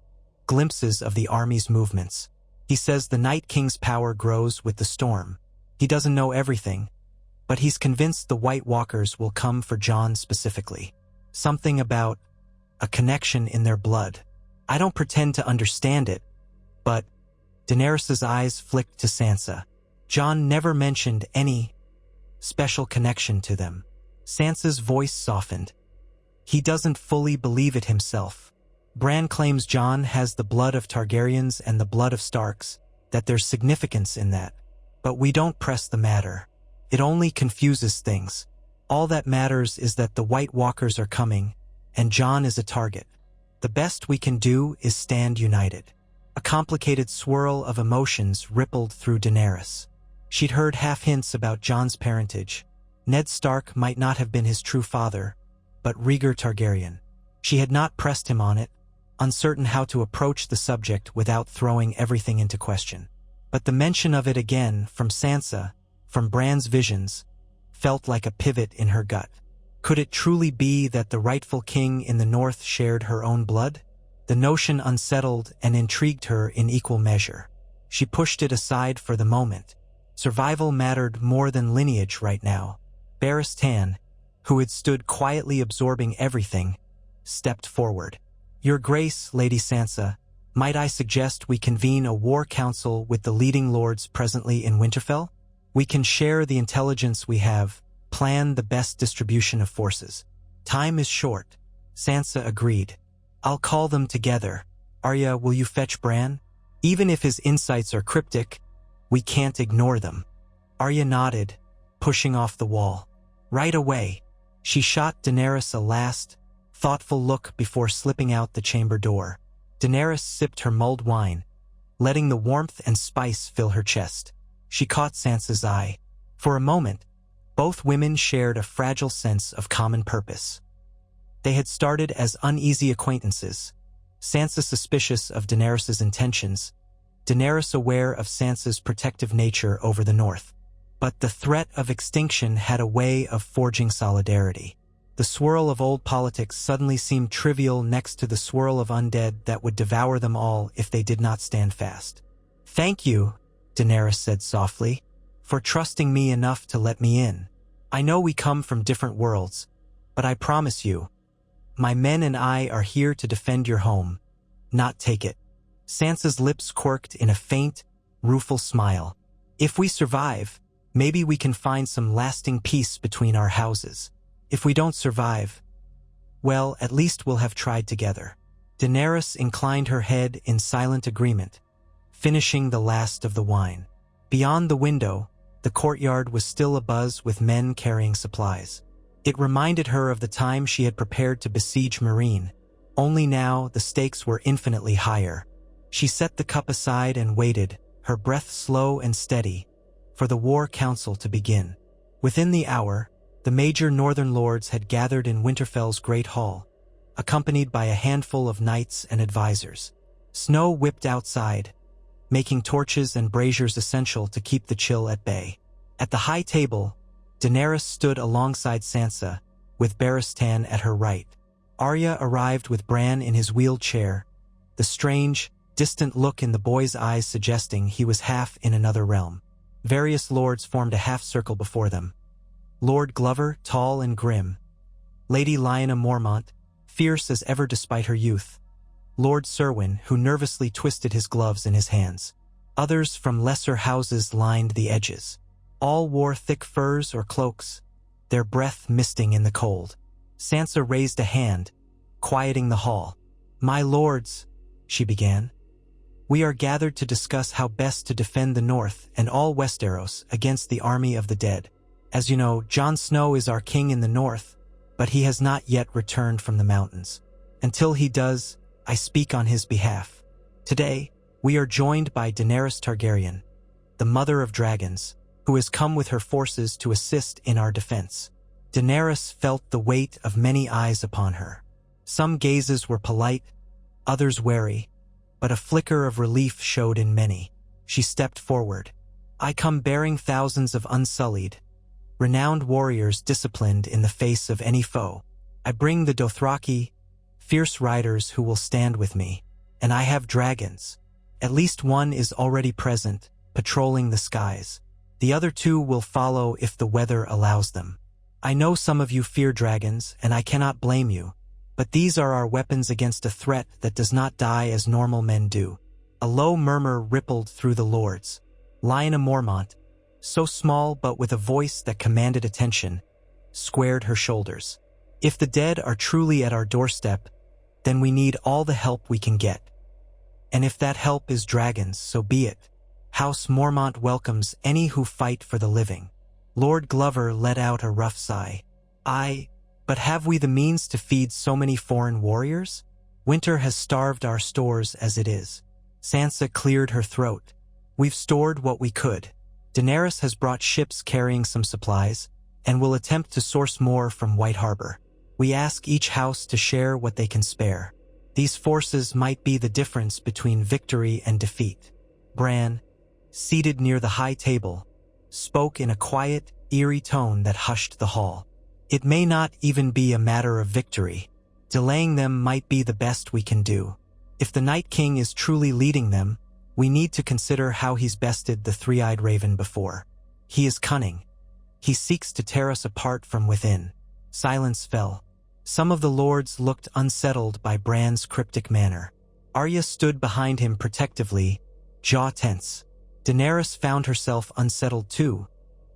glimpses of the army's movements. He says the Night King's power grows with the storm. He doesn't know everything, but he's convinced the White Walkers will come for Jon specifically. Something about a connection in their blood. I don't pretend to understand it, but Daenerys' eyes flicked to Sansa. Jon never mentioned any special connection to them. Sansa's voice softened. He doesn't fully believe it himself. Bran claims Jon has the blood of Targaryens and the blood of Starks, that there's significance in that. But we don't press the matter. It only confuses things. All that matters is that the White Walkers are coming, and Jon is a target. The best we can do is stand united. A complicated swirl of emotions rippled through Daenerys. She'd heard half hints about Jon's parentage. Ned Stark might not have been his true father, but Rhaegar Targaryen. She had not pressed him on it, uncertain how to approach the subject without throwing everything into question. But the mention of it again from Sansa, from Bran's visions, felt like a pivot in her gut. Could it truly be that the rightful king in the north shared her own blood? The notion unsettled and intrigued her in equal measure. She pushed it aside for the moment. Survival mattered more than lineage right now. Barris Tan, who had stood quietly absorbing everything, stepped forward. Your Grace, Lady Sansa, might I suggest we convene a war council with the leading lords presently in Winterfell? We can share the intelligence we have, plan the best distribution of forces. Time is short. Sansa agreed. I'll call them together. Arya, will you fetch Bran? Even if his insights are cryptic, we can't ignore them. Arya nodded, pushing off the wall. Right away. She shot Daenerys a last, thoughtful look before slipping out the chamber door. Daenerys sipped her mulled wine, letting the warmth and spice fill her chest. She caught Sansa's eye. For a moment, both women shared a fragile sense of common purpose. They had started as uneasy acquaintances, Sansa suspicious of Daenerys' intentions, Daenerys aware of Sansa's protective nature over the north. But the threat of extinction had a way of forging solidarity. The swirl of old politics suddenly seemed trivial next to the swirl of undead that would devour them all if they did not stand fast. Thank you, Daenerys said softly. for trusting me enough to let me in. I know we come from different worlds, but I promise you, my men and I are here to defend your home, not take it." Sansa's lips quirked in a faint, rueful smile. "If we survive, maybe we can find some lasting peace between our houses. If we don't survive, well, at least we'll have tried together." Daenerys inclined her head in silent agreement, finishing the last of the wine. Beyond the window, the courtyard was still abuzz with men carrying supplies. It reminded her of the time she had prepared to besiege Meereen, only now the stakes were infinitely higher. She set the cup aside and waited, her breath slow and steady, for the war council to begin. Within the hour, the major northern lords had gathered in Winterfell's great hall, accompanied by a handful of knights and advisors. Snow whipped outside, making torches and braziers essential to keep the chill at bay. At the high table, Daenerys stood alongside Sansa, with Barristan at her right. Arya arrived with Bran in his wheeled chair, the strange, distant look in the boy's eyes suggesting he was half in another realm. Various lords formed a half-circle before them. Lord Glover, tall and grim. Lady Lyanna Mormont, fierce as ever despite her youth. Lord Serwyn, who nervously twisted his gloves in his hands. Others from lesser houses lined the edges. All wore thick furs or cloaks, their breath misting in the cold. Sansa raised a hand, quieting the hall. "My lords," she began, "we are gathered to discuss how best to defend the North and all Westeros against the army of the dead. As you know, Jon Snow is our king in the North, but he has not yet returned from the mountains. Until he does, I speak on his behalf. Today, we are joined by Daenerys Targaryen, the mother of dragons, who has come with her forces to assist in our defense." Daenerys felt the weight of many eyes upon her. Some gazes were polite, others wary, but a flicker of relief showed in many. She stepped forward. "I come bearing thousands of unsullied, renowned warriors disciplined in the face of any foe. I bring the Dothraki, fierce riders who will stand with me, and I have dragons. At least one is already present, patrolling the skies. The other two will follow if the weather allows them. I know some of you fear dragons, and I cannot blame you, but these are our weapons against a threat that does not die as normal men do." A low murmur rippled through the lords. Lyanna Mormont, so small but with a voice that commanded attention, squared her shoulders. "If the dead are truly at our doorstep, then we need all the help we can get. And if that help is dragons, so be it. House Mormont welcomes any who fight for the living." Lord Glover let out a rough sigh. But have we the means to feed so many foreign warriors? Winter has starved our stores as it is." Sansa cleared her throat. "We've stored what we could. Daenerys has brought ships carrying some supplies, and will attempt to source more from White Harbor. We ask each house to share what they can spare. These forces might be the difference between victory and defeat." Bran, seated near the high table, spoke in a quiet, eerie tone that hushed the hall. "It may not even be a matter of victory. Delaying them might be the best we can do. If the Night King is truly leading them, we need to consider how he's bested the three-eyed raven before. He is cunning. He seeks to tear us apart from within." Silence fell. Some of the lords looked unsettled by Bran's cryptic manner. Arya stood behind him protectively, jaw tense. Daenerys found herself unsettled too,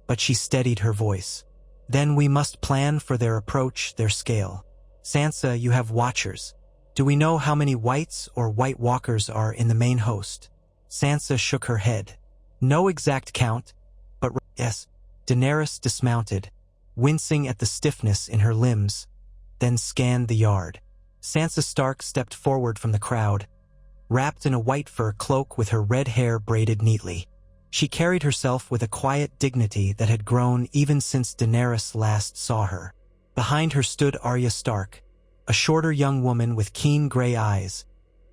but she steadied her voice. "Then we must plan for their approach, their scale. Sansa, you have watchers. Do we know how many whites or White Walkers are in the main host?" Sansa shook her head. "No exact count, but yes." Daenerys dismounted, wincing at the stiffness in her limbs, then scanned the yard. Sansa Stark stepped forward from the crowd, wrapped in a white fur cloak with her red hair braided neatly. She carried herself with a quiet dignity that had grown even since Daenerys last saw her. Behind her stood Arya Stark, a shorter young woman with keen gray eyes,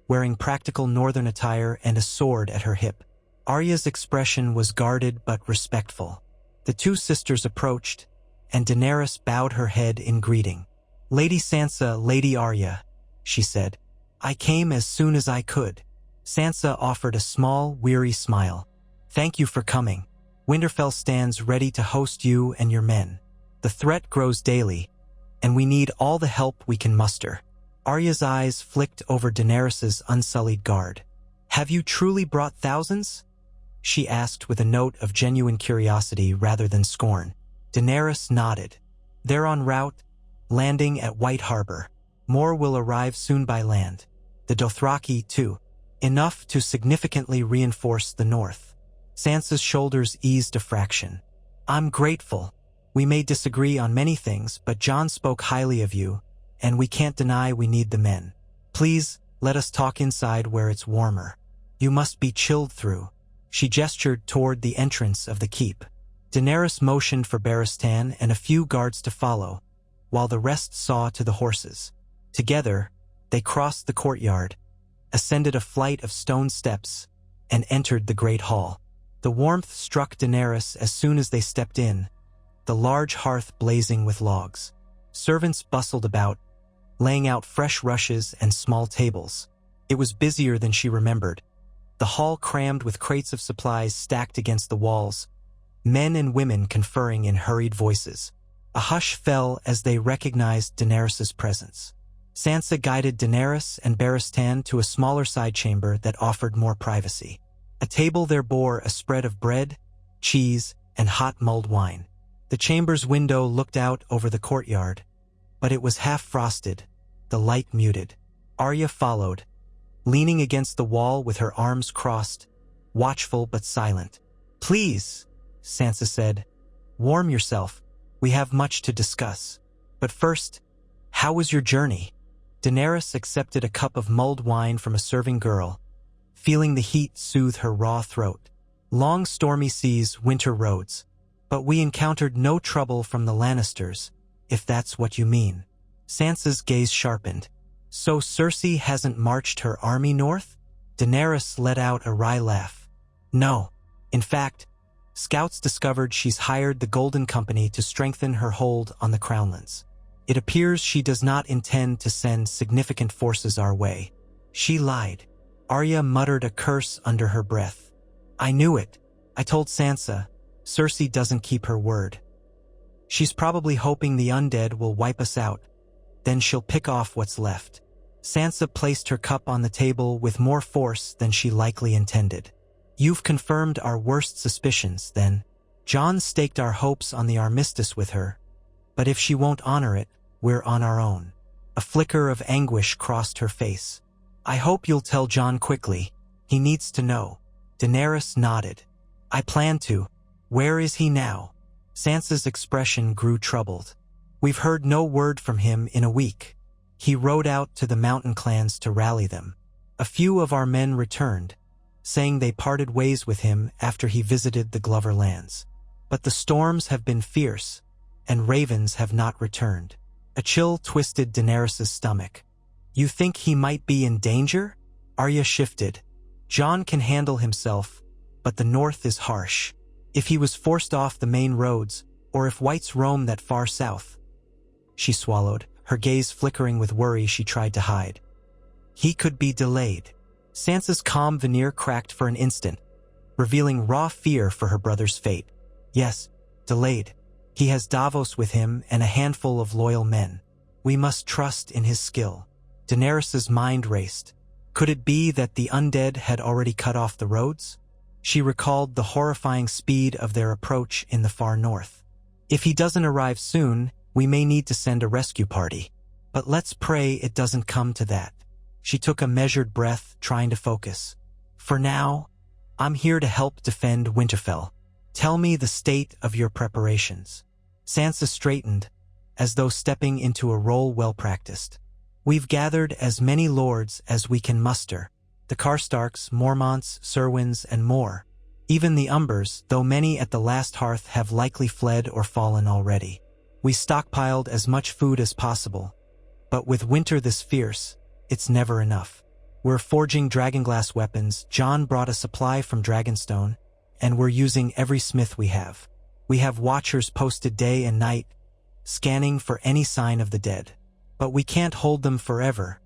wearing practical northern attire and a sword at her hip. Arya's expression was guarded but respectful. The two sisters approached, and Daenerys bowed her head in greeting. "Lady Sansa, Lady Arya," she said. "I came as soon as I could." Sansa offered a small, weary smile. "Thank you for coming. Winterfell stands ready to host you and your men. The threat grows daily, and we need all the help we can muster." Arya's eyes flicked over Daenerys's unsullied guard. "Have you truly brought thousands?" she asked with a note of genuine curiosity rather than scorn. Daenerys nodded. "They're en route, landing at White Harbor. More will arrive soon by land. The Dothraki, too. Enough to significantly reinforce the north." Sansa's shoulders eased a fraction. "I'm grateful. We may disagree on many things, but Jon spoke highly of you, and we can't deny we need the men. Please, let us talk inside where it's warmer. You must be chilled through." She gestured toward the entrance of the keep. Daenerys motioned for Barristan and a few guards to follow, while the rest saw to the horses. Together, they crossed the courtyard, ascended a flight of stone steps, and entered the great hall. The warmth struck Daenerys as soon as they stepped in, the large hearth blazing with logs. Servants bustled about, laying out fresh rushes and small tables. It was busier than she remembered. The hall crammed with crates of supplies stacked against the walls, men and women conferring in hurried voices. A hush fell as they recognized Daenerys's presence. Sansa guided Daenerys and Barristan to a smaller side chamber that offered more privacy. A table there bore a spread of bread, cheese, and hot mulled wine. The chamber's window looked out over the courtyard, but it was half-frosted, the light muted. Arya followed, leaning against the wall with her arms crossed, watchful but silent. "Please," Sansa said, "warm yourself. We have much to discuss. But first, how was your journey?" Daenerys accepted a cup of mulled wine from a serving girl, feeling the heat soothe her raw throat. "Long stormy seas, winter roads. But we encountered no trouble from the Lannisters, if that's what you mean." Sansa's gaze sharpened. "So Cersei hasn't marched her army north?" Daenerys let out a wry laugh. "No. In fact, scouts discovered she's hired the Golden Company to strengthen her hold on the Crownlands. It appears she does not intend to send significant forces our way." She lied. Arya muttered a curse under her breath. "I knew it. I told Sansa. Cersei doesn't keep her word. She's probably hoping the undead will wipe us out. Then she'll pick off what's left." Sansa placed her cup on the table with more force than she likely intended. "You've confirmed our worst suspicions, then. Jon staked our hopes on the armistice with her, but if she won't honor it, we're on our own." A flicker of anguish crossed her face. "I hope you'll tell Jon quickly. He needs to know." Daenerys nodded. "I plan to. Where is he now?" Sansa's expression grew troubled. "We've heard no word from him in a week. He rode out to the mountain clans to rally them. A few of our men returned, saying they parted ways with him after he visited the Glover lands. But the storms have been fierce, and ravens have not returned." A chill twisted Daenerys' stomach. "You think he might be in danger?" Arya shifted. "Jon can handle himself, but the north is harsh. If he was forced off the main roads, or if whites roam that far south." She swallowed, her gaze flickering with worry she tried to hide. "He could be delayed." Sansa's calm veneer cracked for an instant, revealing raw fear for her brother's fate. "Yes, delayed. He has Davos with him and a handful of loyal men. We must trust in his skill." Daenerys' mind raced. Could it be that the undead had already cut off the roads? She recalled the horrifying speed of their approach in the far north. "If he doesn't arrive soon, we may need to send a rescue party. But let's pray it doesn't come to that." She took a measured breath, trying to focus. "For now, I'm here to help defend Winterfell. Tell me the state of your preparations." Sansa straightened, as though stepping into a role well practiced. "We've gathered as many lords as we can muster. The Karstarks, Mormonts, Serwins, and more. Even the Umbers, though many at the last hearth have likely fled or fallen already. We stockpiled as much food as possible, but with winter this fierce, it's never enough. We're forging dragonglass weapons. Jon brought a supply from Dragonstone, and we're using every smith we have. We have watchers posted day and night, scanning for any sign of the dead. But we can't hold them forever,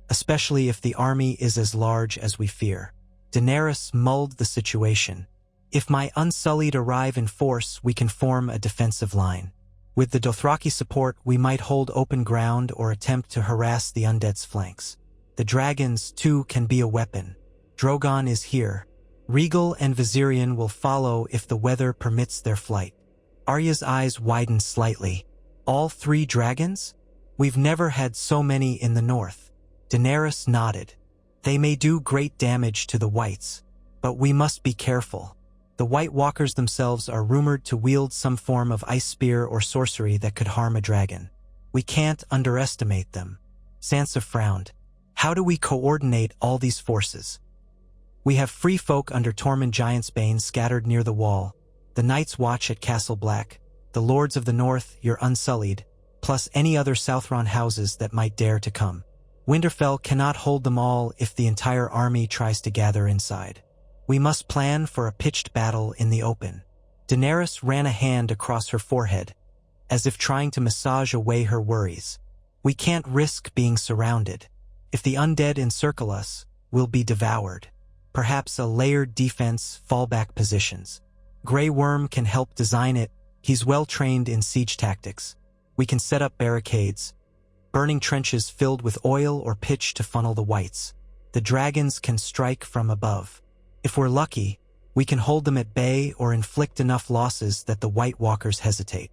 especially if the army is as large as we fear." Daenerys mulled the situation. If my Unsullied arrive in force, we can form a defensive line. With the Dothraki support, we might hold open ground or attempt to harass the undead's flanks. The dragons, too, can be a weapon. Drogon is here. Rhaegal and Viserion will follow if the weather permits their flight. Arya's eyes widened slightly. All 3 dragons? We've never had so many in the north. Daenerys nodded. They may do great damage to the whites, but we must be careful. The White Walkers themselves are rumored to wield some form of ice spear or sorcery that could harm a dragon. We can't underestimate them. Sansa frowned. How do we coordinate all these forces? We have free folk under Tormund Giantsbane scattered near the wall, the Night's Watch at Castle Black, the Lords of the North, your Unsullied, plus any other Southron houses that might dare to come. Winterfell cannot hold them all if the entire army tries to gather inside. We must plan for a pitched battle in the open. Daenerys ran a hand across her forehead, as if trying to massage away her worries. We can't risk being surrounded. If the undead encircle us, we'll be devoured. Perhaps a layered defense, fallback positions. Grey Worm can help design it. He's well trained in siege tactics. We can set up barricades, burning trenches filled with oil or pitch to funnel the whites. The dragons can strike from above. If we're lucky, we can hold them at bay or inflict enough losses that the White Walkers hesitate.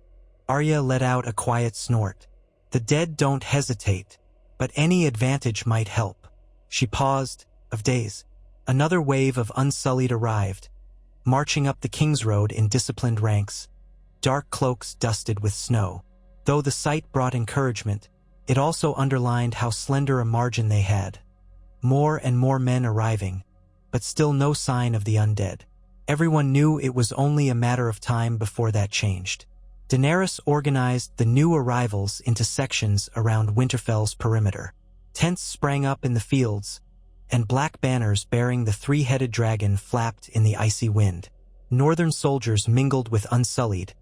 Arya let out a quiet snort. The dead don't hesitate, but any advantage might help. She paused, of days. Another wave of Unsullied arrived, marching up the King's Road in disciplined ranks, dark cloaks dusted with snow. Though the sight brought encouragement, it also underlined how slender a margin they had. More and more men arriving, but still no sign of the undead. Everyone knew it was only a matter of time before that changed. Daenerys organized the new arrivals into sections around Winterfell's perimeter. Tents sprang up in the fields, and black banners bearing the 3-headed dragon flapped in the icy wind. Northern soldiers mingled with Unsullied,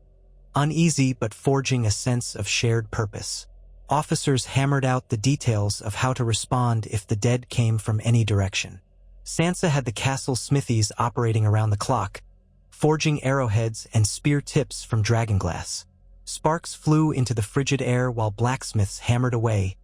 uneasy but forging a sense of shared purpose. Officers hammered out the details of how to respond if the dead came from any direction. Sansa had the castle smithies operating around the clock, forging arrowheads and spear tips from dragonglass. Sparks flew into the frigid air while blacksmiths hammered away,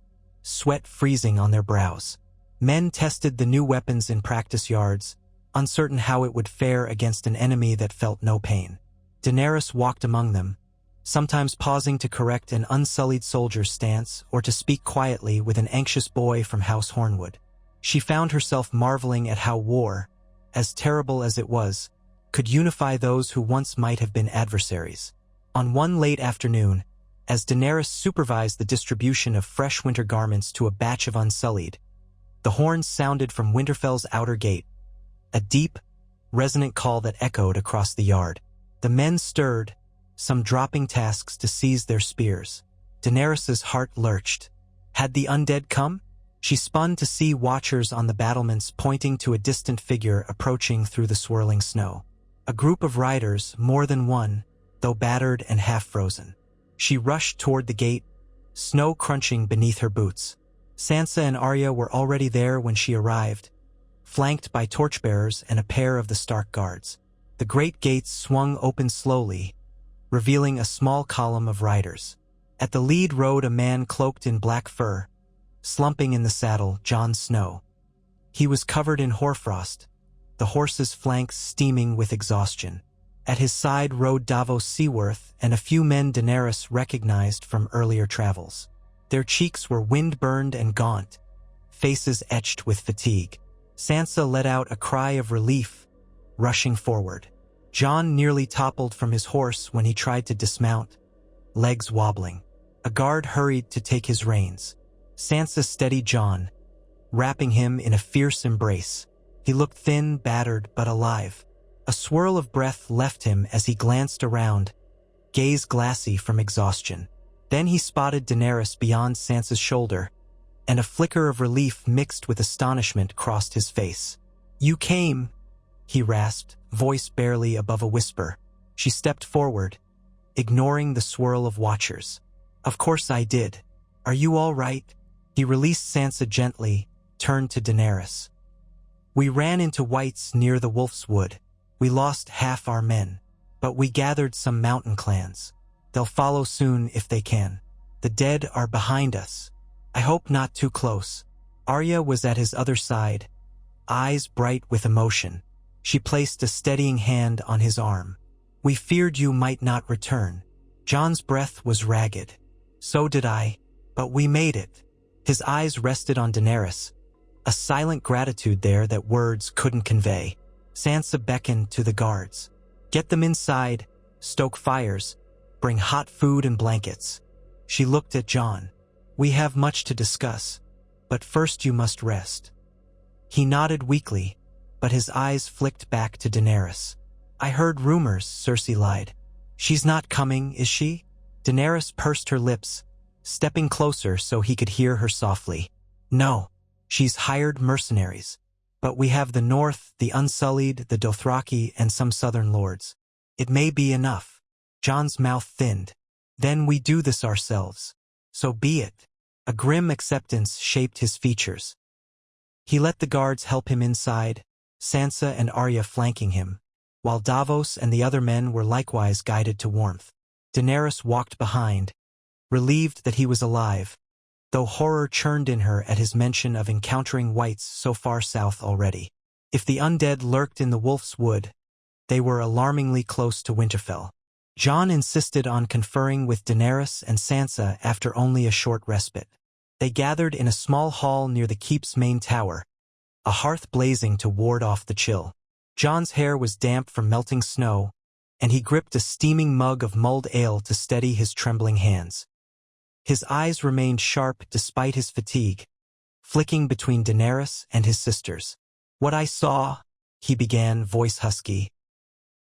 sweat freezing on their brows. Men tested the new weapons in practice yards, uncertain how it would fare against an enemy that felt no pain. Daenerys walked among them, sometimes pausing to correct an Unsullied soldier's stance or to speak quietly with an anxious boy from House Hornwood. She found herself marveling at how war, as terrible as it was, could unify those who once might have been adversaries. On one late afternoon, as Daenerys supervised the distribution of fresh winter garments to a batch of Unsullied, the horns sounded from Winterfell's outer gate, a deep, resonant call that echoed across the yard. The men stirred, some dropping tasks to seize their spears. Daenerys's heart lurched. Had the undead come? She spun to see watchers on the battlements pointing to a distant figure approaching through the swirling snow. A group of riders, more than one, though battered and half-frozen. She rushed toward the gate, snow crunching beneath her boots. Sansa and Arya were already there when she arrived, flanked by torchbearers and a pair of the Stark guards. The great gates swung open slowly, revealing a small column of riders. At the lead rode a man cloaked in black fur, slumping in the saddle, Jon Snow. He was covered in hoarfrost, the horse's flanks steaming with exhaustion. At his side rode Davos Seaworth and a few men Daenerys recognized from earlier travels. Their cheeks were wind-burned and gaunt, faces etched with fatigue. Sansa let out a cry of relief, rushing forward. Jon nearly toppled from his horse when he tried to dismount, legs wobbling. A guard hurried to take his reins. Sansa steadied Jon, wrapping him in a fierce embrace. He looked thin, battered, but alive. A swirl of breath left him as he glanced around, gaze glassy from exhaustion. Then he spotted Daenerys beyond Sansa's shoulder, and a flicker of relief mixed with astonishment crossed his face. "You came," he rasped, voice barely above a whisper. She stepped forward, ignoring the swirl of watchers. "Of course I did. Are you all right?" He released Sansa gently, turned to Daenerys. "We ran into whites near the Wolf's Wood. We lost half our men, but we gathered some mountain clans. They'll follow soon if they can. The dead are behind us. I hope not too close." Arya was at his other side, eyes bright with emotion. She placed a steadying hand on his arm. "We feared you might not return." Jon's breath was ragged. "So did I, but we made it." His eyes rested on Daenerys, a silent gratitude there that words couldn't convey. Sansa beckoned to the guards. "Get them inside, stoke fires, bring hot food and blankets." She looked at Jon. "We have much to discuss, but first you must rest." He nodded weakly, but his eyes flicked back to Daenerys. "I heard rumors," Cersei lied. "She's not coming, is she?" Daenerys pursed her lips, stepping closer so he could hear her softly. "No, she's hired mercenaries. But we have the North, the Unsullied, the Dothraki, and some southern lords. It may be enough." Jon's mouth thinned. "Then we do this ourselves. So be it." A grim acceptance shaped his features. He let the guards help him inside, Sansa and Arya flanking him, while Davos and the other men were likewise guided to warmth. Daenerys walked behind, relieved that he was alive, though horror churned in her at his mention of encountering whites so far south already. If the undead lurked in the Wolf's Wood, they were alarmingly close to Winterfell. Jon insisted on conferring with Daenerys and Sansa after only a short respite. They gathered in a small hall near the keep's main tower, a hearth blazing to ward off the chill. Jon's hair was damp from melting snow, and he gripped a steaming mug of mulled ale to steady his trembling hands. His eyes remained sharp despite his fatigue, flicking between Daenerys and his sisters. "What I saw," he began, voice husky.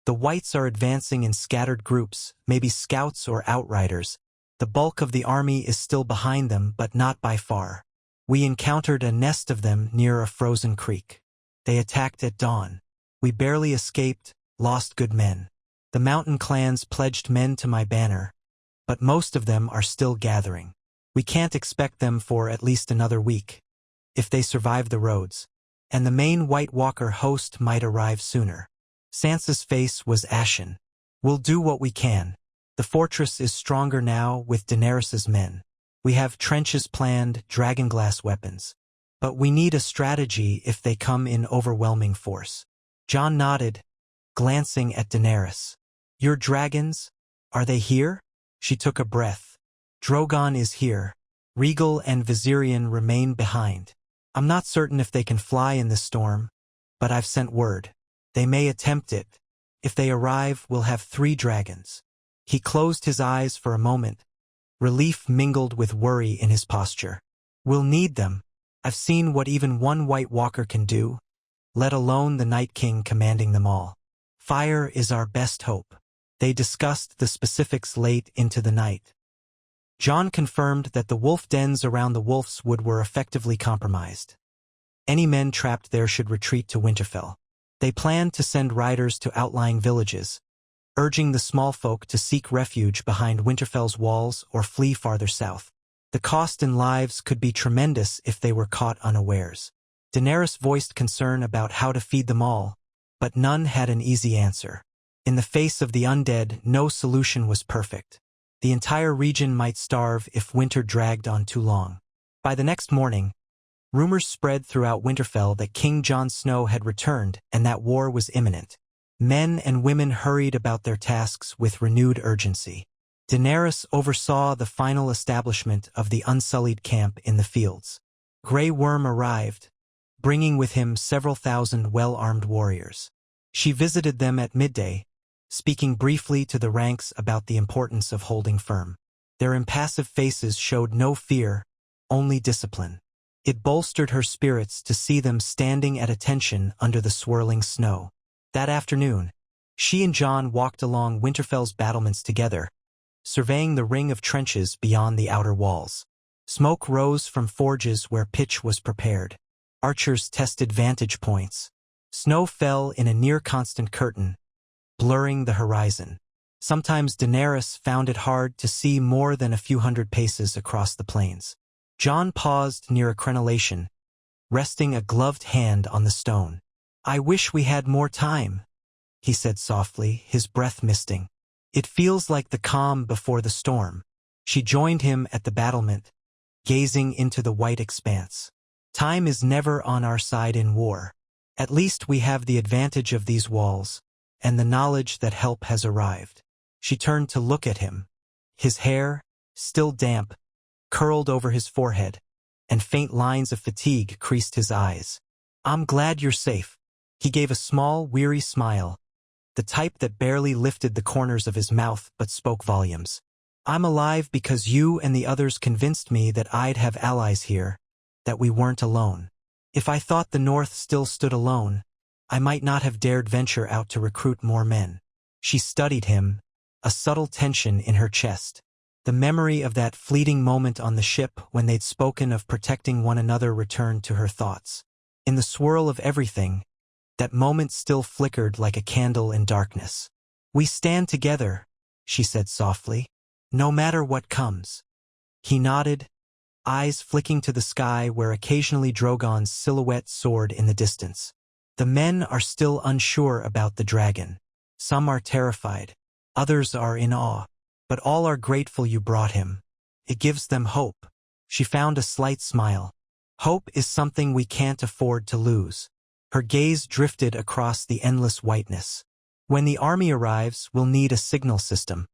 "The whites are advancing in scattered groups, maybe scouts or outriders. The bulk of the army is still behind them, but not by far. We encountered a nest of them near a frozen creek. They attacked at dawn. We barely escaped, lost good men. The mountain clans pledged men to my banner, but most of them are still gathering. We can't expect them for at least another week, if they survive the roads, and the main White Walker host might arrive sooner." Sansa's face was ashen. "We'll do what we can. The fortress is stronger now with Daenerys's men. We have trenches planned, dragonglass weapons. But we need a strategy if they come in overwhelming force." Jon nodded, glancing at Daenerys. "Your dragons, are they here?" She took a breath. "Drogon is here. Rhaegal and Viserion remain behind. I'm not certain if they can fly in this storm, but I've sent word. They may attempt it. If they arrive, we'll have 3 dragons." He closed his eyes for a moment, relief mingled with worry in his posture. "We'll need them. I've seen what even one White Walker can do, let alone the Night King commanding them all. Fire is our best hope." They discussed the specifics late into the night. Jon confirmed that the wolf dens around the Wolf's Wood were effectively compromised. Any men trapped there should retreat to Winterfell. They planned to send riders to outlying villages, urging the small folk to seek refuge behind Winterfell's walls or flee farther south. The cost in lives could be tremendous if they were caught unawares. Daenerys voiced concern about how to feed them all, but none had an easy answer. In the face of the undead, no solution was perfect. The entire region might starve if winter dragged on too long. By the next morning, rumors spread throughout Winterfell that King Jon Snow had returned and that war was imminent. Men and women hurried about their tasks with renewed urgency. Daenerys oversaw the final establishment of the Unsullied camp in the fields. Grey Worm arrived, bringing with him several thousand well-armed warriors. She visited them at midday, speaking briefly to the ranks about the importance of holding firm. Their impassive faces showed no fear, only discipline. It bolstered her spirits to see them standing at attention under the swirling snow. That afternoon, she and Jon walked along Winterfell's battlements together, surveying the ring of trenches beyond the outer walls. Smoke rose from forges where pitch was prepared. Archers tested vantage points. Snow fell in a near-constant curtain, blurring the horizon. Sometimes Daenerys found it hard to see more than a few hundred paces across the plains. Jon paused near a crenellation, resting a gloved hand on the stone. "I wish we had more time." he said softly, his breath misting. It feels like the calm before the storm. She joined him at the battlement, gazing into the white expanse. Time is never on our side in war. At least we have the advantage of these walls, and the knowledge that help has arrived. She turned to look at him. His hair, still damp, curled over his forehead, and faint lines of fatigue creased his eyes. I'm glad you're safe. He gave a small, weary smile, the type that barely lifted the corners of his mouth but spoke volumes. I'm alive because you and the others convinced me that I'd have allies here, that we weren't alone. If I thought the North still stood alone, I might not have dared venture out to recruit more men. She studied him, a subtle tension in her chest. The memory of that fleeting moment on the ship when they'd spoken of protecting one another returned to her thoughts. In the swirl of everything, that moment still flickered like a candle in darkness. We stand together, she said softly, no matter what comes. He nodded, eyes flicking to the sky where occasionally Drogon's silhouette soared in the distance. The men are still unsure about the dragon. Some are terrified, others are in awe, but all are grateful you brought him. It gives them hope. She found a slight smile. Hope is something we can't afford to lose. Her gaze drifted across the endless whiteness. When the army arrives, we'll need a signal system.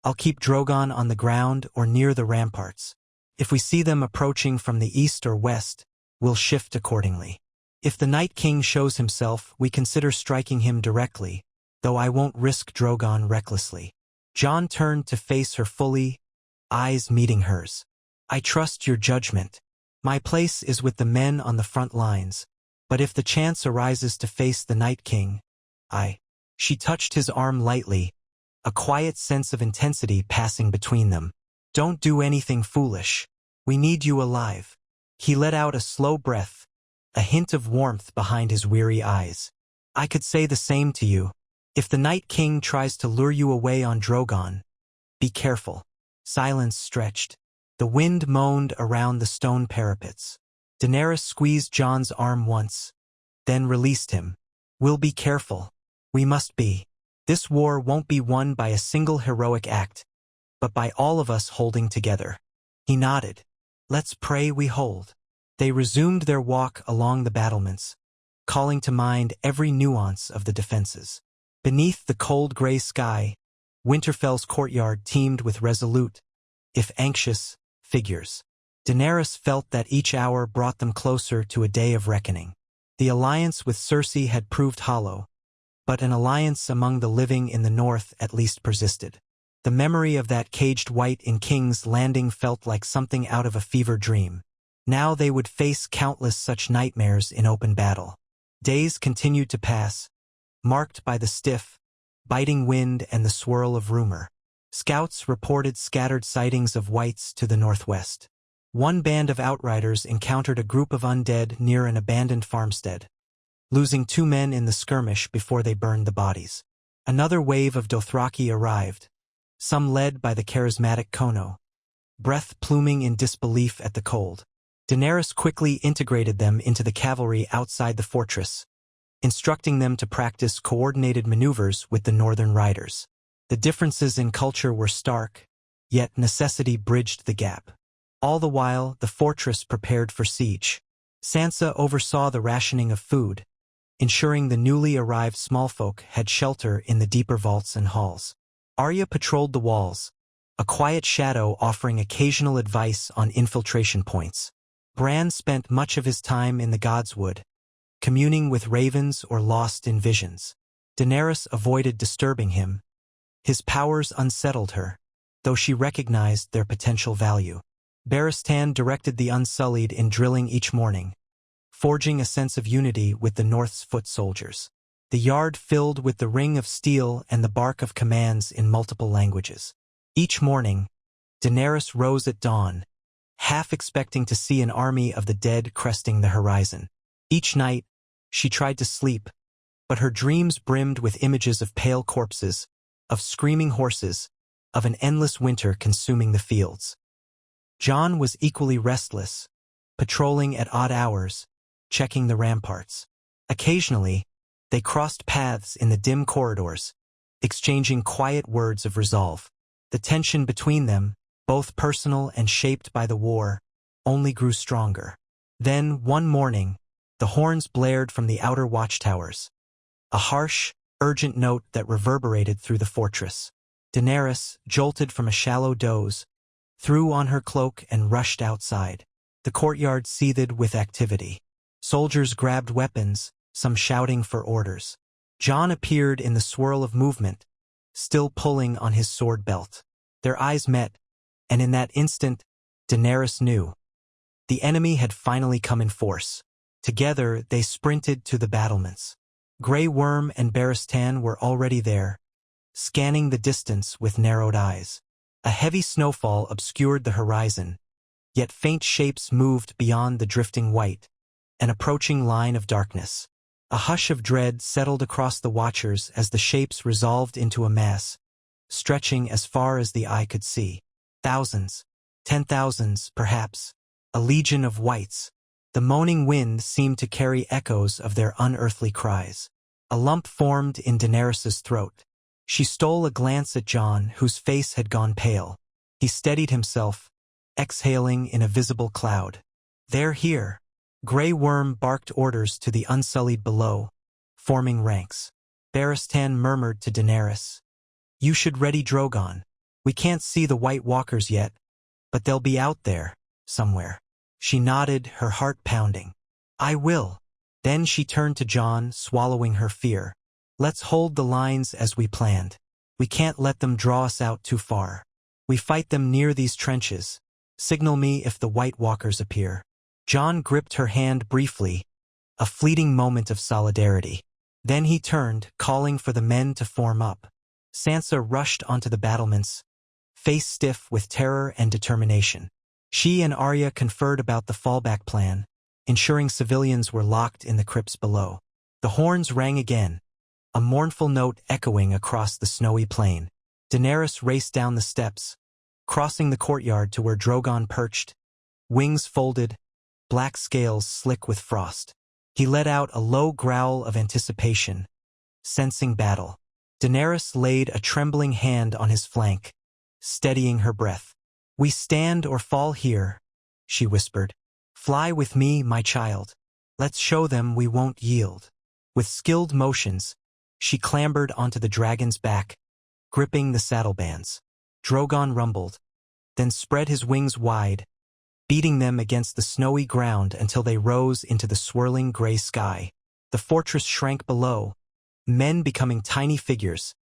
I'll keep Drogon on the ground or near the ramparts. If we see them approaching from the east or west, we'll shift accordingly. If the Night King shows himself, we consider striking him directly, though I won't risk Drogon recklessly. Jon turned to face her fully, eyes meeting hers. I trust your judgment. My place is with the men on the front lines, but if the chance arises to face the Night King, She touched his arm lightly, a quiet sense of intensity passing between them. Don't do anything foolish. We need you alive. He let out a slow breath, a hint of warmth behind his weary eyes. I could say the same to you. If the Night King tries to lure you away on Drogon, be careful. Silence stretched. The wind moaned around the stone parapets. Daenerys squeezed Jon's arm once, then released him. We'll be careful. We must be. This war won't be won by a single heroic act, but by all of us holding together. He nodded. Let's pray we hold. They resumed their walk along the battlements, calling to mind every nuance of the defenses. Beneath the cold gray sky, Winterfell's courtyard teemed with resolute, if anxious, figures. Daenerys felt that each hour brought them closer to a day of reckoning. The alliance with Cersei had proved hollow, but an alliance among the living in the north at least persisted. The memory of that caged wight in King's Landing felt like something out of a fever dream. Now they would face countless such nightmares in open battle. Days continued to pass, marked by the stiff, biting wind and the swirl of rumor. Scouts reported scattered sightings of wights to the northwest. One band of outriders encountered a group of undead near an abandoned farmstead, losing 2 men in the skirmish before they burned the bodies. Another wave of Dothraki arrived, some led by the charismatic Kono, breath pluming in disbelief at the cold. Daenerys quickly integrated them into the cavalry outside the fortress, instructing them to practice coordinated maneuvers with the northern riders. The differences in culture were stark, yet necessity bridged the gap. All the while, the fortress prepared for siege. Sansa oversaw the rationing of food, ensuring the newly arrived smallfolk had shelter in the deeper vaults and halls. Arya patrolled the walls, a quiet shadow offering occasional advice on infiltration points. Bran spent much of his time in the Godswood, communing with ravens or lost in visions. Daenerys avoided disturbing him. His powers unsettled her, though she recognized their potential value. Barristan directed the Unsullied in drilling each morning, forging a sense of unity with the North's foot soldiers. The yard filled with the ring of steel and the bark of commands in multiple languages. Each morning, Daenerys rose at dawn, half expecting to see an army of the dead cresting the horizon. Each night, she tried to sleep, but her dreams brimmed with images of pale corpses, of screaming horses, of an endless winter consuming the fields. Jon was equally restless, patrolling at odd hours, checking the ramparts. Occasionally, They crossed paths in the dim corridors, exchanging quiet words of resolve. The tension between them, both personal and shaped by the war, only grew stronger. Then, one morning, the horns blared from the outer watchtowers. A harsh, urgent note that reverberated through the fortress. Daenerys, jolted from a shallow doze, threw on her cloak and rushed outside. The courtyard seethed with activity. Soldiers grabbed weapons, some shouting for orders. Jon appeared in the swirl of movement, still pulling on his sword belt. Their eyes met, and in that instant, Daenerys knew. The enemy had finally come in force. Together, they sprinted to the battlements. Grey Worm and Barristan were already there, scanning the distance with narrowed eyes. A heavy snowfall obscured the horizon, yet faint shapes moved beyond the drifting white, an approaching line of darkness. A hush of dread settled across the watchers as the shapes resolved into a mass, stretching as far as the eye could see. Thousands, 10,000s, perhaps, a legion of whites. The moaning wind seemed to carry echoes of their unearthly cries. A lump formed in Daenerys's throat. She stole a glance at Jon, whose face had gone pale. He steadied himself, exhaling in a visible cloud. "They're here." Grey Worm barked orders to the unsullied below, forming ranks. Barristan murmured to Daenerys, "You should ready Drogon. We can't see the White Walkers yet, but they'll be out there, somewhere." She nodded, her heart pounding. "I will." Then she turned to Jon, swallowing her fear. "Let's hold the lines as we planned. We can't let them draw us out too far. We fight them near these trenches. Signal me if the White Walkers appear." Jon gripped her hand briefly, a fleeting moment of solidarity. Then he turned, calling for the men to form up. Sansa rushed onto the battlements, face stiff with terror and determination. She and Arya conferred about the fallback plan, ensuring civilians were locked in the crypts below. The horns rang again, a mournful note echoing across the snowy plain. Daenerys raced down the steps, crossing the courtyard to where Drogon perched, wings folded, black scales slick with frost. He let out a low growl of anticipation, sensing battle. Daenerys laid a trembling hand on his flank, steadying her breath. "We stand or fall here," she whispered. "Fly with me, my child. Let's show them we won't yield." With skilled motions, she clambered onto the dragon's back, gripping the saddlebands. Drogon rumbled, then spread his wings wide, beating them against the snowy ground until they rose into the swirling gray sky. The fortress shrank below, men becoming tiny figures,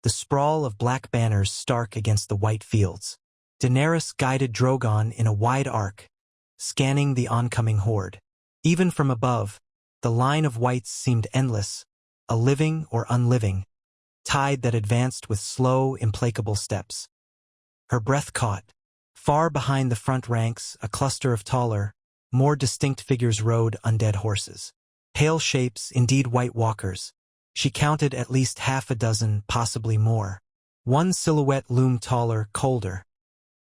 the sprawl of black banners stark against the white fields. Daenerys guided Drogon in a wide arc, scanning the oncoming horde. Even from above, the line of whites seemed endless, a living or unliving tide that advanced with slow, implacable steps. Her breath caught. Far behind the front ranks, a cluster of taller, more distinct figures rode undead horses. Pale shapes, indeed White Walkers. She counted at least half a dozen, possibly more. One silhouette loomed taller, colder.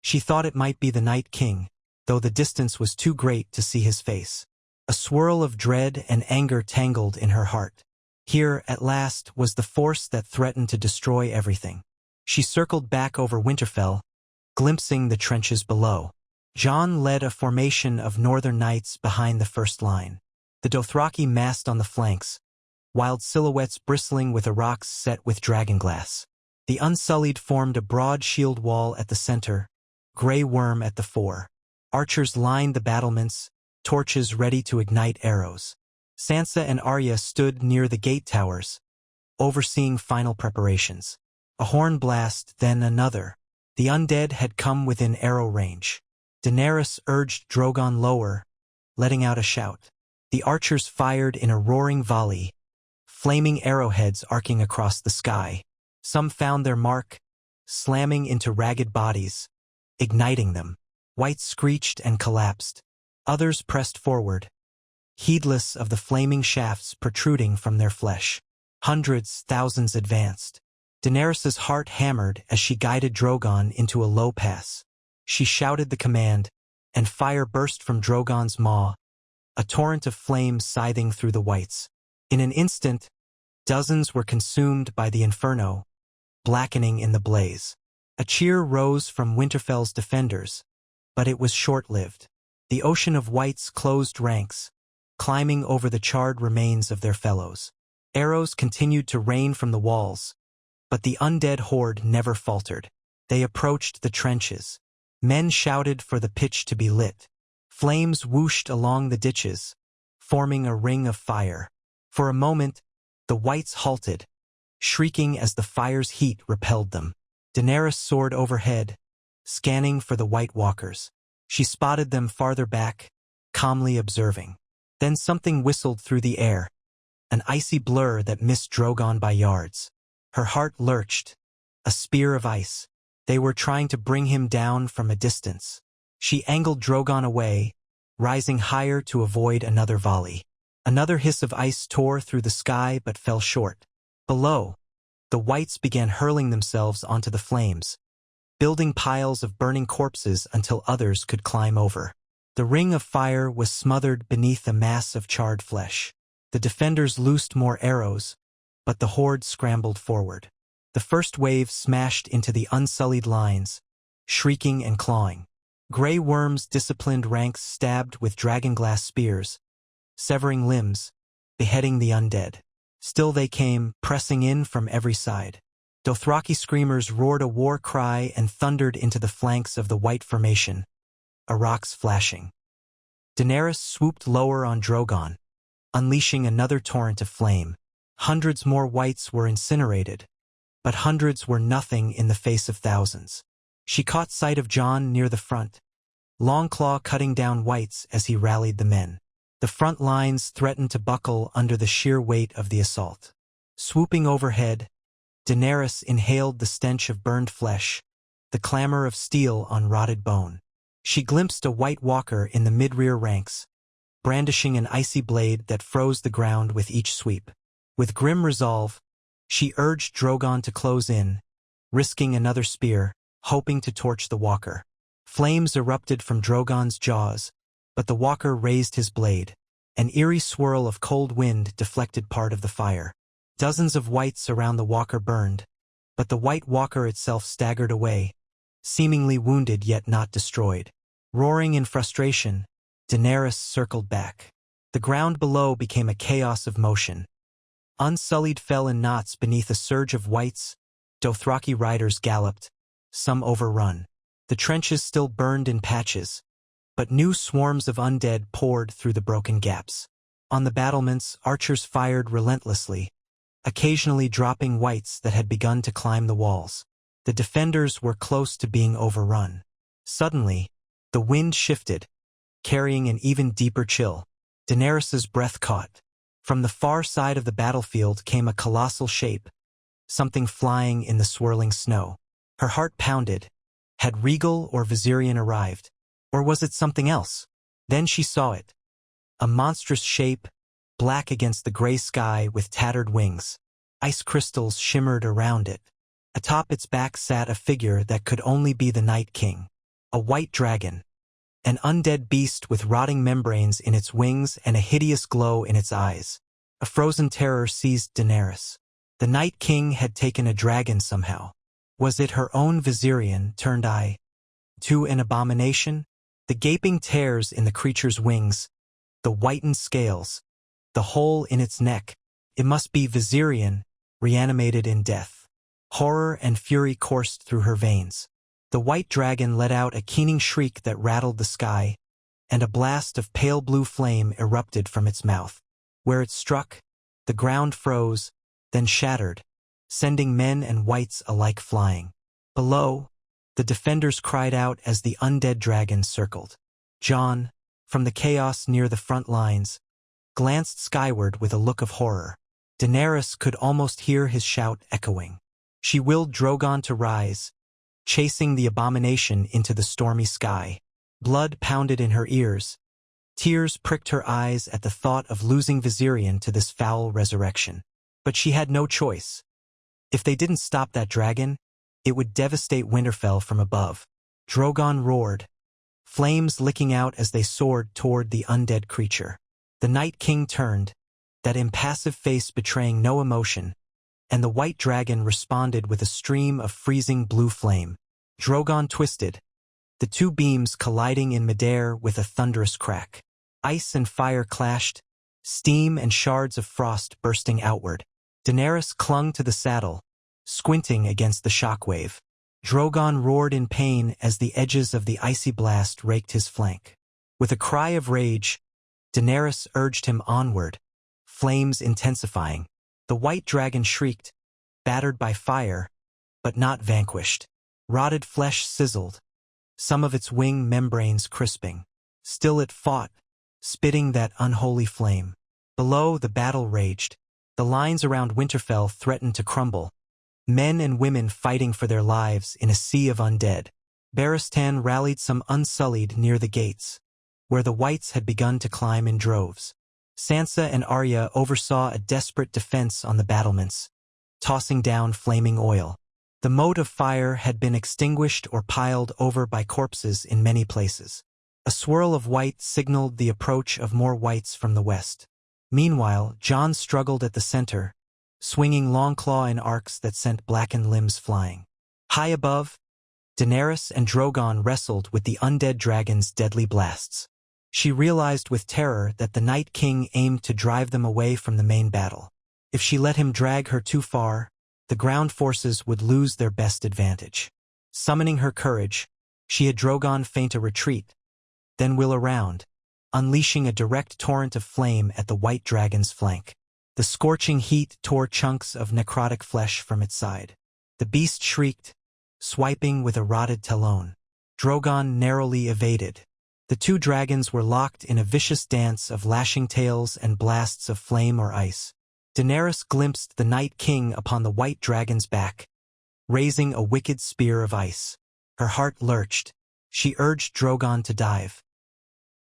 She thought it might be the Night King, though the distance was too great to see his face. A swirl of dread and anger tangled in her heart. Here, at last, was the force that threatened to destroy everything. She circled back over Winterfell, glimpsing the trenches below. Jon led a formation of northern knights behind the first line. The Dothraki massed on the flanks, wild silhouettes bristling with rocks set with dragonglass. The Unsullied formed a broad shield wall at the center, Grey Worm at the fore. Archers lined the battlements, torches ready to ignite arrows. Sansa and Arya stood near the gate towers, overseeing final preparations. A horn blast, then another. The undead had come within arrow range. Daenerys urged Drogon lower, letting out a shout. The archers fired in a roaring volley, flaming arrowheads arcing across the sky. Some found their mark, slamming into ragged bodies, igniting them. White screeched and collapsed. Others pressed forward, heedless of the flaming shafts protruding from their flesh. Hundreds, thousands advanced. Daenerys's heart hammered as she guided Drogon into a low pass. She shouted the command, and fire burst from Drogon's maw, a torrent of flame scything through the whites. In an instant, Dozens were consumed by the inferno, blackening in the blaze. A cheer rose from Winterfell's defenders, but it was short-lived. The ocean of whites closed ranks, climbing over the charred remains of their fellows. Arrows continued to rain from the walls, but the undead horde never faltered. They approached the trenches. Men shouted for the pitch to be lit. Flames whooshed along the ditches, forming a ring of fire. For a moment, the whites halted, shrieking as the fire's heat repelled them. Daenerys soared overhead, scanning for the White Walkers. She spotted them farther back, calmly observing. Then something whistled through the air, an icy blur that missed Drogon by yards. Her heart lurched, a spear of ice. They were trying to bring him down from a distance. She angled Drogon away, rising higher to avoid another volley. Another hiss of ice tore through the sky but fell short. Below, the whites began hurling themselves onto the flames, building piles of burning corpses until others could climb over. The ring of fire was smothered beneath a mass of charred flesh. The defenders loosed more arrows, but the horde scrambled forward. The first wave smashed into the unsullied lines, shrieking and clawing. Grey worms disciplined ranks stabbed with dragonglass spears, severing limbs, beheading the undead. Still they came, pressing in from every side. Dothraki screamers roared a war cry and thundered into the flanks of the white formation, a rocks flashing. Daenerys swooped lower on Drogon, unleashing another torrent of flame. Hundreds more whites were incinerated, but hundreds were nothing in the face of thousands. She caught sight of Jon near the front, Longclaw cutting down whites as he rallied the men. The front lines threatened to buckle under the sheer weight of the assault. Swooping overhead, Daenerys inhaled the stench of burned flesh, the clamor of steel on rotted bone. She glimpsed a White Walker in the mid-rear ranks, brandishing an icy blade that froze the ground with each sweep. With grim resolve, she urged Drogon to close in, risking another spear, hoping to torch the Walker. Flames erupted from Drogon's jaws, but the Walker raised his blade. An eerie swirl of cold wind deflected part of the fire. Dozens of whites around the Walker burned, but the White Walker itself staggered away, seemingly wounded yet not destroyed. Roaring in frustration, Daenerys circled back. The ground below became a chaos of motion. Unsullied fell in knots beneath a surge of whites. Dothraki riders galloped, some overrun. The trenches still burned in patches, but new swarms of undead poured through the broken gaps. On the battlements, archers fired relentlessly, occasionally dropping whites that had begun to climb the walls. The defenders were close to being overrun. Suddenly, the wind shifted, carrying an even deeper chill. Daenerys's breath caught. From the far side of the battlefield came a colossal shape, something flying in the swirling snow. Her heart pounded. Had Rhaegal or Viserion arrived? Or was it something else? Then she saw it. A monstrous shape, black against the gray sky with tattered wings. Ice crystals shimmered around it. Atop its back sat a figure that could only be the Night King. A white dragon. An undead beast with rotting membranes in its wings and a hideous glow in its eyes. A frozen terror seized Daenerys. The Night King had taken a dragon somehow. Was it her own Viserion turned eye to an abomination? The gaping tears in the creature's wings, the whitened scales, the hole in its neck. It must be Viserion, reanimated in death. Horror and fury coursed through her veins. The white dragon let out a keening shriek that rattled the sky, and a blast of pale blue flame erupted from its mouth. Where it struck, the ground froze, then shattered, sending men and whites alike flying. Below, the defenders cried out as the undead dragon circled. Jon, from the chaos near the front lines, glanced skyward with a look of horror. Daenerys could almost hear his shout echoing. She willed Drogon to rise, chasing the abomination into the stormy sky. Blood pounded in her ears. Tears pricked her eyes at the thought of losing Viserion to this foul resurrection. But she had no choice. If they didn't stop that dragon, it would devastate Winterfell from above. Drogon roared, flames licking out as they soared toward the undead creature. The Night King turned, that impassive face betraying no emotion, and the white dragon responded with a stream of freezing blue flame. Drogon twisted, the two beams colliding in midair with a thunderous crack. Ice and fire clashed, steam and shards of frost bursting outward. Daenerys clung to the saddle, squinting against the shockwave. Drogon roared in pain as the edges of the icy blast raked his flank. With a cry of rage, Daenerys urged him onward, flames intensifying. The white dragon shrieked, battered by fire, but not vanquished. Rotted flesh sizzled, some of its wing membranes crisping. Still it fought, spitting that unholy flame. Below, the battle raged. The lines around Winterfell threatened to crumble, men and women fighting for their lives in a sea of undead. Barristan rallied some unsullied near the gates, where the whites had begun to climb in droves. Sansa and Arya oversaw a desperate defense on the battlements, tossing down flaming oil. The moat of fire had been extinguished or piled over by corpses in many places. A swirl of white signaled the approach of more whites from the west. Meanwhile, Jon struggled at the center, swinging Longclaw in arcs that sent blackened limbs flying. High above, Daenerys and Drogon wrestled with the undead dragon's deadly blasts. She realized with terror that the Night King aimed to drive them away from the main battle. If she let him drag her too far, the ground forces would lose their best advantage. Summoning her courage, she had Drogon feint a retreat, then wheel around, unleashing a direct torrent of flame at the white dragon's flank. The scorching heat tore chunks of necrotic flesh from its side. The beast shrieked, swiping with a rotted talon. Drogon narrowly evaded. The two dragons were locked in a vicious dance of lashing tails and blasts of flame or ice. Daenerys glimpsed the Night King upon the white dragon's back, raising a wicked spear of ice. Her heart lurched. She urged Drogon to dive.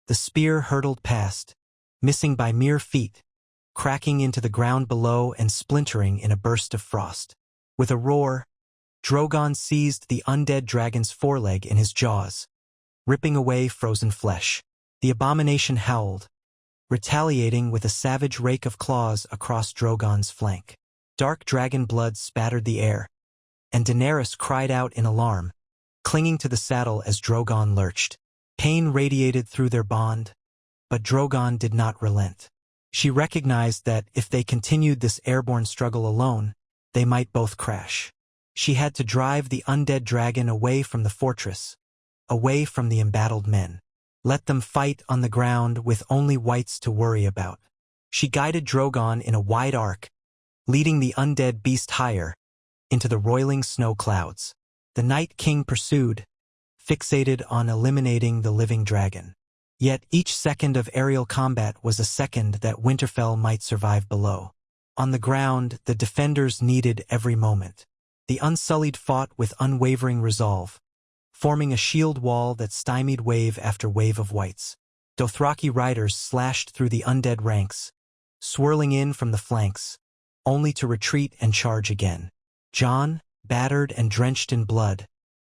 The spear hurtled past, missing by mere feet, cracking into the ground below and splintering in a burst of frost. With a roar, Drogon seized the undead dragon's foreleg in his jaws, ripping away frozen flesh. The abomination howled, retaliating with a savage rake of claws across Drogon's flank. Dark dragon blood spattered the air, and Daenerys cried out in alarm, clinging to the saddle as Drogon lurched. Pain radiated through their bond, but Drogon did not relent. She recognized that if they continued this airborne struggle alone, they might both crash. She had to drive the undead dragon away from the fortress, away from the embattled men. Let them fight on the ground with only whites to worry about. She guided Drogon in a wide arc, leading the undead beast higher, into the roiling snow clouds. The Night King pursued, fixated on eliminating the living dragon. Yet each second of aerial combat was a second that Winterfell might survive below. On the ground, the defenders needed every moment. The Unsullied fought with unwavering resolve, forming a shield wall that stymied wave after wave of whites. Dothraki riders slashed through the undead ranks, swirling in from the flanks, only to retreat and charge again. Jon, battered and drenched in blood,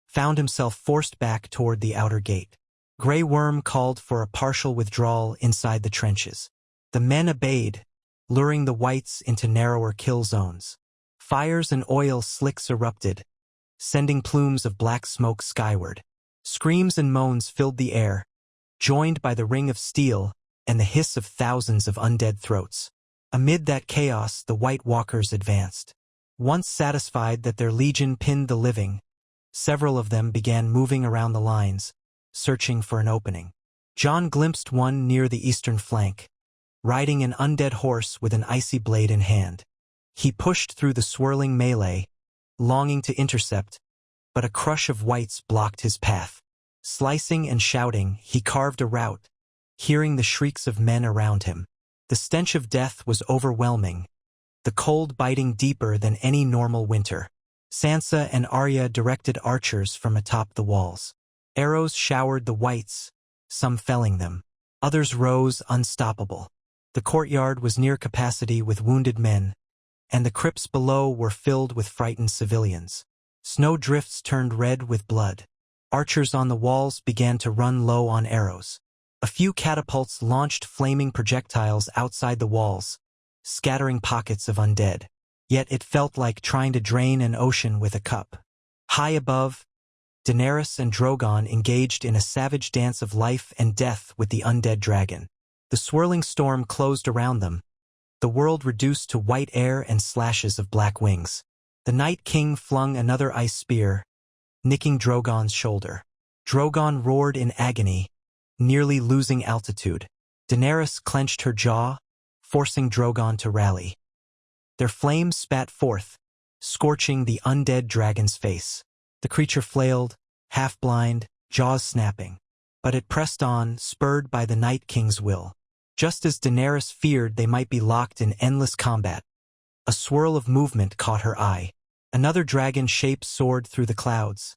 found himself forced back toward the outer gate. Grey Worm called for a partial withdrawal inside the trenches. The men obeyed, luring the whites into narrower kill zones. Fires and oil slicks erupted, sending plumes of black smoke skyward. Screams and moans filled the air, joined by the ring of steel and the hiss of thousands of undead throats. Amid that chaos, the White Walkers advanced. Once satisfied that their legion pinned the living, several of them began moving around the lines, searching for an opening. Jon glimpsed one near the eastern flank, riding an undead horse with an icy blade in hand. He pushed through the swirling melee, longing to intercept, but a crush of whites blocked his path. Slicing and shouting, he carved a route, hearing the shrieks of men around him. The stench of death was overwhelming, the cold biting deeper than any normal winter. Sansa and Arya directed archers from atop the walls. Arrows showered the whites, some felling them. Others rose unstoppable. The courtyard was near capacity with wounded men, and the crypts below were filled with frightened civilians. Snow drifts turned red with blood. Archers on the walls began to run low on arrows. A few catapults launched flaming projectiles outside the walls, scattering pockets of undead. Yet it felt like trying to drain an ocean with a cup. High above, Daenerys and Drogon engaged in a savage dance of life and death with the undead dragon. The swirling storm closed around them, the world reduced to white air and slashes of black wings. The Night King flung another ice spear, nicking Drogon's shoulder. Drogon roared in agony, nearly losing altitude. Daenerys clenched her jaw, forcing Drogon to rally. Their flames spat forth, scorching the undead dragon's face. The creature flailed, half-blind, jaws snapping. But it pressed on, spurred by the Night King's will. Just as Daenerys feared they might be locked in endless combat, a swirl of movement caught her eye. Another dragon shape soared through the clouds,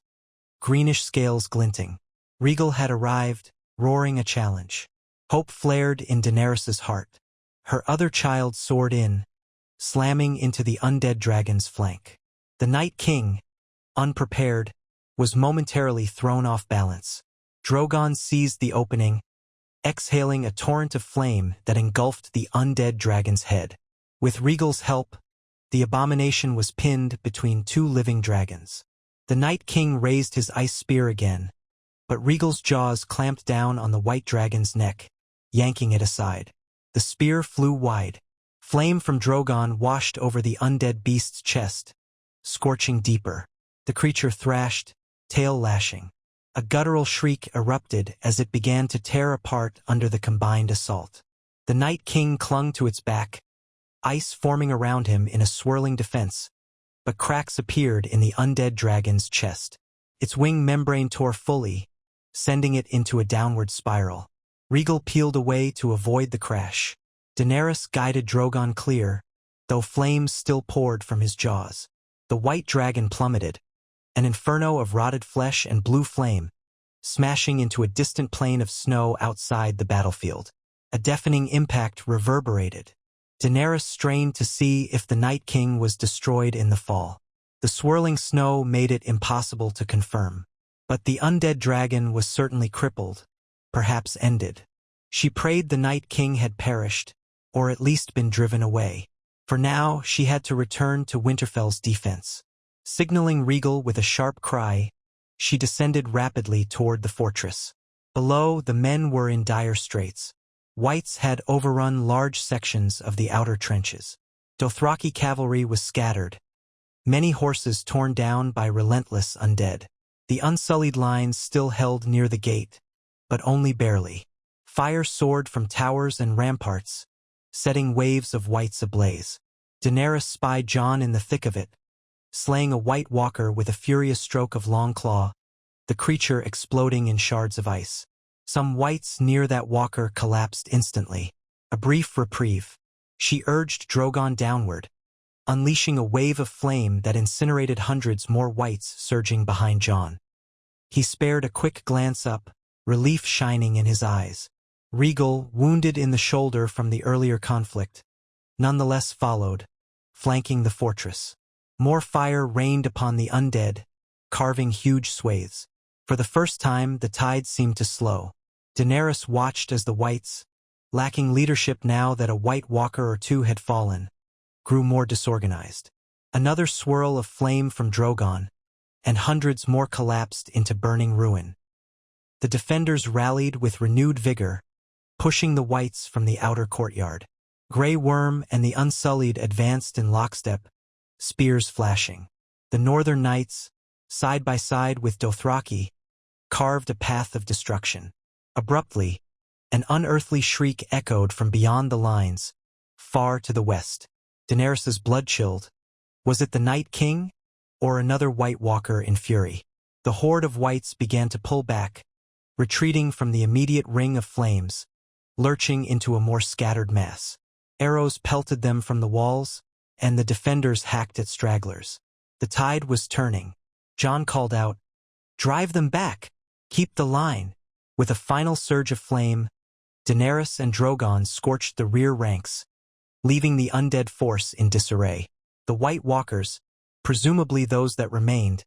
greenish scales glinting. Rhaegal had arrived, roaring a challenge. Hope flared in Daenerys' heart. Her other child soared in, slamming into the undead dragon's flank. The Night King, unprepared, was momentarily thrown off balance. Drogon seized the opening, exhaling a torrent of flame that engulfed the undead dragon's head. With Rhaegal's help, the abomination was pinned between two living dragons. The Night King raised his ice spear again, but Rhaegal's jaws clamped down on the white dragon's neck, yanking it aside. The spear flew wide. Flame from Drogon washed over the undead beast's chest, scorching deeper. The creature thrashed, tail lashing. A guttural shriek erupted as it began to tear apart under the combined assault. The Night King clung to its back, ice forming around him in a swirling defense, but cracks appeared in the undead dragon's chest. Its wing membrane tore fully, sending it into a downward spiral. Rhaegal peeled away to avoid the crash. Daenerys guided Drogon clear, though flames still poured from his jaws. The white dragon plummeted, an inferno of rotted flesh and blue flame, smashing into a distant plain of snow outside the battlefield. A deafening impact reverberated. Daenerys strained to see if the Night King was destroyed in the fall. The swirling snow made it impossible to confirm. But the undead dragon was certainly crippled, perhaps ended. She prayed the Night King had perished, or at least been driven away. For now, she had to return to Winterfell's defense. Signaling Rhaegal with a sharp cry, she descended rapidly toward the fortress. Below, the men were in dire straits. Whites had overrun large sections of the outer trenches. Dothraki cavalry was scattered, many horses torn down by relentless undead. The unsullied lines still held near the gate, but only barely. Fire soared from towers and ramparts, setting waves of whites ablaze. Daenerys spied Jon in the thick of it, slaying a White Walker with a furious stroke of long claw, the creature exploding in shards of ice. Some whites near that walker collapsed instantly. A brief reprieve. She urged Drogon downward, unleashing a wave of flame that incinerated hundreds more whites surging behind Jon. He spared a quick glance up, relief shining in his eyes. Rhaegal, wounded in the shoulder from the earlier conflict, nonetheless followed, flanking the fortress. More fire rained upon the undead, carving huge swathes. For the first time, the tide seemed to slow. Daenerys watched as the whites, lacking leadership now that a White Walker or two had fallen, grew more disorganized. Another swirl of flame from Drogon, and hundreds more collapsed into burning ruin. The defenders rallied with renewed vigor, pushing the whites from the outer courtyard. Grey Worm and the Unsullied advanced in lockstep, spears flashing. The Northern Knights, side by side with Dothraki, carved a path of destruction. Abruptly, an unearthly shriek echoed from beyond the lines, far to the west. Daenerys' blood chilled. Was it the Night King, or another White Walker in fury? The horde of whites began to pull back, retreating from the immediate ring of flames, lurching into a more scattered mass. Arrows pelted them from the walls, and the defenders hacked at stragglers. The tide was turning. Jon called out, "Drive them back! Keep the line!" With a final surge of flame, Daenerys and Drogon scorched the rear ranks, leaving the undead force in disarray. The White Walkers, presumably those that remained,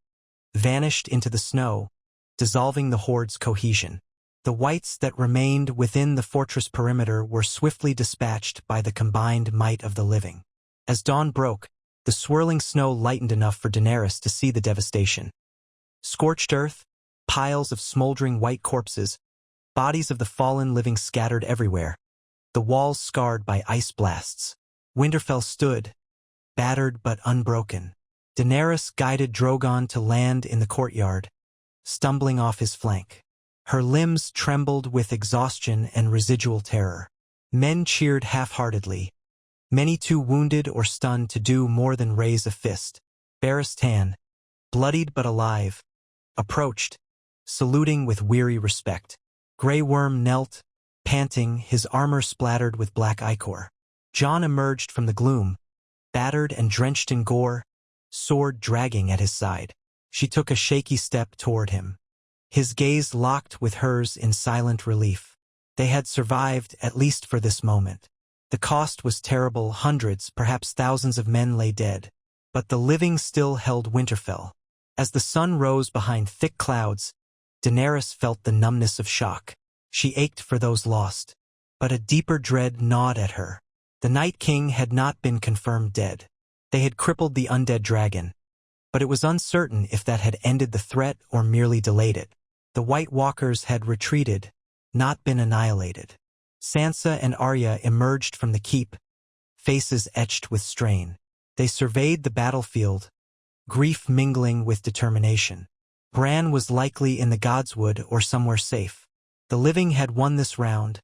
vanished into the snow, dissolving the horde's cohesion. The whites that remained within the fortress perimeter were swiftly dispatched by the combined might of the living. As dawn broke, the swirling snow lightened enough for Daenerys to see the devastation. Scorched earth, piles of smoldering white corpses, bodies of the fallen living scattered everywhere, the walls scarred by ice blasts. Winterfell stood, battered but unbroken. Daenerys guided Drogon to land in the courtyard, stumbling off his flank. Her limbs trembled with exhaustion and residual terror. Men cheered half-heartedly, many too wounded or stunned to do more than raise a fist. Barristan, bloodied but alive, approached, saluting with weary respect. Grey Worm knelt, panting, his armor splattered with black ichor. Jon emerged from the gloom, battered and drenched in gore, sword dragging at his side. She took a shaky step toward him. His gaze locked with hers in silent relief. They had survived, at least for this moment. The cost was terrible, hundreds, perhaps thousands of men lay dead. But the living still held Winterfell. As the sun rose behind thick clouds, Daenerys felt the numbness of shock. She ached for those lost. But a deeper dread gnawed at her. The Night King had not been confirmed dead. They had crippled the undead dragon. But it was uncertain if that had ended the threat or merely delayed it. The White Walkers had retreated, not been annihilated. Sansa and Arya emerged from the keep, faces etched with strain. They surveyed the battlefield, grief mingling with determination. Bran was likely in the Godswood or somewhere safe. The living had won this round,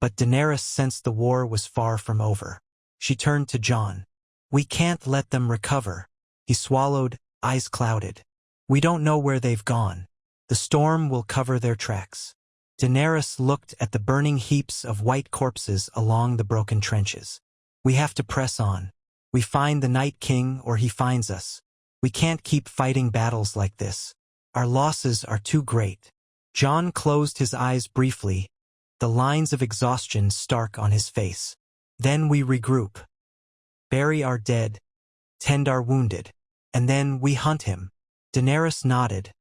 but Daenerys sensed the war was far from over. She turned to Jon. "We can't let them recover." He swallowed, eyes clouded. "We don't know where they've gone. The storm will cover their tracks." Daenerys looked at the burning heaps of white corpses along the broken trenches. "We have to press on. We find the Night King or he finds us. We can't keep fighting battles like this. Our losses are too great." Jon closed his eyes briefly, the lines of exhaustion stark on his face. "Then we regroup. Bury our dead, tend our wounded, and then we hunt him." Daenerys nodded,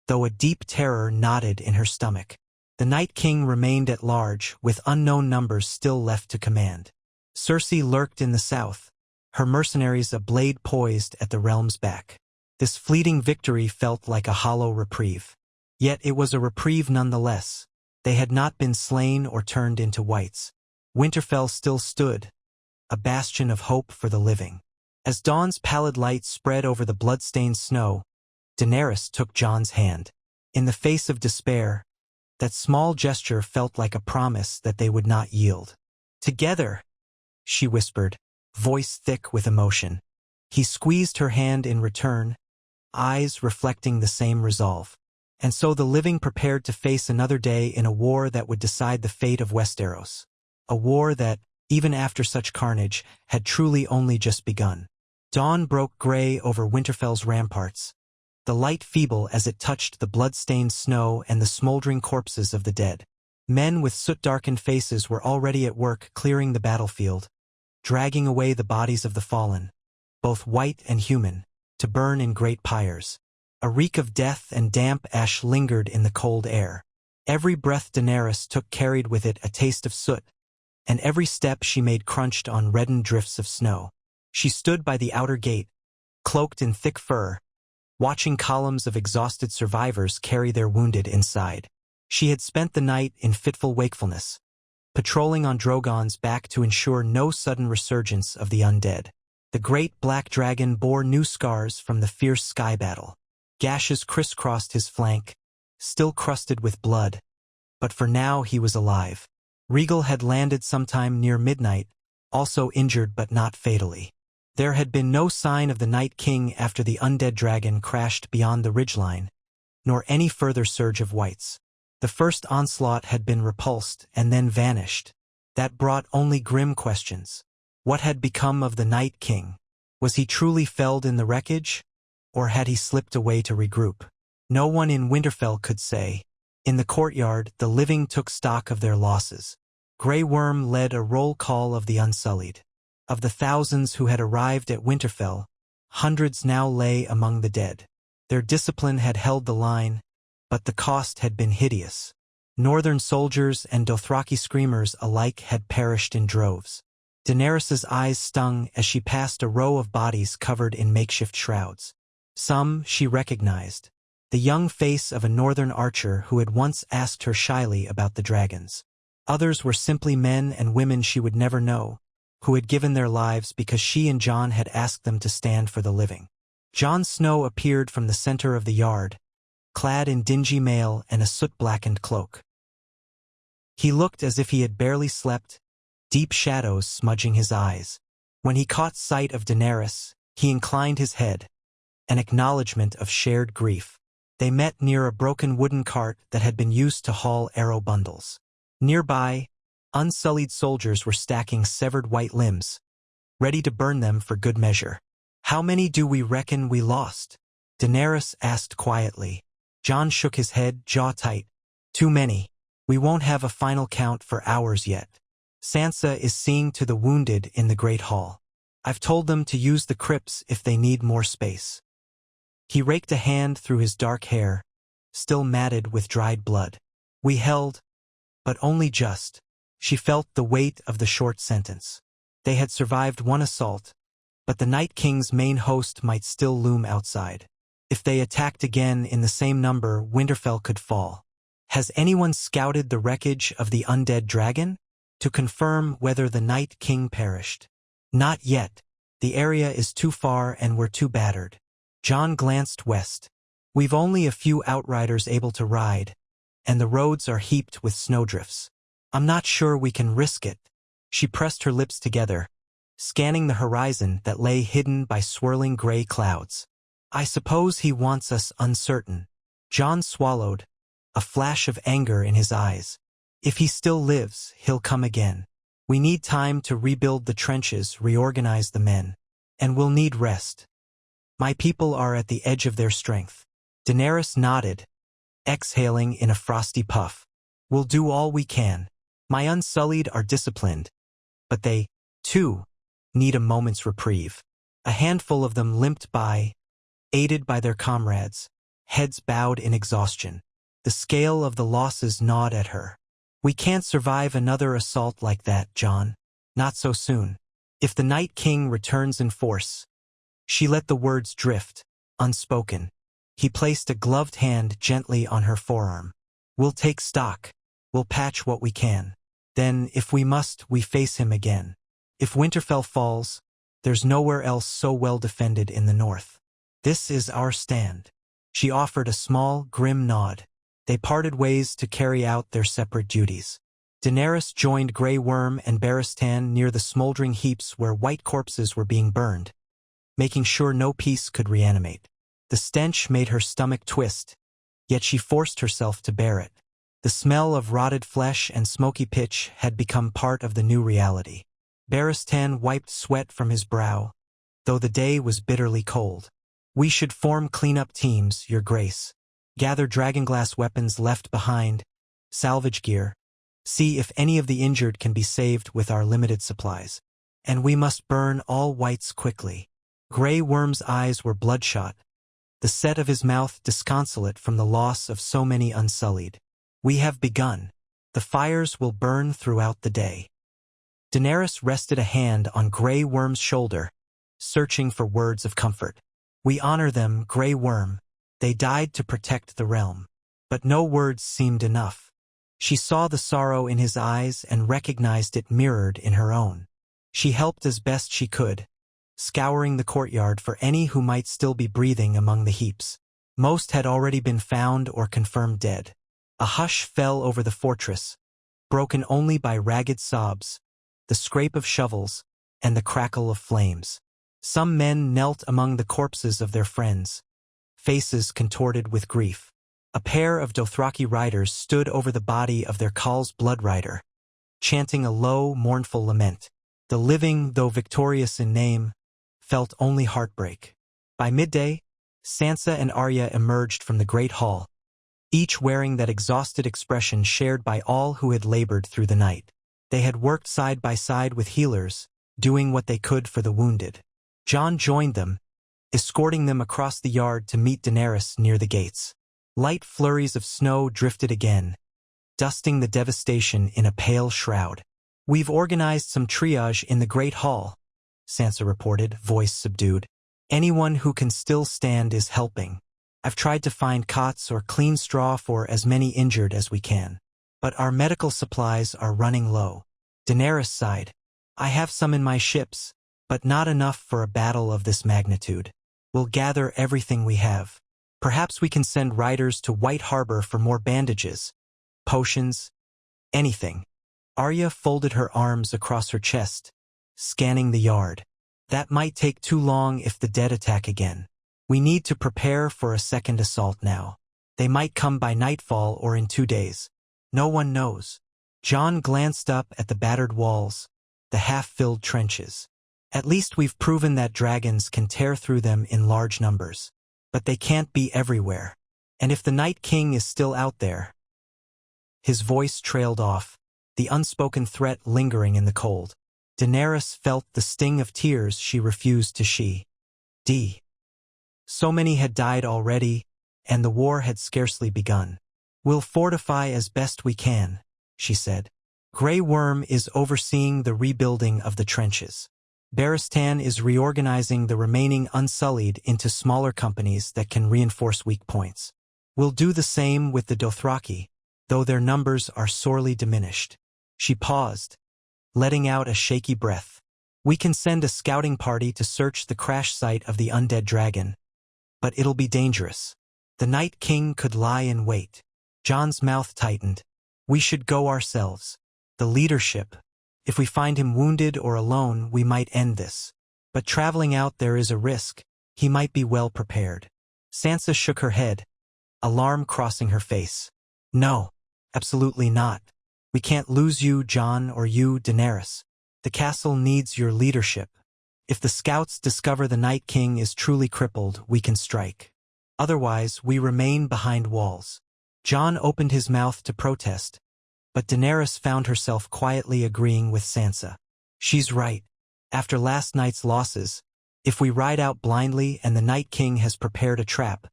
though a deep terror knotted in her stomach. The Night King remained at large, with unknown numbers still left to command. Cersei lurked in the south, her mercenaries a blade poised at the realm's back. This fleeting victory felt like a hollow reprieve. Yet it was a reprieve nonetheless. They had not been slain or turned into whites. Winterfell still stood, a bastion of hope for the living. As dawn's pallid light spread over the blood-stained snow, Daenerys took Jon's hand. In the face of despair, that small gesture felt like a promise that they would not yield. "Together," she whispered, voice thick with emotion. He squeezed her hand in return, eyes reflecting the same resolve. And so the living prepared to face another day in a war that would decide the fate of Westeros. A war that, even after such carnage, had truly only just begun. Dawn broke gray over Winterfell's ramparts, the light feeble as it touched the blood-stained snow and the smoldering corpses of the dead. Men with soot-darkened faces were already at work clearing the battlefield, dragging away the bodies of the fallen, both white and human, to burn in great pyres. A reek of death and damp ash lingered in the cold air. Every breath Daenerys took carried with it a taste of soot, and every step she made crunched on reddened drifts of snow. She stood by the outer gate, cloaked in thick fur, watching columns of exhausted survivors carry their wounded inside. She had spent the night in fitful wakefulness, patrolling on Drogon's back to ensure no sudden resurgence of the undead. The great black dragon bore new scars from the fierce sky battle. Gashes crisscrossed his flank, still crusted with blood, but for now he was alive. Rhaegal had landed sometime near midnight, also injured but not fatally. There had been no sign of the Night King after the undead dragon crashed beyond the ridgeline, nor any further surge of whites. The first onslaught had been repulsed and then vanished. That brought only grim questions. What had become of the Night King? Was he truly felled in the wreckage? Or had he slipped away to regroup? No one in Winterfell could say. In the courtyard, the living took stock of their losses. Grey Worm led a roll call of the Unsullied. Of the thousands who had arrived at Winterfell, hundreds now lay among the dead. Their discipline had held the line, but the cost had been hideous. Northern soldiers and Dothraki screamers alike had perished in droves. Daenerys's eyes stung as she passed a row of bodies covered in makeshift shrouds. Some she recognized. The young face of a northern archer who had once asked her shyly about the dragons. Others were simply men and women she would never know, who had given their lives because she and Jon had asked them to stand for the living. Jon Snow appeared from the center of the yard, clad in dingy mail and a soot-blackened cloak. He looked as if he had barely slept, deep shadows smudging his eyes. When he caught sight of Daenerys, he inclined his head, an acknowledgement of shared grief. They met near a broken wooden cart that had been used to haul arrow bundles. Nearby, unsullied soldiers were stacking severed white limbs, ready to burn them for good measure. "How many do we reckon we lost?" Daenerys asked quietly. Jon shook his head, jaw tight. "Too many. We won't have a final count for hours yet. Sansa is seeing to the wounded in the Great Hall. I've told them to use the crypts if they need more space." He raked a hand through his dark hair, still matted with dried blood. "We held, but only just." She felt the weight of the short sentence. They had survived one assault, but the Night King's main host might still loom outside. If they attacked again in the same number, Winterfell could fall. "Has anyone scouted the wreckage of the undead dragon to confirm whether the Night King perished?" "Not yet. The area is too far and we're too battered." Jon glanced west. "We've only a few outriders able to ride, and the roads are heaped with snowdrifts. I'm not sure we can risk it." She pressed her lips together, scanning the horizon that lay hidden by swirling gray clouds. "I suppose he wants us uncertain." Jon swallowed, a flash of anger in his eyes. "If he still lives, he'll come again. We need time to rebuild the trenches, reorganize the men. And we'll need rest. My people are at the edge of their strength." Daenerys nodded, exhaling in a frosty puff. "We'll do all we can. My Unsullied are disciplined, but they, too, need a moment's reprieve." A handful of them limped by, aided by their comrades, heads bowed in exhaustion. The scale of the losses gnawed at her. "We can't survive another assault like that, Jon. Not so soon. If the Night King returns in force." She let the words drift, unspoken. He placed a gloved hand gently on her forearm. "We'll take stock. We'll patch what we can. Then, if we must, we face him again. If Winterfell falls, there's nowhere else so well defended in the north. This is our stand." She offered a small, grim nod. They parted ways to carry out their separate duties. Daenerys joined Grey Worm and Barristan near the smoldering heaps where white corpses were being burned, making sure no piece could reanimate. The stench made her stomach twist, yet she forced herself to bear it. The smell of rotted flesh and smoky pitch had become part of the new reality. Barristan wiped sweat from his brow, though the day was bitterly cold. "We should form cleanup teams, Your Grace. Gather dragonglass weapons left behind, salvage gear, see if any of the injured can be saved with our limited supplies. And we must burn all whites quickly." Grey Worm's eyes were bloodshot, the set of his mouth disconsolate from the loss of so many Unsullied. "We have begun. The fires will burn throughout the day." Daenerys rested a hand on Grey Worm's shoulder, searching for words of comfort. "We honor them, Grey Worm. They died to protect the realm." But no words seemed enough. She saw the sorrow in his eyes and recognized it mirrored in her own. She helped as best she could, scouring the courtyard for any who might still be breathing among the heaps. Most had already been found or confirmed dead. A hush fell over the fortress, broken only by ragged sobs, the scrape of shovels, and the crackle of flames. Some men knelt among the corpses of their friends, faces contorted with grief. A pair of Dothraki riders stood over the body of their Khals blood rider, chanting a low, mournful lament. The living, though victorious in name, felt only heartbreak. By midday, Sansa and Arya emerged from the Great Hall, each wearing that exhausted expression shared by all who had labored through the night. They had worked side by side with healers, doing what they could for the wounded. Jon joined them, escorting them across the yard to meet Daenerys near the gates. Light flurries of snow drifted again, dusting the devastation in a pale shroud. "We've organized some triage in the Great Hall," Sansa reported, voice subdued. "Anyone who can still stand is helping. I've tried to find cots or clean straw for as many injured as we can. But our medical supplies are running low." Daenerys sighed. "I have some in my ships, but not enough for a battle of this magnitude. We'll gather everything we have. Perhaps we can send riders to White Harbor for more bandages, potions, anything." Arya folded her arms across her chest, scanning the yard. "That might take too long if the dead attack again. We need to prepare for a second assault now. They might come by nightfall or in 2 days. No one knows." Jon glanced up at the battered walls, the half-filled trenches. "At least we've proven that dragons can tear through them in large numbers. But they can't be everywhere. And if the Night King is still out there—" His voice trailed off, the unspoken threat lingering in the cold. Daenerys felt the sting of tears she refused to shed. So many had died already, and the war had scarcely begun. "We'll fortify as best we can," she said. "Grey Worm is overseeing the rebuilding of the trenches. Barristan is reorganizing the remaining Unsullied into smaller companies that can reinforce weak points. We'll do the same with the Dothraki, though their numbers are sorely diminished." She paused, letting out a shaky breath. "We can send a scouting party to search the crash site of the undead dragon. But it'll be dangerous. The Night King could lie in wait." Jon's mouth tightened. "We should go ourselves. The leadership. If we find him wounded or alone, we might end this. But traveling out there is a risk. He might be well prepared." Sansa shook her head, alarm crossing her face. "No, absolutely not. We can't lose you, Jon, or you, Daenerys. The castle needs your leadership. If the scouts discover the Night King is truly crippled, we can strike. Otherwise, we remain behind walls." Jon opened his mouth to protest, but Daenerys found herself quietly agreeing with Sansa. "She's right. After last night's losses, if we ride out blindly and the Night King has prepared a trap,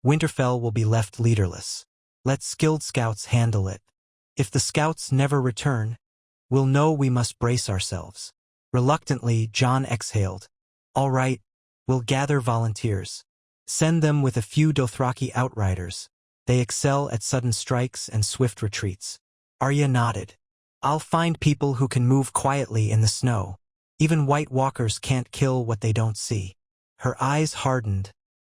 Winterfell will be left leaderless. Let skilled scouts handle it. If the scouts never return, we'll know we must brace ourselves." Reluctantly, Jon exhaled. "All right, we'll gather volunteers. Send them with a few Dothraki outriders. They excel at sudden strikes and swift retreats." Arya nodded. "I'll find people who can move quietly in the snow. Even White Walkers can't kill what they don't see." Her eyes hardened,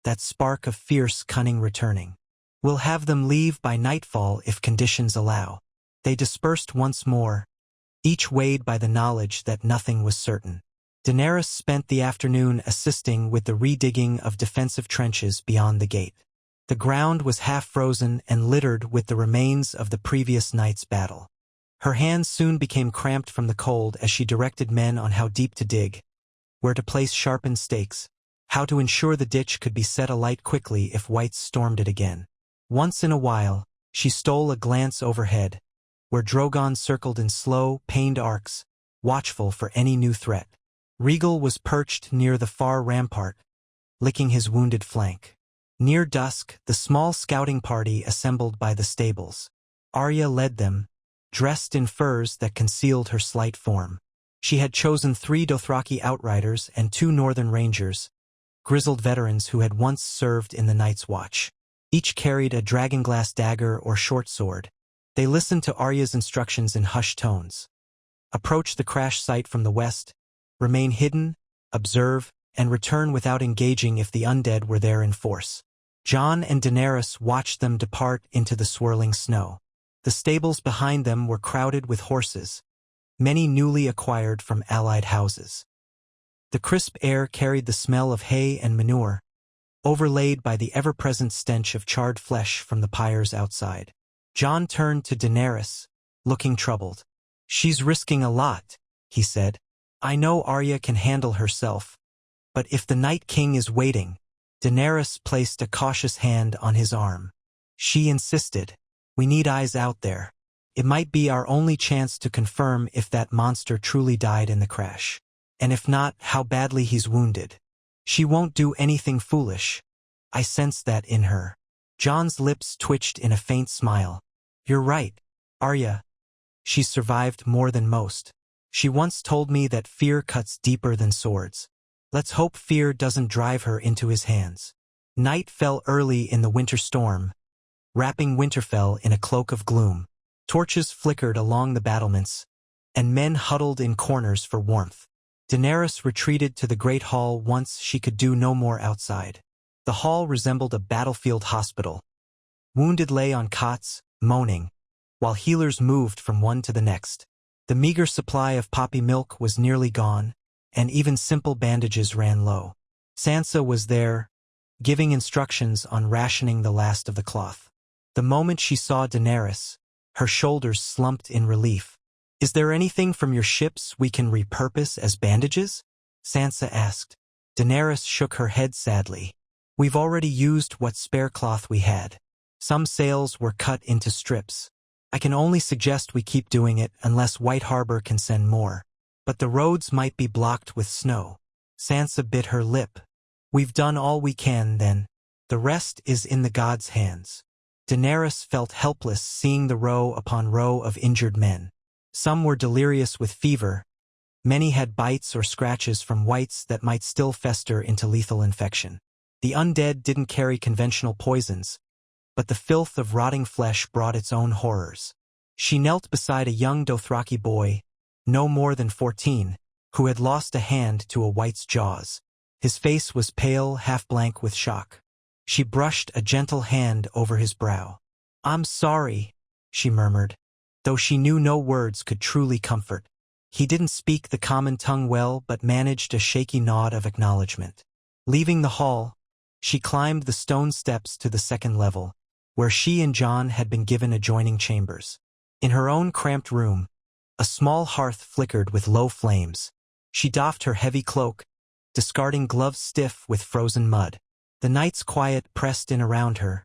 that spark of fierce cunning returning. "We'll have them leave by nightfall if conditions allow." They dispersed once more, each weighed by the knowledge that nothing was certain. Daenerys spent the afternoon assisting with the redigging of defensive trenches beyond the gate. The ground was half-frozen and littered with the remains of the previous night's battle. Her hands soon became cramped from the cold as she directed men on how deep to dig, where to place sharpened stakes, how to ensure the ditch could be set alight quickly if Whites stormed it again. Once in a while, she stole a glance overhead, where Drogon circled in slow, pained arcs, watchful for any new threat. Rhaegal was perched near the far rampart, licking his wounded flank. Near dusk, the small scouting party assembled by the stables. Arya led them, dressed in furs that concealed her slight form. She had chosen 3 Dothraki outriders and 2 northern rangers, grizzled veterans who had once served in the Night's Watch. Each carried a dragonglass dagger or short sword. They listened to Arya's instructions in hushed tones. Approach the crash site from the west, remain hidden, observe, and return without engaging if the undead were there in force. Jon and Daenerys watched them depart into the swirling snow. The stables behind them were crowded with horses, many newly acquired from allied houses. The crisp air carried the smell of hay and manure, overlaid by the ever-present stench of charred flesh from the pyres outside. Jon turned to Daenerys, looking troubled. "She's risking a lot," he said. "I know Arya can handle herself, but if the Night King is waiting—" Daenerys placed a cautious hand on his arm. She insisted, "We need eyes out there. It might be our only chance to confirm if that monster truly died in the crash. And if not, how badly he's wounded. She won't do anything foolish. I sense that in her." Jon's lips twitched in a faint smile. "You're right. Arya, she's survived more than most. She once told me that fear cuts deeper than swords. Let's hope fear doesn't drive her into his hands. Night fell early in the winter storm, wrapping Winterfell in a cloak of gloom. Torches flickered along the battlements, and men huddled in corners for warmth. Daenerys retreated to the great hall once she could do no more outside. The hall resembled a battlefield hospital. Wounded lay on cots, moaning, while healers moved from one to the next. The meager supply of poppy milk was nearly gone, and even simple bandages ran low. Sansa was there, giving instructions on rationing the last of the cloth. The moment she saw Daenerys, her shoulders slumped in relief. "Is there anything from your ships we can repurpose as bandages?" Sansa asked. Daenerys shook her head sadly. "We've already used what spare cloth we had. Some sails were cut into strips. I can only suggest we keep doing it unless White Harbor can send more. But the roads might be blocked with snow." Sansa bit her lip. "We've done all we can, then. The rest is in the gods' hands." Daenerys felt helpless seeing the row upon row of injured men. Some were delirious with fever. Many had bites or scratches from whites that might still fester into lethal infection. The undead didn't carry conventional poisons, but the filth of rotting flesh brought its own horrors. She knelt beside a young Dothraki boy, no more than 14, who had lost a hand to a white's jaws. His face was pale, half-blank with shock. She brushed a gentle hand over his brow. "I'm sorry," she murmured, though she knew no words could truly comfort. He didn't speak the common tongue well, but managed a shaky nod of acknowledgement. Leaving the hall, she climbed the stone steps to the second level, where she and Jon had been given adjoining chambers. In her own cramped room, a small hearth flickered with low flames. She doffed her heavy cloak, discarding gloves stiff with frozen mud. The night's quiet pressed in around her,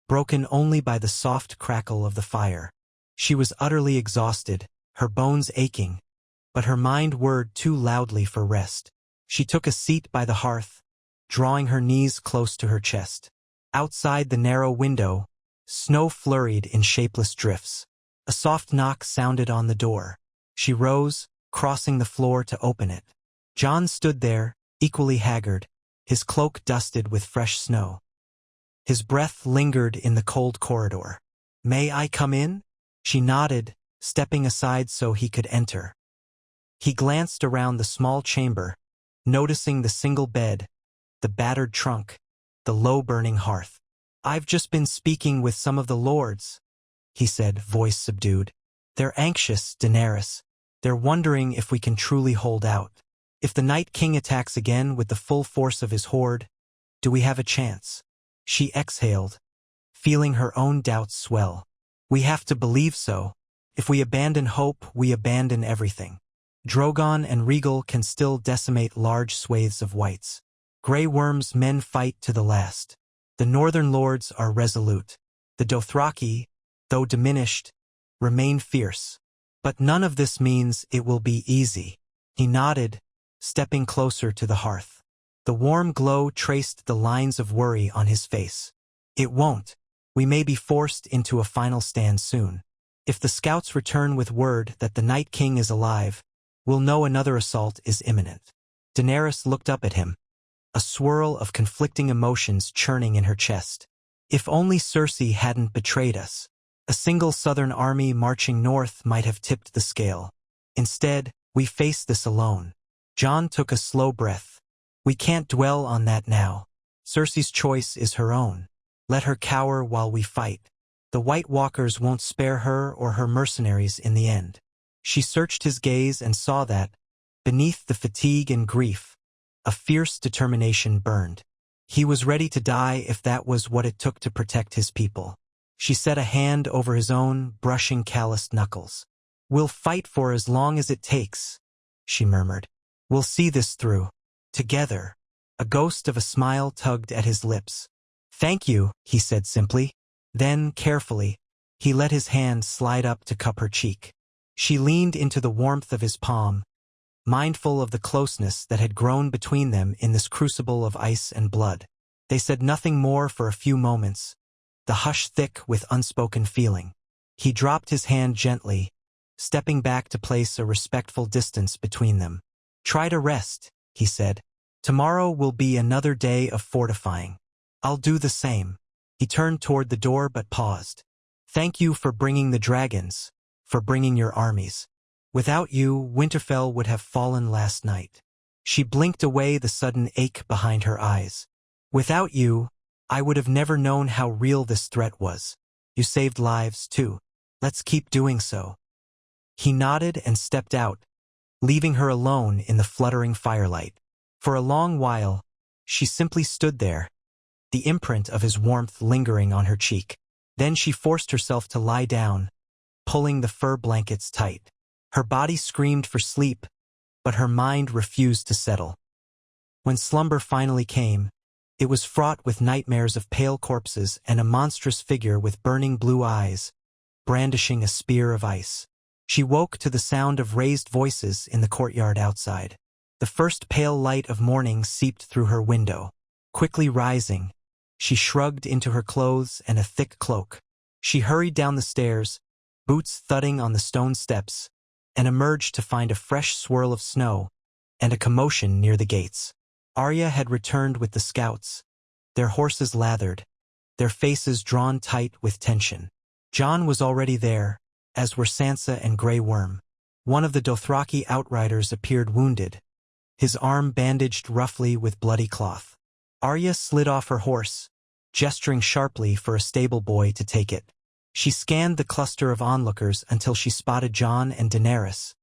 broken only by the soft crackle of the fire. She was utterly exhausted, her bones aching, but her mind whirred too loudly for rest. She took a seat by the hearth, drawing her knees close to her chest. Outside the narrow window, snow flurried in shapeless drifts. A soft knock sounded on the door. She rose, crossing the floor to open it. Jon stood there, equally haggard, his cloak dusted with fresh snow. His breath lingered in the cold corridor. "May I come in?" She nodded, stepping aside so he could enter. He glanced around the small chamber, noticing the single bed, the battered trunk, the low-burning hearth. "I've just been speaking with some of the lords," he said, voice subdued. "They're anxious, Daenerys. They're wondering if we can truly hold out. If the Night King attacks again with the full force of his horde, do we have a chance?" She exhaled, feeling her own doubts swell. "We have to believe so. If we abandon hope, we abandon everything. Drogon and Rhaegal can still decimate large swathes of whites. Grey Worm's men fight to the last. The Northern Lords are resolute. The Dothraki, though diminished, remain fierce. But none of this means it will be easy." He nodded, stepping closer to the hearth. The warm glow traced the lines of worry on his face. "It won't. We may be forced into a final stand soon. If the scouts return with word that the Night King is alive, we'll know another assault is imminent." Daenerys looked up at him, a swirl of conflicting emotions churning in her chest. If only Cersei hadn't betrayed us. A single southern army marching north might have tipped the scale. Instead, we face this alone. Jon took a slow breath. "We can't dwell on that now. Cersei's choice is her own. Let her cower while we fight. The White Walkers won't spare her or her mercenaries in the end." She searched his gaze and saw that, beneath the fatigue and grief, a fierce determination burned. He was ready to die if that was what it took to protect his people. She set a hand over his own, brushing calloused knuckles. "We'll fight for as long as it takes," she murmured. "We'll see this through. Together." A ghost of a smile tugged at his lips. "Thank you," he said simply. Then, carefully, he let his hand slide up to cup her cheek. She leaned into the warmth of his palm, mindful of the closeness that had grown between them in this crucible of ice and blood. They said nothing more for a few moments, the hush thick with unspoken feeling. He dropped his hand gently, stepping back to place a respectful distance between them. "Try to rest," he said. "Tomorrow will be another day of fortifying. I'll do the same." He turned toward the door but paused. "Thank you for bringing the dragons, for bringing your armies. Without you, Winterfell would have fallen last night." She blinked away the sudden ache behind her eyes. "Without you, I would have never known how real this threat was. You saved lives, too. Let's keep doing so." He nodded and stepped out, leaving her alone in the fluttering firelight. For a long while, she simply stood there, the imprint of his warmth lingering on her cheek. Then she forced herself to lie down, pulling the fur blankets tight. Her body screamed for sleep, but her mind refused to settle. When slumber finally came, it was fraught with nightmares of pale corpses and a monstrous figure with burning blue eyes, brandishing a spear of ice. She woke to the sound of raised voices in the courtyard outside. The first pale light of morning seeped through her window. Quickly rising, she shrugged into her clothes and a thick cloak. She hurried down the stairs, boots thudding on the stone steps, and emerged to find a fresh swirl of snow and a commotion near the gates. Arya had returned with the scouts, their horses lathered, their faces drawn tight with tension. Jon was already there, as were Sansa and Grey Worm. One of the Dothraki outriders appeared wounded, his arm bandaged roughly with bloody cloth. Arya slid off her horse, gesturing sharply for a stable boy to take it. She scanned the cluster of onlookers until she spotted Jon and Daenerys,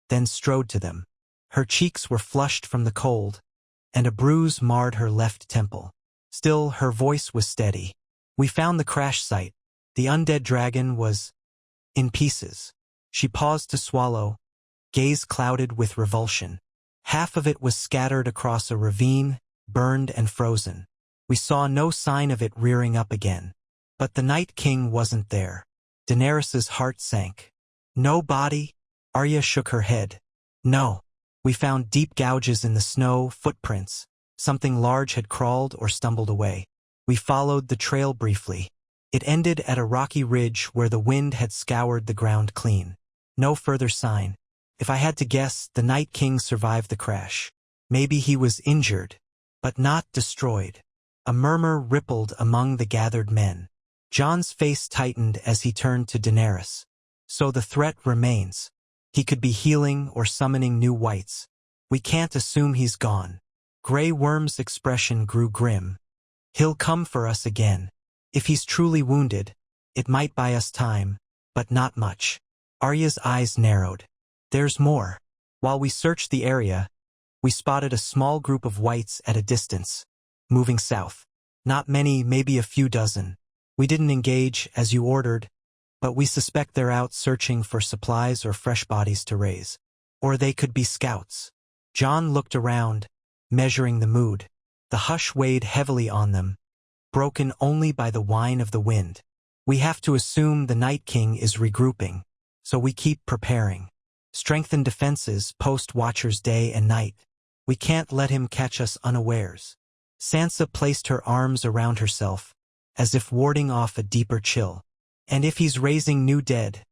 then strode to them. Her cheeks were flushed from the cold, and a bruise marred her left temple. Still, her voice was steady. "We found the crash site. The undead dragon was in pieces." She paused to swallow, gaze clouded with revulsion. Half of it was scattered across a ravine, burned and frozen. We saw no sign of it rearing up again. But the Night King wasn't there. Daenerys's heart sank. "No body?" Arya shook her head. "No. We found deep gouges in the snow, footprints. Something large had crawled or stumbled away. We followed the trail briefly. It ended at a rocky ridge where the wind had scoured the ground clean. No further sign. If I had to guess, the Night King survived the crash. Maybe he was injured, but not destroyed." A murmur rippled among the gathered men. Jon's face tightened as he turned to Daenerys. "So the threat remains. He could be healing or summoning new whites. We can't assume he's gone." Grey Worm's expression grew grim. "He'll come for us again. If he's truly wounded, it might buy us time, but not much." Arya's eyes narrowed. "There's more. While we searched the area, we spotted a small group of whites at a distance, moving south. Not many, maybe a few dozen. We didn't engage as you ordered, but we suspect they're out searching for supplies or fresh bodies to raise. Or they could be scouts." Jon looked around, measuring the mood. The hush weighed heavily on them, broken only by the whine of the wind. "We have to assume the Night King is regrouping, so we keep preparing. Strengthen defenses, post watchers day and night. We can't let him catch us unawares." Sansa placed her arms around herself, as if warding off a deeper chill. "And if he's raising new dead,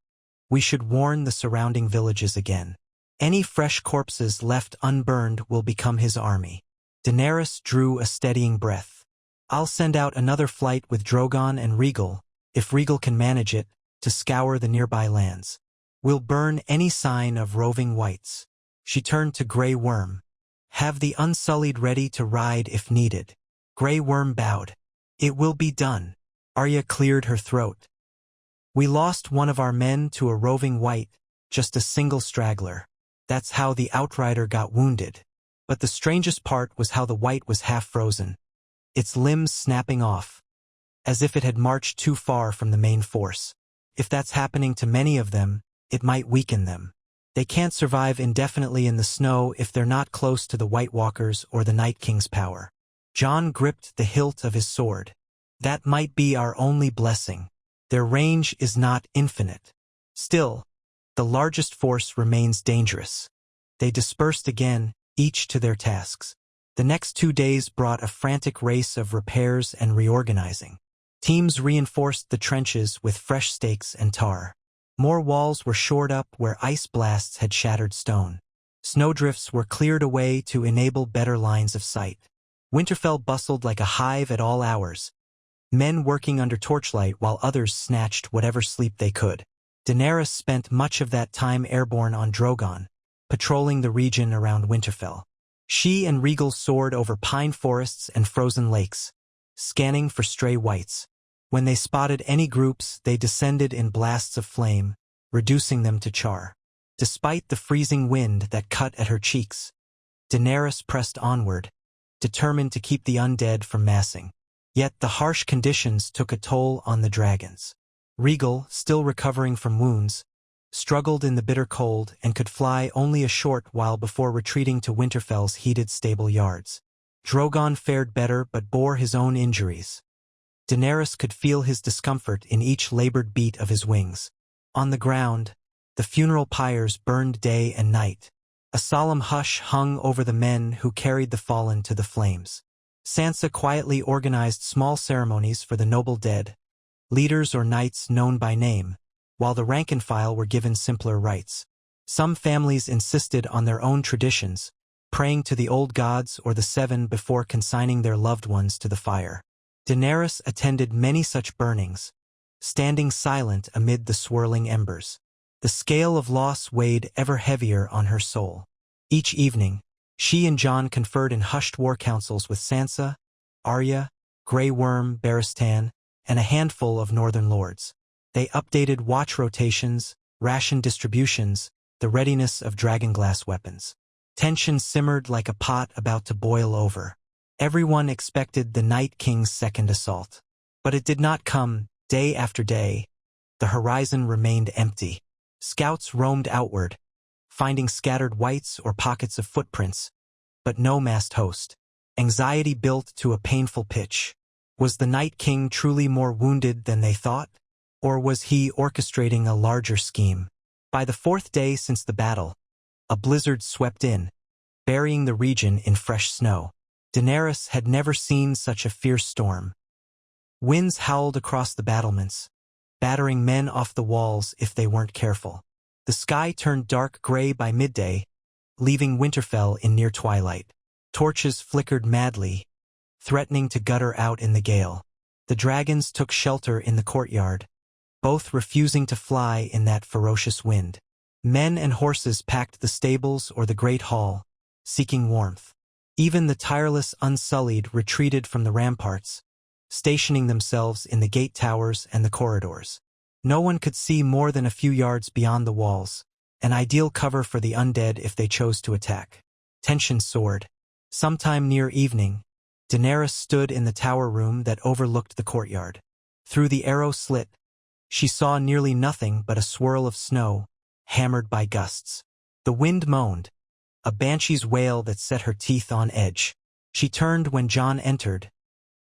we should warn the surrounding villages again. Any fresh corpses left unburned will become his army." Daenerys drew a steadying breath. "I'll send out another flight with Drogon and Rhaegal, if Rhaegal can manage it, to scour the nearby lands. We'll burn any sign of roving whites." She turned to Grey Worm. "Have the Unsullied ready to ride if needed." Grey Worm bowed. "It will be done." Arya cleared her throat. "We lost one of our men to a roving white, just a single straggler. That's how the outrider got wounded. But the strangest part was how the white was half frozen, its limbs snapping off, as if it had marched too far from the main force. If that's happening to many of them, it might weaken them. They can't survive indefinitely in the snow if they're not close to the White Walkers or the Night King's power." Jon gripped the hilt of his sword. "That might be our only blessing. Their range is not infinite. Still, the largest force remains dangerous." They dispersed again, each to their tasks. The next 2 days brought a frantic race of repairs and reorganizing. Teams reinforced the trenches with fresh stakes and tar. More walls were shored up where ice blasts had shattered stone. Snowdrifts were cleared away to enable better lines of sight. Winterfell bustled like a hive at all hours, men working under torchlight while others snatched whatever sleep they could. Daenerys spent much of that time airborne on Drogon, patrolling the region around Winterfell. She and Rhaegal soared over pine forests and frozen lakes, scanning for stray whites. When they spotted any groups, they descended in blasts of flame, reducing them to char. Despite the freezing wind that cut at her cheeks, Daenerys pressed onward, determined to keep the undead from massing. Yet the harsh conditions took a toll on the dragons. Rhaegal, still recovering from wounds, struggled in the bitter cold and could fly only a short while before retreating to Winterfell's heated stable yards. Drogon fared better but bore his own injuries. Daenerys could feel his discomfort in each labored beat of his wings. On the ground, the funeral pyres burned day and night. A solemn hush hung over the men who carried the fallen to the flames. Sansa quietly organized small ceremonies for the noble dead, leaders or knights known by name, while the rank-and-file were given simpler rites. Some families insisted on their own traditions, praying to the old gods or the Seven before consigning their loved ones to the fire. Daenerys attended many such burnings, standing silent amid the swirling embers. The scale of loss weighed ever heavier on her soul. Each evening, she and Jon conferred in hushed war councils with Sansa, Arya, Grey Worm, Barristan, and a handful of northern lords. They updated watch rotations, ration distributions, the readiness of dragonglass weapons. Tension simmered like a pot about to boil over. Everyone expected the Night King's second assault. But it did not come. Day after day, the horizon remained empty. Scouts roamed outward, finding scattered whites or pockets of footprints, but no massed host. Anxiety built to a painful pitch. Was the Night King truly more wounded than they thought? Or was he orchestrating a larger scheme? By the fourth day since the battle, a blizzard swept in, burying the region in fresh snow. Daenerys had never seen such a fierce storm. Winds howled across the battlements, battering men off the walls if they weren't careful. The sky turned dark gray by midday, leaving Winterfell in near twilight. Torches flickered madly, threatening to gutter out in the gale. The dragons took shelter in the courtyard, both refusing to fly in that ferocious wind. Men and horses packed the stables or the great hall, seeking warmth. Even the tireless Unsullied retreated from the ramparts, stationing themselves in the gate towers and the corridors. No one could see more than a few yards beyond the walls, an ideal cover for the undead if they chose to attack. Tension soared. Sometime near evening, Daenerys stood in the tower room that overlooked the courtyard. Through the arrow slit, she saw nearly nothing but a swirl of snow, hammered by gusts. The wind moaned, a banshee's wail that set her teeth on edge. She turned when Jon entered,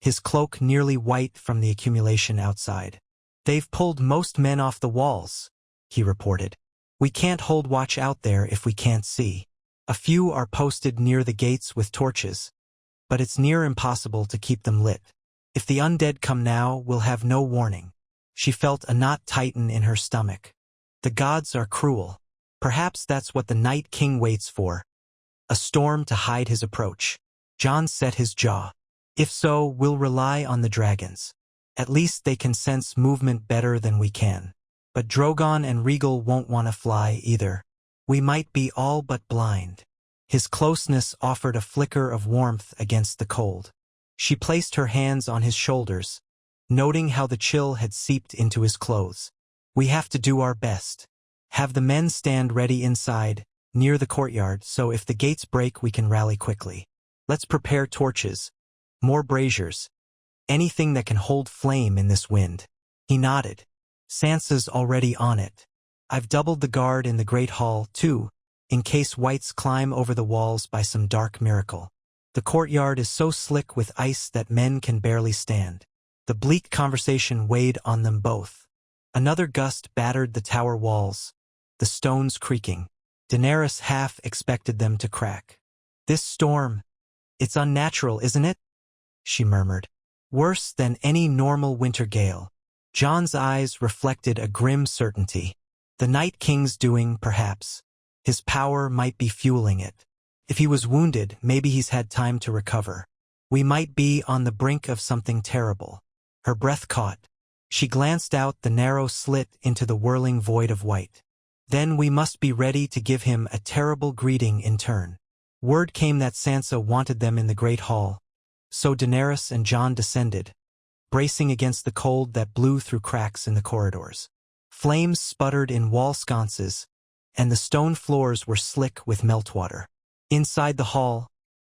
his cloak nearly white from the accumulation outside. "They've pulled most men off the walls," he reported. "We can't hold watch out there if we can't see. A few are posted near the gates with torches, but it's near impossible to keep them lit. If the undead come now, we'll have no warning." She felt a knot tighten in her stomach. The gods are cruel. Perhaps that's what the Night King waits for. A storm to hide his approach. Jon set his jaw. "If so, we'll rely on the dragons. At least they can sense movement better than we can. But Drogon and Rhaegal won't want to fly either. We might be all but blind." His closeness offered a flicker of warmth against the cold. She placed her hands on his shoulders, noting how the chill had seeped into his clothes. "We have to do our best. Have the men stand ready inside, near the courtyard, so if the gates break we can rally quickly. Let's prepare torches, more braziers, anything that can hold flame in this wind." He nodded. "Sansa's already on it. I've doubled the guard in the Great Hall, too, in case whites climb over the walls by some dark miracle. The courtyard is so slick with ice that men can barely stand." The bleak conversation weighed on them both. Another gust battered the tower walls, the stones creaking. Daenerys half expected them to crack. "This storm, it's unnatural, isn't it?" she murmured. Worse than any normal winter gale. Jon's eyes reflected a grim certainty. The Night King's doing, perhaps. His power might be fueling it. If he was wounded, maybe he's had time to recover. We might be on the brink of something terrible. Her breath caught. She glanced out the narrow slit into the whirling void of white. Then we must be ready to give him a terrible greeting in turn. Word came that Sansa wanted them in the Great Hall. So Daenerys and Jon descended, bracing against the cold that blew through cracks in the corridors. Flames sputtered in wall sconces, and the stone floors were slick with meltwater. Inside the hall,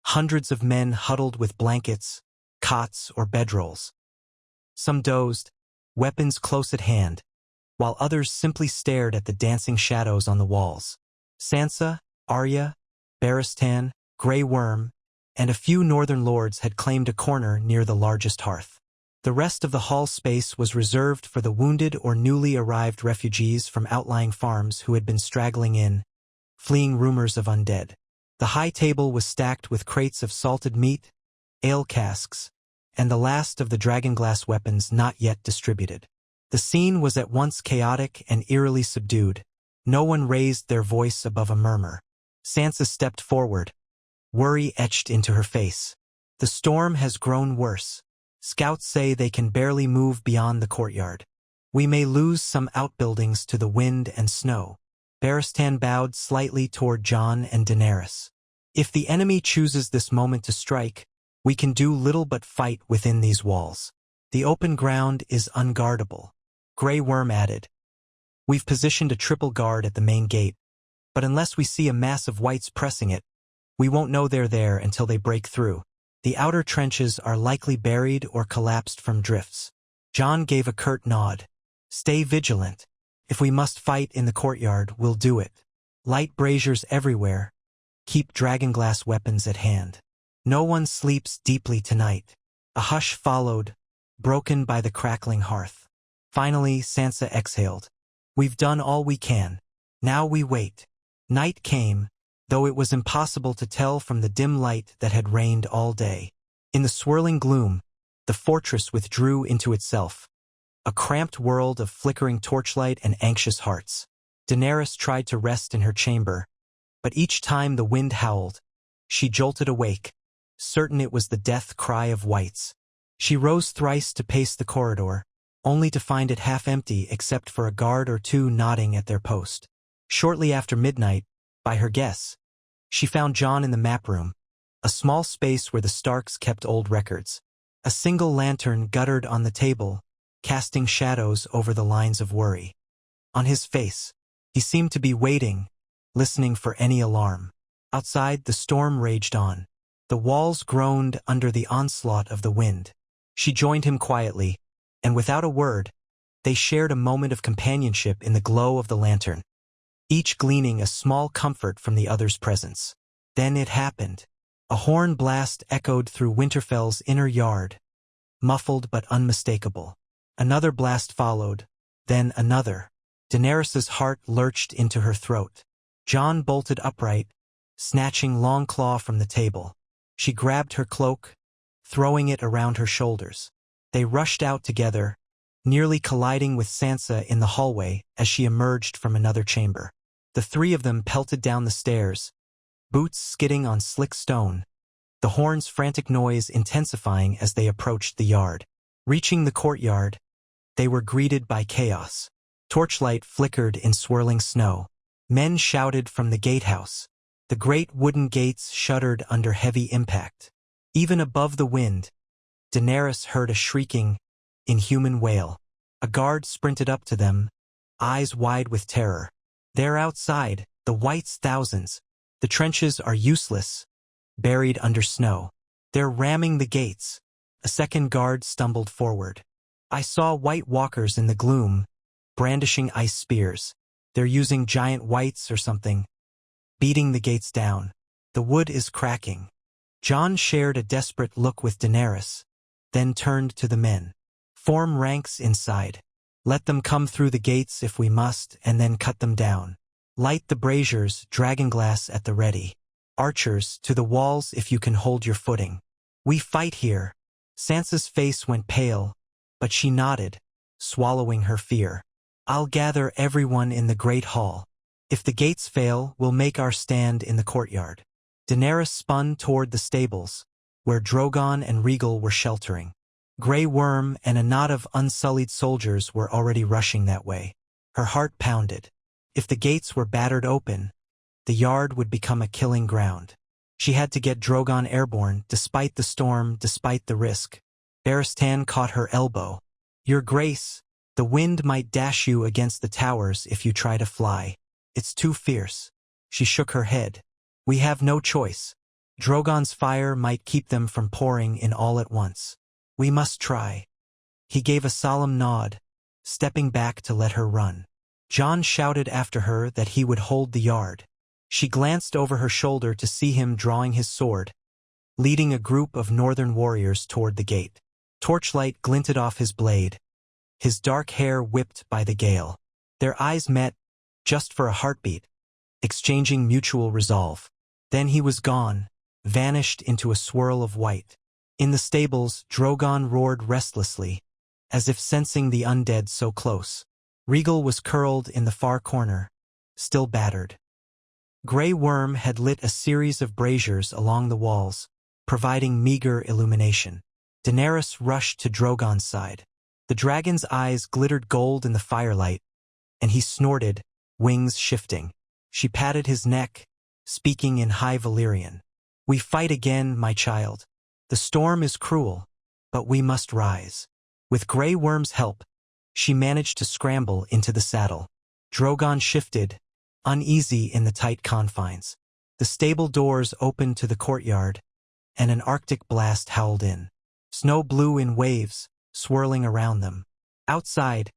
hundreds of men huddled with blankets, cots, or bedrolls. Some dozed, weapons close at hand, while others simply stared at the dancing shadows on the walls. Sansa, Arya, Barristan, Grey Worm, and a few northern lords had claimed a corner near the largest hearth. The rest of the hall space was reserved for the wounded or newly arrived refugees from outlying farms who had been straggling in, fleeing rumors of undead. The high table was stacked with crates of salted meat, ale casks, and the last of the dragonglass weapons not yet distributed. The scene was at once chaotic and eerily subdued. No one raised their voice above a murmur. Sansa stepped forward, worry etched into her face. The storm has grown worse. Scouts say they can barely move beyond the courtyard. We may lose some outbuildings to the wind and snow. Barristan bowed slightly toward Jon and Daenerys. If the enemy chooses this moment to strike, we can do little but fight within these walls. The open ground is unguardable. Grey Worm added. We've positioned a triple guard at the main gate, but unless we see a mass of whites pressing it, we won't know they're there until they break through. The outer trenches are likely buried or collapsed from drifts. Jon gave a curt nod. Stay vigilant. If we must fight in the courtyard, we'll do it. Light braziers everywhere. Keep dragonglass weapons at hand. No one sleeps deeply tonight. A hush followed, broken by the crackling hearth. Finally, Sansa exhaled. We've done all we can. Now we wait. Night came, though it was impossible to tell from the dim light that had reigned all day. In the swirling gloom, the fortress withdrew into itself, a cramped world of flickering torchlight and anxious hearts. Daenerys tried to rest in her chamber, but each time the wind howled, she jolted awake, certain it was the death cry of whites. She rose thrice to pace the corridor, only to find it half empty except for a guard or two nodding at their post. Shortly after midnight, by her guess, she found Jon in the map room, a small space where the Starks kept old records. A single lantern guttered on the table, casting shadows over the lines of worry. On his face, he seemed to be waiting, listening for any alarm. Outside, the storm raged on. The walls groaned under the onslaught of the wind. She joined him quietly, and without a word, they shared a moment of companionship in the glow of the lantern, each gleaning a small comfort from the other's presence. Then it happened. A horn blast echoed through Winterfell's inner yard, muffled but unmistakable. Another blast followed, then another. Daenerys's heart lurched into her throat. Jon bolted upright, snatching Longclaw from the table. She grabbed her cloak, throwing it around her shoulders. They rushed out together, nearly colliding with Sansa in the hallway as she emerged from another chamber. The three of them pelted down the stairs, boots skidding on slick stone, the horn's frantic noise intensifying as they approached the yard. Reaching the courtyard, they were greeted by chaos. Torchlight flickered in swirling snow. Men shouted from the gatehouse. The great wooden gates shuddered under heavy impact. Even above the wind, Daenerys heard a shrieking, inhuman wail. A guard sprinted up to them, eyes wide with terror. They're outside, the whites thousands. The trenches are useless, buried under snow. They're ramming the gates. A second guard stumbled forward. I saw white walkers in the gloom, brandishing ice spears. They're using giant whites or something, beating the gates down. The wood is cracking. Jon shared a desperate look with Daenerys, then turned to the men. Form ranks inside. Let them come through the gates if we must, and then cut them down. Light the braziers, dragonglass at the ready. Archers, to the walls if you can hold your footing. We fight here, Sansa's face went pale, but she nodded, swallowing her fear. I'll gather everyone in the Great Hall. If the gates fail, we'll make our stand in the courtyard. Daenerys spun toward the stables, where Drogon and Rhaegal were sheltering. Grey Worm and a knot of unsullied soldiers were already rushing that way. Her heart pounded. If the gates were battered open, the yard would become a killing ground. She had to get Drogon airborne, despite the storm, despite the risk. Barristan caught her elbow. Your Grace, the wind might dash you against the towers if you try to fly. It's too fierce. She shook her head. We have no choice. Drogon's fire might keep them from pouring in all at once. We must try. He gave a solemn nod, stepping back to let her run. Jon shouted after her that he would hold the yard. She glanced over her shoulder to see him drawing his sword, leading a group of northern warriors toward the gate. Torchlight glinted off his blade, his dark hair whipped by the gale. Their eyes met, just for a heartbeat, exchanging mutual resolve. Then he was gone, vanished into a swirl of white. In the stables, Drogon roared restlessly, as if sensing the undead so close. Rhaegal was curled in the far corner, still battered. Grey Worm had lit a series of braziers along the walls, providing meager illumination. Daenerys rushed to Drogon's side. The dragon's eyes glittered gold in the firelight, and he snorted, wings shifting. She patted his neck, speaking in High Valyrian. We fight again, my child. The storm is cruel, but we must rise. With Grey Worm's help, she managed to scramble into the saddle. Drogon shifted, uneasy in the tight confines. The stable doors opened to the courtyard, and an Arctic blast howled in. Snow blew in waves, swirling around them. Outside,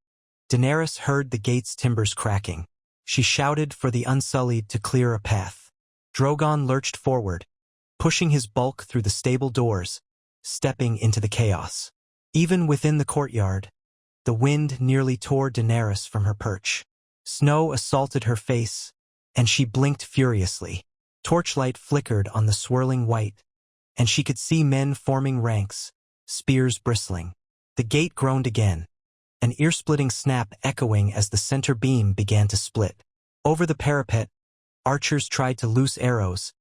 Daenerys heard the gate's timbers cracking. She shouted for the Unsullied to clear a path. Drogon lurched forward, pushing his bulk through the stable doors, stepping into the chaos. Even within the courtyard, the wind nearly tore Daenerys from her perch. Snow assaulted her face, and she blinked furiously. Torchlight flickered on the swirling white, and she could see men forming ranks, spears bristling. The gate groaned again, an ear-splitting snap echoing as the center beam began to split. Over the parapet, archers tried to loose arrows,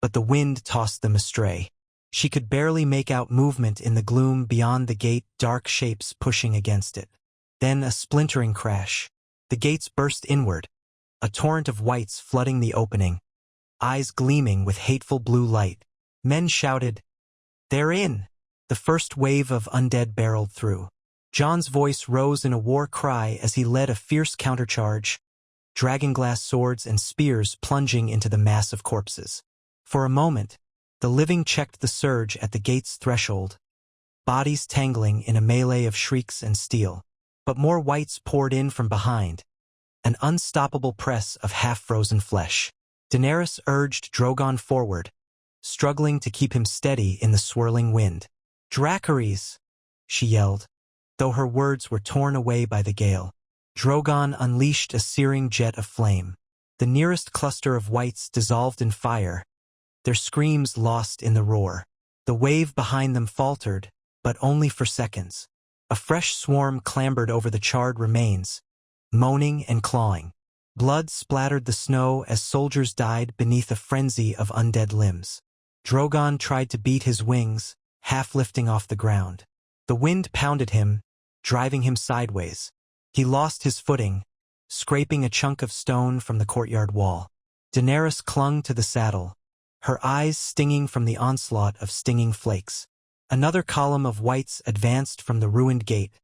but the wind tossed them astray. She could barely make out movement in the gloom beyond the gate, dark shapes pushing against it. Then a splintering crash. The gates burst inward, a torrent of whites flooding the opening, eyes gleaming with hateful blue light. Men shouted, "They're in!" The first wave of undead barreled through. Jon's voice rose in a war cry as he led a fierce countercharge, dragonglass swords and spears plunging into the mass of corpses. For a moment, the living checked the surge at the gate's threshold, bodies tangling in a melee of shrieks and steel. But more whites poured in from behind, an unstoppable press of half-frozen flesh. Daenerys urged Drogon forward, struggling to keep him steady in the swirling wind. "Dracarys!" she yelled, though her words were torn away by the gale. Drogon unleashed a searing jet of flame. The nearest cluster of whites dissolved in fire, their screams lost in the roar. The wave behind them faltered, but only for seconds. A fresh swarm clambered over the charred remains, moaning and clawing. Blood splattered the snow as soldiers died beneath a frenzy of undead limbs. Drogon tried to beat his wings, half lifting off the ground. The wind pounded him, driving him sideways. He lost his footing, scraping a chunk of stone from the courtyard wall. Daenerys clung to the saddle, her eyes stinging from the onslaught of stinging flakes. Another column of whites advanced from the ruined gate,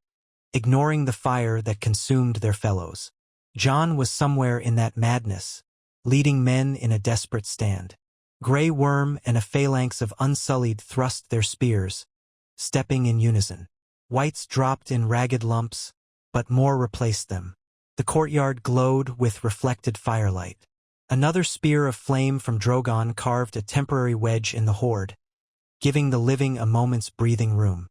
ignoring the fire that consumed their fellows. Jon was somewhere in that madness, leading men in a desperate stand. Grey Worm and a phalanx of Unsullied thrust their spears, stepping in unison. Whites dropped in ragged lumps, but more replaced them. The courtyard glowed with reflected firelight. Another spear of flame from Drogon carved a temporary wedge in the horde, giving the living a moment's breathing room.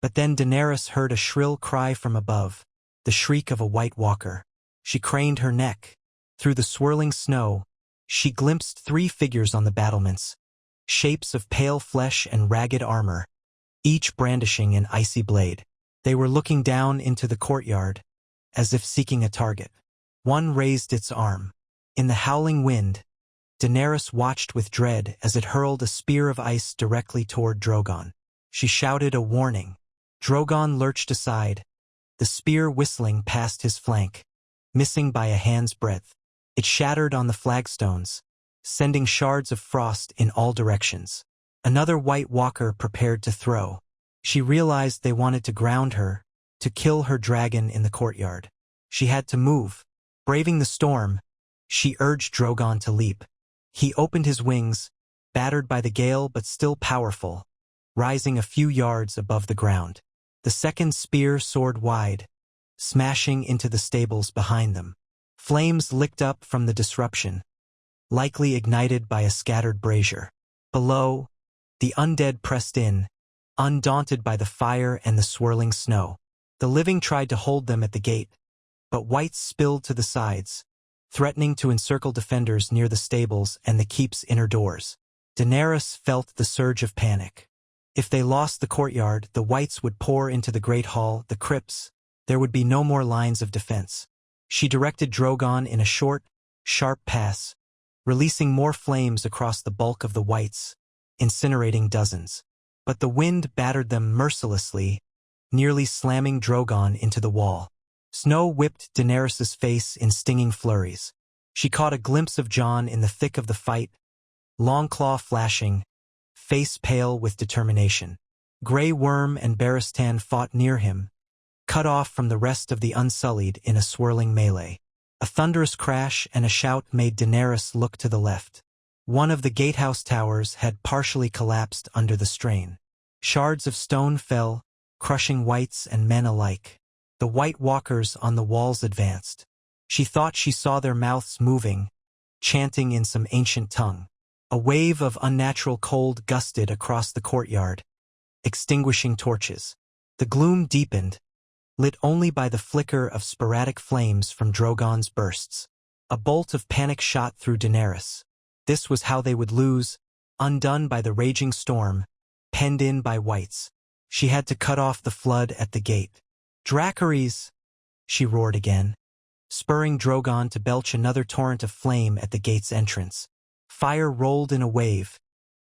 But then Daenerys heard a shrill cry from above, the shriek of a White Walker. She craned her neck. Through the swirling snow, she glimpsed 3 figures on the battlements, shapes of pale flesh and ragged armor, each brandishing an icy blade. They were looking down into the courtyard, as if seeking a target. One raised its arm. In the howling wind, Daenerys watched with dread as it hurled a spear of ice directly toward Drogon. She shouted a warning. Drogon lurched aside, the spear whistling past his flank, missing by a hand's breadth. It shattered on the flagstones, sending shards of frost in all directions. Another White Walker prepared to throw. She realized they wanted to ground her, to kill her dragon in the courtyard. She had to move. Braving the storm, she urged Drogon to leap. He opened his wings, battered by the gale but still powerful, rising a few yards above the ground. The second spear soared wide, smashing into the stables behind them. Flames licked up from the disruption, likely ignited by a scattered brazier. Below, the undead pressed in, undaunted by the fire and the swirling snow. The living tried to hold them at the gate, but whites spilled to the sides, threatening to encircle defenders near the stables and the keep's inner doors. Daenerys felt the surge of panic. If they lost the courtyard, the whites would pour into the great hall, the crypts. There would be no more lines of defense. She directed Drogon in a short, sharp pass, releasing more flames across the bulk of the whites, incinerating dozens. But the wind battered them mercilessly, nearly slamming Drogon into the wall. Snow whipped Daenerys' face in stinging flurries. She caught a glimpse of Jon in the thick of the fight, Longclaw flashing, face pale with determination. Grey Worm and Barristan fought near him, cut off from the rest of the Unsullied in a swirling melee. A thunderous crash and a shout made Daenerys look to the left. One of the gatehouse towers had partially collapsed under the strain. Shards of stone fell, crushing whites and men alike. The White Walkers on the walls advanced. She thought she saw their mouths moving, chanting in some ancient tongue. A wave of unnatural cold gusted across the courtyard, extinguishing torches. The gloom deepened, lit only by the flicker of sporadic flames from Drogon's bursts. A bolt of panic shot through Daenerys. This was how they would lose, undone by the raging storm, penned in by whites. She had to cut off the flood at the gate. "Dracarys!" she roared again, spurring Drogon to belch another torrent of flame at the gate's entrance. Fire rolled in a wave,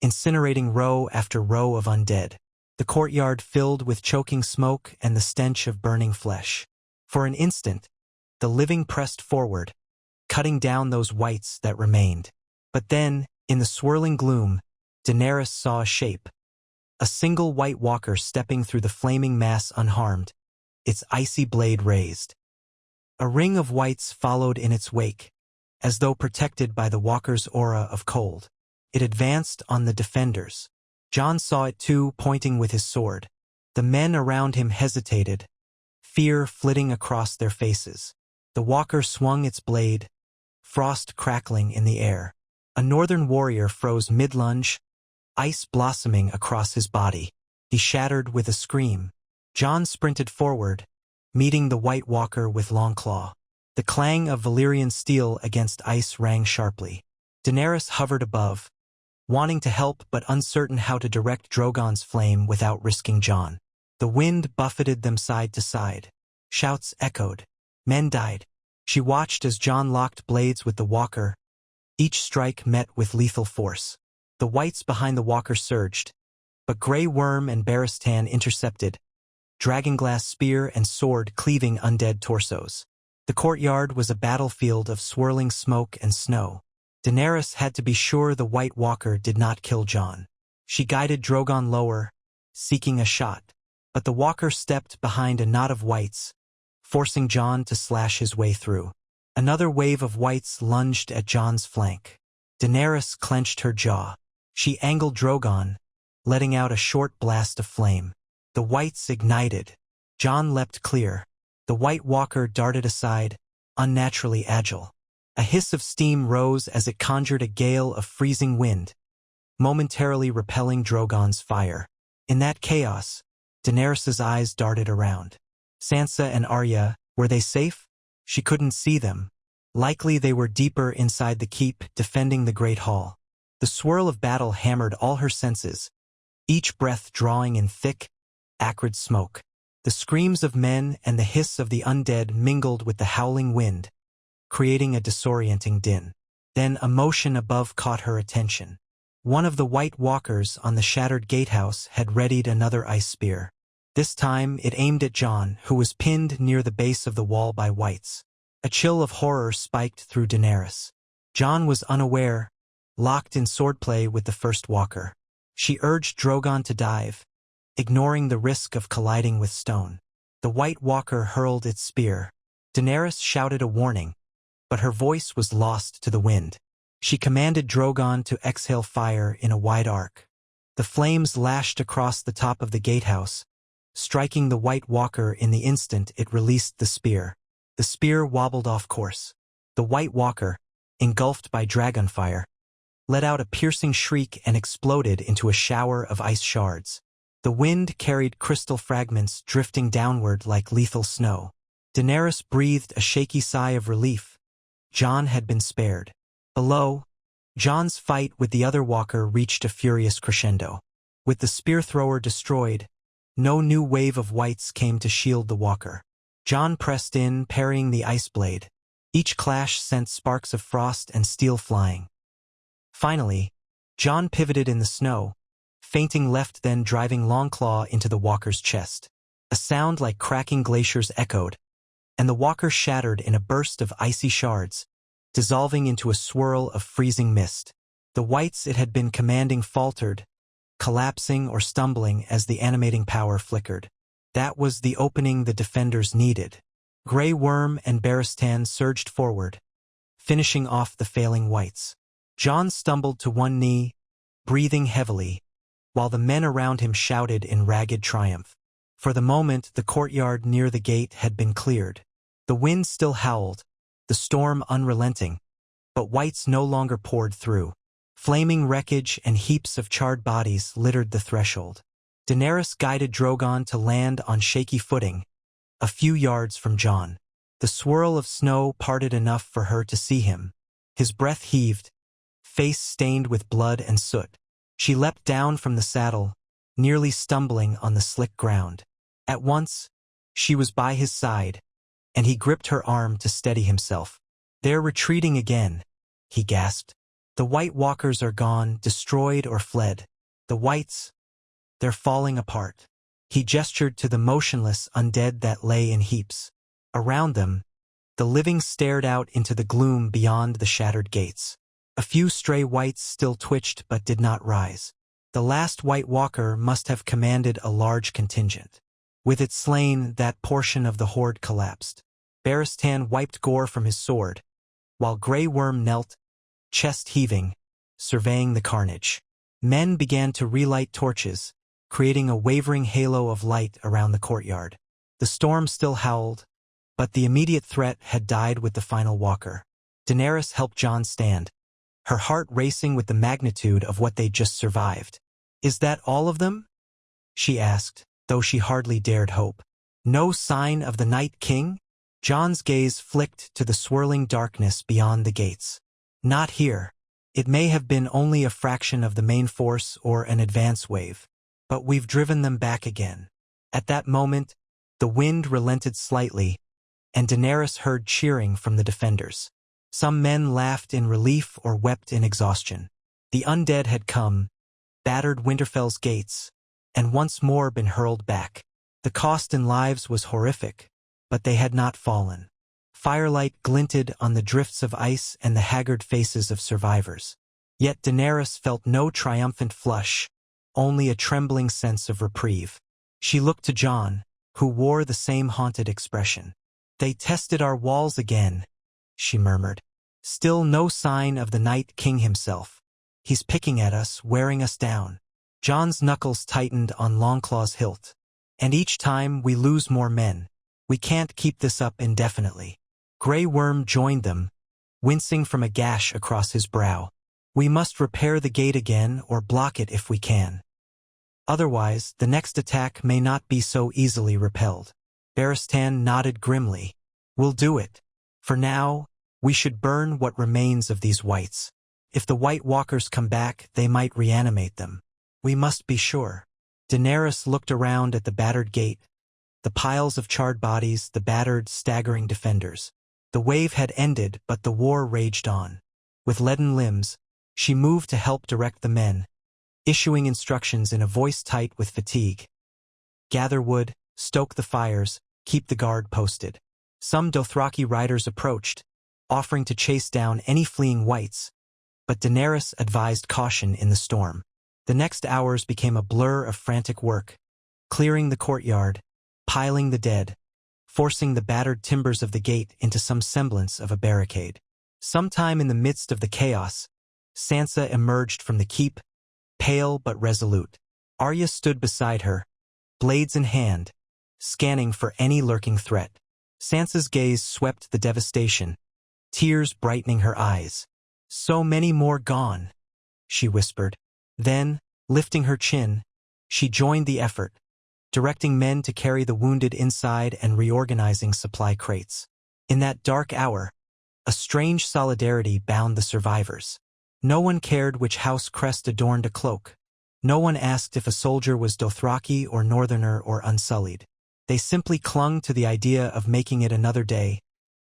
incinerating row after row of undead. The courtyard filled with choking smoke and the stench of burning flesh. For an instant, the living pressed forward, cutting down those whites that remained. But then, in the swirling gloom, Daenerys saw a shape. A single White Walker stepping through the flaming mass unharmed, its icy blade raised. A ring of whites followed in its wake, as though protected by the Walker's aura of cold. It advanced on the defenders. Jon saw it too, pointing with his sword. The men around him hesitated, fear flitting across their faces. The Walker swung its blade, frost crackling in the air. A northern warrior froze mid-lunge, ice blossoming across his body. He shattered with a scream. Jon sprinted forward, meeting the White Walker with Longclaw. The clang of Valyrian steel against ice rang sharply. Daenerys hovered above, wanting to help but uncertain how to direct Drogon's flame without risking Jon. The wind buffeted them side to side. Shouts echoed. Men died. She watched as Jon locked blades with the Walker. Each strike met with lethal force. The whites behind the Walker surged, but Grey Worm and Barristan intercepted, dragonglass spear and sword cleaving undead torsos. The courtyard was a battlefield of swirling smoke and snow. Daenerys had to be sure the White Walker did not kill Jon. She guided Drogon lower, seeking a shot, but the Walker stepped behind a knot of whites, forcing Jon to slash his way through. Another wave of whites lunged at Jon's flank. Daenerys clenched her jaw. She angled Drogon, letting out a short blast of flame. The whites ignited. Jon leapt clear. The White Walker darted aside, unnaturally agile. A hiss of steam rose as it conjured a gale of freezing wind, momentarily repelling Drogon's fire. In that chaos, Daenerys' eyes darted around. Sansa and Arya, were they safe? She couldn't see them. Likely they were deeper inside the keep, defending the Great Hall. The swirl of battle hammered all her senses, each breath drawing in thick, acrid smoke. The screams of men and the hiss of the undead mingled with the howling wind, creating a disorienting din. Then a motion above caught her attention. One of the White Walkers on the shattered gatehouse had readied another ice spear. This time it aimed at Jon, who was pinned near the base of the wall by Whites. A chill of horror spiked through Daenerys. Jon was unaware, locked in swordplay with the First Walker. She urged Drogon to dive, ignoring the risk of colliding with stone. The White Walker hurled its spear. Daenerys shouted a warning, but her voice was lost to the wind. She commanded Drogon to exhale fire in a wide arc. The flames lashed across the top of the gatehouse, striking the White Walker in the instant it released the spear. The spear wobbled off course. The White Walker, engulfed by dragonfire, let out a piercing shriek and exploded into a shower of ice shards. The wind carried crystal fragments drifting downward like lethal snow. Daenerys breathed a shaky sigh of relief. Jon had been spared. Below, Jon's fight with the other walker reached a furious crescendo. With the spear thrower destroyed, no new wave of Whites came to shield the walker. Jon pressed in, parrying the ice blade. Each clash sent sparks of frost and steel flying. Finally, Jon pivoted in the snow, feinting left then driving Longclaw into the walker's chest. A sound like cracking glaciers echoed, and the walker shattered in a burst of icy shards, dissolving into a swirl of freezing mist. The Whites it had been commanding faltered, collapsing or stumbling as the animating power flickered. That was the opening the defenders needed. Grey Worm and Barristan surged forward, finishing off the failing Whites. Jon stumbled to one knee, breathing heavily, while the men around him shouted in ragged triumph. For the moment, the courtyard near the gate had been cleared. The wind still howled, the storm unrelenting, but Whites no longer poured through. Flaming wreckage and heaps of charred bodies littered the threshold. Daenerys guided Drogon to land on shaky footing, a few yards from Jon. The swirl of snow parted enough for her to see him. His breath heaved, face stained with blood and soot. She leapt down from the saddle, nearly stumbling on the slick ground. At once, she was by his side, and he gripped her arm to steady himself. "They're retreating again," he gasped. "The White Walkers are gone, destroyed or fled. The Whites, they're falling apart." He gestured to the motionless undead that lay in heaps. Around them, the living stared out into the gloom beyond the shattered gates. A few stray Whites still twitched but did not rise. The last White Walker must have commanded a large contingent. With it slain, that portion of the horde collapsed. Barristan wiped gore from his sword, while Grey Worm knelt, chest heaving, surveying the carnage. Men began to relight torches, creating a wavering halo of light around the courtyard. The storm still howled, but the immediate threat had died with the final walker. Daenerys helped Jon stand, her heart racing with the magnitude of what they'd just survived. "Is that all of them?" she asked, though she hardly dared hope. "No sign of the Night King?" Jon's gaze flicked to the swirling darkness beyond the gates. "Not here. It may have been only a fraction of the main force or an advance wave, but we've driven them back again." At that moment, the wind relented slightly, and Daenerys heard cheering from the defenders. Some men laughed in relief or wept in exhaustion. The undead had come, battered Winterfell's gates, and once more been hurled back. The cost in lives was horrific, but they had not fallen. Firelight glinted on the drifts of ice and the haggard faces of survivors. Yet Daenerys felt no triumphant flush, only a trembling sense of reprieve. She looked to Jon, who wore the same haunted expression. "They tested our walls again," she murmured. "Still no sign of the Night King himself. He's picking at us, wearing us down." Jon's knuckles tightened on Longclaw's hilt. "And each time we lose more men. We can't keep this up indefinitely." Grey Worm joined them, wincing from a gash across his brow. "We must repair the gate again or block it if we can. Otherwise, the next attack may not be so easily repelled." Barristan nodded grimly. "We'll do it. For now, we should burn what remains of these Whites. If the White Walkers come back, they might reanimate them." We must be sure. Daenerys looked around at the battered gate, the piles of charred bodies, the battered, staggering defenders. The wave had ended, but the war raged on. With leaden limbs, she moved to help direct the men, issuing instructions in a voice tight with fatigue. Gather wood, stoke the fires, keep the guard posted. Some Dothraki riders approached, offering to chase down any fleeing whites, but Daenerys advised caution in the storm. The next hours became a blur of frantic work, clearing the courtyard, piling the dead, forcing the battered timbers of the gate into some semblance of a barricade. Sometime in the midst of the chaos, Sansa emerged from the keep, pale but resolute. Arya stood beside her, blades in hand, scanning for any lurking threat. Sansa's gaze swept the devastation, tears brightening her eyes. "So many more gone," she whispered. Then, lifting her chin, she joined the effort, directing men to carry the wounded inside and reorganizing supply crates. In that dark hour, a strange solidarity bound the survivors. No one cared which house crest adorned a cloak. No one asked if a soldier was Dothraki or Northerner or unsullied. They simply clung to the idea of making it another day,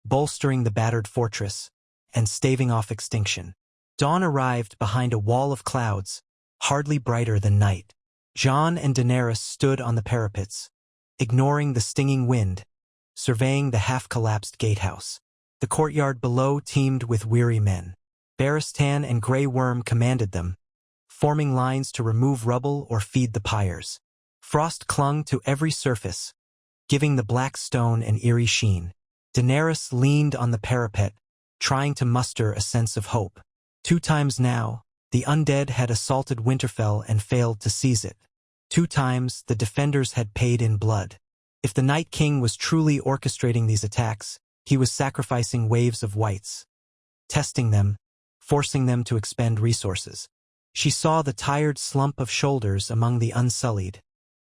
bolstering the battered fortress, and staving off extinction. Dawn arrived behind a wall of clouds, hardly brighter than night. Jon and Daenerys stood on the parapets, ignoring the stinging wind, surveying the half-collapsed gatehouse. The courtyard below teemed with weary men. Barristan and Grey Worm commanded them, forming lines to remove rubble or feed the pyres. Frost clung to every surface, giving the black stone an eerie sheen. Daenerys leaned on the parapet, trying to muster a sense of hope. 2 times now, the undead had assaulted Winterfell and failed to seize it. 2 times, the defenders had paid in blood. If the Night King was truly orchestrating these attacks, he was sacrificing waves of whites, testing them, forcing them to expend resources. She saw the tired slump of shoulders among the unsullied,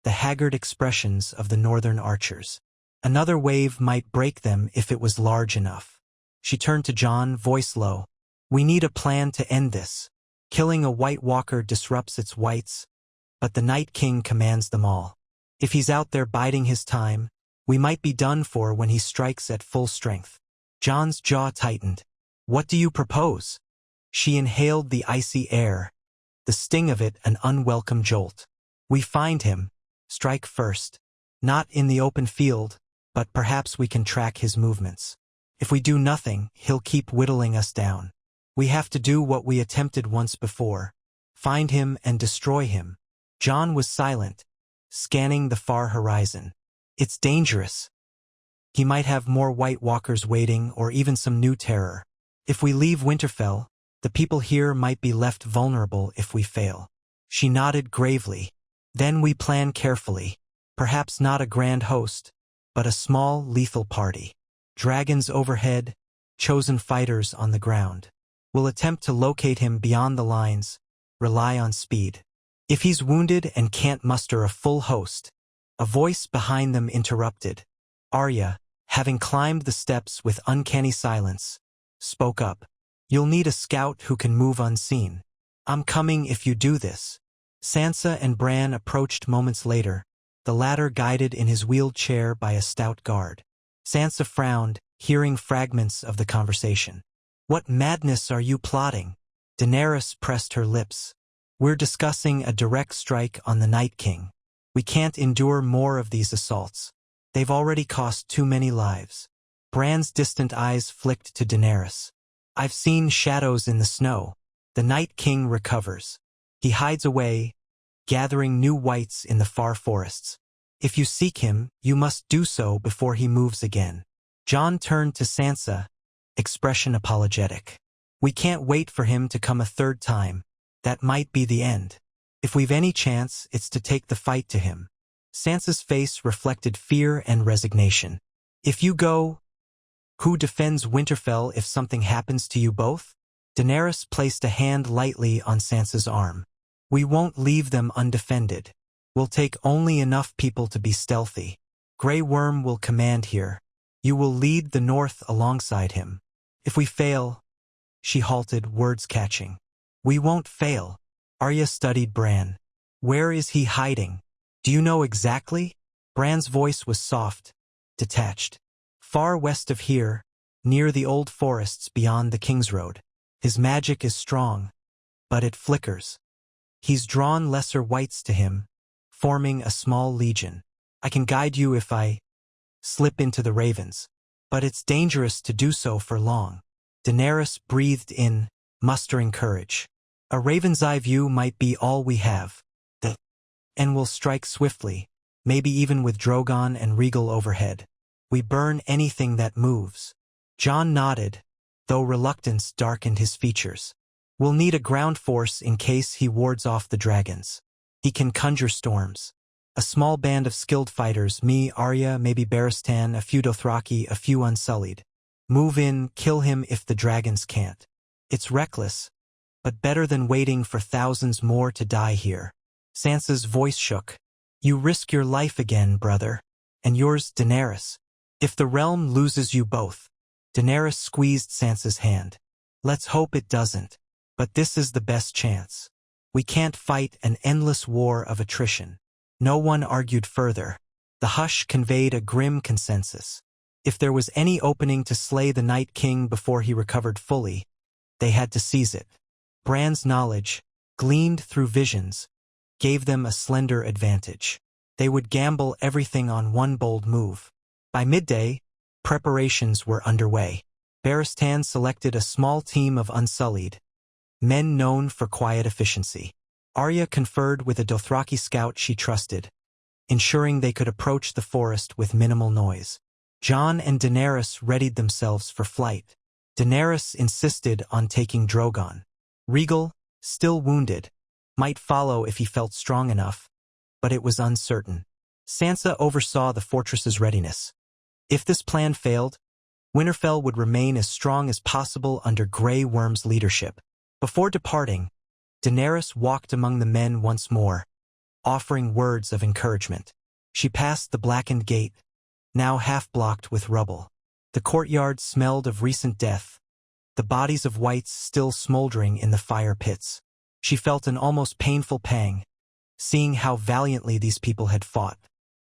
the haggard expressions of the northern archers. Another wave might break them if it was large enough. She turned to Jon, voice low. "We need a plan to end this. Killing a White Walker disrupts its whites, but the Night King commands them all. If he's out there biding his time, we might be done for when he strikes at full strength." Jon's jaw tightened. "What do you propose?" She inhaled the icy air, the sting of it an unwelcome jolt. "We find him, strike first. Not in the open field, but perhaps we can track his movements. If we do nothing, he'll keep whittling us down. We have to do what we attempted once before, find him and destroy him." Jon was silent, scanning the far horizon. "It's dangerous. He might have more White Walkers waiting or even some new terror. If we leave Winterfell, the people here might be left vulnerable if we fail." She nodded gravely. "Then we plan carefully. Perhaps not a grand host, but a small, lethal party. Dragons overhead, chosen fighters on the ground. We'll attempt to locate him beyond the lines, rely on speed. If he's wounded and can't muster a full host..." A voice behind them interrupted. Arya, having climbed the steps with uncanny silence, spoke up. "You'll need a scout who can move unseen. I'm coming if you do this." Sansa and Bran approached moments later, the latter guided in his wheeled chair by a stout guard. Sansa frowned, hearing fragments of the conversation. "What madness are you plotting?" Daenerys pressed her lips. "We're discussing a direct strike on the Night King. We can't endure more of these assaults. They've already cost too many lives." Bran's distant eyes flicked to Daenerys. "I've seen shadows in the snow. The Night King recovers. He hides away, gathering new whites in the far forests. If you seek him, you must do so before he moves again." Jon turned to Sansa, expression apologetic. "We can't wait for him to come a 3rd time. That might be the end. If we've any chance, it's to take the fight to him." Sansa's face reflected fear and resignation. "If you go, who defends Winterfell if something happens to you both?" Daenerys placed a hand lightly on Sansa's arm. "We won't leave them undefended. We'll take only enough people to be stealthy. Grey Worm will command here. You will lead the north alongside him. If we fail..." She halted, words catching. "We won't fail." Arya studied Bran. Where is he hiding? Do you know exactly? Bran's voice was soft, detached. Far west of here, near the old forests beyond the King's Road. His magic is strong, but it flickers. He's drawn lesser whites to him, forming a small legion. I can guide you if I slip into the ravens, but it's dangerous to do so for long. Daenerys breathed in, mustering courage. A raven's eye view might be all we have. And we'll strike swiftly, maybe even with Drogon and Regal overhead. We burn anything that moves. Jon nodded, though reluctance darkened his features. We'll need a ground force in case he wards off the dragons. He can conjure storms. A small band of skilled fighters, me, Arya, maybe Barristan, a few Dothraki, a few Unsullied. Move in, kill him if the dragons can't. It's reckless, but better than waiting for thousands more to die here. Sansa's voice shook. You risk your life again, brother. And yours, Daenerys. If the realm loses you both. Daenerys squeezed Sansa's hand. Let's hope it doesn't. But this is the best chance. We can't fight an endless war of attrition. No one argued further. The hush conveyed a grim consensus. If there was any opening to slay the Night King before he recovered fully, they had to seize it. Bran's knowledge, gleaned through visions, gave them a slender advantage. They would gamble everything on one bold move. By midday, preparations were underway. Barristan selected a small team of Unsullied, men known for quiet efficiency. Arya conferred with a Dothraki scout she trusted, ensuring they could approach the forest with minimal noise. Jon and Daenerys readied themselves for flight. Daenerys insisted on taking Drogon. Regal, still wounded, might follow if he felt strong enough, but it was uncertain. Sansa oversaw the fortress's readiness. If this plan failed, Winterfell would remain as strong as possible under Grey Worm's leadership. Before departing, Daenerys walked among the men once more, offering words of encouragement. She passed the blackened gate, now half-blocked with rubble. The courtyard smelled of recent death, the bodies of whites still smoldering in the fire pits. She felt an almost painful pang, seeing how valiantly these people had fought.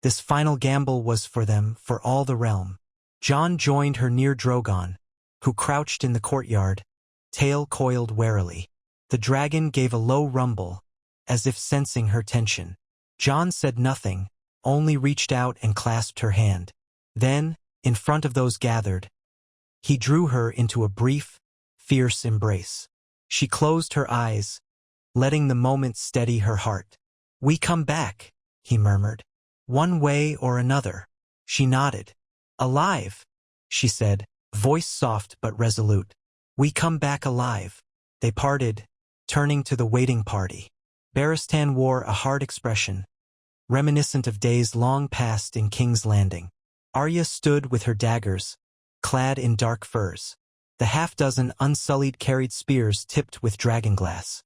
This final gamble was for them, for all the realm. Jon joined her near Drogon, who crouched in the courtyard, tail coiled warily. The dragon gave a low rumble, as if sensing her tension. Jon said nothing, only reached out and clasped her hand. Then, in front of those gathered, he drew her into a brief, fierce embrace. She closed her eyes, letting the moment steady her heart. We come back, he murmured. One way or another. She nodded. Alive, she said, voice soft but resolute. We come back alive. They parted, turning to the waiting party. Barristan wore a hard expression, reminiscent of days long past in King's Landing. Arya stood with her daggers, clad in dark furs. The half-dozen Unsullied carried spears tipped with dragonglass.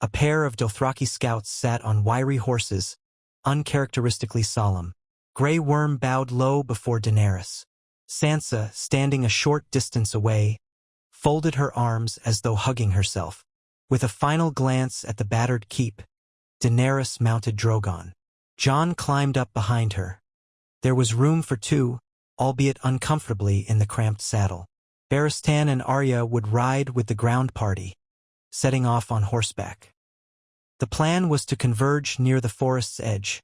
A pair of Dothraki scouts sat on wiry horses, uncharacteristically solemn. Grey Worm bowed low before Daenerys. Sansa, standing a short distance away, folded her arms as though hugging herself. With a final glance at the battered keep, Daenerys mounted Drogon. Jon climbed up behind her. There was room for two, albeit uncomfortably in the cramped saddle. Barristan and Arya would ride with the ground party, setting off on horseback. The plan was to converge near the forest's edge,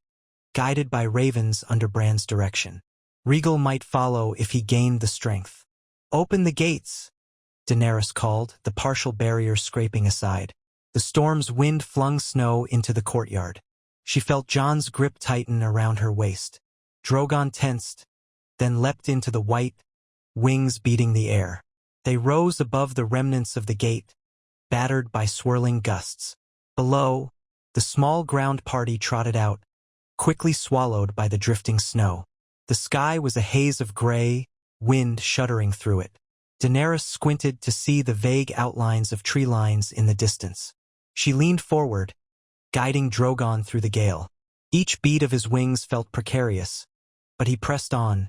guided by ravens under Bran's direction. Regal might follow if he gained the strength. Open the gates, Daenerys called, the partial barrier scraping aside. The storm's wind flung snow into the courtyard. She felt Jon's grip tighten around her waist. Drogon tensed, then leapt into the white, wings beating the air. They rose above the remnants of the gate, battered by swirling gusts. Below, the small ground party trotted out, quickly swallowed by the drifting snow. The sky was a haze of gray, wind shuddering through it. Daenerys squinted to see the vague outlines of tree lines in the distance. She leaned forward, guiding Drogon through the gale. Each beat of his wings felt precarious, but he pressed on,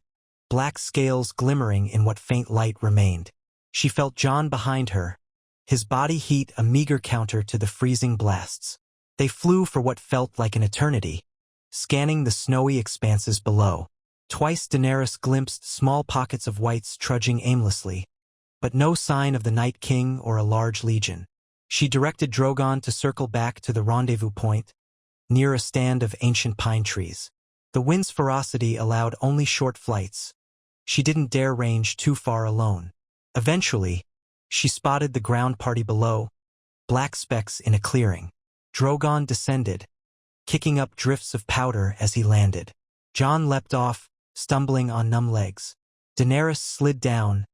black scales glimmering in what faint light remained. She felt Jon behind her, his body heat a meager counter to the freezing blasts. They flew for what felt like an eternity, scanning the snowy expanses below. Twice Daenerys glimpsed small pockets of whites trudging aimlessly, but no sign of the Night King or a large legion. She directed Drogon to circle back to the rendezvous point, near a stand of ancient pine trees. The wind's ferocity allowed only short flights. She didn't dare range too far alone. Eventually, she spotted the ground party below, black specks in a clearing. Drogon descended, kicking up drifts of powder as he landed. Jon leapt off, stumbling on numb legs. Daenerys slid down,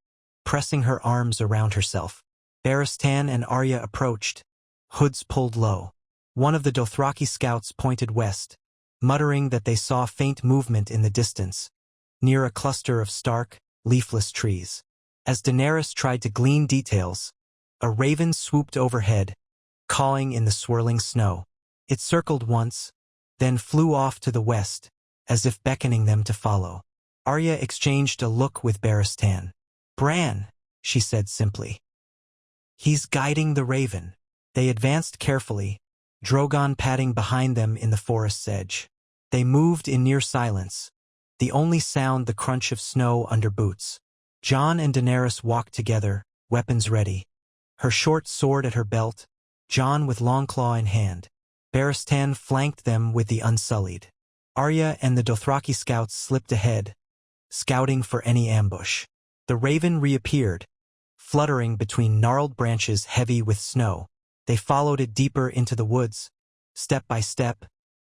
pressing her arms around herself. Barristan and Arya approached, hoods pulled low. One of the Dothraki scouts pointed west, muttering that they saw faint movement in the distance, near a cluster of stark, leafless trees. As Daenerys tried to glean details, a raven swooped overhead, cawing in the swirling snow. It circled once, then flew off to the west, as if beckoning them to follow. Arya exchanged a look with Barristan. "Bran," she said simply. "He's guiding the raven." They advanced carefully, Drogon padding behind them in the forest's edge. They moved in near silence, the only sound the crunch of snow under boots. Jon and Daenerys walked together, weapons ready. Her short sword at her belt, Jon with Longclaw in hand. Barristan flanked them with the Unsullied. Arya and the Dothraki scouts slipped ahead, scouting for any ambush. The raven reappeared, fluttering between gnarled branches heavy with snow. They followed it deeper into the woods, step by step,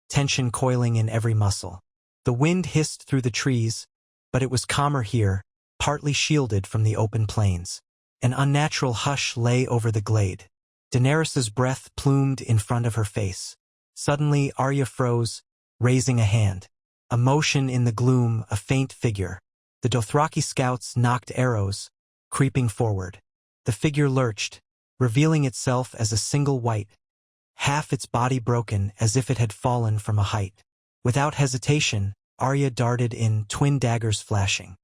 tension coiling in every muscle. The wind hissed through the trees, but it was calmer here, partly shielded from the open plains. An unnatural hush lay over the glade. Daenerys's breath plumed in front of her face. Suddenly Arya froze, raising a hand. A motion in the gloom, a faint figure. The Dothraki scouts knocked arrows, creeping forward. The figure lurched, revealing itself as a single white, half its body broken as if it had fallen from a height. Without hesitation, Arya darted in, twin daggers flashing.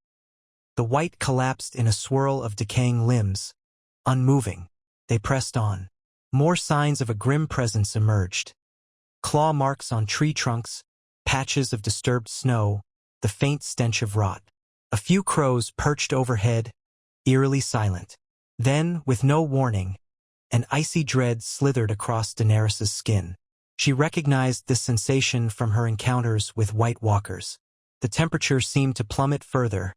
The white collapsed in a swirl of decaying limbs, unmoving. They pressed on. More signs of a grim presence emerged. Claw marks on tree trunks, patches of disturbed snow, the faint stench of rot. A few crows perched overhead, eerily silent. Then, with no warning, an icy dread slithered across Daenerys's skin. She recognized this sensation from her encounters with White Walkers. The temperature seemed to plummet further,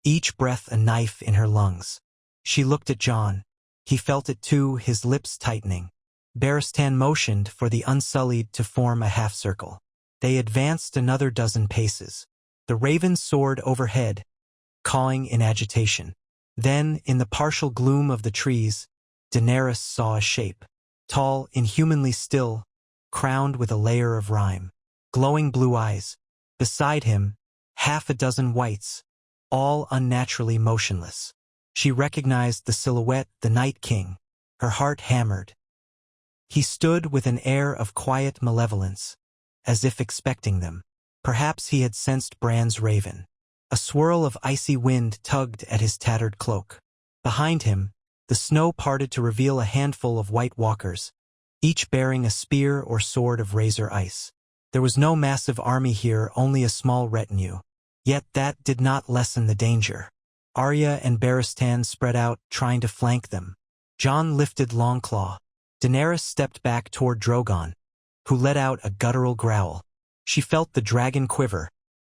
each breath a knife in her lungs. She looked at Jon. He felt it too, his lips tightening. Barristan motioned for the Unsullied to form a half-circle. They advanced another dozen paces. The raven soared overhead, cawing in agitation. Then, in the partial gloom of the trees, Daenerys saw a shape. Tall, inhumanly still, crowned with a layer of rime. Glowing blue eyes. Beside him, half a dozen whites, all unnaturally motionless. She recognized the silhouette, the Night King. Her heart hammered. He stood with an air of quiet malevolence, as if expecting them. Perhaps he had sensed Bran's raven. A swirl of icy wind tugged at his tattered cloak. Behind him, the snow parted to reveal a handful of White Walkers, each bearing a spear or sword of razor ice. There was no massive army here, only a small retinue. Yet that did not lessen the danger. Arya and Barristan spread out, trying to flank them. Jon lifted Longclaw. Daenerys stepped back toward Drogon, who let out a guttural growl. She felt the dragon quiver,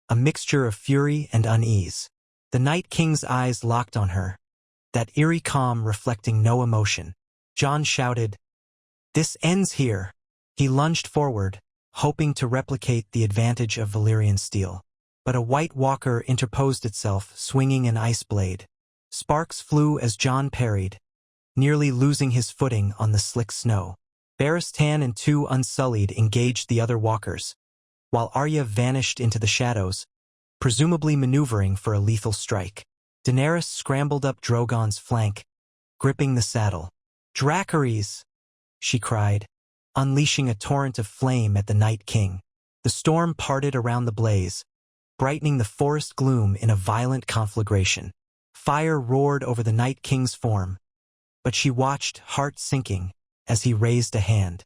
a mixture of fury and unease. The Night King's eyes locked on her, that eerie calm reflecting no emotion. Jon shouted, "This ends here." He lunged forward, hoping to replicate the advantage of Valyrian steel. But a White Walker interposed itself, swinging an ice blade. Sparks flew as Jon parried, nearly losing his footing on the slick snow. Barristan and two Unsullied engaged the other walkers, while Arya vanished into the shadows, presumably maneuvering for a lethal strike. Daenerys scrambled up Drogon's flank, gripping the saddle. "Dracarys!" she cried, unleashing a torrent of flame at the Night King. The storm parted around the blaze, brightening the forest gloom in a violent conflagration. Fire roared over the Night King's form, but she watched, heart sinking, as he raised a hand.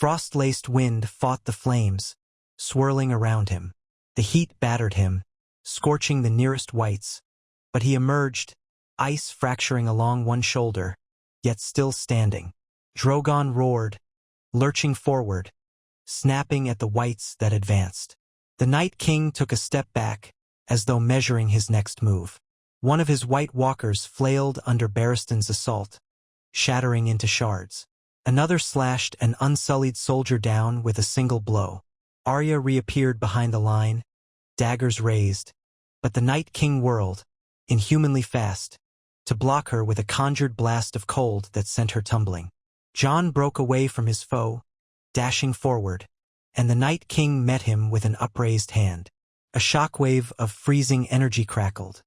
frost-laced wind fought the flames, swirling around him. The heat battered him, scorching the nearest whites, but he emerged, ice fracturing along one shoulder, yet still standing. Drogon roared, lurching forward, snapping at the whites that advanced. The Night King took a step back, as though measuring his next move. One of his white walkers flailed under Barristan's assault, shattering into shards. Another slashed an unsullied soldier down with a single blow. Arya reappeared behind the line, daggers raised, but the Night King whirled, inhumanly fast, to block her with a conjured blast of cold that sent her tumbling. Jon broke away from his foe, dashing forward, and the Night King met him with an upraised hand. A shockwave of freezing energy crackled.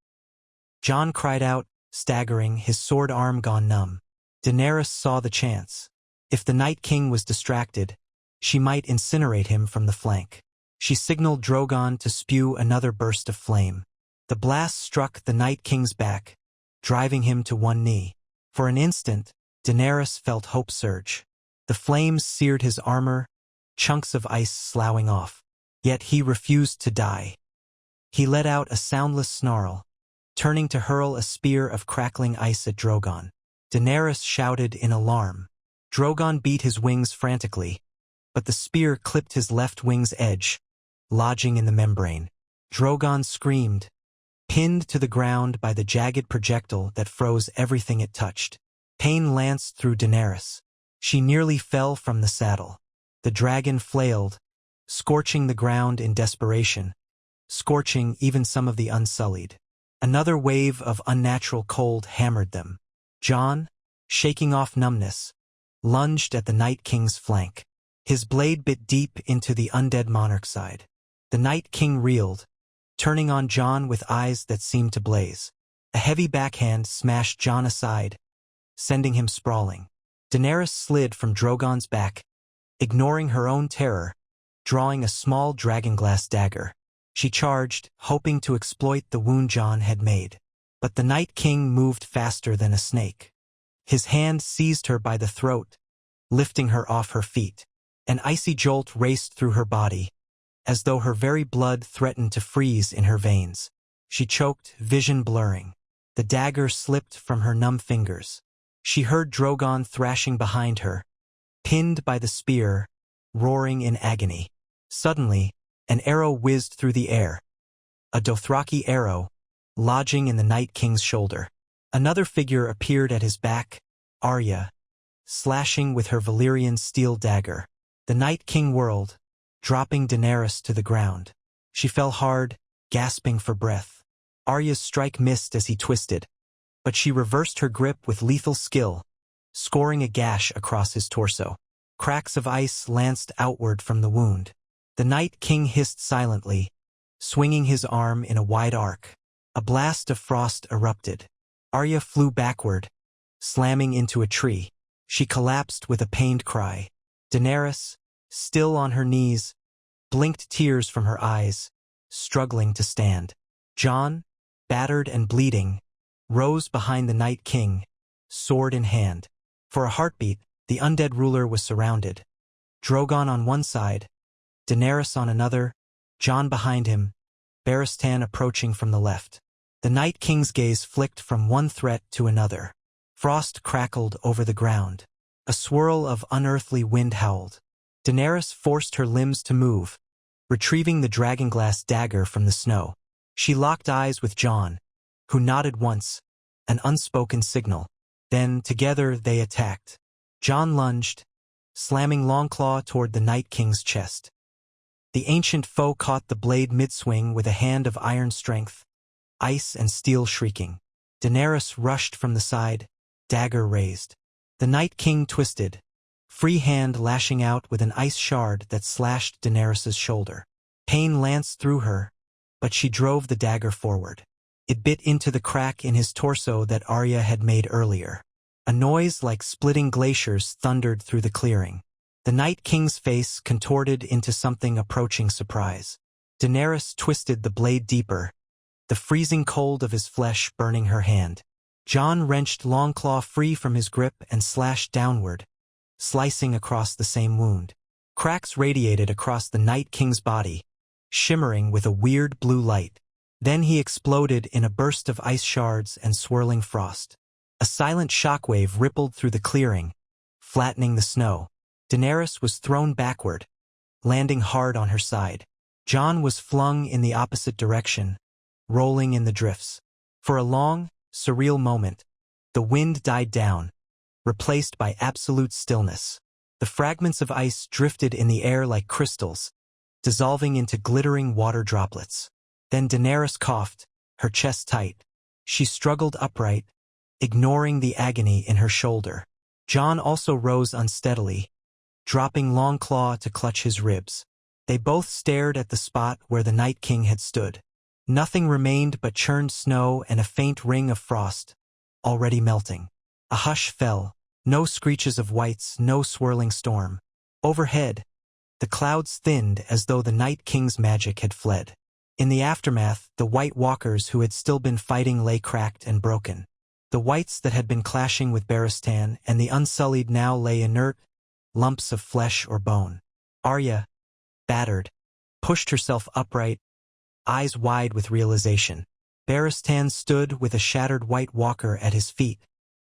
Jon cried out, staggering, his sword arm gone numb. Daenerys saw the chance. If the Night King was distracted, she might incinerate him from the flank. She signaled Drogon to spew another burst of flame. The blast struck the Night King's back, driving him to one knee. For an instant, Daenerys felt hope surge. The flames seared his armor, chunks of ice sloughing off. Yet he refused to die. He let out a soundless snarl, turning to hurl a spear of crackling ice at Drogon. Daenerys shouted in alarm. Drogon beat his wings frantically, but the spear clipped his left wing's edge, lodging in the membrane. Drogon screamed, pinned to the ground by the jagged projectile that froze everything it touched. Pain lanced through Daenerys. She nearly fell from the saddle. The dragon flailed, scorching the ground in desperation, scorching even some of the unsullied. Another wave of unnatural cold hammered them. Jon, shaking off numbness, lunged at the Night King's flank. His blade bit deep into the undead monarch's side. The Night King reeled, turning on Jon with eyes that seemed to blaze. A heavy backhand smashed Jon aside, sending him sprawling. Daenerys slid from Drogon's back, ignoring her own terror, drawing a small dragonglass dagger. She charged, hoping to exploit the wound Jon had made. But the Night King moved faster than a snake. His hand seized her by the throat, lifting her off her feet. An icy jolt raced through her body, as though her very blood threatened to freeze in her veins. She choked, vision blurring. The dagger slipped from her numb fingers. She heard Drogon thrashing behind her, pinned by the spear, roaring in agony. Suddenly, an arrow whizzed through the air. A Dothraki arrow, lodging in the Night King's shoulder. Another figure appeared at his back, Arya, slashing with her Valyrian steel dagger. The Night King whirled, dropping Daenerys to the ground. She fell hard, gasping for breath. Arya's strike missed as he twisted, but she reversed her grip with lethal skill, scoring a gash across his torso. Cracks of ice lanced outward from the wound. The Night King hissed silently, swinging his arm in a wide arc. A blast of frost erupted. Arya flew backward, slamming into a tree. She collapsed with a pained cry. Daenerys, still on her knees, blinked tears from her eyes, struggling to stand. Jon, battered and bleeding, rose behind the Night King, sword in hand. For a heartbeat, the undead ruler was surrounded. Drogon on one side, Daenerys on another, Jon behind him, Barristan approaching from the left. The Night King's gaze flicked from one threat to another. Frost crackled over the ground. A swirl of unearthly wind howled. Daenerys forced her limbs to move, retrieving the dragonglass dagger from the snow. She locked eyes with Jon, who nodded once, an unspoken signal. Then, together, they attacked. Jon lunged, slamming Longclaw toward the Night King's chest. The ancient foe caught the blade mid-swing with a hand of iron strength, ice and steel shrieking. Daenerys rushed from the side, dagger raised. The Night King twisted, free hand lashing out with an ice shard that slashed Daenerys' shoulder. Pain lanced through her, but she drove the dagger forward. It bit into the crack in his torso that Arya had made earlier. A noise like splitting glaciers thundered through the clearing. The Night King's face contorted into something approaching surprise. Daenerys twisted the blade deeper, the freezing cold of his flesh burning her hand. Jon wrenched Longclaw free from his grip and slashed downward, slicing across the same wound. Cracks radiated across the Night King's body, shimmering with a weird blue light. Then he exploded in a burst of ice shards and swirling frost. A silent shockwave rippled through the clearing, flattening the snow. Daenerys was thrown backward, landing hard on her side. Jon was flung in the opposite direction, rolling in the drifts. For a long, surreal moment, the wind died down, replaced by absolute stillness. The fragments of ice drifted in the air like crystals, dissolving into glittering water droplets. Then Daenerys coughed, her chest tight. She struggled upright, ignoring the agony in her shoulder. Jon also rose unsteadily, dropping Longclaw to clutch his ribs. They both stared at the spot where the Night King had stood. Nothing remained but churned snow and a faint ring of frost, already melting. A hush fell, no screeches of wights, no swirling storm. Overhead, the clouds thinned as though the Night King's magic had fled. In the aftermath, the White Walkers who had still been fighting lay cracked and broken. The Whites that had been clashing with Barristan and the Unsullied now lay inert, lumps of flesh or bone. Arya, battered, pushed herself upright, eyes wide with realization. Barristan stood with a shattered White Walker at his feet,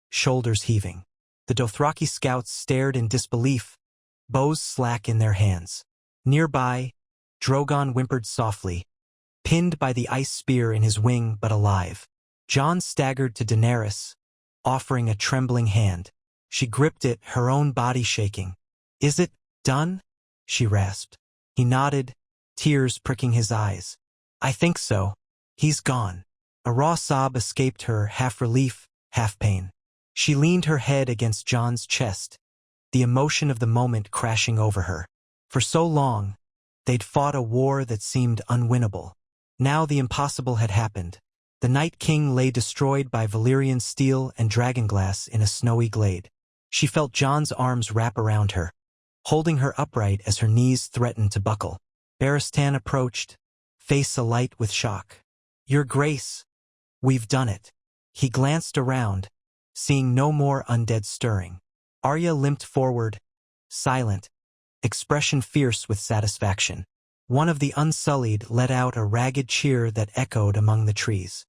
shoulders heaving. The Dothraki scouts stared in disbelief, bows slack in their hands. Nearby, Drogon whimpered softly, pinned by the ice spear in his wing but alive. Jon staggered to Daenerys, offering a trembling hand. She gripped it, her own body shaking. "Is it done?" she rasped. He nodded, tears pricking his eyes. "I think so. He's gone." A raw sob escaped her, half relief, half pain. She leaned her head against Jon's chest, the emotion of the moment crashing over her. For so long, they'd fought a war that seemed unwinnable. Now the impossible had happened. The Night King lay destroyed by Valyrian steel and dragonglass in a snowy glade. She felt Jon's arms wrap around her, holding her upright as her knees threatened to buckle. Barristan approached, face alight with shock. "Your Grace, we've done it." He glanced around, seeing no more undead stirring. Arya limped forward, silent, expression fierce with satisfaction. One of the Unsullied let out a ragged cheer that echoed among the trees.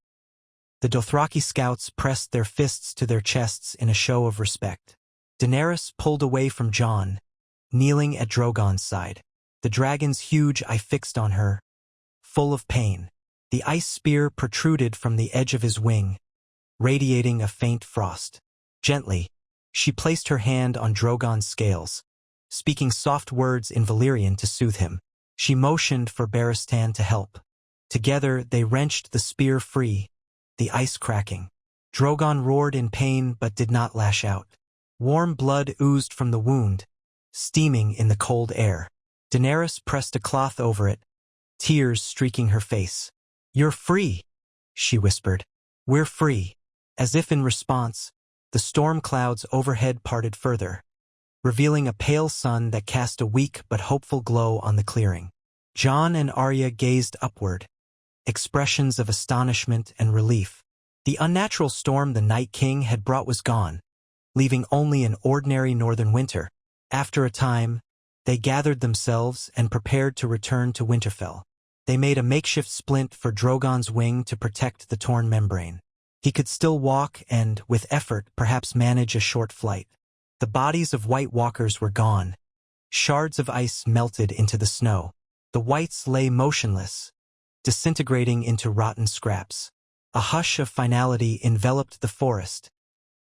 The Dothraki scouts pressed their fists to their chests in a show of respect. Daenerys pulled away from Jon, kneeling at Drogon's side. The dragon's huge eye fixed on her, full of pain. The ice spear protruded from the edge of his wing, radiating a faint frost. Gently, she placed her hand on Drogon's scales, speaking soft words in Valyrian to soothe him. She motioned for Barristan to help. Together they wrenched the spear free, the ice cracking. Drogon roared in pain but did not lash out. Warm blood oozed from the wound, steaming in the cold air. Daenerys pressed a cloth over it, tears streaking her face. "You're free," she whispered. "We're free." As if in response, the storm clouds overhead parted further, revealing a pale sun that cast a weak but hopeful glow on the clearing. Jon and Arya gazed upward, expressions of astonishment and relief. The unnatural storm the Night King had brought was gone, leaving only an ordinary northern winter. After a time, they gathered themselves and prepared to return to Winterfell. They made a makeshift splint for Drogon's wing to protect the torn membrane. He could still walk and, with effort, perhaps manage a short flight. The bodies of White Walkers were gone. Shards of ice melted into the snow. The Whites lay motionless, disintegrating into rotten scraps. A hush of finality enveloped the forest,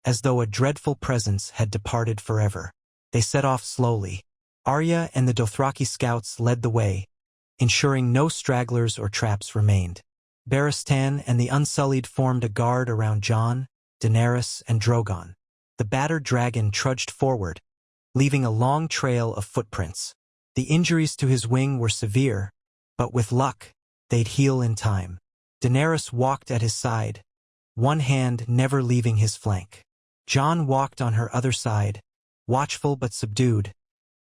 as though a dreadful presence had departed forever. They set off slowly. Arya and the Dothraki scouts led the way, ensuring no stragglers or traps remained. Barristan and the Unsullied formed a guard around Jon, Daenerys, and Drogon. The battered dragon trudged forward, leaving a long trail of footprints. The injuries to his wing were severe, but with luck, they'd heal in time. Daenerys walked at his side, one hand never leaving his flank. Jon walked on her other side, watchful but subdued,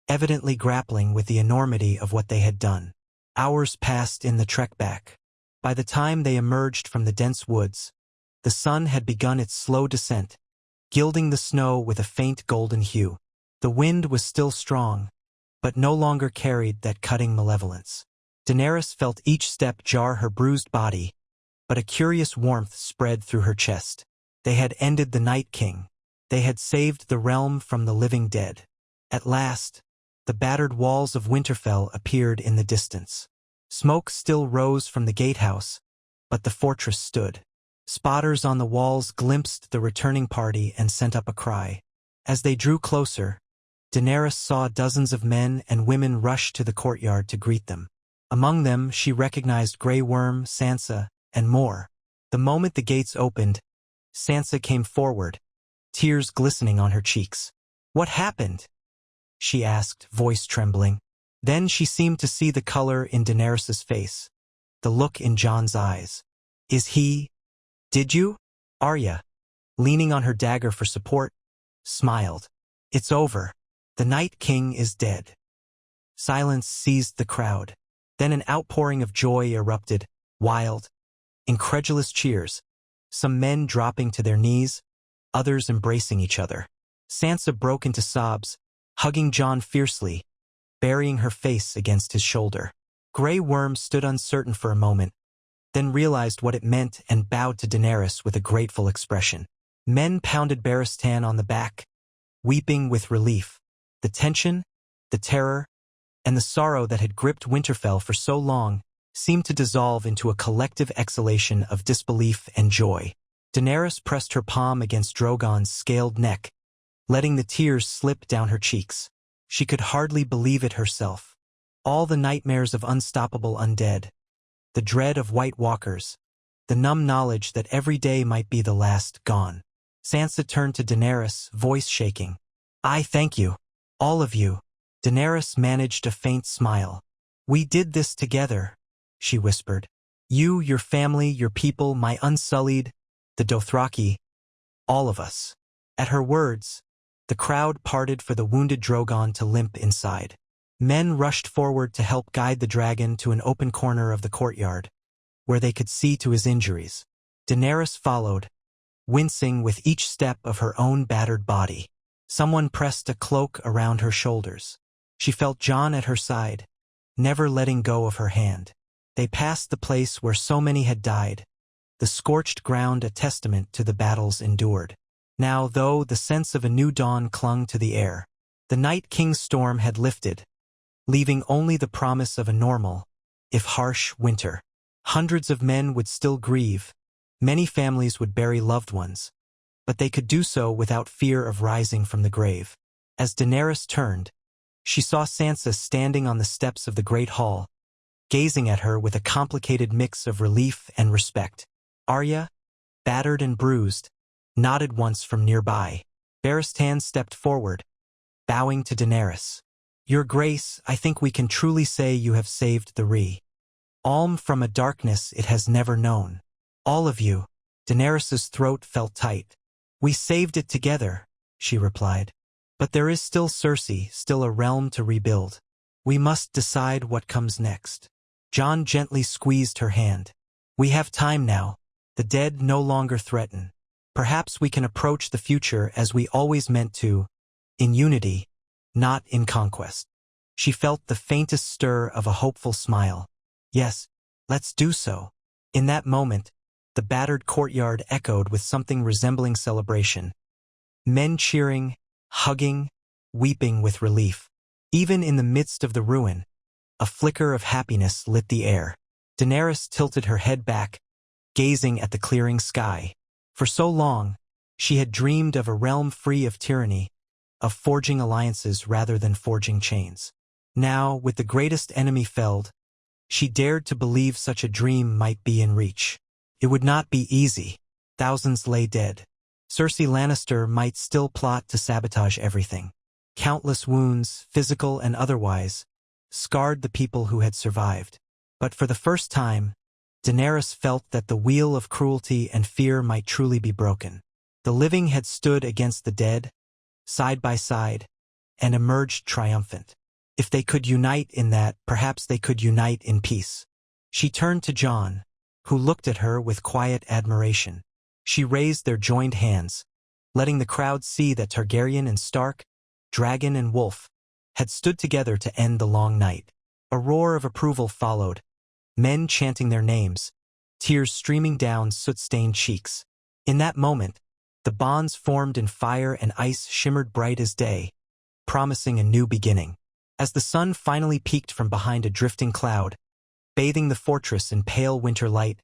evidently grappling with the enormity of what they had done. Hours passed in the trek back. By the time they emerged from the dense woods, the sun had begun its slow descent, gilding the snow with a faint golden hue. The wind was still strong, but no longer carried that cutting malevolence. Daenerys felt each step jar her bruised body, but a curious warmth spread through her chest. They had ended the Night King. They had saved the realm from the living dead. At last, the battered walls of Winterfell appeared in the distance. Smoke still rose from the gatehouse, but the fortress stood. Spotters on the walls glimpsed the returning party and sent up a cry. As they drew closer, Daenerys saw dozens of men and women rush to the courtyard to greet them. Among them, she recognized Grey Worm, Sansa, and more. The moment the gates opened, Sansa came forward, tears glistening on her cheeks. "What happened?" she asked, voice trembling. Then she seemed to see the color in Daenerys's face, the look in Jon's eyes. Did you? Arya, leaning on her dagger for support, smiled. "It's over. The Night King is dead." Silence seized the crowd. Then an outpouring of joy erupted, wild, incredulous cheers, some men dropping to their knees, others embracing each other. Sansa broke into sobs, hugging Jon fiercely, burying her face against his shoulder. Grey Worm stood uncertain for a moment, then realized what it meant and bowed to Daenerys with a grateful expression. Men pounded Barristan on the back, weeping with relief. The tension, the terror, and the sorrow that had gripped Winterfell for so long seemed to dissolve into a collective exhalation of disbelief and joy. Daenerys pressed her palm against Drogon's scaled neck, letting the tears slip down her cheeks. She could hardly believe it herself. All the nightmares of unstoppable undead, the dread of White Walkers, the numb knowledge that every day might be the last, gone. Sansa turned to Daenerys, voice shaking. "I thank you, all of you." Daenerys managed a faint smile. "We did this together," she whispered. "You, your family, your people, my unsullied, the Dothraki, all of us." At her words, the crowd parted for the wounded Drogon to limp inside. Men rushed forward to help guide the dragon to an open corner of the courtyard, where they could see to his injuries. Daenerys followed, wincing with each step of her own battered body. Someone pressed a cloak around her shoulders. She felt Jon at her side, never letting go of her hand. They passed the place where so many had died, the scorched ground a testament to the battles endured. Now, though, the sense of a new dawn clung to the air. The Night King's storm had lifted, leaving only the promise of a normal, if harsh, winter. Hundreds of men would still grieve, many families would bury loved ones, but they could do so without fear of rising from the grave. As Daenerys turned, she saw Sansa standing on the steps of the Great Hall, gazing at her with a complicated mix of relief and respect. Arya, battered and bruised, nodded once from nearby. Barristan stepped forward, bowing to Daenerys. "Your Grace, I think we can truly say you have saved the realm from a darkness it has never known. All of you." Daenerys's throat felt tight. "We saved it together," she replied. "But there is still Cersei, still a realm to rebuild. We must decide what comes next." Jon gently squeezed her hand. "We have time now. The dead no longer threaten. Perhaps we can approach the future as we always meant to, in unity, not in conquest." She felt the faintest stir of a hopeful smile. "Yes, let's do so." In that moment, the battered courtyard echoed with something resembling celebration. Men cheering, hugging, weeping with relief. Even in the midst of the ruin, a flicker of happiness lit the air. Daenerys tilted her head back, gazing at the clearing sky. For so long, she had dreamed of a realm free of tyranny, of forging alliances rather than forging chains. Now, with the greatest enemy felled, she dared to believe such a dream might be in reach. It would not be easy. Thousands lay dead. Cersei Lannister might still plot to sabotage everything. Countless wounds, physical and otherwise, scarred the people who had survived. But for the first time, Daenerys felt that the wheel of cruelty and fear might truly be broken. The living had stood against the dead, side by side, and emerged triumphant. If they could unite in that, perhaps they could unite in peace. She turned to Jon, who looked at her with quiet admiration. She raised their joined hands, letting the crowd see that Targaryen and Stark, dragon and wolf, had stood together to end the long night. A roar of approval followed, men chanting their names, tears streaming down soot-stained cheeks. In that moment, the bonds formed in fire and ice shimmered bright as day, promising a new beginning. As the sun finally peeked from behind a drifting cloud, bathing the fortress in pale winter light,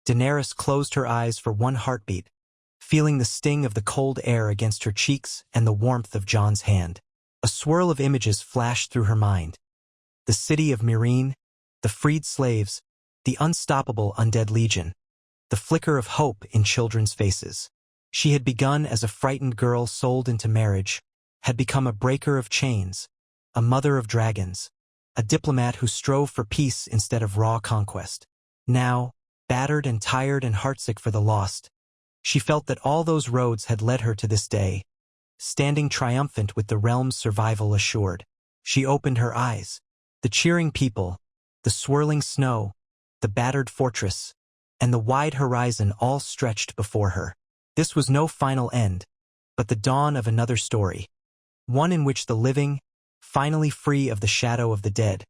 Daenerys closed her eyes for one heartbeat, feeling the sting of the cold air against her cheeks and the warmth of Jon's hand. A swirl of images flashed through her mind. The city of Meereen, the freed slaves, the unstoppable undead legion, the flicker of hope in children's faces. She had begun as a frightened girl sold into marriage, had become a breaker of chains, a mother of dragons, a diplomat who strove for peace instead of raw conquest. Now, battered and tired and heartsick for the lost, she felt that all those roads had led her to this day, standing triumphant with the realm's survival assured. She opened her eyes. The cheering people, the swirling snow, the battered fortress, and the wide horizon all stretched before her. This was no final end, but the dawn of another story, one in which the living, finally free of the shadow of the dead,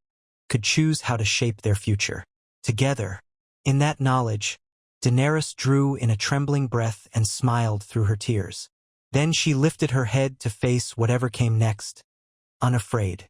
could choose how to shape their future. Together, in that knowledge, Daenerys drew in a trembling breath and smiled through her tears. Then she lifted her head to face whatever came next, unafraid.